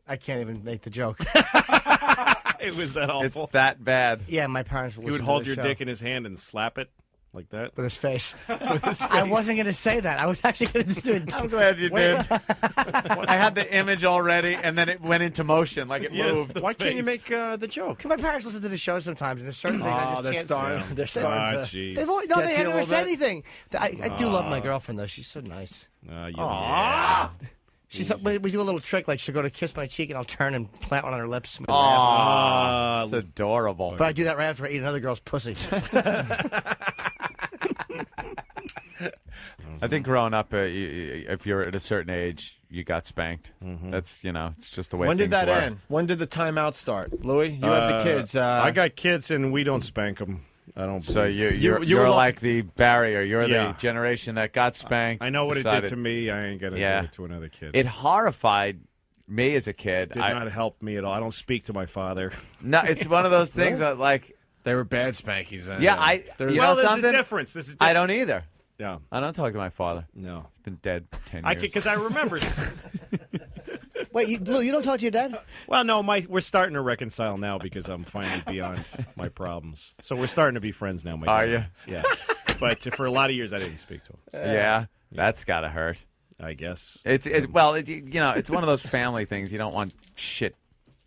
Speaker 4: I can't even make the joke.
Speaker 10: It was that awful.
Speaker 20: It's that bad.
Speaker 4: Yeah, my parents
Speaker 10: He would hold your dick in his hand and slap it like that.
Speaker 4: with his face.
Speaker 10: With his
Speaker 4: I
Speaker 10: face.
Speaker 4: wasn't going to say that. I was actually going to do it.
Speaker 20: I'm glad you
Speaker 4: Wait.
Speaker 20: did. I had the image already, and then it went into motion, like it moved.
Speaker 1: Why can't you make the joke?
Speaker 4: My parents listen to the show sometimes, and there's certain things I just
Speaker 1: they're
Speaker 4: can't
Speaker 1: starting.
Speaker 4: say.
Speaker 1: They're starting to.
Speaker 10: jeez.
Speaker 4: They've always,
Speaker 1: Gets
Speaker 4: they
Speaker 1: you a
Speaker 4: haven't
Speaker 1: little
Speaker 4: said
Speaker 1: bit?
Speaker 4: anything. I do love my girlfriend, though. She's so nice. We do a little trick, like she'll go to kiss my cheek, and I'll turn and plant one on her lips. And we laugh.
Speaker 20: That's adorable.
Speaker 4: But I do that right after I eat another girl's pussy.
Speaker 20: I think growing up, if you're at a certain age, you got spanked. That's, it's just the way
Speaker 1: When did
Speaker 20: things
Speaker 1: that
Speaker 20: were.
Speaker 1: end? When did the timeout start? Louis, you had the kids.
Speaker 10: I got kids, and we don't spank them. I don't.
Speaker 20: So
Speaker 10: believe.
Speaker 20: you're like the barrier. You're
Speaker 10: Yeah.
Speaker 20: the generation that got spanked.
Speaker 10: I know what it did
Speaker 20: decided-
Speaker 10: to me. I ain't gonna do it to another kid.
Speaker 20: It horrified me as a kid.
Speaker 10: Did not help me at all. I don't speak to my father.
Speaker 20: No, it's one of those things that like
Speaker 1: they were bad spankies then.
Speaker 20: Yeah, you know
Speaker 10: there's
Speaker 20: something?
Speaker 10: a difference. There's a
Speaker 20: I
Speaker 10: difference.
Speaker 20: don't either.
Speaker 10: Yeah,
Speaker 20: I don't talk to my father.
Speaker 10: No,
Speaker 20: he's been dead 10 years.
Speaker 10: because I remember.
Speaker 4: Wait, Lou, you don't talk to your dad?
Speaker 10: Well, no, we're starting to reconcile now because I'm finally beyond my problems. So we're starting to be friends now.
Speaker 20: Are you?
Speaker 10: Yeah. But for a lot of years, I didn't speak to him.
Speaker 20: Yeah, that's gotta hurt.
Speaker 10: I guess.
Speaker 20: It's one of those family things. You don't want shit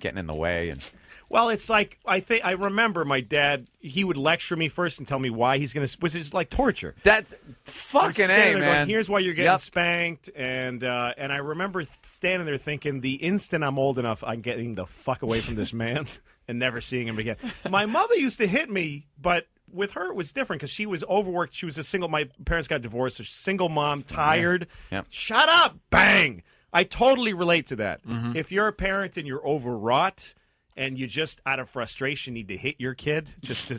Speaker 20: getting in the way and.
Speaker 10: Well, it's like I remember my dad. He would lecture me first and tell me why he's going to, which is like torture.
Speaker 20: That's fucking
Speaker 10: A,
Speaker 20: man.
Speaker 10: Going, here's why you're getting
Speaker 20: Yep.
Speaker 10: spanked, and I remember standing there thinking, the instant I'm old enough, I'm getting the fuck away from this man and never seeing him again. My mother used to hit me, but with her it was different because she was overworked. She was a single. My parents got divorced. So she's a single mom, tired.
Speaker 20: Yep.
Speaker 10: Shut up! Bang! I totally relate to that.
Speaker 20: Mm-hmm.
Speaker 10: If you're a parent and you're overwrought. And you just, out of frustration, need to hit your kid just to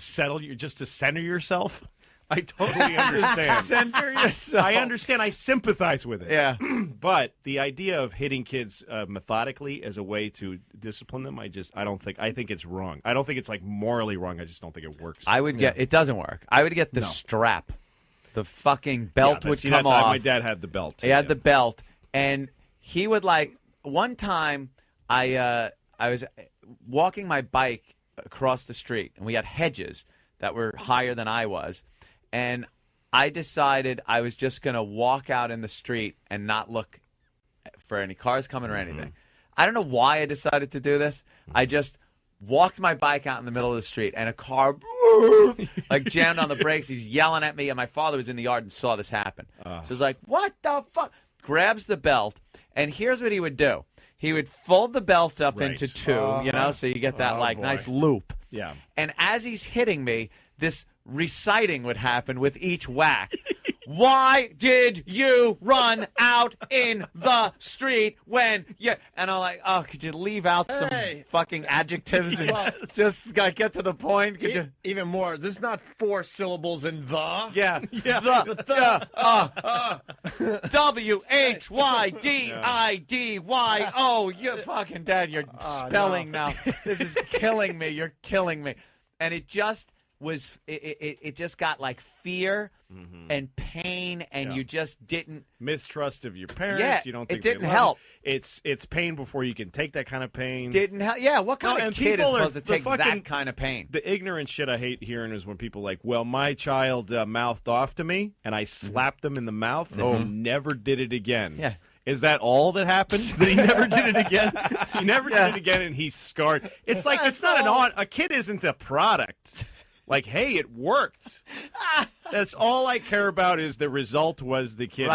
Speaker 10: just to center yourself. I totally understand.
Speaker 20: Center yourself.
Speaker 10: I understand. I sympathize with it.
Speaker 20: Yeah.
Speaker 10: But the idea of hitting kids methodically as a way to discipline them, I think it's wrong. I don't think it's like morally wrong. I just don't think it works.
Speaker 20: It doesn't work. I would get the strap. The fucking belt would come
Speaker 10: that's
Speaker 20: off.
Speaker 10: how my dad had the belt.
Speaker 20: He had the belt, and he would one time I was walking my bike across the street, and we had hedges that were higher than I was, and I decided I was just going to walk out in the street and not look for any cars coming or anything. I don't know why I decided to do this. I just walked my bike out in the middle of the street, and a car jammed on the brakes. He's yelling at me, and my father was in the yard and saw this happen. So he's like, what the fuck? Grabs the belt, and here's what he would do. He would fold the belt up into two, so you get that nice loop.
Speaker 10: Yeah.
Speaker 20: And as he's hitting me, this reciting would happen with each whack. Why did you run out in the street when you... And I'm like, oh, could you leave out some fucking adjectives and just get to the point? Could you...
Speaker 1: Even more, there's not 4 syllables in the.
Speaker 20: Yeah. W-H-Y-D-I-D-Y-O. You fucking dad, you're spelling now. This is killing me. You're killing me. And it just... was it just got like fear and pain, and you just didn't
Speaker 10: mistrust of your parents.
Speaker 20: Yeah,
Speaker 10: you don't
Speaker 20: it
Speaker 10: think they
Speaker 20: didn't
Speaker 10: love
Speaker 20: help.
Speaker 10: you. It's pain before you can take that kind of pain.
Speaker 20: Didn't help. Yeah, what kind of kid is supposed to take that
Speaker 10: fucking,
Speaker 20: kind of pain?
Speaker 10: The ignorant shit I hate hearing is when people like, well, my child mouthed off to me, and I slapped him in the mouth, and he never did it again.
Speaker 20: Yeah.
Speaker 10: Is that all that happened? That he never did it again? He never did it again, and he's scarred. It's like it's not a kid isn't a product. Like, hey, it worked. That's all I care about. Is the result was the kid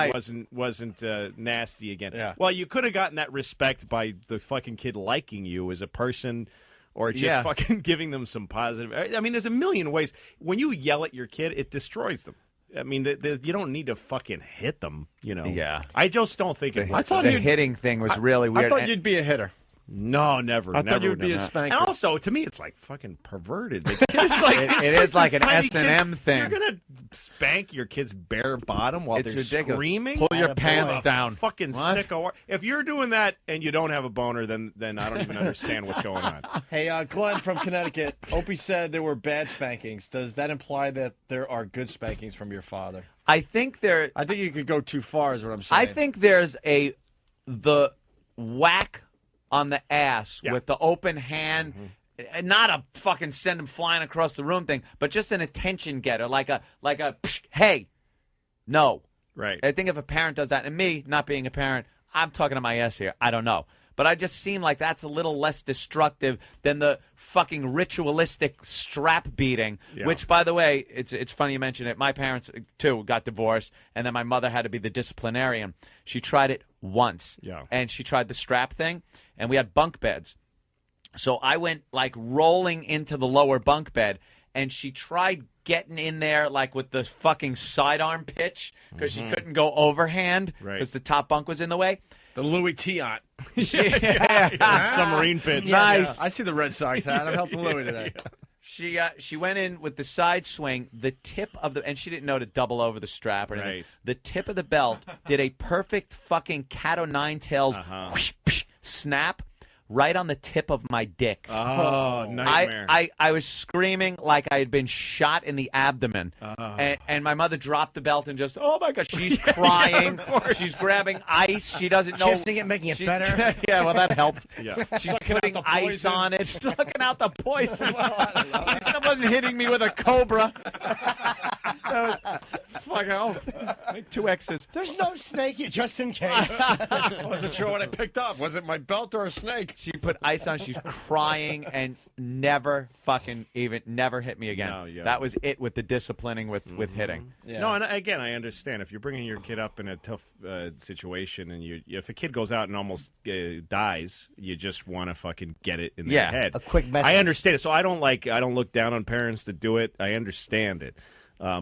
Speaker 10: wasn't nasty again.
Speaker 1: Yeah.
Speaker 10: Well, you could have gotten that respect by the fucking kid liking you as a person, or just fucking giving them some positive. I mean, there's a million ways. When you yell at your kid, it destroys them. I mean, you don't need to fucking hit them, you know.
Speaker 20: Yeah.
Speaker 10: I just don't think it works.
Speaker 20: The hitting thing was really weird.
Speaker 1: I thought you'd be a hitter.
Speaker 10: No, never.
Speaker 1: I thought
Speaker 10: never,
Speaker 1: you would be a
Speaker 10: never.
Speaker 1: spanker.
Speaker 10: And also, to me, it's like fucking perverted. The kid's like,
Speaker 20: it is like an
Speaker 10: tiny
Speaker 20: S&M
Speaker 10: kid.
Speaker 20: thing.
Speaker 10: You're gonna spank your kid's bare bottom while
Speaker 20: It's
Speaker 10: they're
Speaker 20: ridiculous.
Speaker 10: screaming.
Speaker 20: Pull your pants down.
Speaker 10: Fucking
Speaker 20: What?
Speaker 10: sicko. If you're doing that and you don't have a boner, then I don't even understand what's going on.
Speaker 1: Hey, Glenn from Connecticut. Opie said there were bad spankings. Does that imply that there are good spankings from your father?
Speaker 20: I think
Speaker 1: I think you could go too far, is what I'm saying.
Speaker 20: I think there's the whack on the ass with the open hand, and not a fucking send him flying across the room thing, but just an attention getter, like a psh, hey, no.
Speaker 10: Right.
Speaker 20: I think if a parent does that, and me not being a parent, I'm talking to my ass here. I don't know. But I just seem like that's a little less destructive than the fucking ritualistic strap beating, which, by the way, it's funny you mention it. My parents, too, got divorced, and then my mother had to be the disciplinarian. She tried it once, and she tried the strap thing, and we had bunk beds. So I went, like, rolling into the lower bunk bed, and she tried getting in there, like, with the fucking sidearm pitch, because she couldn't go overhand because the top bunk was in the way.
Speaker 1: The Louis T-aunt.
Speaker 10: Submarine pitch.
Speaker 20: Nice.
Speaker 1: I see the Red Sox hat. I'm helping Louis today.
Speaker 20: She went in with the side swing, the tip of the, and she didn't know to double over the strap or anything.
Speaker 10: Right.
Speaker 20: The tip of the belt did a perfect fucking cat o' nine tails whoosh, psh, snap right on the tip of my dick.
Speaker 10: Oh, nightmare.
Speaker 20: I was screaming like I had been shot in the abdomen. And my mother dropped the belt and just, oh my God, she's crying. She's grabbing ice. She doesn't know.
Speaker 4: Kissing it, making it better.
Speaker 20: Yeah, well, that helped.
Speaker 10: Yeah.
Speaker 20: She's putting ice on it, sucking out the poison. She wasn't hitting me with a cobra. Fucking make 2 X's.
Speaker 4: There's no snake, just in case.
Speaker 1: I wasn't sure what I picked up. Was it my belt or a snake?
Speaker 20: She put ice on. She's crying and never hit me again.
Speaker 10: No, yeah.
Speaker 20: That was it with the disciplining with hitting.
Speaker 1: Yeah.
Speaker 10: No, and again, I understand. If you're bringing your kid up in a tough situation, and if a kid goes out and almost dies, you just want to fucking get it in their head.
Speaker 4: A quick message.
Speaker 10: I understand it. So I don't look down on parents that do it. I understand it.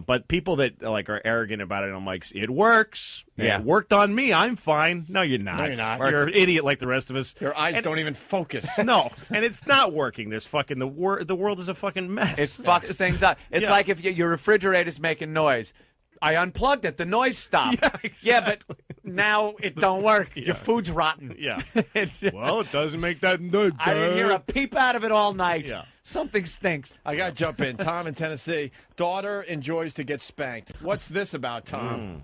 Speaker 10: But people that like are arrogant about it, I'm like, it works.
Speaker 20: Yeah.
Speaker 10: It worked on me. I'm fine. No, you're not.
Speaker 1: No, you're not.
Speaker 10: You're an idiot like the rest of us.
Speaker 1: Your eyes don't even focus.
Speaker 10: No, and it's not working. There's fucking the world is a fucking mess.
Speaker 20: It fucks things up. It's like if your refrigerator's making noise. I unplugged it. The noise stopped. Yeah, but now it don't work. Your food's rotten.
Speaker 10: Yeah. Well, it doesn't make that noise.
Speaker 20: I didn't hear a peep out of it all night.
Speaker 10: Yeah.
Speaker 20: Something stinks.
Speaker 1: I got to jump in. Tom in Tennessee. Daughter enjoys to get spanked. What's this about, Tom?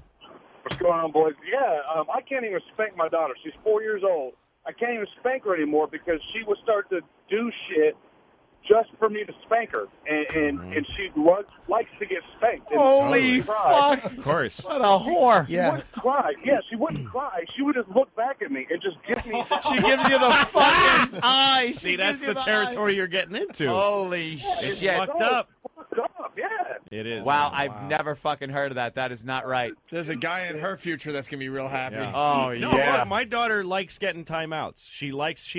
Speaker 3: What's going on, boys? Yeah, I can't even spank my daughter. She's 4 years old. I can't even spank her anymore because she would start to do shit just for me to spank her, and she likes to get spanked. And
Speaker 20: Holy
Speaker 3: she wouldn't cry.
Speaker 20: fuck.
Speaker 10: Of course.
Speaker 20: What a whore.
Speaker 3: She wouldn't cry. Yeah, she wouldn't cry. She would just look back at me and just give me.
Speaker 20: She gives you the fucking eye.
Speaker 10: See, that's the territory you're getting into.
Speaker 20: Holy
Speaker 10: It's
Speaker 20: shit.
Speaker 10: fucked up.
Speaker 3: Fucked up, yeah.
Speaker 10: It is.
Speaker 20: Wow,
Speaker 10: man.
Speaker 20: I've never fucking heard of that. That is not right.
Speaker 1: There's a guy in her future that's going to be real happy.
Speaker 10: Yeah.
Speaker 20: Oh,
Speaker 10: No,
Speaker 20: yeah.
Speaker 10: my daughter likes getting timeouts. She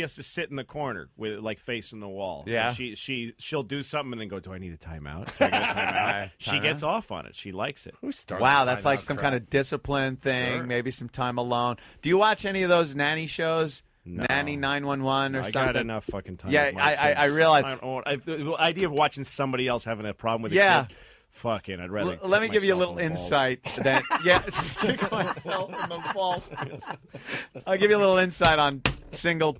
Speaker 10: has to sit in the corner with like facing the wall.
Speaker 20: Yeah.
Speaker 10: And she'll do something and then go, "Do I need a timeout?" Do I get a timeout? She gets off on it. She likes it.
Speaker 20: Wow, that's like some kind of discipline thing, maybe some time alone. Do you watch any of those nanny shows?
Speaker 10: No.
Speaker 20: Nanny 911 or
Speaker 10: I
Speaker 20: something?
Speaker 10: got enough fucking time.
Speaker 20: Yeah,
Speaker 10: with my
Speaker 20: I
Speaker 10: kids.
Speaker 20: realize.
Speaker 10: The idea of watching somebody else having a problem with
Speaker 20: Yeah.
Speaker 10: a kid, fucking, I'd rather.
Speaker 20: Let me
Speaker 10: kick
Speaker 20: give you a
Speaker 10: myself
Speaker 20: little
Speaker 10: in the balls.
Speaker 20: insight. That kick myself in the balls. I'll give you a little insight on single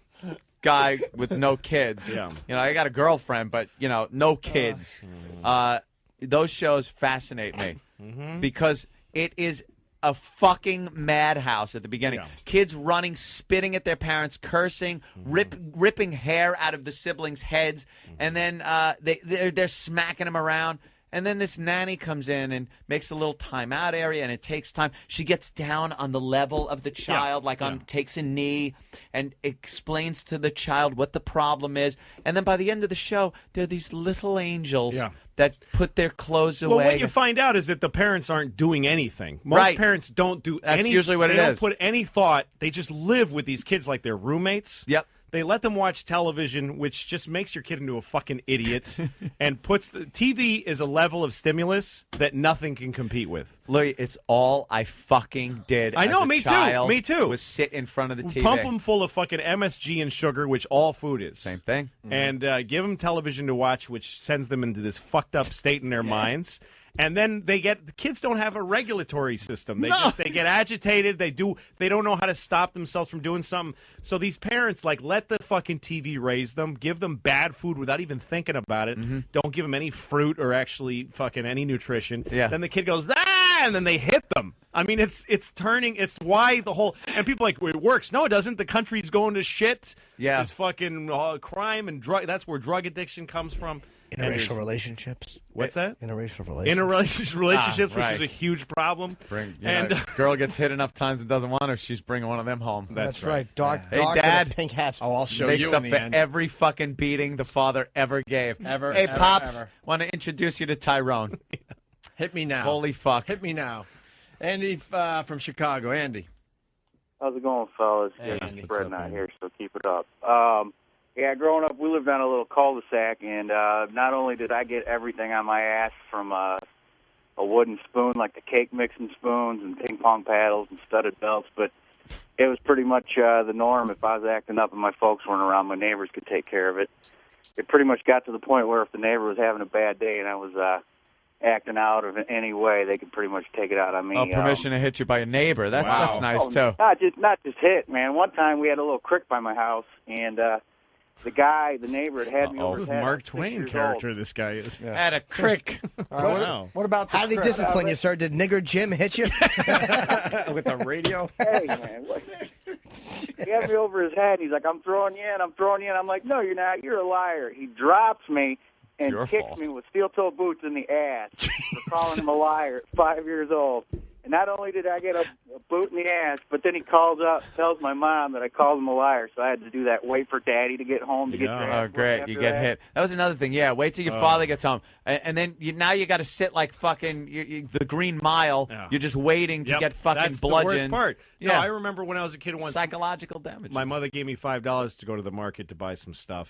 Speaker 20: guy with no kids.
Speaker 10: Yeah.
Speaker 20: You know, I got a girlfriend, but, you know, no kids. Those shows fascinate me because it is a fucking madhouse at the beginning.
Speaker 10: Yeah.
Speaker 20: Kids running, spitting at their parents, cursing, ripping hair out of the siblings' heads, and then they're smacking them around. And then this nanny comes in and makes a little timeout area, and it takes time. She gets down on the level of the child, takes a knee, and explains to the child what the problem is. And then by the end of the show, they're these little angels that put their clothes away.
Speaker 10: Well, what you find out is that the parents aren't doing anything. Most
Speaker 20: Right.
Speaker 10: parents don't do
Speaker 20: That's
Speaker 10: any.
Speaker 20: usually what
Speaker 10: they
Speaker 20: it
Speaker 10: don't
Speaker 20: is.
Speaker 10: put any thought. They just live with these kids like they're roommates.
Speaker 20: Yep.
Speaker 10: They let them watch television, which just makes your kid into a fucking idiot, and puts the TV is a level of stimulus that nothing can compete with.
Speaker 20: Louis, it's all I fucking did.
Speaker 10: I know,
Speaker 20: as a
Speaker 10: me too,
Speaker 20: child
Speaker 10: me too.
Speaker 20: Was sit in front of the TV.
Speaker 10: Pump them full of fucking MSG and sugar, which all food is.
Speaker 20: Same thing.
Speaker 10: And give them television to watch, which sends them into this fucked up state in their minds. And then the kids don't have a regulatory system. They get agitated. They don't know how to stop themselves from doing something. So these parents let the fucking TV raise them, give them bad food without even thinking about it. Don't give them any fruit or actually fucking any nutrition.
Speaker 20: Yeah.
Speaker 10: Then the kid goes, and then they hit them. I mean, it's turning. It's why the whole and people are like, it works. No, it doesn't. The country's going to shit.
Speaker 20: Yeah.
Speaker 10: There's fucking crime and drug. That's where drug addiction comes from.
Speaker 4: Interracial relationships.
Speaker 10: What's that?
Speaker 4: Interracial relationships.
Speaker 10: Relationships,
Speaker 20: right.
Speaker 10: which is a huge problem.
Speaker 20: And girl gets hit enough times and doesn't want her. She's bringing one of them home.
Speaker 4: That's right. Dog
Speaker 20: Hey,
Speaker 4: with a
Speaker 20: Dad.
Speaker 4: pink hat.
Speaker 1: Oh, I'll show
Speaker 20: Makes
Speaker 1: you
Speaker 20: up
Speaker 1: in
Speaker 20: for
Speaker 1: the end.
Speaker 20: every fucking beating the father ever gave. Hey, Pops, want to introduce you to Tyrone.
Speaker 1: Hit me now.
Speaker 20: Holy fuck.
Speaker 1: Hit me now. Andy from Chicago. Andy.
Speaker 11: How's it going, fellas?
Speaker 1: Hey,
Speaker 11: Just
Speaker 1: Andy.
Speaker 11: spreading
Speaker 1: What's up,
Speaker 11: out
Speaker 1: Andy?
Speaker 11: here, so keep it up. Yeah, growing up, we lived on a little cul-de-sac, and not only did I get everything on my ass from a wooden spoon, like the cake mixing spoons and ping pong paddles and studded belts, but it was pretty much the norm. If I was acting up and my folks weren't around, my neighbors could take care of it. It pretty much got to the point where if the neighbor was having a bad day and I was acting out of any way, they could pretty much take it out on me.
Speaker 20: Oh, permission to hit you by a neighbor. That's nice, too.
Speaker 11: Not just hit, man. One time we had a little creek by my house, and the neighbor had me over his head.
Speaker 10: Mark
Speaker 11: I was 6
Speaker 10: Twain
Speaker 11: years
Speaker 10: character,
Speaker 11: old.
Speaker 10: this guy is.
Speaker 20: At a crick.
Speaker 10: Wow.
Speaker 4: What about how did they discipline you, sir? Did Nigger Jim hit you
Speaker 1: with a radio?
Speaker 11: Hey, man. He had me over his head. He's like, I'm throwing you in. I'm like, no, you're not. You're a liar. He drops me and
Speaker 20: Your
Speaker 11: kicks
Speaker 20: fault.
Speaker 11: me with steel-toe boots in the ass for calling him a liar at 5 years old. And not only did I get a boot in the ass, but then he tells my mom that I called him a liar. So I had to do that, wait for Daddy to get home to get your ass
Speaker 20: Oh, great.
Speaker 11: after
Speaker 20: You get
Speaker 11: that.
Speaker 20: hit. That was another thing. Yeah, wait till your father gets home. And then now you got to sit like fucking the Green Mile.
Speaker 10: Yeah.
Speaker 20: You're just waiting to
Speaker 10: Yep,
Speaker 20: get fucking
Speaker 10: that's
Speaker 20: bludgeoned.
Speaker 10: the worst part.
Speaker 20: Yeah.
Speaker 10: No, I remember when I was a kid once.
Speaker 20: Psychological damage.
Speaker 10: My mother gave me $5 to go to the market to buy some stuff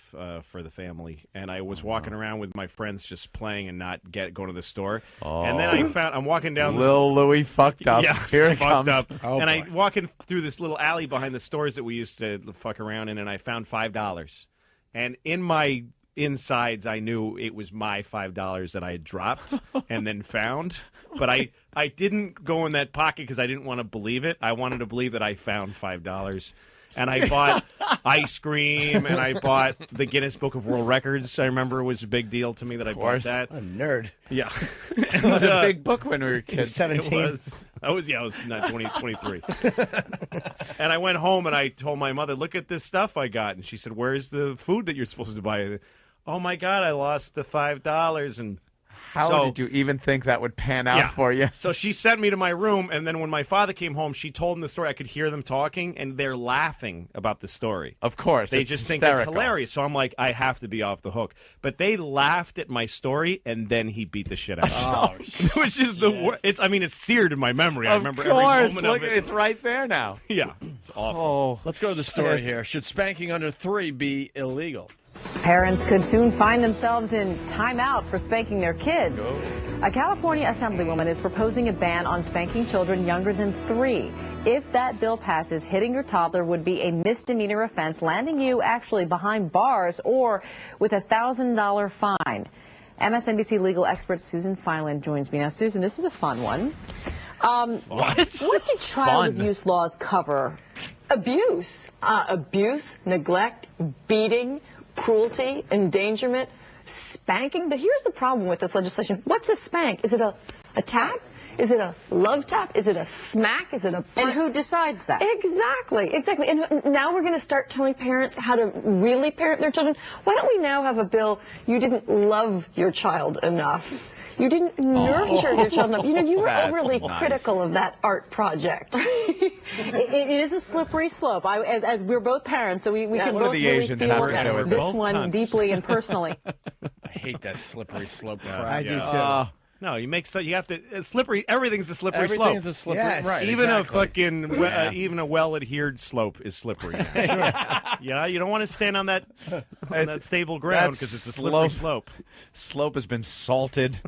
Speaker 10: for the family, and I was walking around with my friends just playing and not going to the store. And then I'm walking down.
Speaker 20: Lil Louis fucked up.
Speaker 10: Yeah,
Speaker 20: Here it
Speaker 10: fucked
Speaker 20: comes.
Speaker 10: up.
Speaker 20: Oh,
Speaker 10: and
Speaker 20: boy.
Speaker 10: I walking through this little alley behind the stores that we used to fuck around in, and I found $5. And in my insides, I knew it was my $5 that I had dropped and then found. But I didn't go in that pocket because I didn't want to believe it. I wanted to believe that I found $5. And I bought ice cream, and I bought the Guinness Book of World Records. I remember it was a big deal to me that I bought
Speaker 20: course.
Speaker 10: that.
Speaker 4: A nerd.
Speaker 10: Yeah.
Speaker 20: It was a big book when we were kids.
Speaker 4: 17.
Speaker 10: It was. I was not 23. And I went home and I told my mother, look at this stuff I got. And she said, where's the food that you're supposed to buy? Oh, my God, I lost the $5. And
Speaker 20: How did you even think that would pan out for you?
Speaker 10: So she sent me to my room, and then when my father came home, she told him the story. I could hear them talking, and they're laughing about the story.
Speaker 20: Of course.
Speaker 10: They
Speaker 20: it's
Speaker 10: just think it's
Speaker 20: hysterical.
Speaker 10: hilarious. So I'm like, I have to be off the hook. But they laughed at my story, and then he beat the shit out of me. Which is the worst. It's seared in my memory. I
Speaker 20: Of
Speaker 10: remember
Speaker 20: course.
Speaker 10: every moment
Speaker 20: Look,
Speaker 10: of it.
Speaker 20: it's right there now.
Speaker 10: Yeah. It's awful.
Speaker 20: Oh.
Speaker 1: Let's go to the story here. Should spanking under 3 be illegal?
Speaker 19: Parents could soon find themselves in timeout for spanking their kids. A California assemblywoman is proposing a ban on spanking children younger than 3. If that bill passes, hitting your toddler would be a misdemeanor offense, landing you actually behind bars or with a $1,000 fine. MSNBC legal expert Susan Fineland joins me now. Susan, this is a fun one. What do child abuse laws cover Abuse. Abuse, neglect, beating, cruelty, endangerment, spanking. Here's the problem with this legislation. What's a spank? Is it a tap? Is it a love tap? Is it a smack? Is it a...
Speaker 8: And who decides that?
Speaker 19: Exactly. And now we're going to start telling parents how to really parent their children. Why don't we now have a bill, you didn't love your child enough. You didn't nurture your child enough. You were overly critical of that art project.
Speaker 8: It is a slippery slope. As we're both parents, so we can both really feel this one deeply and personally.
Speaker 1: I hate that slippery slope crap.
Speaker 10: I do too. No, you have to slippery. Everything's a slippery slope.
Speaker 1: Everything's a slippery, right?
Speaker 10: Even
Speaker 1: exactly.
Speaker 10: even a well-adhered slope is slippery. Yeah, you don't want to stand on that stable ground because it's a slippery slope.
Speaker 20: Slope has been salted,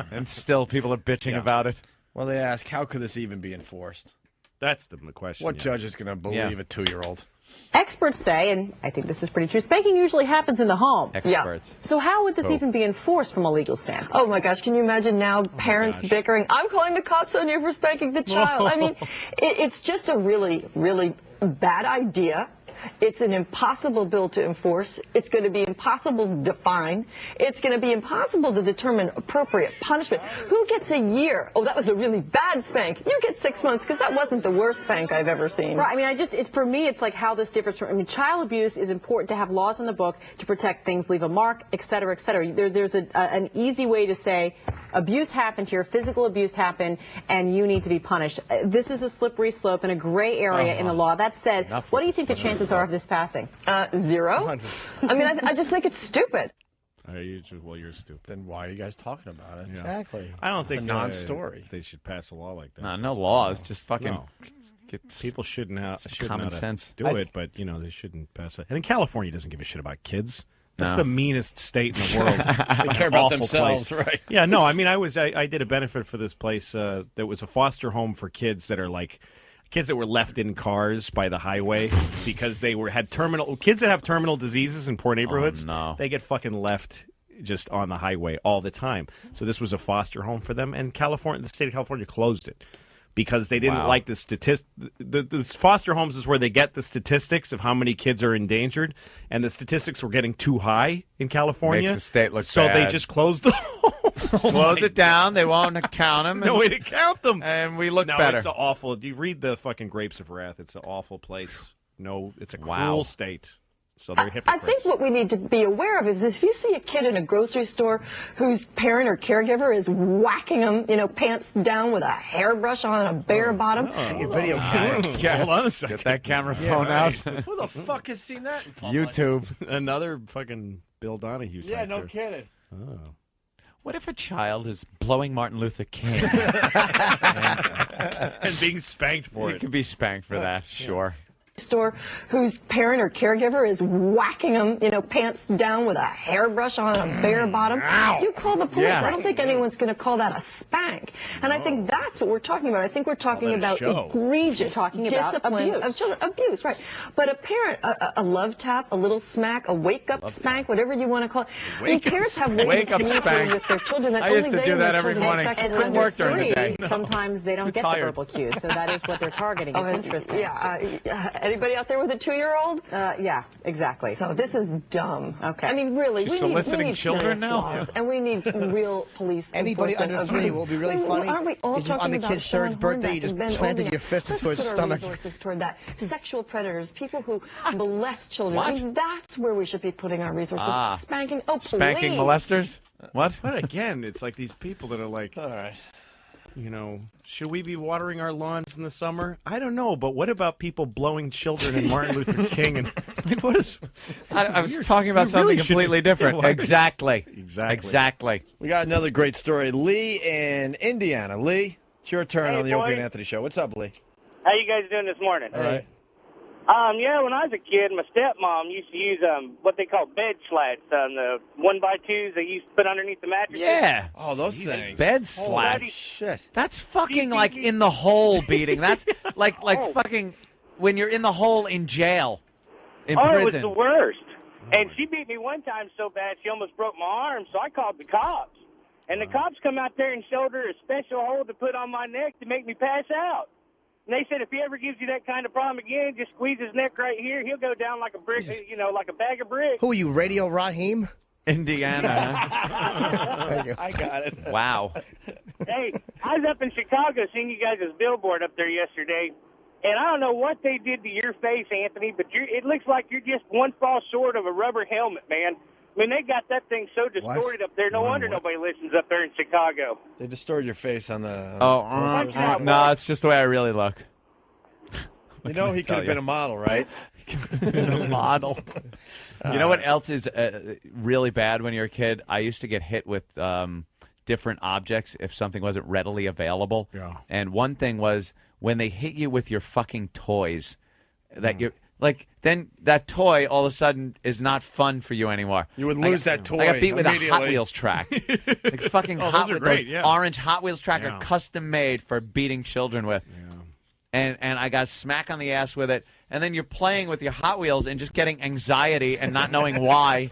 Speaker 20: and still people are bitching about it.
Speaker 1: Well, they ask, how could this even be enforced?
Speaker 10: That's the question.
Speaker 1: What judge is going to believe a 2-year-old?
Speaker 8: Experts say, and I think this is pretty true, spanking usually happens in the home.
Speaker 20: Experts.
Speaker 8: Yeah. So how would this even be enforced from a legal standpoint?
Speaker 19: Oh, my gosh. Can you imagine now parents bickering, I'm calling the cops on you for spanking the child. I mean, it's just a really, really bad idea. It's an impossible bill to enforce. It's going to be impossible to define. It's going to be impossible to determine appropriate punishment. Who gets a year? Oh, that was a really bad spank. You get 6 months because that wasn't the worst spank I've ever seen.
Speaker 8: Right. I mean, for me, it's like how this differs from, child abuse is important to have laws in the book to protect things, leave a mark, et cetera, et cetera. There's an easy way to say abuse happened here, physical abuse happened, and you need to be punished. This is a slippery slope and a gray area in the law. That said, what do you think the chances are of this passing?
Speaker 19: 0. I mean, I just think it's stupid.
Speaker 10: You're stupid.
Speaker 1: Then why are you guys talking about it?
Speaker 10: Yeah.
Speaker 1: Exactly.
Speaker 10: I don't think
Speaker 1: it's a non-story.
Speaker 10: They should pass a law like that.
Speaker 20: No laws. Just fucking.
Speaker 10: No. People shouldn't have
Speaker 20: common sense.
Speaker 10: Do it, but they shouldn't pass it. And California doesn't give a shit about kids. That's
Speaker 20: No.
Speaker 10: the meanest state in the world.
Speaker 1: They care about
Speaker 10: Awful
Speaker 1: themselves,
Speaker 10: place.
Speaker 1: right?
Speaker 10: Yeah, no, I mean, I did a benefit for this place that was a foster home for kids that are like kids that were left in cars by the highway because they had kids that have terminal diseases in poor neighborhoods.
Speaker 20: Oh, no.
Speaker 10: They get fucking left just on the highway all the time. So this was a foster home for them, and the state of California closed it. Because they didn't like the statistics. The foster homes is where they get the statistics of how many kids are endangered, and the statistics were getting too high in California.
Speaker 20: Makes the state look
Speaker 10: so
Speaker 20: bad.
Speaker 10: they just closed the
Speaker 20: Close it down. They won't count them.
Speaker 10: No way to count them.
Speaker 20: And we look
Speaker 10: no,
Speaker 20: better.
Speaker 10: It's awful. Do you read the fucking Grapes of Wrath? It's an awful place. No, it's a cruel state. So they're hypocrites.
Speaker 19: I think what we need to be aware of is if you see a kid in a grocery store whose parent or caregiver is whacking them, pants down with a hairbrush on a bare bottom.
Speaker 1: Your video camera.
Speaker 10: Hold on a second.
Speaker 20: Get that camera phone out.
Speaker 1: Who the fuck has seen that?
Speaker 20: YouTube.
Speaker 10: Another fucking Bill Donahue.
Speaker 1: Yeah, no
Speaker 10: type
Speaker 1: kidding.
Speaker 10: Oh.
Speaker 20: What if a child is blowing Martin Luther King
Speaker 10: and being spanked for
Speaker 20: You
Speaker 10: it?
Speaker 20: can be spanked for that, sure.
Speaker 19: Store whose parent or caregiver is whacking them, pants down with a hairbrush on a bare bottom. You call the police.
Speaker 20: Yeah.
Speaker 19: I don't think anyone's going to call that a spank. And I think that's what we're talking about. I think we're talking about egregious discipline of children. Abuse, right. But a parent, a love tap, a little smack, a wake-up spank, whatever you want to call it. I mean, parents have ways of communicating with their children that
Speaker 20: I
Speaker 19: only
Speaker 20: used to
Speaker 19: they
Speaker 20: do
Speaker 19: and
Speaker 20: that
Speaker 19: their
Speaker 20: every
Speaker 19: children
Speaker 20: morning.
Speaker 19: expect
Speaker 20: Couldn't
Speaker 19: to
Speaker 20: work during the day.
Speaker 19: understand.
Speaker 8: Sometimes they don't
Speaker 20: Too
Speaker 8: get
Speaker 20: tired.
Speaker 8: the verbal cues, so that is what they're targeting. It's interesting.
Speaker 19: Yeah. Anybody out there with a 2-year-old?
Speaker 8: Yeah, exactly.
Speaker 19: So this is dumb.
Speaker 8: Okay.
Speaker 19: I mean, really,
Speaker 20: She's
Speaker 19: we
Speaker 20: soliciting
Speaker 19: need
Speaker 20: children
Speaker 19: serious
Speaker 20: now?
Speaker 19: laws, and we need real police.
Speaker 4: Anybody
Speaker 19: enforcement
Speaker 4: under
Speaker 19: of
Speaker 4: 3
Speaker 19: this.
Speaker 4: will be really
Speaker 19: I mean,
Speaker 4: funny.
Speaker 19: Aren't we all
Speaker 4: Is on
Speaker 19: talking
Speaker 4: the
Speaker 19: about
Speaker 4: kid's
Speaker 19: Sean
Speaker 4: third birthday,
Speaker 19: Hornbeck
Speaker 4: you just
Speaker 19: and Ben
Speaker 4: planted
Speaker 19: Olden?
Speaker 4: your fist
Speaker 19: Let's
Speaker 4: into his
Speaker 19: put our
Speaker 4: stomach.
Speaker 19: resources toward that. Sexual predators, people who molest children. I mean, that's where we should be putting our resources. Spanking. Oh,
Speaker 20: Spanking
Speaker 19: please.
Speaker 20: molesters? What?
Speaker 10: But again, it's like these people that are like,
Speaker 1: all right.
Speaker 10: Should we be watering our lawns in the summer? I don't know, but what about people blowing children and Martin Luther King? And what is?
Speaker 20: I was talking about something completely different. Exactly.
Speaker 10: Exactly.
Speaker 1: We got another great story. Lee in Indiana. Lee, it's your turn
Speaker 21: Hey,
Speaker 1: on the
Speaker 21: boys.
Speaker 1: Opie and Anthony Show. What's up, Lee?
Speaker 21: How you guys doing this morning?
Speaker 1: All right.
Speaker 21: Yeah, when I was a kid, my stepmom used to use what they call bed slats, the 1x2s they used to put underneath the mattress.
Speaker 20: Yeah.
Speaker 1: Oh, those things.
Speaker 20: Bed slap.
Speaker 1: Shit.
Speaker 20: That's fucking like in the hole beating. That's like fucking when you're in the hole in jail, in
Speaker 21: It was
Speaker 20: prison.
Speaker 21: the worst. And she beat me one time so bad she almost broke my arm, so I called the cops. And the cops come out there and showed her a special hold to put on my neck to make me pass out. And they said if he ever gives you that kind of problem again, just squeeze his neck right here. He'll go down like a brick, like a bag of bricks.
Speaker 4: Who are you, Radio Raheem?
Speaker 20: Indiana.
Speaker 4: I got it.
Speaker 20: Wow.
Speaker 21: Hey, I was up in Chicago seeing you guys' billboard up there yesterday, and I don't know what they did to your face, Anthony, but it looks like you're just one fall short of a rubber helmet, man. I mean, they got that thing so distorted up there. No wonder nobody listens up there in Chicago.
Speaker 1: They distorted your face on the.
Speaker 20: No, it's just the way I really look.
Speaker 1: You know, he could have been a model, right?
Speaker 20: A model. You know what else is really bad when you're a kid? I used to get hit with different objects if something wasn't readily available.
Speaker 16: Yeah.
Speaker 20: And one thing was when they hit you with your fucking toys, that you're like, then that toy all of a sudden is not fun for you anymore.
Speaker 1: You would lose that toy.
Speaker 20: I got beat with a Hot
Speaker 1: immediately.
Speaker 20: Wheels track. Like fucking
Speaker 16: Oh,
Speaker 20: Hot
Speaker 16: those are
Speaker 20: Wheels,
Speaker 16: great, yeah.
Speaker 20: orange Hot Wheels track
Speaker 16: Yeah.
Speaker 20: are custom made for beating children with. And I got smack on the ass with it. And then you're playing with your Hot Wheels and just getting anxiety and not knowing why.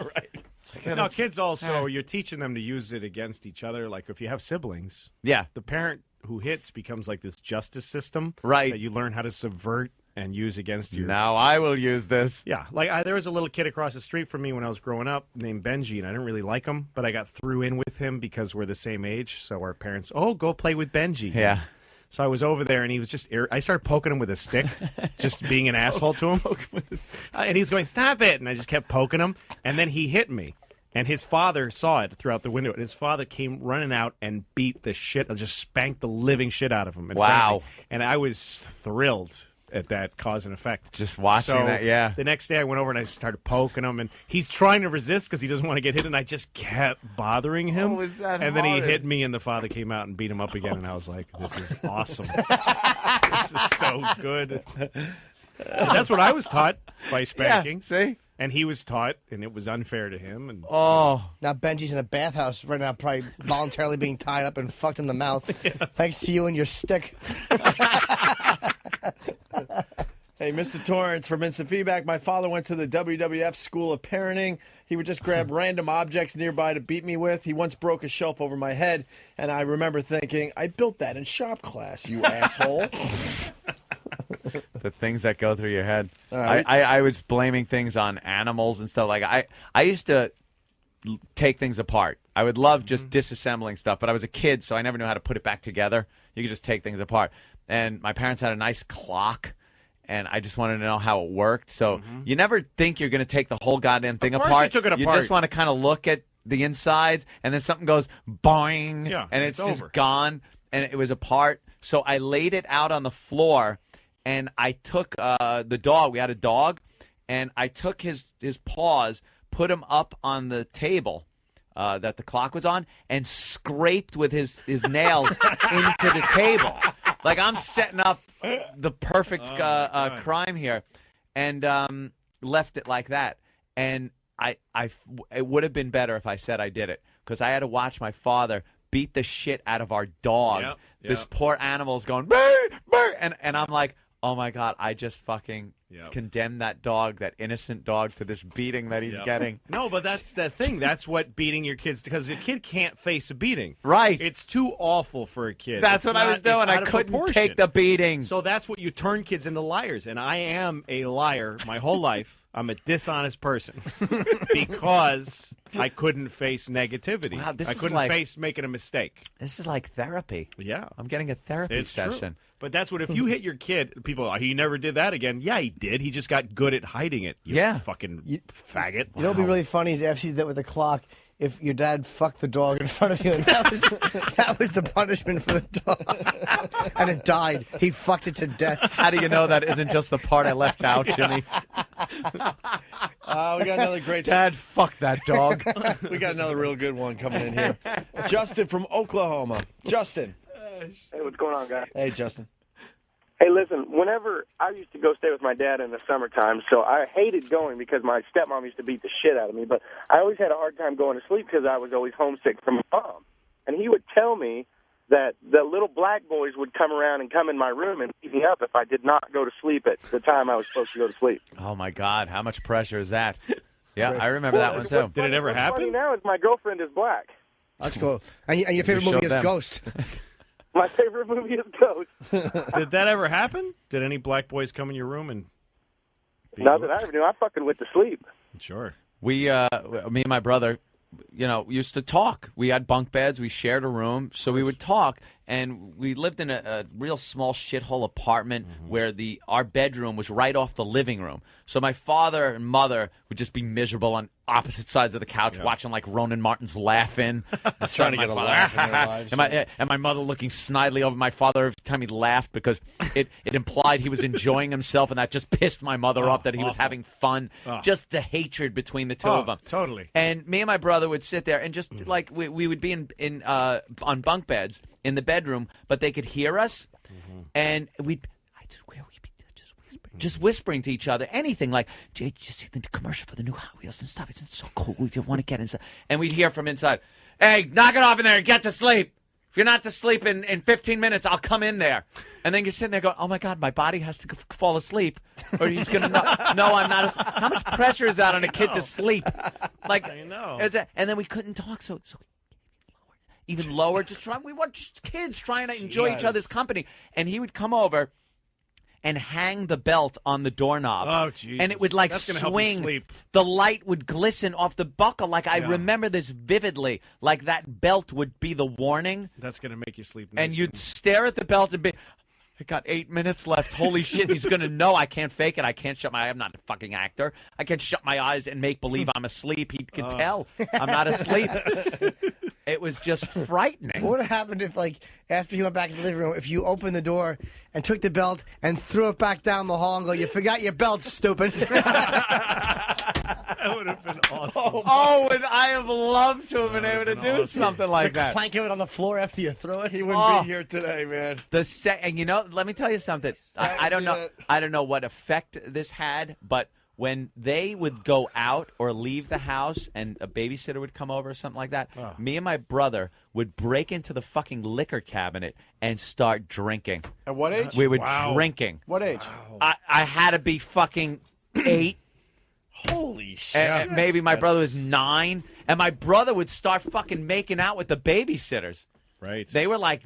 Speaker 10: No, kids also, you're teaching them to use it against each other. Like if you have siblings,
Speaker 20: yeah,
Speaker 10: the parent who hits becomes like this justice system,
Speaker 20: right?
Speaker 10: That you learn how to subvert and use against you.
Speaker 20: Now I will use this.
Speaker 10: Yeah, like there was a little kid across the street from me when I was growing up named Benji, and I didn't really like him, but I got threw in with him because we're the same age. So our parents, go play with Benji.
Speaker 20: Yeah.
Speaker 10: So I was over there, and he was just. I started poking him with a stick, just being an asshole to him. And he was going, "Stop it!" And I just kept poking him, and then he hit me. And his father saw it throughout the window, and his father came running out and beat the shit, just spanked the living shit out of him. in front of
Speaker 20: Wow.
Speaker 10: me. And I was thrilled at that cause and effect.
Speaker 20: Just watching
Speaker 10: So
Speaker 20: that, yeah.
Speaker 10: The next day I went over and I started poking him, and he's trying to resist because he doesn't want to get hit, and I just kept bothering him.
Speaker 20: Oh, is that
Speaker 10: and then he
Speaker 20: hard?
Speaker 10: hit me, and the father came out and beat him up again, and I was like, this is awesome. This is so good. That's what I was taught by spanking.
Speaker 20: See?
Speaker 10: And he was taught, and it was unfair to him. And
Speaker 4: Now Benji's in a bathhouse right now, probably voluntarily being tied up and fucked in the mouth. Thanks to you and your stick.
Speaker 1: Hey, Mr. Torrance from Instant Feedback. My father went to the WWF School of Parenting. He would just grab random objects nearby to beat me with. He once broke a shelf over my head, and I remember thinking, I built that in shop class, you asshole.
Speaker 20: The things that go through your head.
Speaker 1: All right.
Speaker 20: I was blaming things on animals and stuff. Like I used to take things apart. I would love just disassembling stuff, but I was a kid, so I never knew how to put it back together. You could just take things apart. And my parents had a nice clock, and I just wanted to know how it worked. So you never think you're going to take the whole goddamn thing
Speaker 10: Of course
Speaker 20: apart.
Speaker 10: you took it
Speaker 20: You
Speaker 10: apart.
Speaker 20: just want to kind of look at the insides, and then something goes boing,
Speaker 10: Yeah,
Speaker 20: and
Speaker 10: it's
Speaker 20: it's just
Speaker 10: over.
Speaker 20: gone, and it was apart. So I laid it out on the floor, and I took the dog. We had a dog, and I took his paws, put him up on the table that the clock was on, and scraped with his nails into the table. Like I'm setting up the perfect crime here, and left it like that. And it would have been better if I said I did it, because I had to watch my father beat the shit out of our dog.
Speaker 10: Yep,
Speaker 20: This
Speaker 10: yep.
Speaker 20: poor animal's going, "Brr, brr," and I'm like, oh my God, I just fucking condemned that dog, that innocent dog, to this beating that he's
Speaker 10: Yep.
Speaker 20: getting.
Speaker 10: No, but that's the thing. That's what beating your kids, because a kid can't face a beating.
Speaker 20: Right.
Speaker 10: It's too awful for a kid.
Speaker 20: That's
Speaker 10: It's
Speaker 20: what I was
Speaker 10: not-
Speaker 20: doing.
Speaker 10: it's
Speaker 20: I
Speaker 10: out of
Speaker 20: couldn't
Speaker 10: proportion.
Speaker 20: take the beating.
Speaker 10: So that's what you turn kids into liars. And I am a liar my whole life. I'm a dishonest person because I couldn't face negativity.
Speaker 20: Wow, this
Speaker 10: I
Speaker 20: is
Speaker 10: couldn't
Speaker 20: like-
Speaker 10: face making a mistake.
Speaker 20: This is like therapy.
Speaker 10: Yeah.
Speaker 20: I'm getting a therapy
Speaker 10: It's
Speaker 20: session.
Speaker 10: true. But that's what, if you hit your kid, people, he never did that again. Yeah, he did. He just got good at hiding it. You fucking faggot.
Speaker 4: You know what would be really funny is after you did that with the clock, if your dad fucked the dog in front of you, and that was the punishment for the dog, and it died. He fucked it to death.
Speaker 20: How do you know that isn't just the part I left out, Jimmy?
Speaker 1: We got another great.
Speaker 20: Dad, fuck that dog.
Speaker 1: We got another real good one coming in here. Justin from Oklahoma. Justin.
Speaker 14: Hey, what's going on, guys?
Speaker 1: Hey, Justin.
Speaker 14: Hey, listen, whenever I used to go stay with my dad in the summertime, so I hated going because my stepmom used to beat the shit out of me, but I always had a hard time going to sleep because I was always homesick from my mom. And he would tell me that the little black boys would come around and come in my room and beat me up if I did not go to sleep at the time I was supposed to go to sleep.
Speaker 20: Oh, my God. How much pressure is that? Yeah, I remember that one, too.
Speaker 14: What's funny now is my girlfriend is black.
Speaker 4: Let's go. And your favorite
Speaker 20: You
Speaker 4: movie
Speaker 20: showed
Speaker 4: is
Speaker 20: them.
Speaker 4: Ghost.
Speaker 14: My favorite movie is Ghost.
Speaker 10: Did that ever happen? Did any black boys come in your room and?
Speaker 14: Not that I ever knew. I fucking went to sleep.
Speaker 10: Sure.
Speaker 20: We, me and my brother, used to talk. We had bunk beds. We shared a room, so we would talk. And we lived in a real small shithole apartment where our bedroom was right off the living room. So my father and mother would just be miserable on opposite sides of the couch, watching like Ronan Martin's Laughing,
Speaker 1: Trying to get a laugh in their lives.
Speaker 20: and my mother looking snidely over my father every time he laughed because it implied he was enjoying himself, and that just pissed my mother off that he was having fun. Just the hatred between the two of them.
Speaker 10: Totally.
Speaker 20: And me and my brother would sit there and just like we would be in on bunk beds in the bedroom, but they could hear us, and just whispering to each other, anything like, "Jay, did you see the commercial for the new Hot Wheels and stuff? It's so cool. We want to get inside." And we'd hear from inside, "Hey, knock it off in there and get to sleep. If you're not to sleep in 15 minutes, I'll come in there." And then you're sitting there going, "Oh my God, my body has to fall asleep, or he's gonna no, I'm not." How much pressure is that on a kid to sleep? Like,
Speaker 10: I know.
Speaker 20: And then we couldn't talk, so even lower, we were just kids trying to enjoy each other's company. And he would come over and hang the belt on the doorknob.
Speaker 10: Oh, Jesus.
Speaker 20: And it would like
Speaker 10: That's gonna help you
Speaker 20: swing.
Speaker 10: sleep.
Speaker 20: The light would glisten off the buckle. Like I remember this vividly. Like that belt would be the warning.
Speaker 10: That's going to make you sleep.
Speaker 20: And you'd stare at the belt and be, "I got 8 minutes left. Holy shit, he's going to know I can't fake it. I can't shut my I'm not a fucking actor. I can't shut my eyes and make believe I'm asleep. He could tell I'm not asleep." It was just frightening.
Speaker 4: What would have happened if, like, after you went back to the living room, if you opened the door and took the belt and threw it back down the hall and go, "You forgot your belt, stupid."
Speaker 10: That would have been awesome.
Speaker 20: Oh, and I have loved to have been able to do something like that.
Speaker 4: Clank it on the floor after you throw it. He wouldn't be here today, man.
Speaker 20: And let me tell you something. I don't know what effect this had, but when they would go out or leave the house and a babysitter would come over or something like that, me and my brother would break into the fucking liquor cabinet and start drinking.
Speaker 18: At what age?
Speaker 20: We were drinking.
Speaker 18: What age?
Speaker 20: I had to be fucking 8.
Speaker 1: Holy shit.
Speaker 20: And maybe my brother was 9, and my brother would start fucking making out with the babysitters.
Speaker 10: Right.
Speaker 20: They were like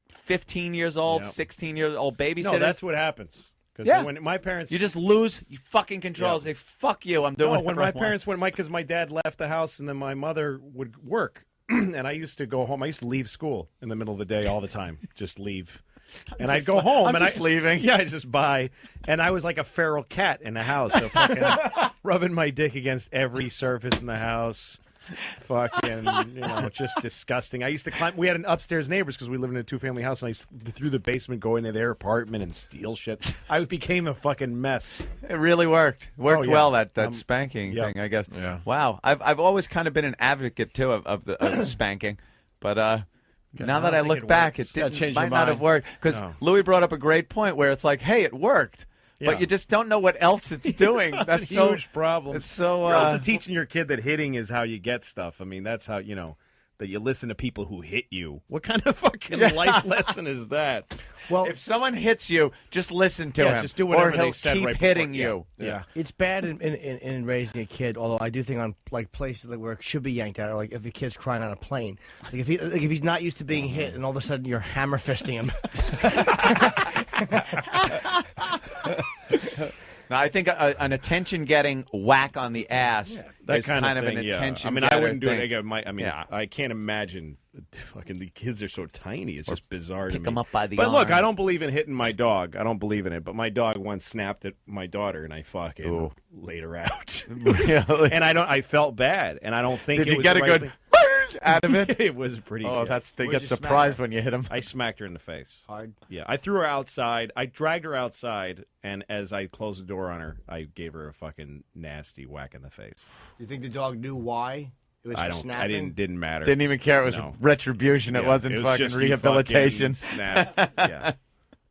Speaker 20: 15 years old, 16 years old babysitters.
Speaker 10: No, that's what happens. Because when my parents,
Speaker 20: you just lose you fucking control.
Speaker 10: Yeah.
Speaker 20: Say, "Fuck you, I'm doing."
Speaker 10: No, when my parents went, because my dad left the house and then my mother would work, and I used to go home. I used to leave school in the middle of the day all the time, just leave. And I'd go home and
Speaker 20: leaving.
Speaker 10: Yeah, I just buy. And I was like a feral cat in the house, so fucking rubbing my dick against every surface in the house. Fucking, just disgusting. I used to climb. We had an upstairs neighbors because we lived in a 2-family house, and I used to, through the basement, go into their apartment and steal shit. I became a fucking mess.
Speaker 20: It really worked. Worked well, that spanking
Speaker 10: yeah.
Speaker 20: thing, I guess.
Speaker 10: Yeah.
Speaker 20: Wow. I've always kind of been an advocate, too, of the spanking. But now that I look back, it might not have worked. Because Louis brought up a great point where it's like, hey, it worked.
Speaker 10: Yeah.
Speaker 20: But you just don't know what else it's doing.
Speaker 10: That's a huge problem.
Speaker 20: It's so.
Speaker 10: You're also teaching your kid that hitting is how you get stuff. I mean, that's how that you listen to people who hit you. What kind of fucking life lesson is that?
Speaker 20: Well, if someone hits you, just listen to him.
Speaker 10: Just do whatever
Speaker 20: or he'll
Speaker 10: they said
Speaker 20: keep
Speaker 10: right
Speaker 20: hitting
Speaker 10: before.
Speaker 20: you.
Speaker 10: Yeah.
Speaker 4: It's bad in raising a kid. Although I do think on like places where it should be yanked out, or like if a kid's crying on a plane, like if he's not used to being hit, and all of a sudden you're hammer fisting him.
Speaker 20: No, I think an attention-getting whack on the ass
Speaker 10: That
Speaker 20: is
Speaker 10: kind of
Speaker 20: an
Speaker 10: thing,
Speaker 20: attention.
Speaker 10: I mean, I wouldn't do
Speaker 20: thing.
Speaker 10: it again. I can't imagine. Fucking the kids are so tiny. It's just bizarre to me.
Speaker 20: Pick them up by the
Speaker 10: But look,
Speaker 20: arm.
Speaker 10: I don't believe in hitting my dog. I don't believe in it. But my dog once snapped at my daughter, and I fucking laid her out.
Speaker 20: Really?
Speaker 10: And I felt bad, and I don't think.
Speaker 20: Did
Speaker 10: it
Speaker 20: you
Speaker 10: was
Speaker 20: get
Speaker 10: the
Speaker 20: a
Speaker 10: right
Speaker 20: good
Speaker 10: thing.
Speaker 20: out of it?
Speaker 10: It was pretty.
Speaker 20: Oh,
Speaker 10: good.
Speaker 20: they get surprised when you hit them.
Speaker 10: I smacked her in the face.
Speaker 4: Hard.
Speaker 10: Yeah, I threw her outside. I dragged her outside, and as I closed the door on her, I gave her a fucking nasty whack in the face.
Speaker 4: Do you think the dog knew why? It was
Speaker 10: I
Speaker 4: snapping?
Speaker 10: didn't matter.
Speaker 20: Didn't even care. It was retribution. It wasn't
Speaker 10: was
Speaker 20: fucking
Speaker 10: just you
Speaker 20: rehabilitation.
Speaker 10: fucking snapped. Yeah.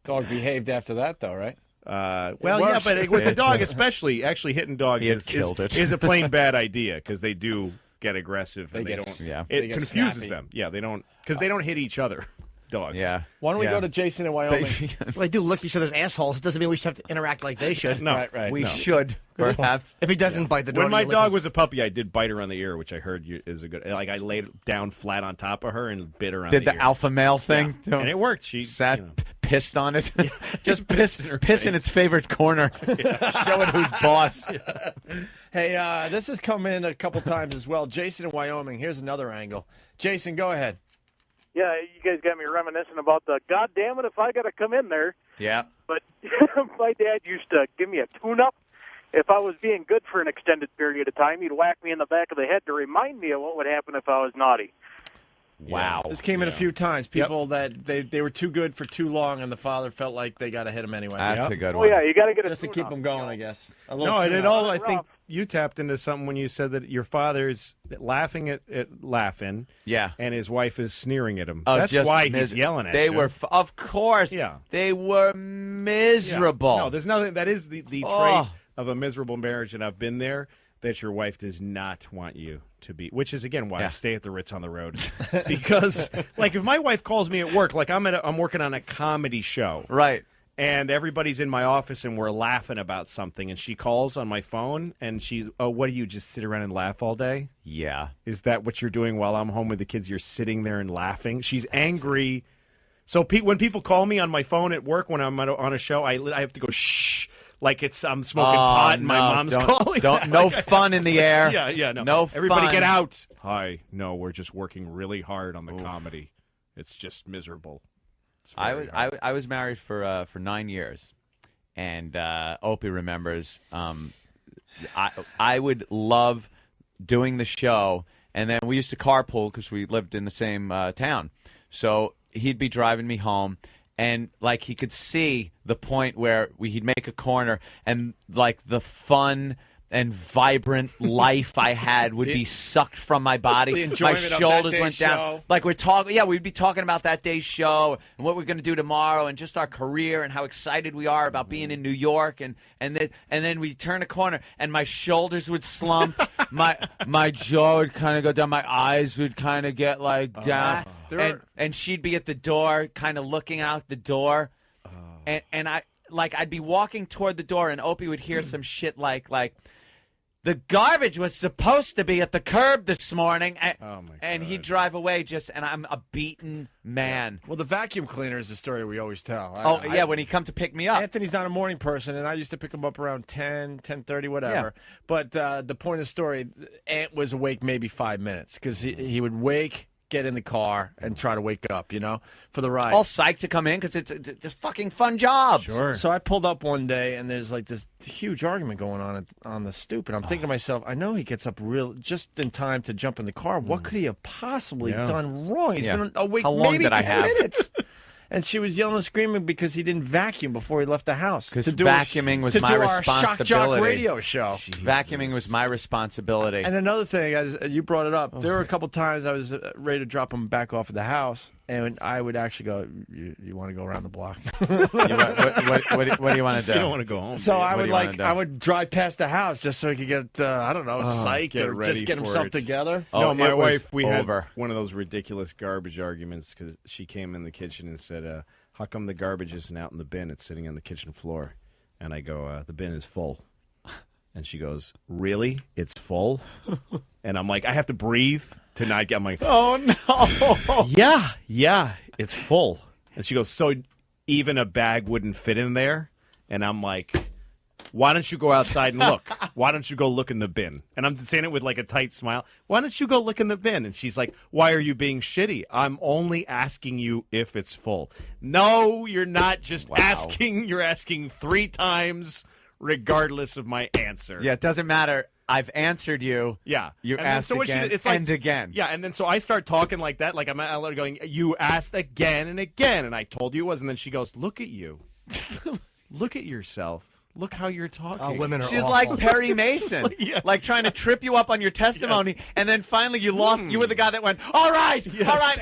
Speaker 18: Dog behaved after that, though, right?
Speaker 10: Well, yeah, but with the dog especially, actually hitting dogs is a plain bad idea because they do get aggressive and
Speaker 18: They
Speaker 10: they
Speaker 18: get-
Speaker 10: don't.
Speaker 18: yeah.
Speaker 10: It
Speaker 18: They get
Speaker 10: confuses
Speaker 18: snappy.
Speaker 10: them. Yeah, they don't because they don't hit each other. dog.
Speaker 20: Yeah.
Speaker 1: Why don't we
Speaker 10: Yeah.
Speaker 1: go to Jason in Wyoming?
Speaker 4: Well, they do look each other's assholes. It doesn't mean we should have to interact like they should.
Speaker 10: No,
Speaker 1: Right.
Speaker 20: We
Speaker 10: no.
Speaker 20: should, perhaps.
Speaker 4: If he doesn't bite the dog,
Speaker 10: When my
Speaker 4: you lick
Speaker 10: dog
Speaker 4: his-
Speaker 10: was a puppy, I did bite her on the ear, which I heard is a good. Like I laid down flat on top of her and bit her on
Speaker 20: Did
Speaker 10: the
Speaker 20: the
Speaker 10: ear.
Speaker 20: alpha male thing?
Speaker 10: Yeah. And it worked. She
Speaker 20: Sat,
Speaker 10: you know.
Speaker 20: pissed on it. Just piss in
Speaker 10: face.
Speaker 20: its favorite corner. Show it who's boss.
Speaker 1: Hey, this has come in a couple times as well. Jason in Wyoming. Here's another angle. Jason, go ahead.
Speaker 3: Yeah, you guys got me reminiscing about the God damn it if I got to come in there.
Speaker 20: Yeah.
Speaker 3: But my dad used to give me a tune-up. If I was being good for an extended period of time, he'd whack me in the back of the head to remind me of what would happen if I was naughty.
Speaker 20: Wow.
Speaker 1: This came in a few times. People that they were too good for too long, and the father felt like they got to hit him anyway.
Speaker 20: That's a good
Speaker 3: Oh,
Speaker 20: one.
Speaker 3: yeah, you got to get a
Speaker 1: Just to
Speaker 3: tune-up,
Speaker 1: keep them going,
Speaker 3: you know.
Speaker 1: I guess. A little
Speaker 10: No, and
Speaker 1: tune-up.
Speaker 10: it all. I think you tapped into something when you said that your father's laughing at laughing.
Speaker 20: Yeah.
Speaker 10: And his wife is sneering at him.
Speaker 20: Oh,
Speaker 10: That's
Speaker 20: just
Speaker 10: why he's yelling at
Speaker 20: They
Speaker 10: you.
Speaker 20: were, of course.
Speaker 10: Yeah.
Speaker 20: They were miserable.
Speaker 10: No, there's nothing. That is the trait
Speaker 20: Oh.
Speaker 10: of a miserable marriage, and I've been there. That your wife does not want you to be, which is again why I stay at the Ritz on the road, because like if my wife calls me at work, like I'm working on a comedy show,
Speaker 20: right,
Speaker 10: and everybody's in my office and we're laughing about something, and she calls on my phone and she's, oh, what do you just sit around and laugh all day?
Speaker 20: Yeah,
Speaker 10: is that what you're doing while I'm home with the kids? You're sitting there and laughing. She's angry. So when people call me on my phone at work when I'm on a show, I have to go shh. Like I'm smoking pot and my mom's calling.
Speaker 20: No fun in the air.
Speaker 10: Yeah, no.
Speaker 20: No
Speaker 10: Everybody
Speaker 20: fun.
Speaker 10: get out. Hi. No, we're just working really hard on the comedy. It's just miserable. It's very hard.
Speaker 20: I was married for 9 years, and Opie remembers. I would love doing the show, and then we used to carpool because we lived in the same town. So he'd be driving me home. And, like, he could see the point where he'd make a corner and, like, the fun and vibrant life I had would be sucked from my body.
Speaker 1: The
Speaker 20: My
Speaker 1: enjoyment of that
Speaker 20: shoulders
Speaker 1: day's
Speaker 20: went down.
Speaker 1: show.
Speaker 20: Like, we'd be talking about that day's show and what we're going to do tomorrow and just our career and how excited we are about being in New York. And then we turn a corner and my shoulders would slump. my jaw would kind of go down. My eyes would kind of get, like, down. And she'd be at the door, kind of looking out the door, and I'd be walking toward the door, and Opie would hear some shit like the garbage was supposed to be at the curb this morning, and he'd drive away and I'm a beaten man.
Speaker 1: Well, the vacuum cleaner is the story we always tell.
Speaker 20: When he come to pick me up.
Speaker 1: Anthony's not a morning person, and I used to pick him up around 10, 10:30, whatever. Yeah. But the point of the story, Ant was awake maybe 5 minutes because he would wake, get in the car, and try to wake up, for the ride.
Speaker 20: All psyched to come in because it's a fucking fun job.
Speaker 10: Sure.
Speaker 1: So I pulled up one day, and there's like this huge argument going on the stoop, and I'm thinking to myself, I know he gets up just in time to jump in the car. What could he have possibly done wrong? He's been awake
Speaker 20: How long
Speaker 1: maybe
Speaker 20: did I
Speaker 1: 10
Speaker 20: have?
Speaker 1: minutes. And she was yelling and screaming because he didn't vacuum before he left the house.
Speaker 20: Because
Speaker 1: to do
Speaker 20: vacuuming was my
Speaker 1: our
Speaker 20: responsibility.
Speaker 1: Shock Jock radio show.
Speaker 20: Vacuuming was my responsibility.
Speaker 1: And another thing, as you brought it up, there were a couple times I was ready to drop him back off at the house, and I would actually go, you want to go around the block?
Speaker 20: What do you want to do?
Speaker 10: You don't want to go home.
Speaker 1: So
Speaker 10: dude.
Speaker 1: I would drive past the house just so he could get, psyched
Speaker 10: get
Speaker 1: or
Speaker 10: ready
Speaker 1: just get
Speaker 10: for
Speaker 1: himself
Speaker 10: it.
Speaker 1: together.
Speaker 10: No, my
Speaker 20: it was
Speaker 10: wife, we
Speaker 20: over.
Speaker 10: had one of those ridiculous garbage arguments because she came in the kitchen and said, how come the garbage isn't out in the bin? It's sitting on the kitchen floor. And I go, the bin is full. And she goes, really? It's full? And I'm like, I have to breathe to not get, I'm like,
Speaker 20: oh, no.
Speaker 10: Yeah, it's full. And she goes, so even a bag wouldn't fit in there? And I'm like, why don't you go outside and look? Why don't you go look in the bin? And I'm saying it with like a tight smile. Why don't you go look in the bin? And she's like, why are you being shitty? I'm only asking you if it's full. No, you're not just asking. You're asking 3 times regardless of my answer.
Speaker 20: Yeah, it doesn't matter. I've answered you.
Speaker 10: Yeah.
Speaker 20: You
Speaker 10: And then
Speaker 20: asked
Speaker 10: so
Speaker 20: again
Speaker 10: it's like,
Speaker 20: and again.
Speaker 10: Yeah, and then so I start talking like that, like I'm going, you asked again and again, and I told you it was, and then she goes, look at you. Look at yourself. Look how you're talking.
Speaker 4: Women are
Speaker 20: She's
Speaker 4: awful.
Speaker 20: like Perry Mason,
Speaker 10: Yeah.
Speaker 20: like trying to trip you up on your testimony, and then finally you lost. You were the guy that went, all right,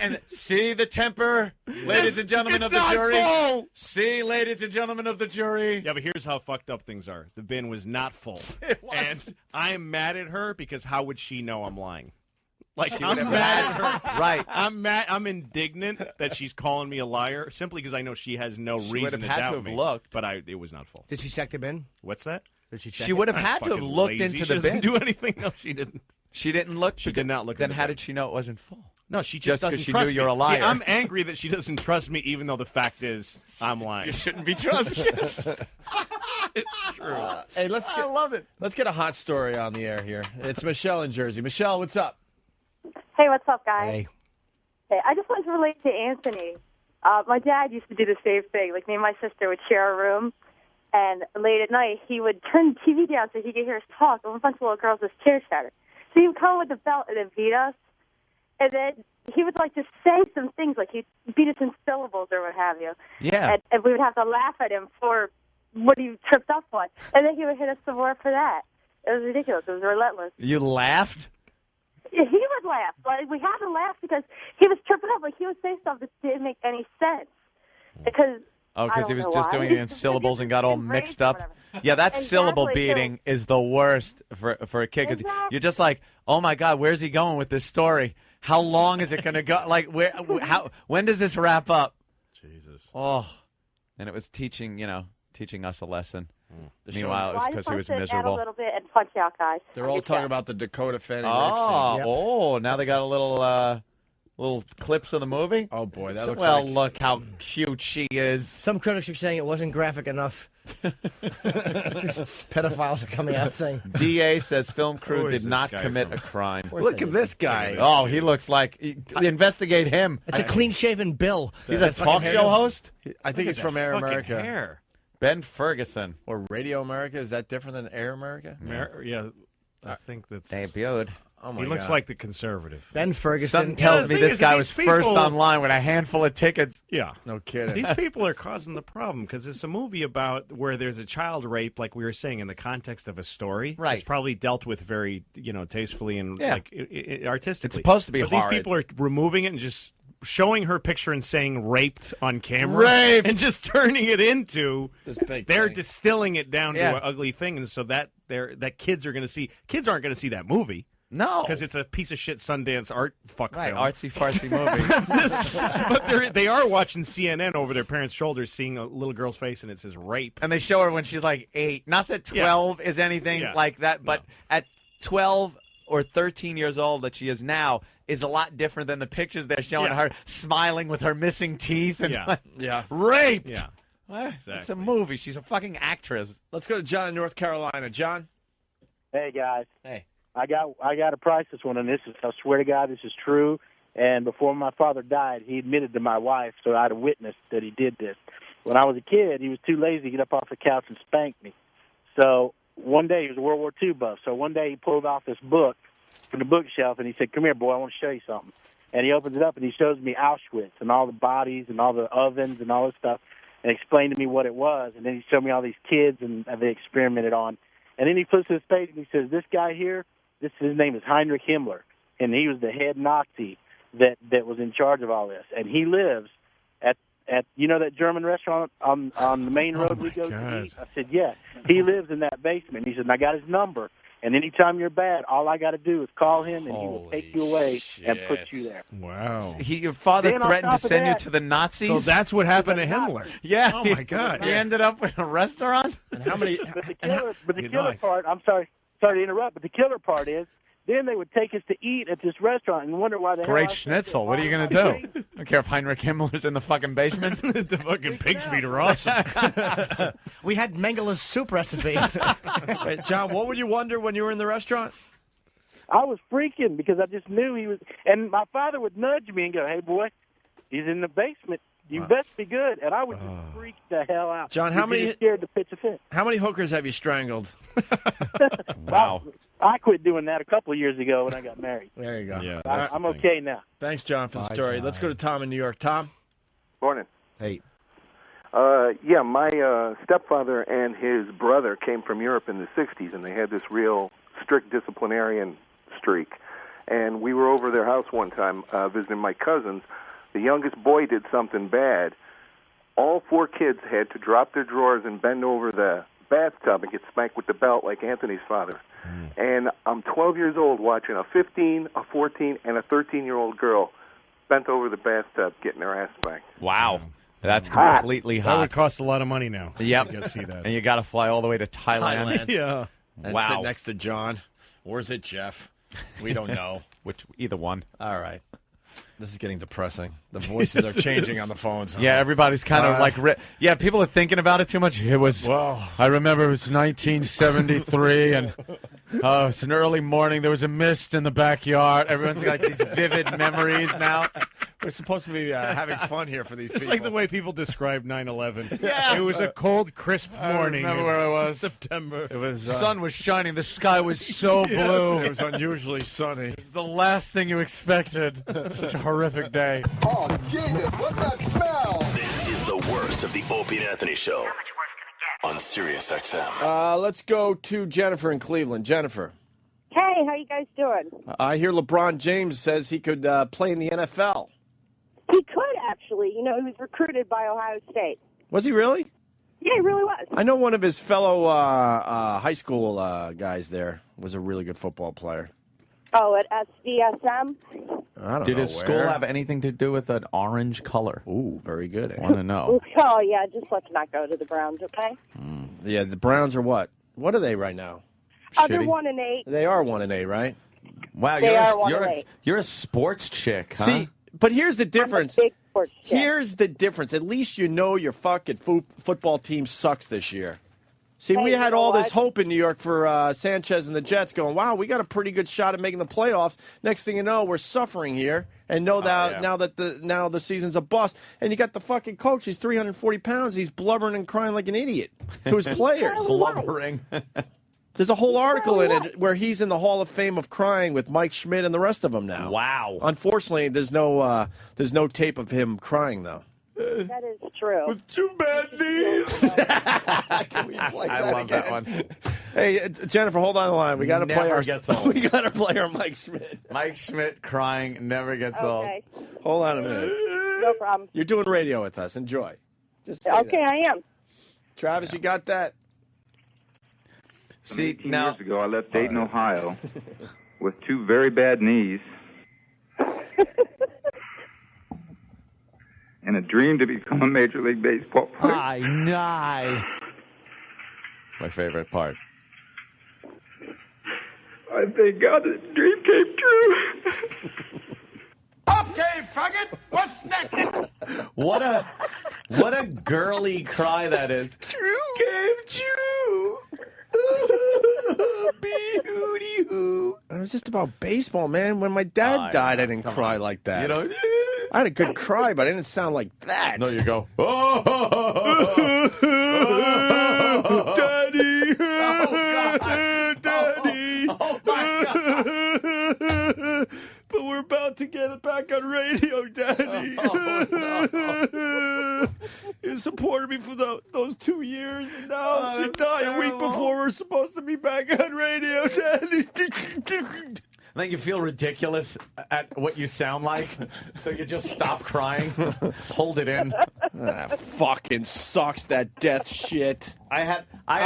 Speaker 20: and see the temper, ladies and gentlemen of the jury.
Speaker 10: Full.
Speaker 20: See, ladies and gentlemen of the jury.
Speaker 10: Yeah, but here's how fucked up things are. The bin was not full.
Speaker 20: It was.
Speaker 10: And I'm mad at her because how would she know I'm lying? Like,
Speaker 20: She
Speaker 10: I'm
Speaker 20: would have
Speaker 10: mad
Speaker 20: had-
Speaker 10: at her.
Speaker 20: Right.
Speaker 10: I'm mad. I'm indignant that she's calling me a liar simply because I know she has no
Speaker 20: She
Speaker 10: reason
Speaker 20: would
Speaker 10: to
Speaker 20: have had
Speaker 10: doubt
Speaker 20: to have
Speaker 10: me.
Speaker 20: looked.
Speaker 10: But it was not full.
Speaker 4: Did she check the bin?
Speaker 10: What's that?
Speaker 4: Did she check
Speaker 20: She would have
Speaker 10: I'm
Speaker 20: had to have
Speaker 10: fucking
Speaker 20: looked
Speaker 10: lazy.
Speaker 20: into
Speaker 10: She
Speaker 20: the
Speaker 10: doesn't
Speaker 20: bin.
Speaker 10: do anything. No, she didn't.
Speaker 20: She didn't look.
Speaker 10: She did not look.
Speaker 20: Then
Speaker 10: in the
Speaker 20: how
Speaker 10: bin.
Speaker 20: did she know it wasn't full?
Speaker 10: No, she just doesn't
Speaker 20: 'cause she
Speaker 10: trust
Speaker 20: knew you're
Speaker 10: me.
Speaker 20: a liar.
Speaker 10: See, I'm angry that she doesn't trust me, even though the fact is I'm lying.
Speaker 20: You shouldn't be trusted.
Speaker 10: It's true.
Speaker 1: Hey, I love it. Let's get a hot story on the air here. It's Michelle in Jersey. Michelle, what's up?
Speaker 7: Hey, what's up, guys?
Speaker 1: Hey.
Speaker 7: Hey, I just wanted to relate to Anthony. My dad used to do the same thing. Like, me and my sister would share a room, and late at night, he would turn the TV down so he could hear us talk, and a bunch of little girls just tear-shattered. So he would come with the belt and then beat us, and then he would, like, just say some things, like he'd beat us in syllables or what have you.
Speaker 20: Yeah.
Speaker 7: And we would have to laugh at him for what he tripped up on. And then he would hit us some more for that. It was ridiculous. It was relentless.
Speaker 20: You laughed?
Speaker 7: He would laugh. Like, we had to laugh because he was tripping up. Like, he would say stuff that didn't make any sense. Because
Speaker 20: Oh, because he was
Speaker 7: know
Speaker 20: just
Speaker 7: why.
Speaker 20: doing it in syllables and got all mixed up. Yeah, that syllable
Speaker 7: Exactly,
Speaker 20: beating is the worst for a kid because you're just like, oh my God, where's he going with this story? How long is it going to go? Like, when does this wrap up?
Speaker 10: Jesus.
Speaker 20: Oh, and it was teaching us a lesson. Meanwhile, it was
Speaker 7: Well, I
Speaker 20: because
Speaker 7: just
Speaker 20: he
Speaker 7: wanted
Speaker 20: was
Speaker 7: to add a
Speaker 20: miserable.
Speaker 7: little bit and punch out, guys.
Speaker 1: They're all talking about the Dakota Fanning
Speaker 20: Oh,
Speaker 1: rape scene.
Speaker 20: oh, now they got a little clips of the movie.
Speaker 1: Oh boy, that looks
Speaker 20: well.
Speaker 1: like...
Speaker 20: Look how cute she is.
Speaker 4: Some critics are saying it wasn't graphic enough. Pedophiles are coming out saying.
Speaker 20: DA says film
Speaker 1: Who
Speaker 20: crew
Speaker 1: is
Speaker 20: did
Speaker 1: this
Speaker 20: not
Speaker 1: guy
Speaker 20: commit
Speaker 1: from?
Speaker 20: a crime.
Speaker 1: Look at this guy.
Speaker 20: Oh, he looks like investigate him.
Speaker 4: It's a clean-shaven Bill.
Speaker 20: He's a talk show host.
Speaker 1: I think he's from Air America.
Speaker 10: Hair.
Speaker 20: Ben Ferguson
Speaker 1: Or Radio America. Is that different than Air America?
Speaker 10: Yeah, I think that's.
Speaker 20: debuted.
Speaker 1: Oh my
Speaker 10: He looks
Speaker 1: God.
Speaker 10: like the conservative.
Speaker 4: Ben Ferguson.
Speaker 20: Something tells
Speaker 10: the
Speaker 20: me
Speaker 10: thing
Speaker 20: this
Speaker 10: is,
Speaker 20: guy
Speaker 10: these
Speaker 20: was first
Speaker 10: people-
Speaker 20: online with a handful of tickets.
Speaker 10: Yeah.
Speaker 1: No kidding.
Speaker 10: These people are causing the problem because it's a movie about where there's a child rape, like we were saying, in the context of a story.
Speaker 20: Right.
Speaker 10: It's probably dealt with very, tastefully and
Speaker 20: Yeah.
Speaker 10: like artistically.
Speaker 20: It's supposed to be
Speaker 10: but
Speaker 20: horrid.
Speaker 10: these people are removing it and just showing her picture and saying raped on camera.
Speaker 20: Raped!
Speaker 10: And just turning it into
Speaker 1: This big
Speaker 10: they're
Speaker 1: thing.
Speaker 10: distilling it down
Speaker 20: Yeah.
Speaker 10: to an ugly thing, and so that kids are going to see. Kids aren't going to see that movie.
Speaker 20: No,
Speaker 10: Because it's a piece of shit Sundance art fuck
Speaker 20: right,
Speaker 10: film.
Speaker 20: artsy fartsy movie.
Speaker 10: But they are watching CNN over their parents' shoulders, seeing a little girl's face, and it says rape.
Speaker 20: And they show her when she's like 8. Not that 12 is anything
Speaker 10: Yeah.
Speaker 20: like that, but at 12 or 13 years old that she is now is a lot different than the pictures they're showing
Speaker 10: Yeah.
Speaker 20: her smiling with her missing teeth and
Speaker 10: Yeah.
Speaker 1: Yeah.
Speaker 20: raped.
Speaker 10: Yeah.
Speaker 20: What? It's a
Speaker 10: Exactly.
Speaker 20: movie. She's a fucking actress.
Speaker 1: Let's go to John in North Carolina. John?
Speaker 22: Hey guys.
Speaker 20: Hey.
Speaker 22: I got to price this one, and this is, I swear to God, this is true. And before my father died, he admitted to my wife, so I'd have witnessed that he did this. When I was a kid, he was too lazy to get up off the couch and spank me. So one day, he was a World War II buff. So one day, he pulled off this book from the bookshelf, and he said, "Come here, boy, I want to show you something." And he opens it up, and he shows me Auschwitz and all the bodies and all the ovens and all this stuff, and explained to me what it was. And then he showed me all these kids and they experimented on. And then he flips to this page, and he says, "This guy here, his name is Heinrich Himmler, and he was the head Nazi that was in charge of all this. And he lives at that German restaurant on the main road we go to eat?" I said, "Yeah." He lives in that basement. He said, "And I got his number. And anytime you're bad, all I got to do is call him, and he will take you away and put you there."
Speaker 10: Wow.
Speaker 20: Your father
Speaker 22: Then on
Speaker 20: threatened to
Speaker 22: top of
Speaker 20: send you
Speaker 22: that-
Speaker 20: to the Nazis?
Speaker 10: So that's what happened to Himmler.
Speaker 20: Yeah.
Speaker 10: Oh, my God.
Speaker 20: He ended up in a restaurant?
Speaker 1: And how many...
Speaker 22: But the killer part, I'm sorry to interrupt, but the killer part is, then they would take us to eat at this restaurant and wonder why the hell
Speaker 20: Great
Speaker 22: I said
Speaker 20: schnitzel.
Speaker 22: that.
Speaker 20: What are you going to do? I don't care if Heinrich Himmler's in the fucking basement.
Speaker 10: The fucking pig's feet are awesome.
Speaker 4: We had Mengele's soup recipes.
Speaker 1: Wait, John, what would you wonder when you were in the restaurant?
Speaker 22: I was freaking because I just knew he was, and my father would nudge me and go, "Hey, boy, he's in the basement. You best be good." And I would just freak the hell out.
Speaker 1: John, how
Speaker 22: You'd be
Speaker 1: many-
Speaker 22: scared to pitch a fit?
Speaker 1: How many hookers have you strangled?
Speaker 20: Wow.
Speaker 22: I quit doing that a couple of years ago when I got married.
Speaker 1: There you go.
Speaker 10: Yeah,
Speaker 22: I'm okay now.
Speaker 1: Thanks, John, for the
Speaker 15: Bye,
Speaker 1: story.
Speaker 15: John.
Speaker 1: Let's go to Tom in New York. Tom?
Speaker 23: Morning.
Speaker 15: Hey.
Speaker 23: Yeah, my stepfather and his brother came from Europe in the 60s, and they had this real strict disciplinarian streak. And we were over their house one time visiting my cousins. The youngest boy did something bad. All 4 kids had to drop their drawers and bend over the bathtub and get spanked with the belt like Anthony's father. And I'm 12 years old watching a 15, a 14, and a 13-year-old girl bent over the bathtub getting their ass spanked.
Speaker 20: Wow. That's
Speaker 23: Hot.
Speaker 20: completely
Speaker 10: That would
Speaker 20: hot.
Speaker 10: cost a lot of money now.
Speaker 20: Yep.
Speaker 10: You gotta see that.
Speaker 20: And you got to fly all the way to Thailand.
Speaker 10: Yeah.
Speaker 1: And
Speaker 20: Wow.
Speaker 1: sit next to John. Or is it Jeff? We don't know.
Speaker 20: Either one.
Speaker 1: All right. This is getting depressing. The voices are changing on the phones. Huh?
Speaker 20: Yeah, everybody's kind of like, yeah, people are thinking about it too much. It was, I remember it was 1973, and it's an early morning. There was a mist in the backyard. Everyone's got these vivid memories now.
Speaker 1: We're supposed to be having fun here for these
Speaker 10: It's
Speaker 1: people.
Speaker 10: like the way people describe 9/11.
Speaker 20: Yeah.
Speaker 10: It was a cold, crisp morning.
Speaker 20: I remember
Speaker 10: in
Speaker 20: where I was.
Speaker 10: September.
Speaker 1: It was
Speaker 20: sun was shining. The sky was so blue.
Speaker 1: It was unusually sunny.
Speaker 20: It was the last thing you expected. Such a horrific day.
Speaker 6: Oh, Jesus, what's that smell? This is the worst of the Opie and Anthony Show on Sirius XM.
Speaker 1: Let's go to Jennifer in Cleveland. Jennifer,
Speaker 5: Hey, how you guys doing?
Speaker 1: I hear LeBron James says he could play in the NFL.
Speaker 5: He could actually. You know, he was recruited by Ohio State.
Speaker 1: Was he really?
Speaker 5: Yeah, he really was.
Speaker 1: I know one of his fellow high school guys there was a really good football player.
Speaker 5: Oh, at SVSM?
Speaker 1: I don't
Speaker 20: Did
Speaker 1: know
Speaker 20: his school
Speaker 1: where.
Speaker 20: have anything to do with an orange color?
Speaker 1: Ooh, very good.
Speaker 20: I want to know.
Speaker 5: Oh, yeah, just let's not go to the Browns, okay?
Speaker 1: Yeah, the Browns are what? What are they right now?
Speaker 5: They're 1-8.
Speaker 1: They are 1-8, right?
Speaker 20: Wow,
Speaker 5: They are
Speaker 20: you're a sports chick, huh?
Speaker 1: See, but here's the difference.
Speaker 5: Big sports chick.
Speaker 1: Here's the difference. At least you know your fucking football team sucks this year. See,
Speaker 5: Hey,
Speaker 1: we
Speaker 5: you
Speaker 1: had
Speaker 5: know
Speaker 1: all this
Speaker 5: what?
Speaker 1: hope in New York for Sanchez and the Jets going, wow, we got a pretty good shot at making the playoffs. Next thing you know, we're suffering here. And now that the season's a bust. And you got the fucking coach. He's 340 pounds. He's blubbering and crying like an idiot to his players.
Speaker 20: Blubbering.
Speaker 1: There's a whole article in it where he's in the Hall of Fame of crying with Mike Schmidt and the rest of them now.
Speaker 20: Wow.
Speaker 1: Unfortunately, there's no tape of him crying, though.
Speaker 5: That is true.
Speaker 1: With two bad knees. Can we just like
Speaker 20: I
Speaker 1: that
Speaker 20: love
Speaker 1: again?
Speaker 20: that one.
Speaker 1: Hey, Jennifer, hold on the line. We got to play
Speaker 20: Never
Speaker 1: our.
Speaker 20: gets old.
Speaker 1: We got to play our Mike Schmidt.
Speaker 20: Mike Schmidt crying never gets old.
Speaker 5: Okay,
Speaker 1: Hold on a minute.
Speaker 5: no problem.
Speaker 1: You're doing radio with us. Enjoy. Just say
Speaker 5: Okay,
Speaker 1: that.
Speaker 5: I am.
Speaker 1: Travis, you got that?
Speaker 20: See,
Speaker 9: 18
Speaker 20: now
Speaker 9: years ago, I left Dayton, Ohio, with two very bad knees and a dream to become a Major League Baseball player.
Speaker 20: I know. My favorite part.
Speaker 9: I thank God the dream came true.
Speaker 6: Okay, faggot, what's next?
Speaker 20: What a girly cry that is.
Speaker 1: True. Game true. It was just about baseball, man. When my dad died, I didn't cry like that.
Speaker 20: You know,
Speaker 1: I had a good cry, but I didn't sound like that.
Speaker 20: no, you go.
Speaker 1: Daddy! Daddy!
Speaker 20: Oh, my God.
Speaker 1: But we're about to get it back on radio, Daddy. You supported me for those 2 years, and now you die a week before we're supposed to be back on radio, Daddy.
Speaker 20: And then you feel ridiculous at what you sound like, so you just stop crying, hold it in.
Speaker 1: That fucking sucks, that death shit.
Speaker 20: I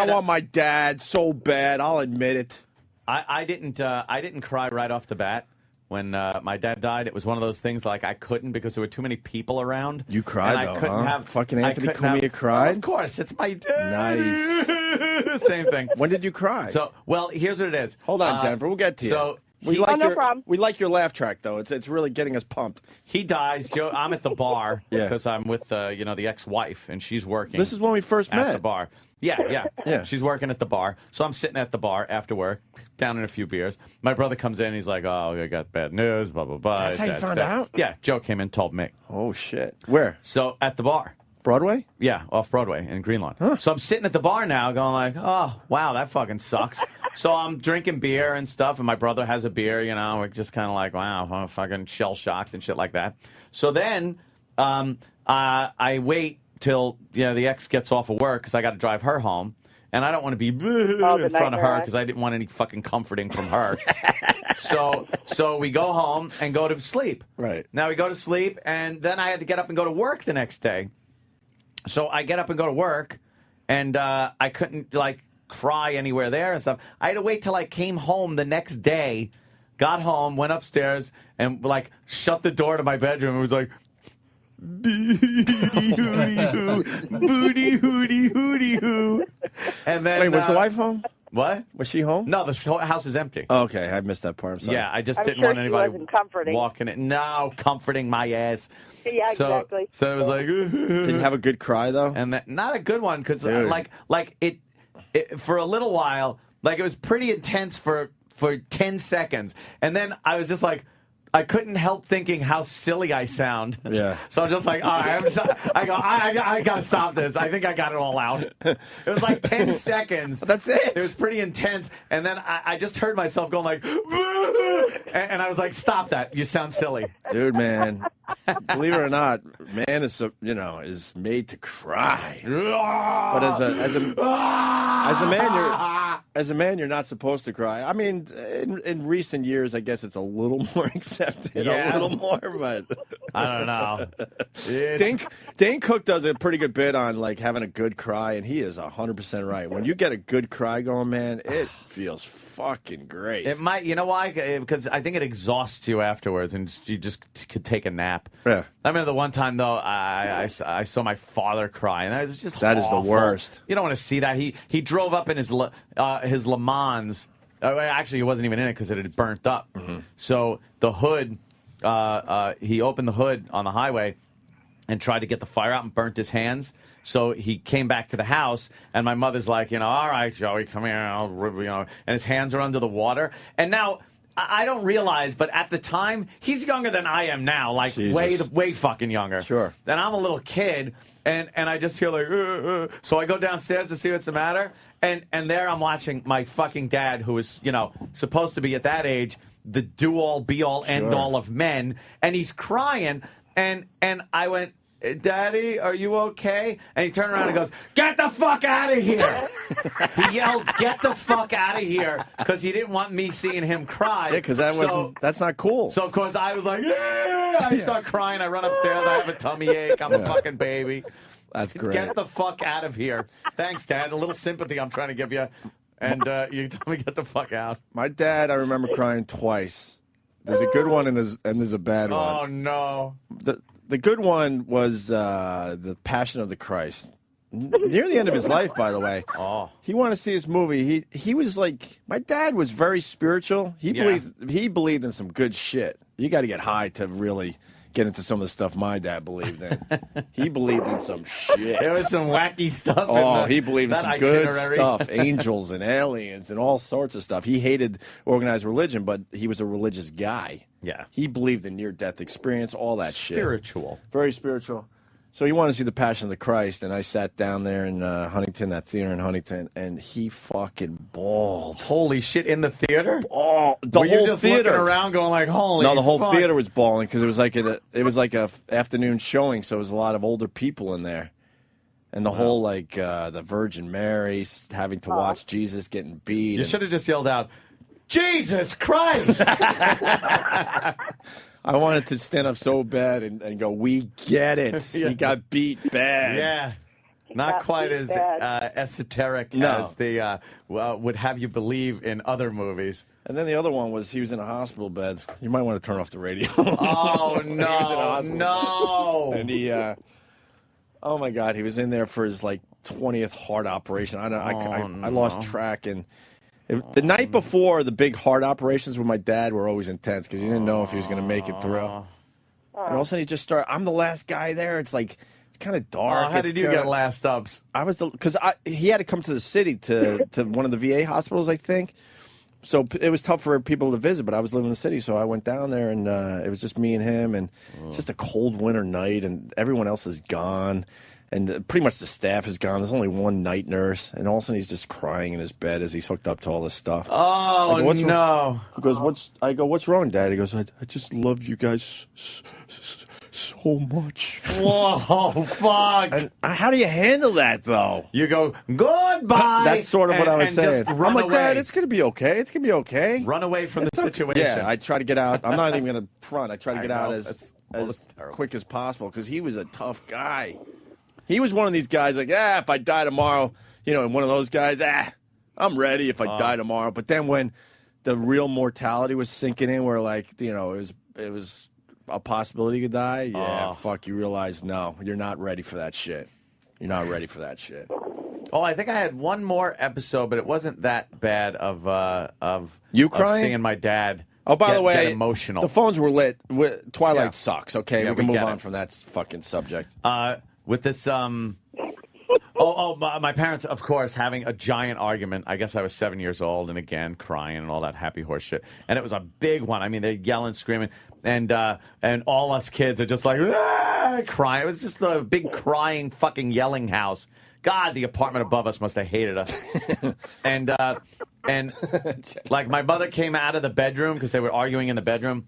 Speaker 1: want my dad so bad, I'll admit it.
Speaker 20: I didn't cry right off the bat. When my dad died, it was one of those things like I couldn't because there were too many people around.
Speaker 1: You cried,
Speaker 20: and I
Speaker 1: though,
Speaker 20: couldn't
Speaker 1: huh?
Speaker 20: have
Speaker 1: Fucking
Speaker 20: I
Speaker 1: Anthony
Speaker 20: couldn't
Speaker 1: Cumia
Speaker 20: have-
Speaker 1: cried?
Speaker 20: Of course, it's my dad.
Speaker 1: Nice.
Speaker 20: Same thing.
Speaker 1: When did you cry?
Speaker 20: So, well, here's what it is.
Speaker 1: Hold on, Jennifer. We'll get to you.
Speaker 20: So
Speaker 1: we
Speaker 20: he-
Speaker 1: like
Speaker 5: no
Speaker 1: your
Speaker 5: problem.
Speaker 1: we like your laugh track though. It's really getting us pumped.
Speaker 20: He dies. Joe, I'm at the bar
Speaker 1: Yeah.
Speaker 20: because I'm with the ex-wife and she's working.
Speaker 1: This is when we first
Speaker 20: at
Speaker 1: met.
Speaker 20: the bar. Yeah.
Speaker 1: Yeah.
Speaker 20: She's working at the bar. So I'm sitting at the bar after work, down in a few beers. My brother comes in and he's like, oh, I got bad news, blah, blah, blah.
Speaker 1: That's how you found
Speaker 20: dead.
Speaker 1: out?
Speaker 20: Yeah. Joe came in and told me.
Speaker 1: Oh shit. Where?
Speaker 20: So at the bar.
Speaker 1: Broadway?
Speaker 20: Yeah, off Broadway in Greenlawn. So I'm sitting at the bar now going like, oh, wow, that fucking sucks. So I'm drinking beer and stuff, and my brother has a beer, we're just kind of like, wow, I'm fucking shell-shocked and shit like that. So then I wait till the ex gets off of work because I got to drive her home, and I don't want to be in front of her
Speaker 5: nightmare.
Speaker 20: because I didn't want any fucking comforting from her. So we go home and go to sleep.
Speaker 1: Right.
Speaker 20: Now we go to sleep, and then I had to get up and go to work the next day. So I get up and go to work,
Speaker 18: and I couldn't like cry anywhere there and stuff. I had to wait till I came home the next day, got home, went upstairs, and like shut the door to my bedroom. It was like, booty hooty hooty hoo. And then
Speaker 1: Wait, was the wife home?
Speaker 18: What?
Speaker 1: Was she home?
Speaker 18: No, the house is empty.
Speaker 1: Oh, okay, I missed that part. I'm sorry.
Speaker 18: Yeah, I just
Speaker 7: I'm
Speaker 18: didn't
Speaker 7: sure
Speaker 18: want
Speaker 7: she
Speaker 18: anybody
Speaker 7: wasn't comforting.
Speaker 18: walking it. No, comforting my ass.
Speaker 7: Yeah, exactly.
Speaker 18: So it was like.
Speaker 1: Did you have a good cry though?
Speaker 18: And that, not a good one because
Speaker 1: Dude.
Speaker 18: like it for a little while, like it was pretty intense for 10 seconds, and then I was just like. I couldn't help thinking how silly I sound.
Speaker 1: Yeah.
Speaker 18: So I'm just like, all right, I got to stop this. I think I got it all out. It was like 10 seconds.
Speaker 1: That's it.
Speaker 18: It was pretty intense. And then I just heard myself going like, and I was like, stop that. You sound silly.
Speaker 1: Dude, man, believe it or not, man is is made to cry. But as a man, you're not supposed to cry. I mean, in recent years, I guess it's a little more accepted,
Speaker 18: Yeah.
Speaker 1: a little more, but
Speaker 18: I don't know.
Speaker 1: Dane Cook does a pretty good bit on like having a good cry, and he is 100% right. When you get a good cry going, man, it feels fucking great.
Speaker 18: It might, you know why? Because I think it exhausts you afterwards, and you just could take a nap.
Speaker 1: Yeah.
Speaker 18: I remember the one time though, I saw my father cry, and that was just
Speaker 1: That is the
Speaker 18: awful.
Speaker 1: worst.
Speaker 18: You don't want to see that. He drove up in his Le Mans. Actually, he wasn't even in it because it had burnt up.
Speaker 1: Mm-hmm.
Speaker 18: So the hood, he opened the hood on the highway and tried to get the fire out and burnt his hands. So he came back to the house, and my mother's like, all right, Joey, come here, and his hands are under the water. And now, I don't realize, but at the time, he's younger than I am now, like
Speaker 1: Jesus.
Speaker 18: way fucking younger.
Speaker 1: Sure.
Speaker 18: Then I'm a little kid, and I just hear like, so I go downstairs to see what's the matter, and there I'm watching my fucking dad, who is, supposed to be at that age, the do-all, be-all, end-all of men, and he's crying, and I went, Daddy, are you okay? And he turned around and goes, get the fuck out of here. He yelled, get the fuck out of here, because he didn't want me seeing him cry.
Speaker 1: Yeah, because that's not cool.
Speaker 18: So, of course, I was like, yeah! I start crying. I run upstairs. I have a tummy ache. I'm a fucking baby.
Speaker 1: That's great.
Speaker 18: Get the fuck out of here. Thanks, Dad. A little sympathy I'm trying to give you. And you told me get the fuck out.
Speaker 1: My dad, I remember crying twice. There's a good one and there's a bad one.
Speaker 18: Oh, no.
Speaker 1: The good one was the Passion of the Christ. Near the end of his life, by the way.
Speaker 18: Oh.
Speaker 1: He wanted to see this movie. He was like, my dad was very spiritual. He believed in some good shit. You got to get high to really get into some of the stuff my dad believed in. He believed in some shit.
Speaker 18: There was some wacky stuff.
Speaker 1: Oh,
Speaker 18: in
Speaker 1: he believed in
Speaker 18: that
Speaker 1: some good
Speaker 18: itinerary.
Speaker 1: stuff. Angels and aliens and all sorts of stuff. He hated organized religion, but he was a religious guy.
Speaker 18: Yeah.
Speaker 1: He believed in near-death experience, all that
Speaker 18: Spiritual.
Speaker 1: shit. Very spiritual. So he wanted to see The Passion of the Christ, and I sat down there in Huntington, that theater in Huntington, and he fucking bawled.
Speaker 18: Holy shit, in the theater?
Speaker 1: Oh, the
Speaker 18: Were
Speaker 1: whole
Speaker 18: you just
Speaker 1: theater.
Speaker 18: looking around going like, holy
Speaker 1: No, the whole
Speaker 18: fuck.
Speaker 1: theater was bawling because it was like a afternoon showing, so it was a lot of older people in there. And the whole, like, the Virgin Mary having to watch Jesus getting beat.
Speaker 18: You
Speaker 1: and-
Speaker 18: should have just yelled out, Jesus Christ!
Speaker 1: I wanted to stand up so bad and go, we get it.
Speaker 18: Yeah.
Speaker 1: He got beat bad.
Speaker 18: Yeah. Not quite as esoteric
Speaker 1: No.
Speaker 18: as the would have you believe in other movies.
Speaker 1: And then the other one was he was in a hospital bed. You might want to turn off the radio.
Speaker 18: Oh,
Speaker 1: He was in a hospital
Speaker 18: no.
Speaker 1: bed. And he, oh my God, he was in there for his like 20th heart operation. I lost track. And the night before the big heart operations with my dad were always intense because you didn't know if he was going to make it through. And all of a sudden he just started. I'm the last guy there. It's like it's kind of dark.
Speaker 18: How did you get last ups?
Speaker 1: I was because he had to come to the city to one of the VA hospitals, I think. So it was tough for people to visit, but I was living in the city, so I went down there, and it was just me and him, and it's just a cold winter night, and everyone else is gone, and pretty much the staff is gone. There's only one night nurse, and all of a sudden he's just crying in his bed as he's hooked up to all this stuff.
Speaker 18: Oh,
Speaker 1: I go, "What's
Speaker 18: no.
Speaker 1: wrong?" He goes, I go, what's wrong, Dad? He goes, I just love you guys so much.
Speaker 18: Whoa, fuck.
Speaker 1: And how do you handle that, though?
Speaker 18: You go, goodbye.
Speaker 1: That's sort of what I was
Speaker 18: and
Speaker 1: saying.
Speaker 18: just run
Speaker 1: I'm like,
Speaker 18: away.
Speaker 1: Dad, it's going to be okay. It's going to be okay.
Speaker 18: Run away from the situation.
Speaker 1: Yeah, I try to get out. I'm not even going to front. I try to
Speaker 18: I
Speaker 1: get out
Speaker 18: know.
Speaker 1: as
Speaker 18: That's terrible.
Speaker 1: quick as possible because he was a tough guy. He was one of these guys like, if I die tomorrow, and one of those guys, I'm ready if I die tomorrow. But then when the real mortality was sinking in, where it was a possibility you could die, fuck, you realize, no, you're not ready for that shit. You're not ready for that shit.
Speaker 18: Oh, I think I had one more episode, but it wasn't that bad of
Speaker 1: you crying?
Speaker 18: Of seeing my dad.
Speaker 1: Oh, by the way,
Speaker 18: get emotional.
Speaker 1: The phones were lit. Twilight
Speaker 18: Yeah.
Speaker 1: sucks. Okay,
Speaker 18: Yeah,
Speaker 1: we can
Speaker 18: we
Speaker 1: move
Speaker 18: get
Speaker 1: on
Speaker 18: it.
Speaker 1: from that fucking subject.
Speaker 18: With this, my parents, of course, having a giant argument. I guess I was 7 years old, and again crying and all that happy horse shit. And it was a big one. I mean, they're yelling, screaming, and all us kids are just like crying. It was just a big crying, fucking yelling house. God, the apartment above us must have hated us. and like my mother came out of the bedroom because they were arguing in the bedroom.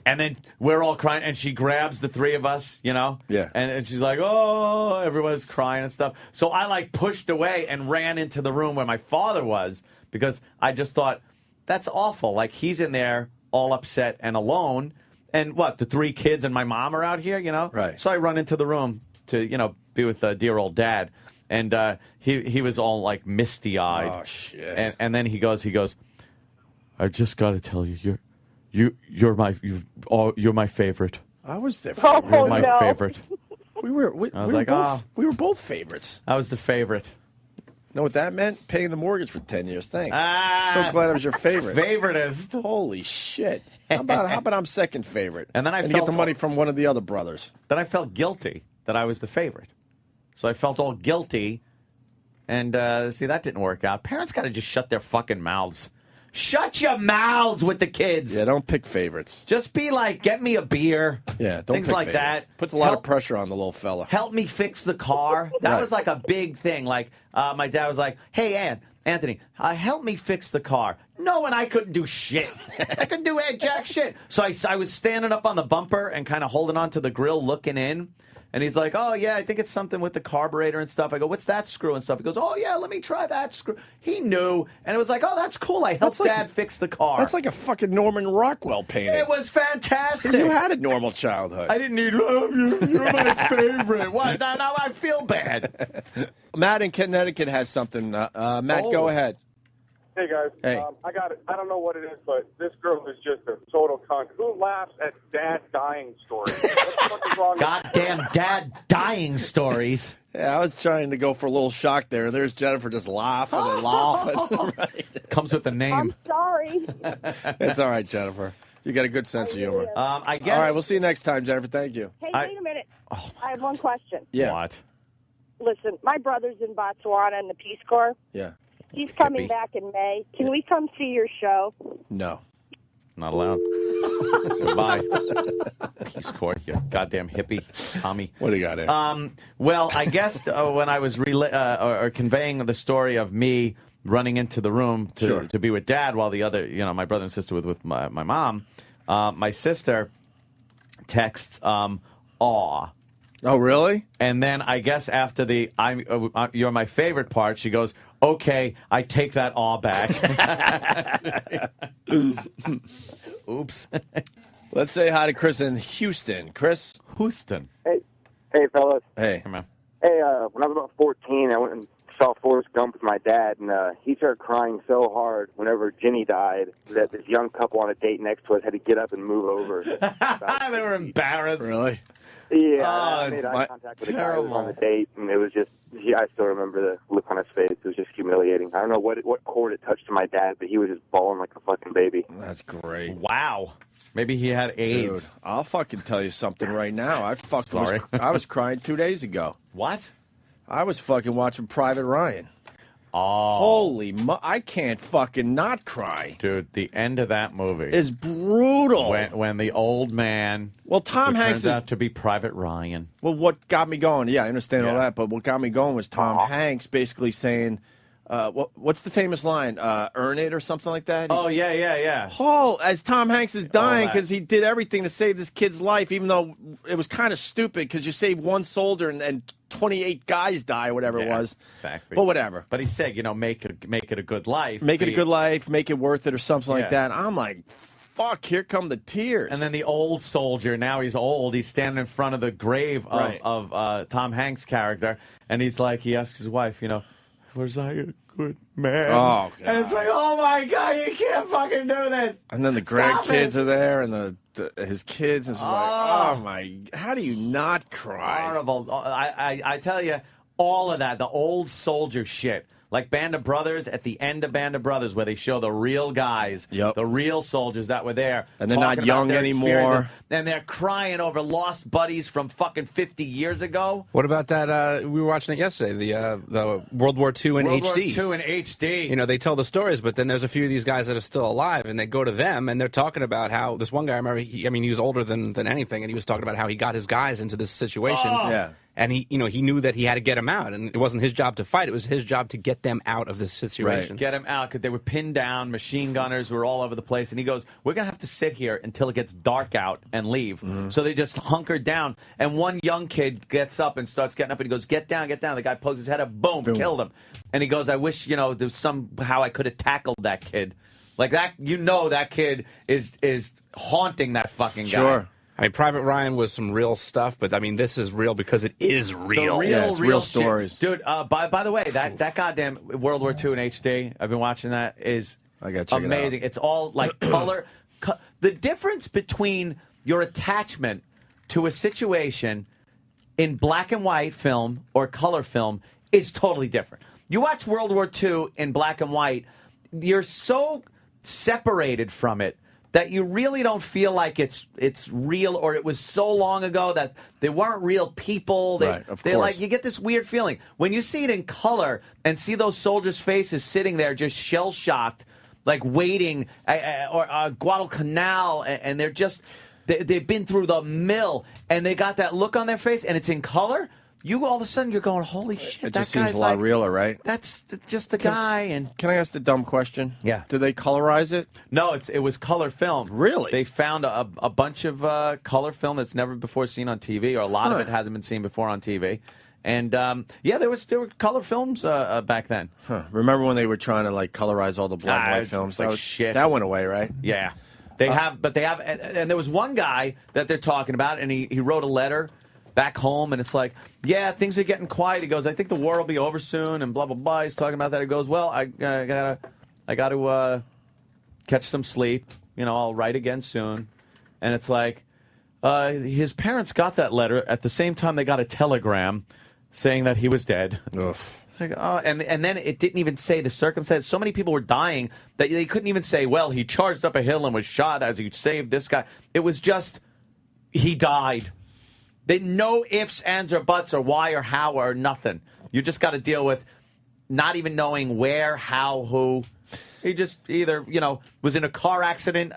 Speaker 18: And then we're all crying, and she grabs the three of us,
Speaker 1: Yeah.
Speaker 18: and she's like, oh, everyone's crying and stuff. So I pushed away and ran into the room where my father was because I just thought, that's awful. Like, he's in there all upset and alone. And the three kids and my mom are out here,
Speaker 1: Right.
Speaker 18: So I run into the room to, be with dear old dad. And he was all like misty-eyed.
Speaker 1: Oh, shit.
Speaker 18: And then he goes, I just got to tell you, you're my favorite.
Speaker 1: I was their
Speaker 5: Oh,
Speaker 1: favorite.
Speaker 18: You're my
Speaker 5: no.
Speaker 18: favorite.
Speaker 1: We were both favorites.
Speaker 18: I was the favorite.
Speaker 1: Know what that meant? Paying the mortgage for 10 years. Thanks.
Speaker 18: Ah,
Speaker 1: So glad I was your favorite.
Speaker 18: Favoritist.
Speaker 1: Holy shit. How about I'm second favorite?
Speaker 18: And then I
Speaker 1: get
Speaker 18: felt
Speaker 1: the money from one of the other brothers.
Speaker 18: Then I felt guilty that I was the favorite. So I felt all guilty. And see, that didn't work out. Parents got to just shut their fucking mouths. Shut your mouths with the kids.
Speaker 1: Yeah, don't pick favorites.
Speaker 18: Just be like, get me a beer.
Speaker 1: Yeah, don't
Speaker 18: Things
Speaker 1: pick
Speaker 18: like
Speaker 1: favorites.
Speaker 18: that.
Speaker 1: Puts a lot of pressure on the little fella.
Speaker 18: Help me fix the car. That
Speaker 1: Right.
Speaker 18: was like a big thing. Like, my dad was like, hey, Anthony, help me fix the car. No, and I couldn't do shit. I couldn't do jack shit. So I was standing up on the bumper and kind of holding on to the grill looking in. And he's like, oh, yeah, I think it's something with the carburetor and stuff. I go, what's that screw and stuff? He goes, oh, yeah, let me try that screw. He knew. And it was like, oh, that's cool. I helped Dad fix the car.
Speaker 1: That's like a fucking Norman Rockwell painting.
Speaker 18: It was fantastic.
Speaker 1: So you had a normal childhood.
Speaker 18: I didn't need love. You're my favorite. What? Now I feel bad.
Speaker 1: Matt in Connecticut has something. Matt, go ahead.
Speaker 2: Hey guys,
Speaker 1: Hey.
Speaker 2: I don't know what it is, but this girl is just a total cunt. Who laughs at dad dying stories? What the fuck is wrong?
Speaker 18: Goddamn dad dying stories.
Speaker 1: Yeah, I was trying to go for a little shock there. There's Jennifer just laughing and laughing. Right.
Speaker 18: Comes with the name.
Speaker 5: I'm sorry.
Speaker 1: It's all right, Jennifer. You got a good sense of humor.
Speaker 18: I guess.
Speaker 1: All right, we'll see you next time, Jennifer. Thank you.
Speaker 5: Hey, wait a minute. I have one question.
Speaker 1: Yeah.
Speaker 18: What?
Speaker 5: Listen, my brother's in Botswana in the Peace Corps.
Speaker 1: Yeah.
Speaker 5: He's coming back in May. Can we come see your show?
Speaker 1: No.
Speaker 18: Not allowed. Goodbye. Peace Corps, you goddamn hippie, Tommy.
Speaker 1: What do you got here?
Speaker 18: Well, I guess when I was or conveying the story of me running into the room to be with Dad while the other, my brother and sister with my mom, my sister texts, aw.
Speaker 1: Oh, really?
Speaker 18: And then I guess after the you're my favorite part, she goes, okay, I take that aw back. Oops.
Speaker 1: Let's say hi to Chris in Houston. Chris?
Speaker 18: Houston.
Speaker 11: Hey, fellas.
Speaker 1: Hey.
Speaker 18: Come on.
Speaker 11: Hey, when I was about 14, I went and saw Forrest Gump with my dad, and he started crying so hard whenever Ginny died that this young couple on a date next to us had to get up and move over.
Speaker 18: They were embarrassed.
Speaker 1: Really?
Speaker 11: Yeah,
Speaker 18: Oh,
Speaker 11: I made
Speaker 18: it's
Speaker 11: eye contact with the guy who was on the date, and it was just, I still remember the look on his face. It was just humiliating. I don't know what chord it touched to my dad, but he was just bawling like a fucking baby.
Speaker 1: That's great.
Speaker 18: Wow. Maybe he had AIDS.
Speaker 1: Dude, I'll fucking tell you something right now.
Speaker 18: Sorry.
Speaker 1: I was crying 2 days ago.
Speaker 18: What?
Speaker 1: I was fucking watching Private Ryan.
Speaker 18: Oh.
Speaker 1: Holy I can't fucking not cry.
Speaker 18: Dude, the end of that movie
Speaker 1: is brutal.
Speaker 18: When the old man
Speaker 1: Tom
Speaker 18: who
Speaker 1: Hanks
Speaker 18: turns out to be Private Ryan.
Speaker 1: Well, what got me going, I understand all that, but what got me going was Tom Hanks basically saying, what's the famous line? Earn it or something like that?
Speaker 18: Oh, yeah.
Speaker 1: Paul, as Tom Hanks is dying
Speaker 18: that.
Speaker 1: because he did everything to save this kid's life, even though it was kind of stupid because you saved one soldier and 28 guys die or whatever it was.
Speaker 18: Exactly.
Speaker 1: But whatever.
Speaker 18: But he said, make it a good life.
Speaker 1: Make it a good life, make it worth it or something like that. I'm like, fuck, here come the tears.
Speaker 18: And then the old soldier, now he's old. He's standing in front of the grave of,
Speaker 1: Right.
Speaker 18: of Tom Hanks' character, and he's like, he asks his wife, you know, was I a good man?
Speaker 1: Oh,
Speaker 18: and it's like, oh my God, you can't fucking do this.
Speaker 1: And then the
Speaker 18: Stop
Speaker 1: grandkids
Speaker 18: it.
Speaker 1: are there, and his kids. And it's like, oh my, how do you not cry?
Speaker 18: Horrible. I tell you, all of that, the old soldier shit. Like Band of Brothers, at the end of Band of Brothers, where they show the real guys, the real soldiers that were there.
Speaker 1: And they're not
Speaker 18: talking about
Speaker 1: young
Speaker 18: their
Speaker 1: anymore.
Speaker 18: experiences, and they're crying over lost buddies from fucking 50 years ago.
Speaker 12: What about that? We were watching it yesterday, the World War II in
Speaker 18: World
Speaker 12: HD.
Speaker 18: War II in HD.
Speaker 12: You know, they tell the stories, but then there's a few of these guys that are still alive, and they go to them, and they're talking about how this one guy, I remember, he was older than anything, and he was talking about how he got his guys into this situation.
Speaker 18: Oh.
Speaker 1: Yeah.
Speaker 12: And he knew that he had to get them out, and it wasn't his job to fight; it was his job to get them out of this situation.
Speaker 18: Get them out because they were pinned down. Machine gunners were all over the place, and he goes, "We're gonna have to sit here until it gets dark out and leave."
Speaker 1: Mm-hmm.
Speaker 18: So they just hunkered down, and one young kid gets up and starts getting up, and he goes, "Get down, get down!" The guy pokes his head up, boom, killed him, and he goes, "I wish there's somehow I could have tackled that kid, like that. That kid is haunting that fucking guy."
Speaker 1: Sure.
Speaker 12: I mean, Private Ryan was some real stuff, but I mean, this is real because it is real.
Speaker 18: The
Speaker 1: real
Speaker 18: shit.
Speaker 1: stories.
Speaker 18: Dude, by the way, that goddamn World War II in HD, I've been watching that, is amazing. It's all like color. The difference between your attachment to a situation in black and white film or color film is totally different. You watch World War II in black and white, you're so separated from it that you really don't feel like it's real, or it was so long ago that they weren't real people.
Speaker 1: Right, of
Speaker 18: they're
Speaker 1: course.
Speaker 18: like, you get this weird feeling. When you see it in color and see those soldiers' faces sitting there just shell-shocked, like waiting, or Guadalcanal, and they're just, they've been through the mill, and they got that look on their face, and it's in color, you all of a sudden, you're going, holy shit,
Speaker 1: It
Speaker 18: that
Speaker 1: just seems
Speaker 18: guy's
Speaker 1: a lot
Speaker 18: like,
Speaker 1: realer, right?
Speaker 18: that's just a guy. And
Speaker 1: Can I ask the dumb question?
Speaker 18: Yeah.
Speaker 1: Did they colorize it?
Speaker 18: No, it was color film.
Speaker 1: Really?
Speaker 18: They found a bunch of color film that's never before seen on TV, or a lot of it hasn't been seen before on TV. And there were color films back then.
Speaker 1: Huh. Remember when they were trying to like colorize all the black and white
Speaker 18: it's
Speaker 1: films?
Speaker 18: like
Speaker 1: That
Speaker 18: shit.
Speaker 1: That went away, right?
Speaker 18: Yeah, they have, and there was one guy that they're talking about, and he wrote a letter back home, and it's like, yeah, things are getting quiet. He goes, I think the war will be over soon, and blah blah blah. He's talking about that. He goes, well, I gotta catch some sleep. I'll write again soon. And it's like, his parents got that letter at the same time they got a telegram saying that he was dead. It's like, oh, and then it didn't even say the circumstance. So many people were dying that they couldn't even say, well, he charged up a hill and was shot as he saved this guy. It was just, he died. No ifs, ands, or buts, or why, or how, or nothing. You just got to deal with not even knowing where, how, who. He just either, was in a car accident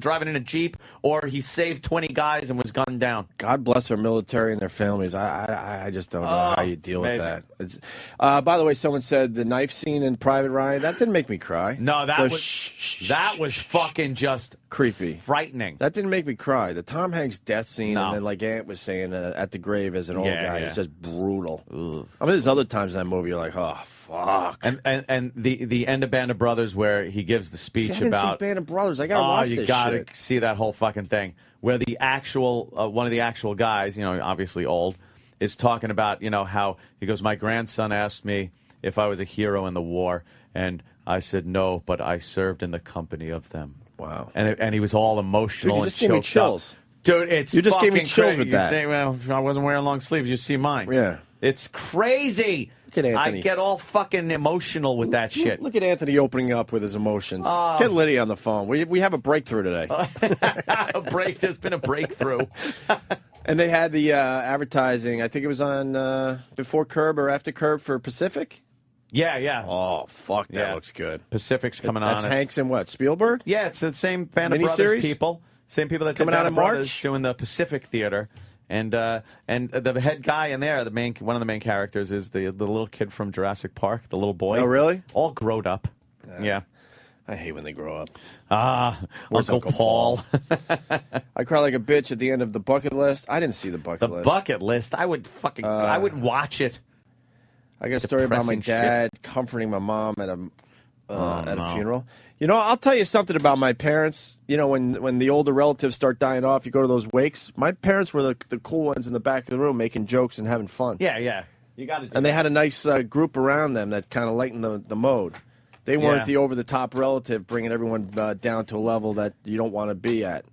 Speaker 18: driving in a Jeep, or he saved 20 guys and was gunned down.
Speaker 1: God bless our military and their families. I just don't know how you deal with
Speaker 18: amazing.
Speaker 1: that. It's, by the way, someone said the knife scene in Private Ryan, that didn't make me cry.
Speaker 18: No, that
Speaker 1: The
Speaker 18: was fucking just
Speaker 1: creepy.
Speaker 18: Frightening.
Speaker 1: That didn't make me cry. The Tom Hanks death scene,
Speaker 18: No.
Speaker 1: and then like Ant was saying at the grave as an old
Speaker 18: Yeah,
Speaker 1: guy,
Speaker 18: yeah.
Speaker 1: it's just brutal. I mean, there's other times in that movie you're like, oh, fuck.
Speaker 18: And the end of Band of Brothers where he gives the speech
Speaker 1: See, I didn't
Speaker 18: about
Speaker 1: see Band of Brothers. I gotta watch
Speaker 18: you
Speaker 1: this
Speaker 18: gotta
Speaker 1: shit.
Speaker 18: see that whole fucking thing where the actual one of the actual guys, obviously old, is talking about how he goes, my grandson asked me if I was a hero in the war, and I said no, but I served in the company of them.
Speaker 1: Wow.
Speaker 18: And he was all emotional.
Speaker 1: Dude, you
Speaker 18: and
Speaker 1: just gave me
Speaker 18: choked
Speaker 1: chills.
Speaker 18: Up. Dude, it's
Speaker 1: You just gave me
Speaker 18: fucking
Speaker 1: chills
Speaker 18: crazy.
Speaker 1: with that.
Speaker 18: You think, well, I wasn't wearing long sleeves. You see mine.
Speaker 1: Yeah.
Speaker 18: It's crazy.
Speaker 1: Look at Anthony.
Speaker 18: I get all fucking emotional with that shit.
Speaker 1: Look at Anthony opening up with his emotions. Get Liddy on the phone. We have a breakthrough today.
Speaker 18: There's been a breakthrough.
Speaker 1: And they had the advertising, I think it was on before Curb or after Curb for Pacific.
Speaker 18: Yeah.
Speaker 1: Oh, fuck, that
Speaker 18: Yeah.
Speaker 1: looks good.
Speaker 18: Pacific's coming
Speaker 1: That's
Speaker 18: on.
Speaker 1: Hanks and what, Spielberg?
Speaker 18: Yeah, it's the same Band of Brothers
Speaker 1: Miniseries?
Speaker 18: people. Same people that did
Speaker 1: Coming
Speaker 18: Band
Speaker 1: out
Speaker 18: of
Speaker 1: in
Speaker 18: Brothers
Speaker 1: March?
Speaker 18: doing the Pacific Theater. And the head guy in there, one of the main characters is the little kid from Jurassic Park, the little boy.
Speaker 1: Oh, really?
Speaker 18: All growed up. Yeah.
Speaker 1: I hate when they grow up.
Speaker 18: Where's Uncle Paul?
Speaker 1: I cry like a bitch at the end of The Bucket List. I didn't see The Bucket List.
Speaker 18: Bucket List. I would watch it.
Speaker 1: I got a story about my
Speaker 18: Depressing
Speaker 1: dad comforting my mom at at a funeral. You know, I'll tell you something about my parents. You know, when the older relatives start dying off, you go to those wakes. My parents were the cool ones in the back of the room making jokes and having fun.
Speaker 18: Yeah. You got to.
Speaker 1: And they had a nice group around them that kind of lightened the mode. They weren't the over-the-top relative bringing everyone down to a level that you don't want to be at.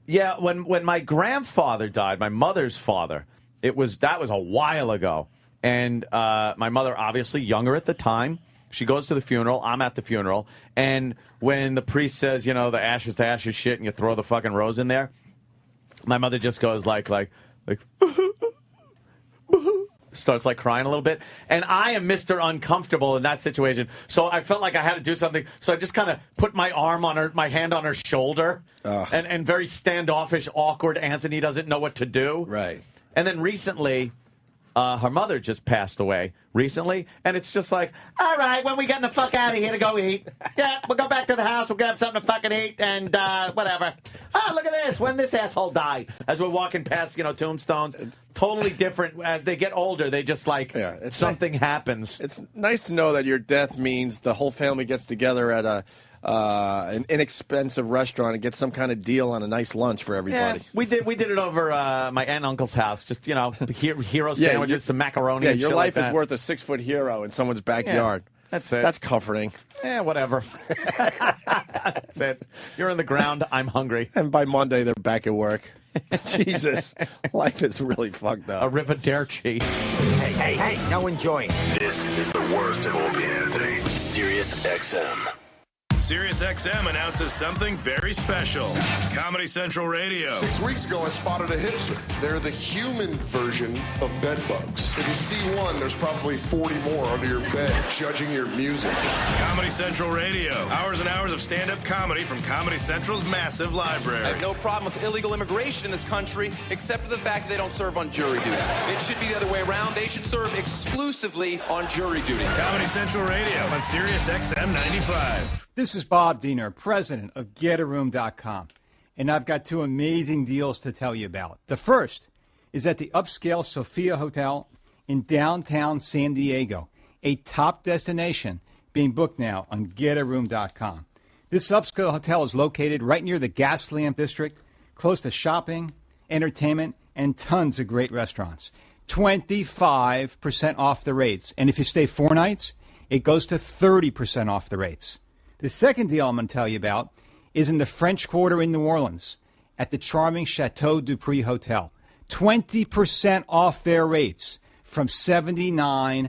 Speaker 18: Yeah, when my grandfather died, my mother's father, that was a while ago. And my mother, obviously younger at the time, she goes to the funeral. I'm at the funeral. And when the priest says, you know, the ashes to ashes shit, and you throw the fucking rose in there, my mother just goes like starts like crying a little bit. And I am Mr. Uncomfortable in that situation. So I felt like I had to do something. So I just kind of put my hand on her shoulder. And very standoffish, awkward. Anthony doesn't know what to do.
Speaker 1: Right.
Speaker 18: And then recently, her mother just passed away recently, and it's just like, all right, when we getting the fuck out of here to go eat? Yeah, we'll go back to the house, we'll grab something to fucking eat, and whatever. Oh, look at this, when this asshole died. As we're walking past, tombstones, totally different. As they get older, they just something happens.
Speaker 1: It's nice to know that your death means the whole family gets together at an inexpensive restaurant and get some kind of deal on a nice lunch for everybody.
Speaker 18: Yeah, we did it over my aunt and uncle's house. Just hero sandwiches, some macaroni.
Speaker 1: Yeah,
Speaker 18: and
Speaker 1: your
Speaker 18: shit
Speaker 1: life
Speaker 18: like
Speaker 1: is worth a 6-foot hero in someone's backyard.
Speaker 18: Yeah, that's it.
Speaker 1: That's comforting.
Speaker 18: Yeah, whatever. That's it. You're in the ground. I'm hungry.
Speaker 1: And by Monday, they're back at work. Jesus, life is really fucked up.
Speaker 18: Arrivederci.
Speaker 6: Hey, now enjoy. This is the worst of Opie and Anthony. Sirius XM. SiriusXM announces something very special. Comedy Central Radio.
Speaker 8: 6 weeks ago, I spotted a hipster. They're the human version of bed bugs. If you see one, there's probably 40 more under your bed judging your music.
Speaker 6: Comedy Central Radio. Hours and hours of stand-up comedy from Comedy Central's massive library.
Speaker 13: I have no problem with illegal immigration in this country, except for the fact that they don't serve on jury duty. It should be the other way around. They should serve exclusively on jury duty.
Speaker 6: Comedy Central Radio on SiriusXM 95.
Speaker 17: This is Bob Diener, president of GetARoom.com, and I've got two amazing deals to tell you about. The first is at the upscale Sophia Hotel in downtown San Diego, a top destination being booked now on GetARoom.com. This upscale hotel is located right near the Gaslamp District, close to shopping, entertainment, and tons of great restaurants. 25% off the rates, and if you stay 4 nights, it goes to 30% off the rates. The second deal I'm going to tell you about is in the French Quarter in New Orleans at the charming Chateau Dupree Hotel. 20% off their rates from $79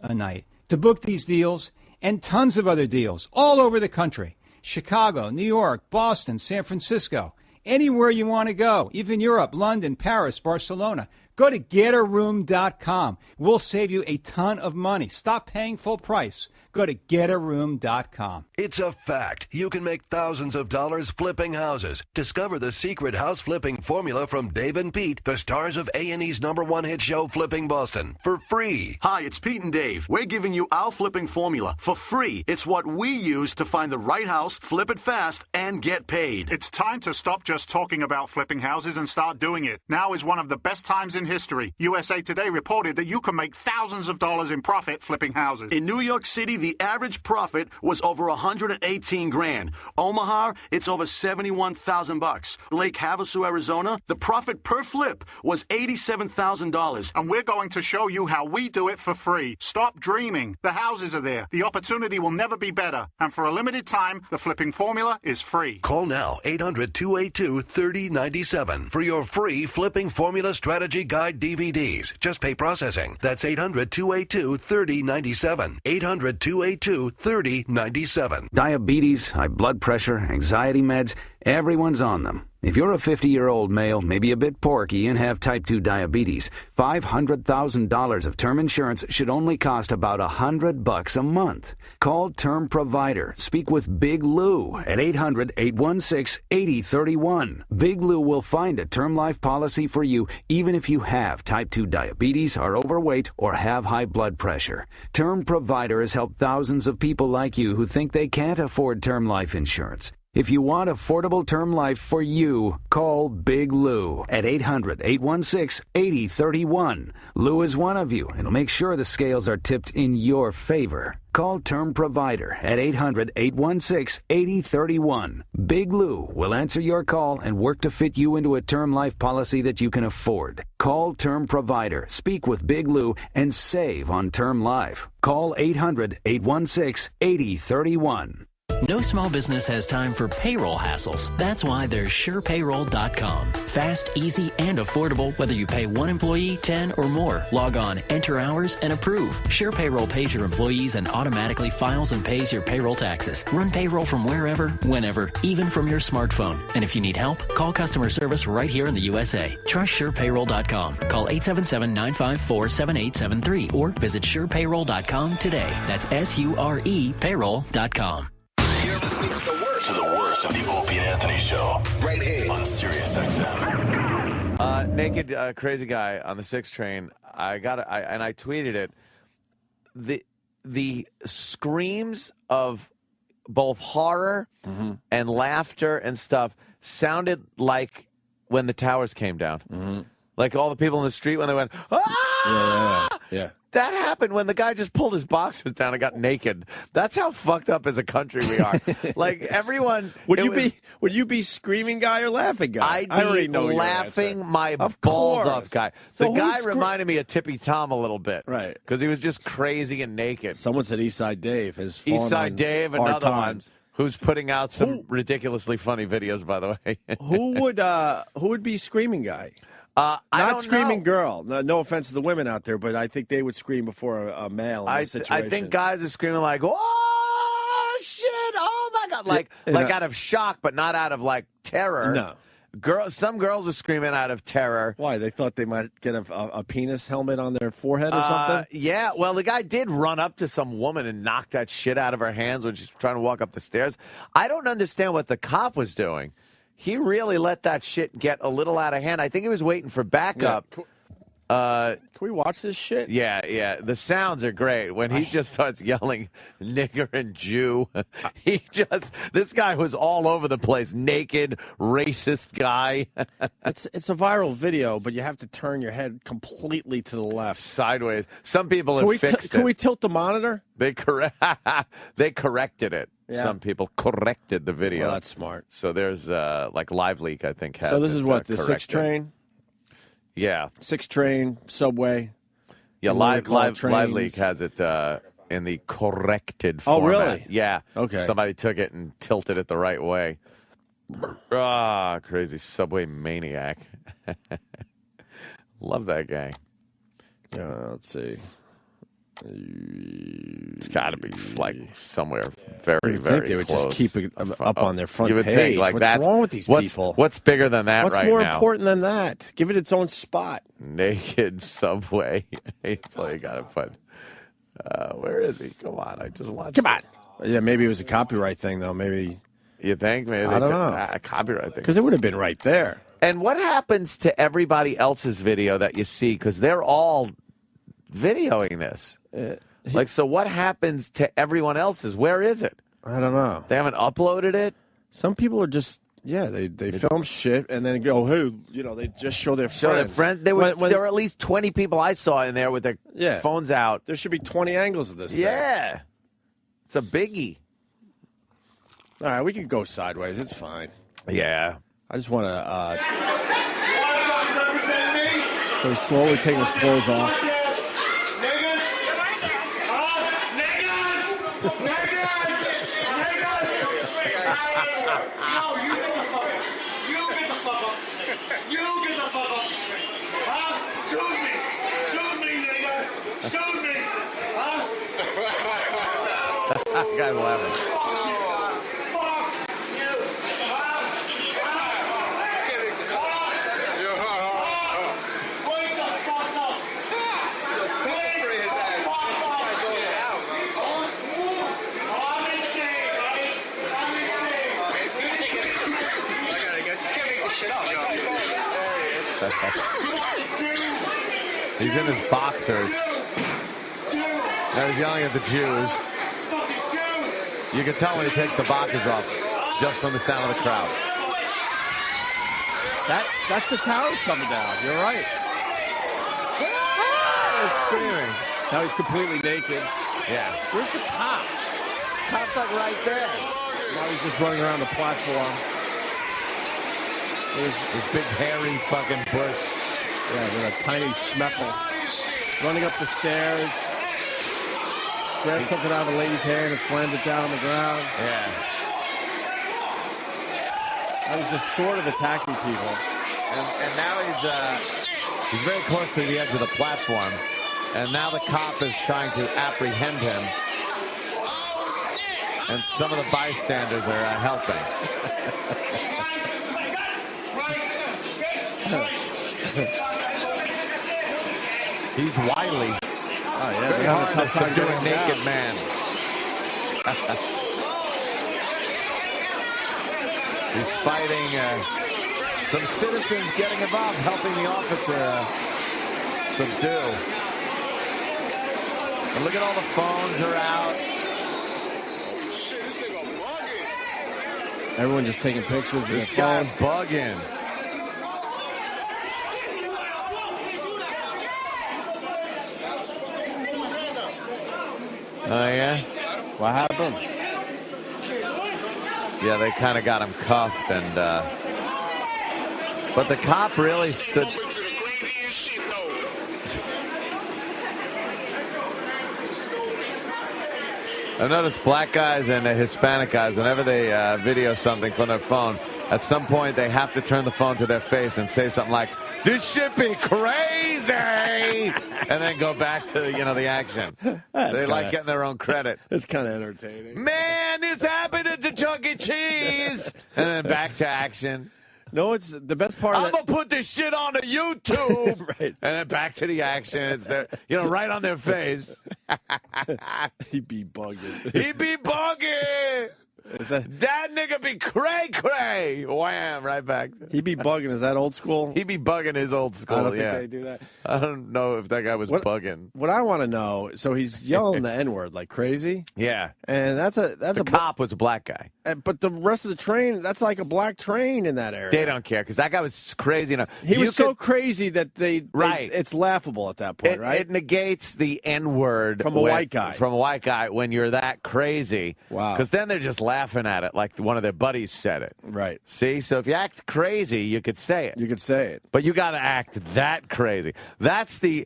Speaker 17: a night. To book these deals and tons of other deals all over the country, Chicago, New York, Boston, San Francisco, anywhere you want to go, even Europe, London, Paris, Barcelona, go to GetARoom.com. We'll save you a ton of money. Stop paying full price. Go to GetARoom.com.
Speaker 24: It's a fact. You can make thousands of dollars flipping houses. Discover the secret house flipping formula from Dave and Pete, the stars of A&E's #1 hit show, Flipping Boston, for free.
Speaker 25: Hi, it's Pete and Dave. We're giving you our flipping formula for free. It's what we use to find the right house, flip it fast, and get paid.
Speaker 26: It's time to stop just talking about flipping houses and start doing it. Now is one of the best times in history. USA Today reported that you can make thousands of dollars in profit flipping houses.
Speaker 25: In New York City, the average profit was over $118,000. Omaha, it's over $71,000. Lake Havasu, Arizona, the profit per flip was $87,000.
Speaker 26: And we're going to show you how we do it for free. Stop dreaming. The houses are there. The opportunity will never be better. And for a limited time, the flipping formula is free.
Speaker 24: Call now, 800-282-3097 for your free Flipping Formula Strategy Guide DVDs. Just pay processing. That's 800-282-3097. 800-282-3097.
Speaker 27: Diabetes, high blood pressure, anxiety meds, everyone's on them. If you're a 50-year-old male, maybe a bit porky, and have type 2 diabetes, $500,000 of term insurance should only cost about $100 a month. Call Term Provider. Speak with Big Lou at 800-816-8031. Big Lou will find a term life policy for you, even if you have type 2 diabetes, are overweight, or have high blood pressure. Term Provider has helped thousands of people like you who think they can't afford term life insurance. If you want affordable term life for you, call Big Lou at 800-816-8031. Lou is one of you and will make sure the scales are tipped in your favor. Call Term Provider at 800-816-8031. Big Lou will answer your call and work to fit you into a term life policy that you can afford. Call Term Provider, speak with Big Lou, and save on term life. Call 800-816-8031.
Speaker 3: No small business has time for payroll hassles. That's why there's SurePayroll.com. Fast, easy, and affordable whether you pay one employee, 10, or more. Log on, enter hours, and approve. SurePayroll pays your employees and automatically files and pays your payroll taxes. Run payroll from wherever, whenever, even from your smartphone. And if you need help, call customer service right here in the USA. Trust SurePayroll.com. Call 877-954-7873 or visit SurePayroll.com today. That's SURE payroll.com.
Speaker 6: You're listening to the worst of the Opie and Anthony Show, right here on Sirius XM.
Speaker 18: Naked crazy guy on the 6 train. I tweeted it. The screams of both horror and laughter and stuff sounded like when the towers came down. Like all the people in the street when they went, ah!
Speaker 1: Yeah.
Speaker 18: That happened when the guy just pulled his boxers down and got naked. That's how fucked up as a country we are. Like everyone,
Speaker 1: Would you be screaming guy or laughing guy?
Speaker 18: I'd be laughing my balls off guy.
Speaker 1: So
Speaker 18: the guy reminded me of Tippy Tom a little bit.
Speaker 1: Right.
Speaker 18: Because he was just crazy and naked.
Speaker 1: Someone said Eastside Dave has fallen
Speaker 18: Eastside
Speaker 1: on
Speaker 18: Dave,
Speaker 1: hard
Speaker 18: another
Speaker 1: times.
Speaker 18: one. Who's putting out some ridiculously funny videos, by the way.
Speaker 1: Who would be screaming guy?
Speaker 18: Not
Speaker 1: screaming girl. No offense to the women out there, but I think they would scream before a male in this situation.
Speaker 18: I think guys are screaming like, "Oh shit! Oh my god!" Like out of shock, but not out of like terror.
Speaker 1: No.
Speaker 18: Some girls are screaming out of terror.
Speaker 1: Why? They thought they might get a penis helmet on their forehead or something?
Speaker 18: Yeah, well, the guy did run up to some woman and knock that shit out of her hands when she's trying to walk up the stairs. I don't understand what the cop was doing. He really let that shit get a little out of hand. I think he was waiting for backup.
Speaker 1: Yeah. Can we watch this shit?
Speaker 18: Yeah. The sounds are great. When he just starts yelling nigger and Jew, this guy was all over the place. Naked, racist guy.
Speaker 1: It's a viral video, but you have to turn your head completely to the left.
Speaker 18: Sideways. Some people have fixed it.
Speaker 1: Can we tilt the monitor?
Speaker 18: They corrected it.
Speaker 1: Yeah.
Speaker 18: Some people corrected the video.
Speaker 1: Well, that's smart.
Speaker 18: So there's like Live Leak, I think, has
Speaker 1: So this
Speaker 18: it,
Speaker 1: is what, the
Speaker 18: corrected.
Speaker 1: 6 train?
Speaker 18: Yeah.
Speaker 1: 6 train, subway.
Speaker 18: Yeah, Live
Speaker 1: trains.
Speaker 18: Leak has it in the corrected
Speaker 1: Oh,
Speaker 18: format.
Speaker 1: really?
Speaker 18: Yeah.
Speaker 1: Okay.
Speaker 18: Somebody took it and tilted it the right way. Crazy subway maniac. Love that guy.
Speaker 1: Let's see.
Speaker 18: It's got to be like somewhere very,
Speaker 1: You'd
Speaker 18: very
Speaker 1: think they would
Speaker 18: close.
Speaker 1: just keep it up on their front
Speaker 18: you would
Speaker 1: page.
Speaker 18: Think, like,
Speaker 1: What's wrong with these people?
Speaker 18: What's bigger than that
Speaker 1: What's
Speaker 18: right
Speaker 1: more
Speaker 18: now?
Speaker 1: important than that? Give it its own spot.
Speaker 18: Naked subway. That's all you got to put. Where is he? Come on. I just watched
Speaker 1: Come on. Yeah, maybe it was a copyright thing, though. Maybe.
Speaker 18: You think? Maybe
Speaker 1: I don't know.
Speaker 18: A copyright thing.
Speaker 1: Because it would have been right there.
Speaker 18: And what happens to everybody else's video that you see? Because they're all videoing this. So what happens to everyone else's? Where is it?
Speaker 1: I don't know.
Speaker 18: They haven't uploaded it?
Speaker 1: Some people are just, they film shit and then go, hey, they just show their friends.
Speaker 18: There were at least 20 people I saw in there with their phones out.
Speaker 1: There should be 20 angles of this thing.
Speaker 18: Yeah. It's a biggie.
Speaker 1: All right, we can go sideways. It's fine.
Speaker 18: Yeah.
Speaker 1: I just want to... So he's slowly taking his clothes off.
Speaker 18: Guy's laughing. He's in his boxers. Now he's yelling at the Jews. You can tell when he takes the boxers off.
Speaker 20: just from the sound of the crowd.
Speaker 1: That's the towers coming down. You're right.
Speaker 20: It's screaming.
Speaker 1: Now he's completely naked.
Speaker 20: Yeah.
Speaker 1: Where's the cop? Cop's like right there. Now he's just running around the platform.
Speaker 20: There's this big hairy fucking bush.
Speaker 1: Yeah, with a tiny schmeckle. Running up the stairs. Grabbed something out of a lady's hand and slammed it down on the ground.
Speaker 20: Yeah.
Speaker 1: I was just sort of attacking people.
Speaker 20: And now he's very close to the edge of the platform. And now the cop is trying to apprehend him. And some of the bystanders are helping. He's wily.
Speaker 1: Oh, yeah.
Speaker 20: Very hard to subdue a naked man. He's fighting some citizens getting involved, helping the officer subdue. And look at all the phones are out.
Speaker 1: Everyone just taking pictures with their
Speaker 20: This guy's
Speaker 1: phones.
Speaker 20: bugging. Oh, yeah?
Speaker 1: What happened?
Speaker 20: Yeah, they kind of got him cuffed, and but the cop really stood. I've noticed black guys and Hispanic guys, whenever they video something from their phone, at some point they have to turn the phone to their face and say something like, "This shit be crazy," and then go back to the action. They like getting their own credit.
Speaker 1: It's kind of entertaining.
Speaker 20: Man, this happened at the Chuck E. Cheese, and then back to action.
Speaker 1: No, it's the best part.
Speaker 20: I'm gonna put this shit on the YouTube,
Speaker 1: right?
Speaker 20: And then back to the action. It's there, right on their face.
Speaker 1: He be bugging.
Speaker 20: He be bugging.
Speaker 1: Is that
Speaker 20: that nigga be cray cray? Wham! Right back.
Speaker 1: He be bugging. Is that old school?
Speaker 20: He be bugging his old school.
Speaker 1: I don't
Speaker 20: yeah.
Speaker 1: think they do that.
Speaker 20: I don't know if that guy was bugging.
Speaker 1: What I want to know. So he's yelling the N-word like crazy.
Speaker 20: Yeah,
Speaker 1: and that's a
Speaker 20: cop was a black guy.
Speaker 1: But the rest of the train, that's like a black train in that area.
Speaker 20: They don't care because that guy was crazy enough.
Speaker 1: He was so crazy that
Speaker 20: Right.
Speaker 1: it's laughable at that point, right?
Speaker 20: It negates the N-word
Speaker 1: From a white guy.
Speaker 20: From a white guy when you're that crazy.
Speaker 1: Wow.
Speaker 20: Because then they're just laughing at it like one of their buddies said it.
Speaker 1: Right.
Speaker 20: See? So if you act crazy, you could say it.
Speaker 1: You could say it.
Speaker 20: But you got to act that crazy. That's the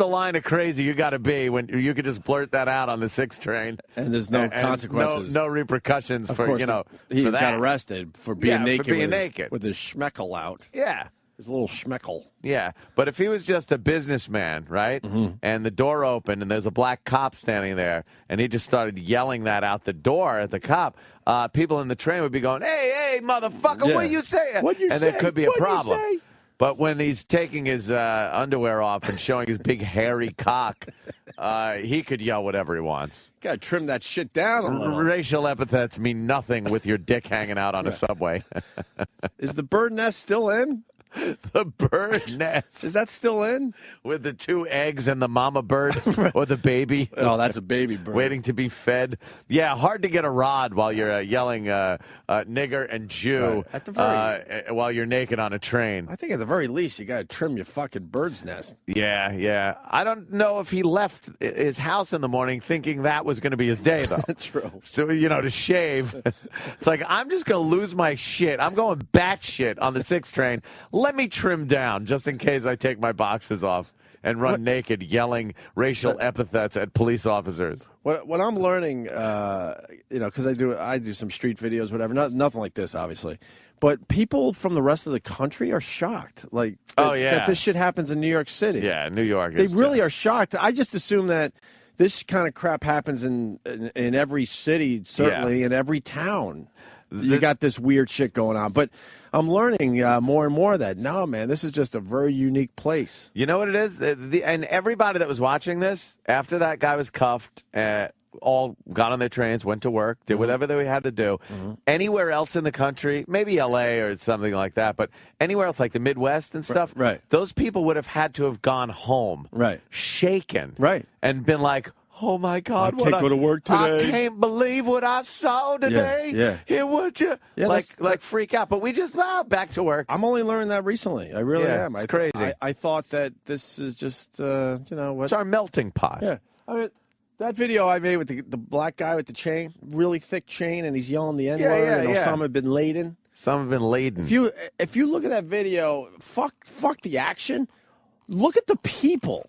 Speaker 20: line of crazy you got to be when you could just blurt that out on the 6 train.
Speaker 1: And there's no consequences.
Speaker 20: No repercussions
Speaker 1: Of
Speaker 20: for,
Speaker 1: course,
Speaker 20: for
Speaker 1: he
Speaker 20: that.
Speaker 1: got arrested for being naked.
Speaker 20: For being naked.
Speaker 1: With his schmeckle out.
Speaker 20: Yeah.
Speaker 1: His little schmeckle.
Speaker 20: Yeah, but if he was just a businessman, right, and the door opened and there's a black cop standing there, and he just started yelling that out the door at the cop, people in the train would be going, hey, motherfucker,
Speaker 1: Yeah.
Speaker 20: what are you saying?
Speaker 1: What'd you
Speaker 20: and
Speaker 1: say?
Speaker 20: there could be a
Speaker 1: What'd you
Speaker 20: problem.
Speaker 1: say?
Speaker 20: But when he's taking his underwear off and showing his big hairy cock, he could yell whatever he wants.
Speaker 1: Got to trim that shit down a little.
Speaker 20: Racial epithets mean nothing with your dick hanging out on a subway.
Speaker 1: Is the bird nest still in?
Speaker 20: The bird nest.
Speaker 1: Is that still in?
Speaker 20: With the 2 eggs and the mama bird or the baby.
Speaker 1: Oh, that's a baby bird.
Speaker 20: Waiting to be fed. Yeah, hard to get a rod while you're yelling nigger and Jew
Speaker 1: Right. At the
Speaker 20: while you're naked on a train.
Speaker 1: I think at the very least you got to trim your fucking bird's nest.
Speaker 20: Yeah. I don't know if he left his house in the morning thinking that was going to be his day, though.
Speaker 1: True.
Speaker 20: So, to shave. It's like, I'm just going to lose my shit. I'm going batshit on the 6 train. Let me trim down just in case I take my boxes off and run naked yelling racial epithets at police officers.
Speaker 1: What I'm learning, because I do some street videos, whatever. Nothing like this, obviously. But people from the rest of the country are shocked, that this shit happens in New York City.
Speaker 20: Yeah, New York.
Speaker 1: They really are shocked. I just assume that this kind of crap happens in every city, certainly in every town. You got this weird shit going on. But I'm learning more and more that, no, man, this is just a very unique place.
Speaker 20: You know what it is? And everybody that was watching this, after that guy was cuffed, all got on their trains, went to work, did whatever they had to do. Anywhere else in the country, maybe L.A. or something like that, but anywhere else like the Midwest and stuff,
Speaker 1: right.
Speaker 20: Those people would have had to have gone home,
Speaker 1: right,
Speaker 20: shaken,
Speaker 1: right,
Speaker 20: and been like,
Speaker 1: oh my God,
Speaker 4: I can't go to work
Speaker 1: I
Speaker 4: today.
Speaker 1: can't believe what I saw today.
Speaker 4: Yeah.
Speaker 1: Here, would you?
Speaker 4: Yeah,
Speaker 1: like freak out. But we just back to work.
Speaker 4: I'm only learning that recently. I really
Speaker 1: Yeah,
Speaker 4: am.
Speaker 1: it's crazy.
Speaker 4: I thought that this is just, you know what?
Speaker 1: It's our melting pot.
Speaker 4: Yeah. I mean, that video I made with the black guy with the chain, really thick chain, and he's yelling the N-word, and Osama bin Laden.
Speaker 1: Some have been laden.
Speaker 4: If you look at that video, fuck the action. Look at the people.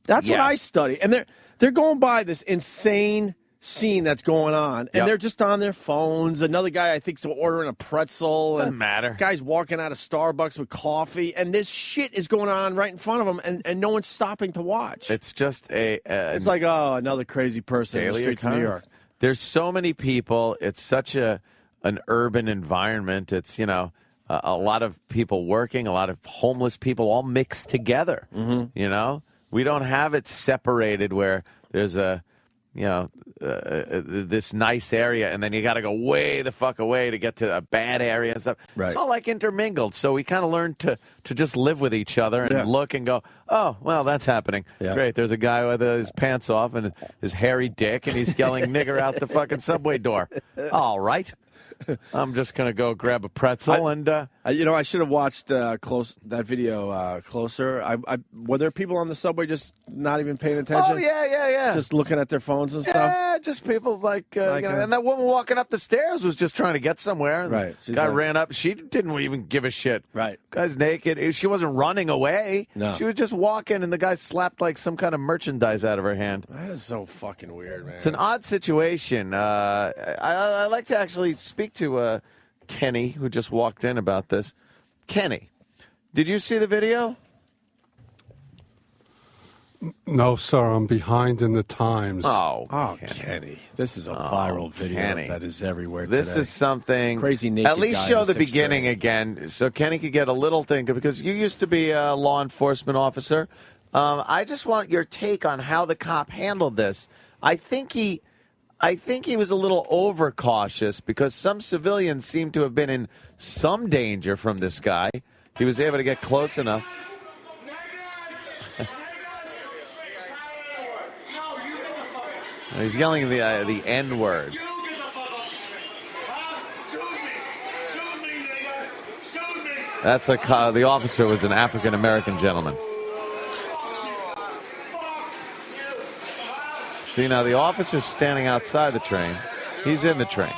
Speaker 4: That's what I study. And they're going by this insane scene that's going on, and they're just on their phones. Another guy, I think, is ordering a pretzel.
Speaker 1: Doesn't matter.
Speaker 4: Guy's walking out of Starbucks with coffee, and this shit is going on right in front of him, and no one's stopping to watch.
Speaker 1: It's just
Speaker 4: it's like, oh, another crazy person in the
Speaker 1: daily
Speaker 4: streets of New York.
Speaker 1: occurrence. There's so many people. It's such an urban environment. It's, a lot of people working, a lot of homeless people all mixed together.
Speaker 4: Mm-hmm.
Speaker 1: We don't have it separated where there's this nice area, and then you got to go way the fuck away to get to a bad area and stuff.
Speaker 4: Right.
Speaker 1: It's all like intermingled. So we kind of learned to just live with each other and look and go, oh, well, that's happening.
Speaker 4: Yeah.
Speaker 1: Great. There's a guy with his pants off and his hairy dick, and he's yelling nigger out the fucking subway door. All right. I'm just going to go grab a pretzel
Speaker 4: I should have watched that video closer. Were there people on the subway just not even paying attention?
Speaker 1: Oh, yeah.
Speaker 4: Just looking at their phones and stuff?
Speaker 1: Yeah, just people and that woman walking up the stairs was just trying to get somewhere. And
Speaker 4: Right.
Speaker 1: The guy ran up. She didn't even give a shit.
Speaker 4: Right.
Speaker 1: Guy's naked. She wasn't running away.
Speaker 4: No.
Speaker 1: She was just walking, and the guy slapped like some kind of merchandise out of her hand.
Speaker 4: That is so fucking weird, man.
Speaker 1: It's an odd situation. I like to actually speak to Kenny, who just walked in, about this. Kenny, did you see the video?
Speaker 14: No, sir. I'm behind in the times.
Speaker 1: Oh,
Speaker 4: Kenny. This is a viral video
Speaker 1: Kenny.
Speaker 4: that is everywhere
Speaker 1: This
Speaker 4: today.
Speaker 1: is something.
Speaker 4: Crazy naked
Speaker 1: At least
Speaker 4: guy
Speaker 1: show
Speaker 4: in
Speaker 1: the
Speaker 4: sixth
Speaker 1: beginning
Speaker 4: grade.
Speaker 1: again, so Kenny could get a little thing, because you used to be a law enforcement officer. I just want your take on how the cop handled this. I think he was a little overcautious, because some civilians seem to have been in some danger from this guy. He was able to get close enough. He's yelling the N word. That's the officer was an African American gentleman. See, now the officer's standing outside the train. He's in the train.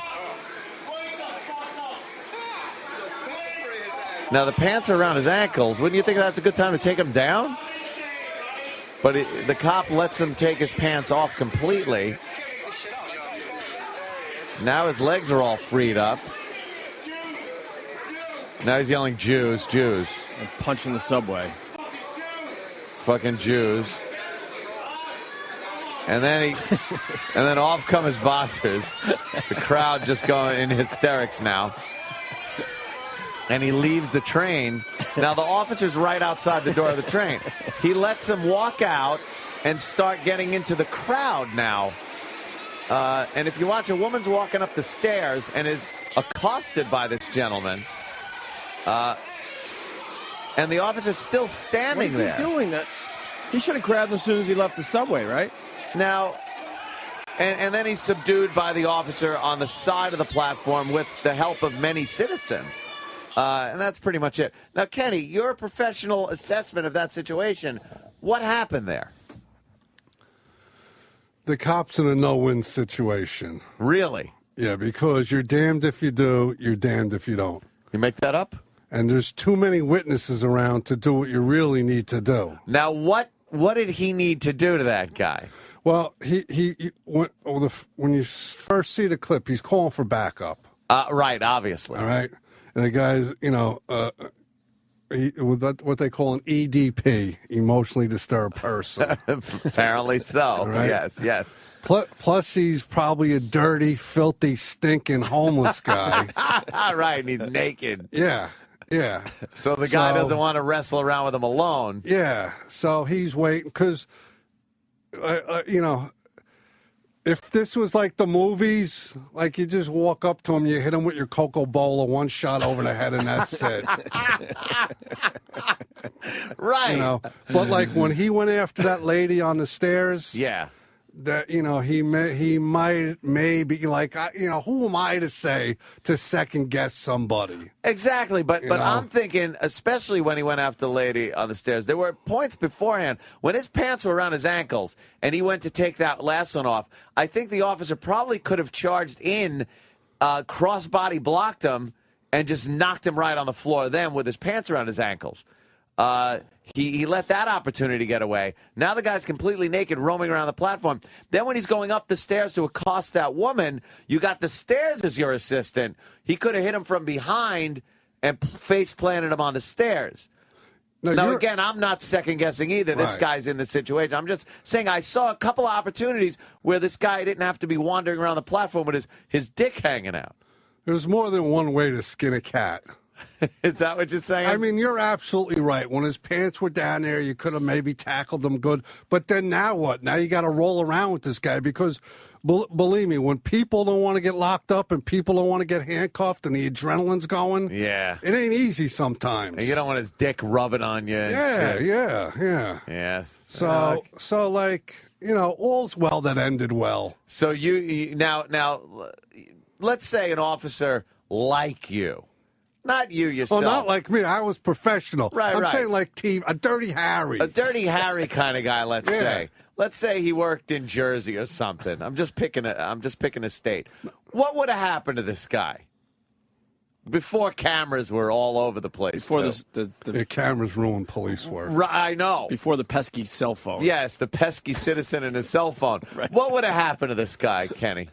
Speaker 1: Now the pants are around his ankles. Wouldn't you think that's a good time to take him down? But the cop lets him take his pants off completely. Now his legs are all freed up. Now he's yelling Jews, Jews.
Speaker 4: And punching the subway.
Speaker 1: Fucking Jews. And then and then off come his boxers. The crowd just going in hysterics now. And he leaves the train. Now the officer's right outside the door of the train. He lets him walk out and start getting into the crowd now. And if you watch, a woman's walking up the stairs and is accosted by this gentleman. And the officer's still standing there.
Speaker 4: What is he doing? That he should have grabbed him as soon as he left the subway, right?
Speaker 1: Now, and then he's subdued by the officer on the side of the platform with the help of many citizens. And that's pretty much it. Now, Kenny, your professional assessment of that situation, what happened there?
Speaker 14: The cop's in a no-win situation.
Speaker 1: Really?
Speaker 14: Yeah, because you're damned if you do, you're damned if you don't.
Speaker 1: You make that up?
Speaker 14: And there's too many witnesses around to do what you really need to do.
Speaker 1: Now, what did he need to do to that guy?
Speaker 14: Well, when you first see the clip, he's calling for backup.
Speaker 1: Right, obviously.
Speaker 14: All right? And the guy's, what they call an EDP, emotionally disturbed person.
Speaker 1: Apparently so.
Speaker 14: Right?
Speaker 1: Yes.
Speaker 14: Plus, he's probably a dirty, filthy, stinking homeless guy.
Speaker 1: Right, and he's naked.
Speaker 14: Yeah.
Speaker 1: So the guy doesn't want to wrestle around with him alone.
Speaker 14: Yeah. So he's waiting because, if this was like the movies, like you just walk up to him, you hit him with your Coca-Cola, one shot over the head, and that's it.
Speaker 1: Right.
Speaker 14: But like when he went after that lady on the stairs,
Speaker 1: yeah,
Speaker 14: that he might maybe like who am I to say to second guess somebody?
Speaker 18: Exactly, but
Speaker 14: know?
Speaker 18: I'm thinking, especially when he went after the lady on the stairs, there were points beforehand when his pants were around his ankles and he went to take that last one off. I think the officer probably could have charged in, crossbody blocked him, and just knocked him right on the floor then with his pants around his ankles. He let that opportunity get away. Now the guy's completely naked roaming around the platform. Then when he's going up the stairs to accost that woman, you got the stairs as your assistant. He could have hit him from behind and face planted him on the stairs. Now, again, I'm not second-guessing either. This guy's in the situation. I'm just saying I saw a couple of opportunities where this guy didn't have to be wandering around the platform with his dick hanging out.
Speaker 14: There's more than one way to skin a cat.
Speaker 18: Is that what you're saying?
Speaker 14: I mean, you're absolutely right. When his pants were down there, you could have maybe tackled him good. But then now what? Now you got to roll around with this guy because, believe me, when people don't want to get locked up and people don't want to get handcuffed and the adrenaline's going,
Speaker 18: yeah,
Speaker 14: it ain't easy sometimes.
Speaker 18: And you don't want his dick rubbing on you.
Speaker 14: Yeah. So like, all's well that ended well.
Speaker 18: So you now, let's say an officer like you. Not you yourself.
Speaker 14: Well, not like me. I was professional. I'm saying like a Dirty Harry.
Speaker 18: A Dirty Harry kind of guy, let's say. Let's say he worked in Jersey or something. I'm just picking a state. What would have happened to this guy? Before cameras were all over the place.
Speaker 4: Before
Speaker 14: the cameras ruined police work.
Speaker 18: I know.
Speaker 4: Before the pesky cell phone.
Speaker 18: Yes, the pesky citizen and his cell phone. Right. What would have happened to this guy, Kenny?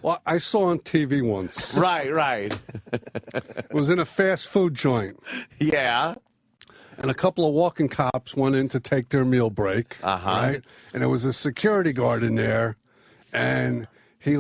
Speaker 14: Well, I saw on TV once.
Speaker 18: Right.
Speaker 14: It was in a fast food joint.
Speaker 18: Yeah.
Speaker 14: And a couple of walking cops went in to take their meal break. Right? And there was a security guard in there, and he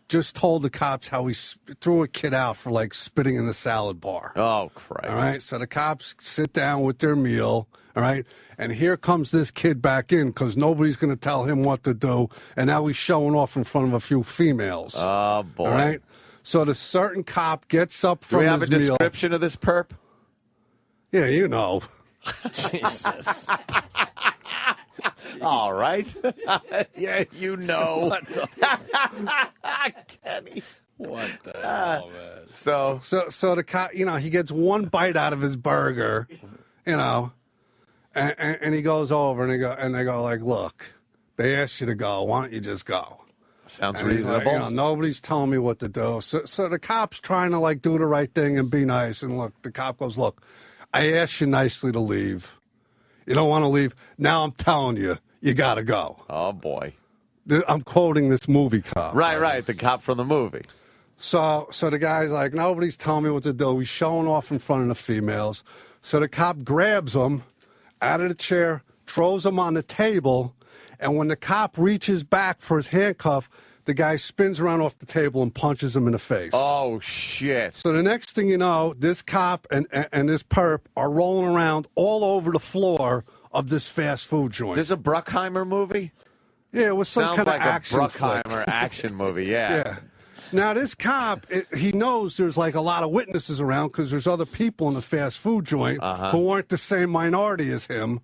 Speaker 14: just told the cops how he threw a kid out for spitting in the salad bar.
Speaker 18: Oh, Christ.
Speaker 14: All right. So the cops sit down with their meal. All right. And here comes this kid back in because nobody's going to tell him what to do. And now he's showing off in front of a few females.
Speaker 18: Oh, boy.
Speaker 14: All right. So the certain cop gets up from his meal.
Speaker 18: Do we have a description of this perp?
Speaker 14: Yeah, you know.
Speaker 4: Jesus.
Speaker 18: All right. Yeah, you know.
Speaker 4: What the
Speaker 18: Kenny.
Speaker 4: What the hell, man?
Speaker 14: So the cop, he gets one bite out of his burger, and he goes over and they go like, look, they asked you to go. Why don't you just go?
Speaker 18: Sounds
Speaker 14: and
Speaker 18: reasonable.
Speaker 14: Like, nobody's telling me what to do. So the cop's trying to do the right thing and be nice. And look, the cop goes, look, I asked you nicely to leave. You don't want to leave. Now I'm telling you, you got to go.
Speaker 18: Oh, boy.
Speaker 14: I'm quoting this movie cop.
Speaker 18: Right. The cop from the movie.
Speaker 14: So the guy's like, nobody's telling me what to do. He's showing off in front of the females. So the cop grabs him out of the chair, throws him on the table, and when the cop reaches back for his handcuff, the guy spins around off the table and punches him in the face.
Speaker 18: Oh, shit.
Speaker 14: So the next thing you know, this cop and this perp are rolling around all over the floor of this fast food joint.
Speaker 18: Is this a Bruckheimer movie?
Speaker 14: Yeah, it was some kind of action
Speaker 18: Sounds like a Bruckheimer action movie, yeah.
Speaker 14: Now, this cop, he knows there's a lot of witnesses around because there's other people in the fast food joint who aren't the same minority as him.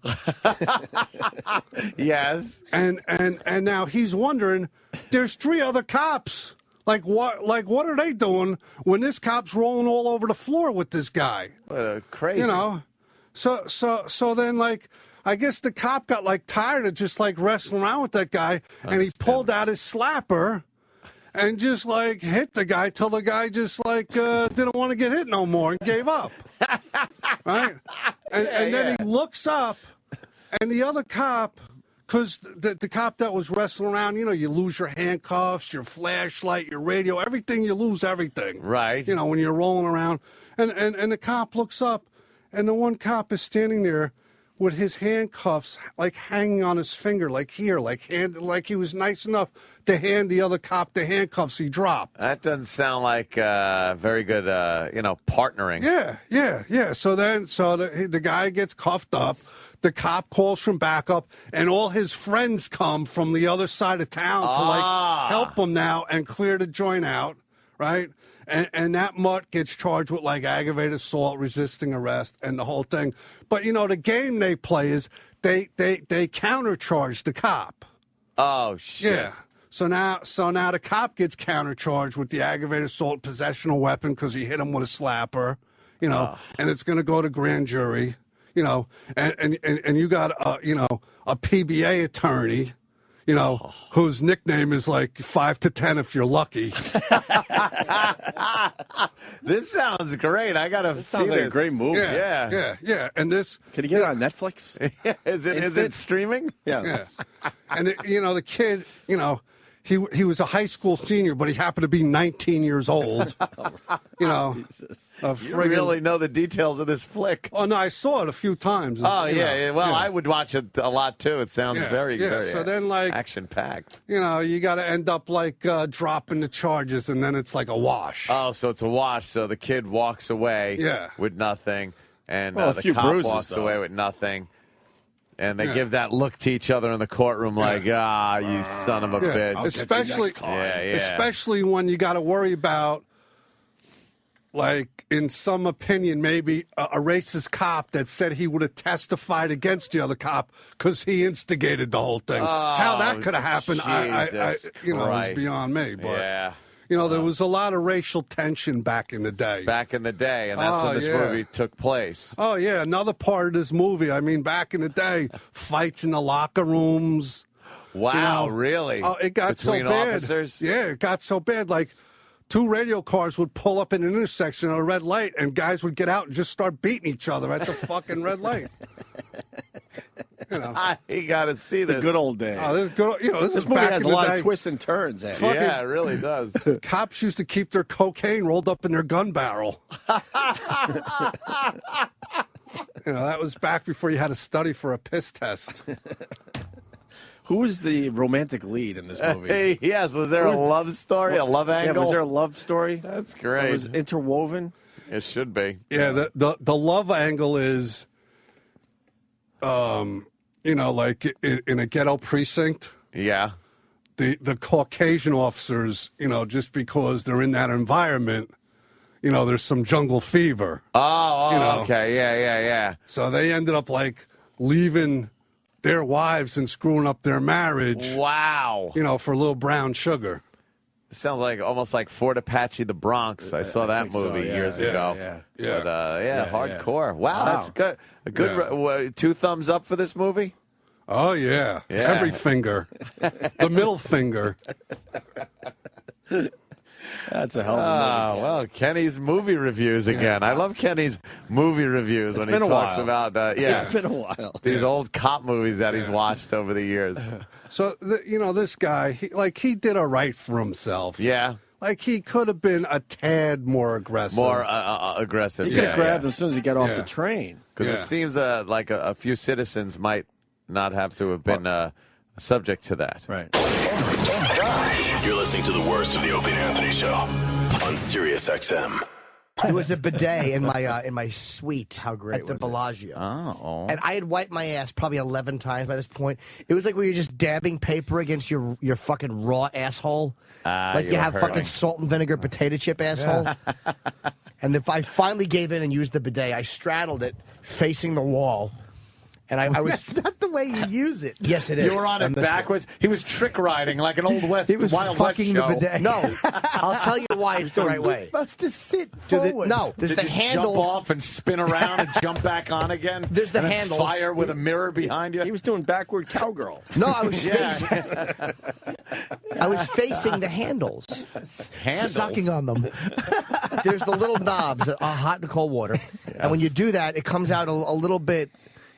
Speaker 18: Yes.
Speaker 14: And now he's wondering, there's 3 other cops. What are they doing when this cop's rolling all over the floor with this guy?
Speaker 18: Crazy.
Speaker 14: So then, I guess the cop got tired of just wrestling around with that guy, and he pulled out his slapper and just hit the guy till the guy just didn't want to get hit no more and gave up. Right? And then he looks up, and the other cop, because the cop that was wrestling around, you lose your handcuffs, your flashlight, your radio, everything, you lose everything.
Speaker 18: Right.
Speaker 14: When you're rolling around. And the cop looks up, and the one cop is standing there with his handcuffs hanging on his finger, he was nice enough to hand the other cop the handcuffs he dropped.
Speaker 18: That doesn't sound like very good, partnering.
Speaker 14: Yeah. So the guy gets cuffed up. The cop calls from backup, and all his friends come from the other side of town to help him now and clear the joint out, right? And that mutt gets charged with aggravated assault, resisting arrest, and the whole thing. But the game they play is they countercharge the cop.
Speaker 18: Oh shit!
Speaker 14: Yeah. So now the cop gets countercharged with the aggravated assault, possession of weapon because he hit him with a slapper, and it's going to go to grand jury, and you got a PBA attorney, whose nickname is like 5 to 10 if you're lucky.
Speaker 18: This sounds great. I gotta see
Speaker 4: sounds like a great movie.
Speaker 14: Yeah. And this,
Speaker 4: can you get it on Netflix?
Speaker 18: Is it streaming?
Speaker 4: Yeah.
Speaker 14: And the kid, he was a high school senior, but he happened to be 19 years old.
Speaker 4: Jesus.
Speaker 18: You really know the details of this flick.
Speaker 14: Oh no, I saw it a few times.
Speaker 18: Oh yeah. Well, I would watch it a lot too. It sounds very
Speaker 14: So then, like,
Speaker 18: action packed.
Speaker 14: You got to end up like dropping the charges, and then it's like a wash.
Speaker 18: Oh, so it's a wash. So the kid walks away with nothing, and
Speaker 4: Well, a
Speaker 18: the
Speaker 4: few
Speaker 18: cop
Speaker 4: bruises,
Speaker 18: walks
Speaker 4: though.
Speaker 18: away with nothing. And they give that look to each other in the courtroom, like, you son of a bitch.
Speaker 14: Especially when you got to worry about, like, in some opinion, maybe a racist cop that said he would have testified against the other cop because he instigated the whole thing. How that could have happened,
Speaker 18: Jesus Christ.
Speaker 14: is beyond me. But there was a lot of racial tension back in the day.
Speaker 18: And that's when this movie took place.
Speaker 14: Oh, yeah. Another part of this movie, back in the day, fights in the locker rooms.
Speaker 18: Wow, really?
Speaker 14: Oh, it got
Speaker 18: Between
Speaker 14: so bad.
Speaker 18: officers?
Speaker 14: Yeah, it got so bad. Like, 2 radio cars would pull up in an intersection at a red light, and guys would get out and just start beating each other at the fucking red light.
Speaker 18: You got to see this.
Speaker 4: The good old days.
Speaker 14: Oh, this is good. This is
Speaker 4: movie
Speaker 14: back
Speaker 4: has
Speaker 14: in
Speaker 4: a
Speaker 14: the
Speaker 4: lot
Speaker 14: day.
Speaker 4: of twists and turns. Andy.
Speaker 18: Yeah, it really does.
Speaker 14: Cops used to keep their cocaine rolled up in their gun barrel. That was back before you had to study for a piss test.
Speaker 4: Who was the romantic lead in this movie?
Speaker 18: Yes, was there a love story, a love angle?
Speaker 4: Yeah, was there a love story?
Speaker 18: That's great.
Speaker 4: That was interwoven?
Speaker 18: It should be.
Speaker 14: Yeah, the love angle is, like in a ghetto precinct.
Speaker 18: Yeah.
Speaker 14: The Caucasian officers, just because they're in that environment, there's some jungle fever.
Speaker 18: Okay. Yeah.
Speaker 14: So they ended up like leaving their wives and screwing up their marriage.
Speaker 18: Wow.
Speaker 14: For little brown sugar.
Speaker 18: It sounds like almost like Fort Apache, the Bronx. I saw that movie years ago.
Speaker 14: Yeah.
Speaker 18: But hardcore. Wow, that's good. A good 2 thumbs up for this movie.
Speaker 14: Oh yeah. Every finger, the middle finger.
Speaker 4: That's a hell of a movie.
Speaker 18: Well, Kenny's movie reviews again. I love Kenny's movie reviews when he talks about
Speaker 4: It's been a while.
Speaker 18: These old cop movies that he's watched over the years.
Speaker 14: So this guy, he did all right for himself.
Speaker 18: Yeah.
Speaker 14: Like, he could have been a tad more aggressive.
Speaker 18: More aggressive.
Speaker 4: He could have grabbed him as soon as he got off the train.
Speaker 18: Because it seems like a few citizens might not have to have been subject to that.
Speaker 4: Right.
Speaker 6: You're listening to the worst of the Opie and Anthony Show on Sirius XM.
Speaker 10: There was a bidet in my suite at the Bellagio.
Speaker 18: Oh.
Speaker 10: And I had wiped my ass probably 11 times by this point. It was like where you're just dabbing paper against your fucking raw asshole. Like you have fucking salt and vinegar potato chip asshole. And if I finally gave in and used the bidet, I straddled it facing the wall. And I was.
Speaker 15: That's not the way you use it.
Speaker 10: Yes, it is.
Speaker 18: You were on it backwards. He was trick riding like an old West.
Speaker 10: He was
Speaker 18: Wild
Speaker 10: fucking
Speaker 18: West
Speaker 10: the
Speaker 18: show.
Speaker 10: bidet. No, I'll tell you why it's the right way.
Speaker 15: You're supposed to sit forward.
Speaker 10: There's
Speaker 18: Did
Speaker 10: the
Speaker 18: you
Speaker 10: handles.
Speaker 18: jump off and spin around and jump back on again?
Speaker 10: There's the
Speaker 18: and then
Speaker 10: handles.
Speaker 18: Fire with a mirror behind you.
Speaker 4: He was doing backward cowgirl.
Speaker 10: No, I was facing. I was facing the handles, sucking on them. There's the little knobs that are hot and cold water, and when you do that, it comes out a little bit.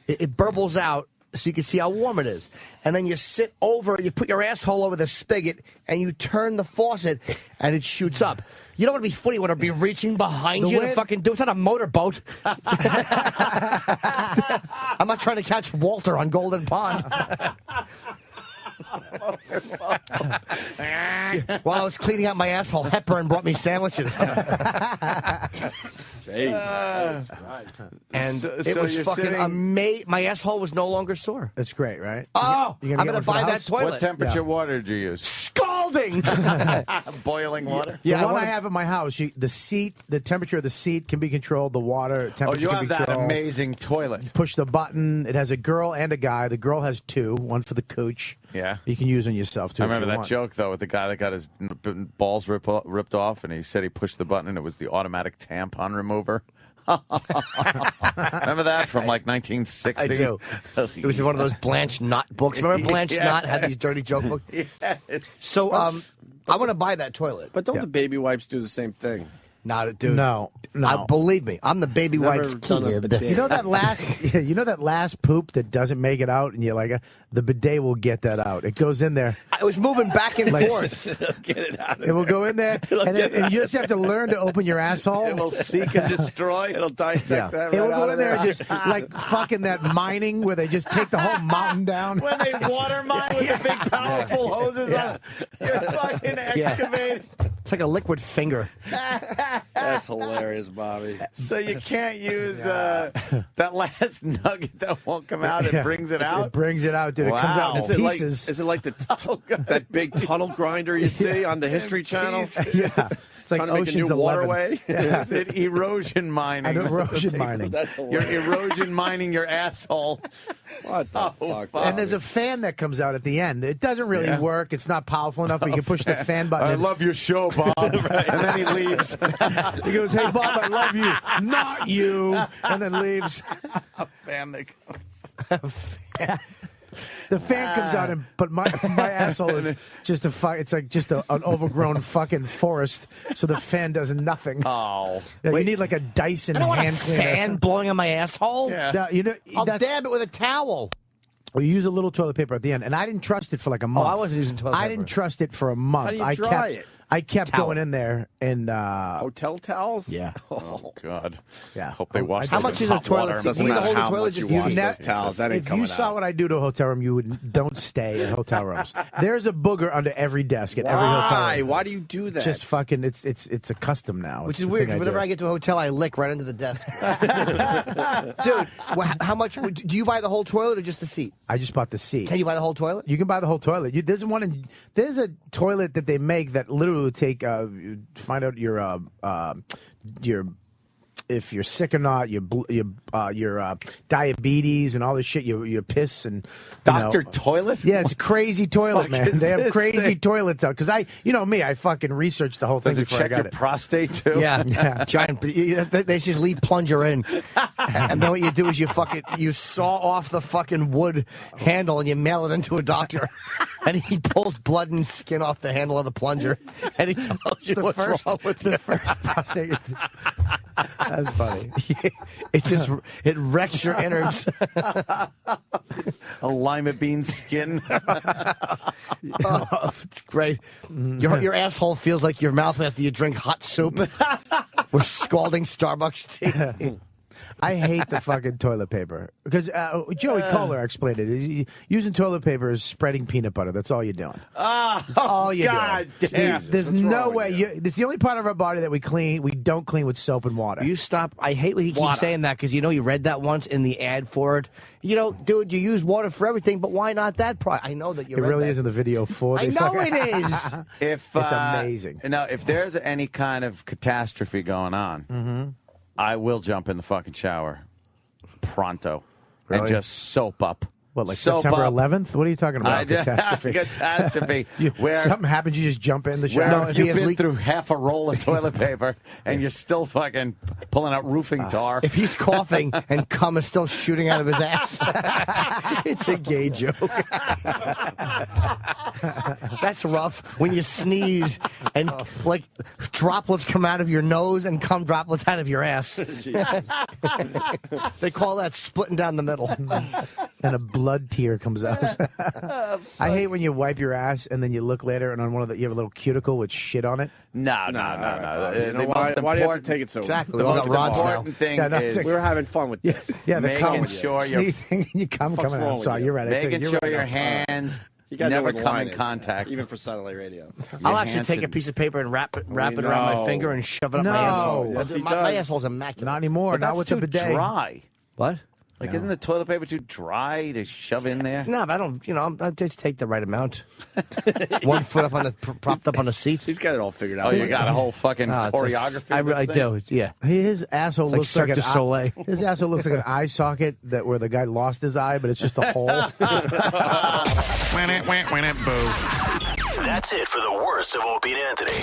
Speaker 10: It burbles out. So you can see how warm it is. And then you sit over, you put your asshole over the spigot, and you turn the faucet, and it shoots up. You don't want to be funny. You want to be reaching behind you to fucking do it. It's not a motorboat. I'm not trying to catch Walter on Golden Pond. While I was cleaning out my asshole, Hepburn brought me sandwiches. And it was fucking amazing. My asshole was no longer sore.
Speaker 15: That's great, right?
Speaker 10: Oh,
Speaker 15: You
Speaker 10: I'm going to buy that toilet.
Speaker 18: What temperature water did you use?
Speaker 10: Scalding!
Speaker 18: Boiling water?
Speaker 15: The one I have in my house, the temperature of the seat can be controlled. The water temperature
Speaker 18: you
Speaker 15: can
Speaker 18: have
Speaker 15: be
Speaker 18: that
Speaker 15: controlled.
Speaker 18: amazing toilet.
Speaker 15: Push the button. It has a girl and a guy. The girl has 2, one for the cooch.
Speaker 20: Yeah.
Speaker 15: You can use on yourself too.
Speaker 20: I
Speaker 15: if
Speaker 20: remember
Speaker 15: you
Speaker 20: that
Speaker 15: want.
Speaker 20: joke though with the guy that got his balls ripped off, and he said he pushed the button and it was the automatic tampon remover. Remember that from like 1960?
Speaker 10: I do. It was in one of those Blanche Knott books. Remember Blanche Knott had these dirty joke books?
Speaker 1: Yes.
Speaker 10: So I want to buy that toilet.
Speaker 4: But don't the baby wipes do the same thing?
Speaker 10: Not, dude.
Speaker 15: No.
Speaker 10: Believe me, I'm the baby
Speaker 4: Never
Speaker 10: wipes
Speaker 4: done a
Speaker 10: kid.
Speaker 4: bidet.
Speaker 15: You know that last poop that doesn't make it out, and you're like, the bidet will get that out. It goes in there.
Speaker 10: I was moving back and
Speaker 15: Like-
Speaker 10: forth.
Speaker 4: Get it out.
Speaker 15: It will go in there, and you just have to learn to open your asshole.
Speaker 20: It will seek and destroy.
Speaker 4: It'll dissect that.
Speaker 15: It will
Speaker 4: right
Speaker 15: go
Speaker 4: out
Speaker 15: in
Speaker 4: of
Speaker 15: there and just like fucking that mining where they just take the whole mountain down.
Speaker 18: When they water mine with the big powerful hoses on, you're fucking excavating.
Speaker 10: It's like a liquid finger.
Speaker 4: That's hilarious, Bobby.
Speaker 18: So you can't use that last nugget that won't come out. It
Speaker 15: Yeah.
Speaker 18: brings it
Speaker 15: It
Speaker 18: out.
Speaker 15: brings it out, dude. It comes out in
Speaker 4: Is it like,
Speaker 15: pieces.
Speaker 4: is it like that big tunnel grinder you see on the History Channel?
Speaker 15: Yeah. It's like
Speaker 4: Trying to make a
Speaker 15: Ocean's
Speaker 4: new
Speaker 15: 11.
Speaker 4: waterway?
Speaker 15: Yeah.
Speaker 18: Is it erosion mining?
Speaker 15: And erosion mining.
Speaker 4: That's
Speaker 18: You're
Speaker 4: hilarious.
Speaker 18: erosion mining your asshole.
Speaker 4: What the fuck?
Speaker 15: And there's a fan that comes out at the end. It doesn't really
Speaker 18: Yeah.
Speaker 15: work. It's not powerful enough, but you can push the fan button.
Speaker 18: I
Speaker 15: and-
Speaker 18: love your show, Bob. And then he leaves.
Speaker 15: He goes, "Hey Bob, I love you, not you," and then leaves.
Speaker 18: A fan that goes.
Speaker 15: The fan comes out, but my asshole is just it's like just an overgrown fucking forest. So the fan does nothing.
Speaker 18: Oh,
Speaker 15: Yeah, you need like a Dyson
Speaker 10: I don't want a
Speaker 15: hand cleaner.
Speaker 10: fan blowing on my asshole.
Speaker 18: Yeah.
Speaker 15: No, you know,
Speaker 10: I'll
Speaker 15: that's-
Speaker 10: dab it with a towel.
Speaker 15: Well, you use a little toilet paper at the end, and I didn't trust it for like a month.
Speaker 10: I wasn't using toilet
Speaker 15: I
Speaker 10: paper.
Speaker 15: didn't trust it for a month.
Speaker 4: How do you
Speaker 15: I
Speaker 4: dry
Speaker 15: kept,
Speaker 4: it?
Speaker 15: I kept
Speaker 10: Towel.
Speaker 15: going in there and
Speaker 4: Hotel towels?
Speaker 15: yeah.
Speaker 20: Oh God.
Speaker 15: Yeah.
Speaker 20: Hope they wash.
Speaker 10: How
Speaker 20: those
Speaker 10: much
Speaker 20: in
Speaker 10: is a
Speaker 20: hot
Speaker 10: toilet
Speaker 20: water.
Speaker 10: seat?
Speaker 4: Doesn't
Speaker 10: Can we
Speaker 4: matter
Speaker 10: hold the
Speaker 4: how
Speaker 10: toilet
Speaker 4: much
Speaker 10: just
Speaker 4: you
Speaker 10: use
Speaker 4: wash
Speaker 10: that?
Speaker 4: those towels. That ain't
Speaker 15: If
Speaker 4: coming
Speaker 15: you saw
Speaker 4: out.
Speaker 15: what I do to hotel room, you would don't stay in hotel rooms. There's a booger under every desk at every hotel
Speaker 4: Why?
Speaker 15: room.
Speaker 4: Why do you do that?
Speaker 15: Just fucking, it's a custom now.
Speaker 10: Which
Speaker 15: It's
Speaker 10: is
Speaker 15: the
Speaker 10: weird.
Speaker 15: thing
Speaker 10: Whenever
Speaker 15: do.
Speaker 10: I get to a hotel, I lick right into the desk. Dude, how much? Do you buy the whole toilet or just the seat?
Speaker 15: I just bought the seat.
Speaker 10: Can you buy the whole toilet?
Speaker 15: You can buy the whole toilet. There's a toilet that they make that literally would take find out your if you're sick or not, your diabetes and all this shit, your piss and
Speaker 18: Dr. Toilet?
Speaker 15: Yeah, it's a crazy toilet,
Speaker 18: Fuck
Speaker 15: man.
Speaker 18: is
Speaker 15: They have
Speaker 18: this
Speaker 15: crazy
Speaker 18: thing?
Speaker 15: toilets out because me, I fucking researched the whole thing
Speaker 18: Does it
Speaker 15: before I
Speaker 18: check
Speaker 15: got
Speaker 18: your
Speaker 15: it.
Speaker 18: prostate too?
Speaker 10: Yeah, giant. They just leave plunger in, and then what you do is you saw off the fucking wood handle and you mail it into a doctor, and he pulls blood and skin off the handle of the plunger, and he tells you what's wrong with
Speaker 15: the
Speaker 10: you.
Speaker 15: first prostate. That's funny.
Speaker 10: It wrecks your innards.
Speaker 18: A lima bean skin.
Speaker 10: Oh, it's great. Your asshole feels like your mouth after you drink hot soup with scalding Starbucks tea.
Speaker 15: I hate the fucking toilet paper because Joey Kohler explained it. Using toilet paper is spreading peanut butter. That's all you're doing.
Speaker 18: That's
Speaker 15: all you're
Speaker 18: God
Speaker 15: doing.
Speaker 18: damn.
Speaker 15: There's no way. It's the only part of our body that we don't clean with soap and water.
Speaker 10: You stop. I hate when he keeps saying that because he read that once in the ad for it. Dude, you use water for everything, but why not that product? I know that you
Speaker 15: It
Speaker 10: read
Speaker 15: really
Speaker 10: that.
Speaker 15: is in the video for.
Speaker 10: I know it is.
Speaker 20: If
Speaker 15: It's amazing.
Speaker 20: Now, if there's any kind of catastrophe going on, I will jump in the fucking shower pronto and
Speaker 15: Really?
Speaker 20: just soap up.
Speaker 15: What, like
Speaker 20: Soap
Speaker 15: September
Speaker 20: up.
Speaker 15: 11th? What are you talking
Speaker 20: I
Speaker 15: about?
Speaker 20: just-
Speaker 15: Catastrophe.
Speaker 20: catastrophe. Where
Speaker 15: something happens, you just jump in the
Speaker 20: Where
Speaker 15: shower.
Speaker 20: if you've been through half a roll of toilet paper and you're still fucking pulling out roofing tar.
Speaker 10: If he's coughing and cum is still shooting out of his ass, it's a gay joke. That's rough when you sneeze and like droplets come out of your nose and cum droplets out of your ass. They call that splitting down the middle.
Speaker 15: And a blood tear comes out. I hate when you wipe your ass and then you look later and on one of you have a little cuticle with shit on it.
Speaker 20: No.
Speaker 4: You know,
Speaker 20: The
Speaker 4: why
Speaker 20: most
Speaker 4: do you have to
Speaker 20: important-
Speaker 4: take it so?
Speaker 10: Exactly.
Speaker 4: the
Speaker 10: We all
Speaker 4: most
Speaker 10: got rods now.
Speaker 20: important thing
Speaker 15: Yeah, no,
Speaker 20: is
Speaker 15: it's
Speaker 4: We were having fun with this.
Speaker 15: Yeah, the
Speaker 20: Making
Speaker 15: cum.
Speaker 20: sure you're-
Speaker 15: Sneezing and you cum
Speaker 4: What's
Speaker 15: coming
Speaker 4: wrong
Speaker 15: out. I'm
Speaker 4: with
Speaker 15: sorry,
Speaker 4: you?
Speaker 15: you're right.
Speaker 20: making
Speaker 15: You're
Speaker 20: sure
Speaker 15: right.
Speaker 20: your hands
Speaker 4: You gotta know
Speaker 20: never
Speaker 4: where the
Speaker 20: come
Speaker 4: line
Speaker 20: in
Speaker 4: is,
Speaker 20: contact.
Speaker 4: even for satellite radio.
Speaker 10: I'll
Speaker 20: Your
Speaker 10: actually
Speaker 20: hands
Speaker 10: take a
Speaker 20: should-
Speaker 10: piece of paper and wrap it around
Speaker 4: No.
Speaker 10: my finger and shove it up my asshole.
Speaker 4: Yes, he
Speaker 10: my
Speaker 4: does.
Speaker 10: asshole's immaculate.
Speaker 15: Not anymore.
Speaker 20: But
Speaker 15: Not
Speaker 20: that's
Speaker 15: with the
Speaker 20: too
Speaker 15: bidet.
Speaker 20: dry.
Speaker 10: What?
Speaker 18: Like, isn't the toilet paper too dry to shove in there?
Speaker 10: No, but I don't. I just take the right amount. 1 foot up propped up on the seat.
Speaker 4: He's got it all figured out.
Speaker 18: Oh, you got a whole fucking choreography.
Speaker 10: I do. Yeah.
Speaker 15: His asshole
Speaker 10: It's like
Speaker 15: looks like
Speaker 10: Cirque
Speaker 15: an
Speaker 10: du Soleil.
Speaker 15: His asshole looks like an eye socket where the guy lost his eye, but it's just a hole.
Speaker 6: That's it for the worst of Opie and Anthony.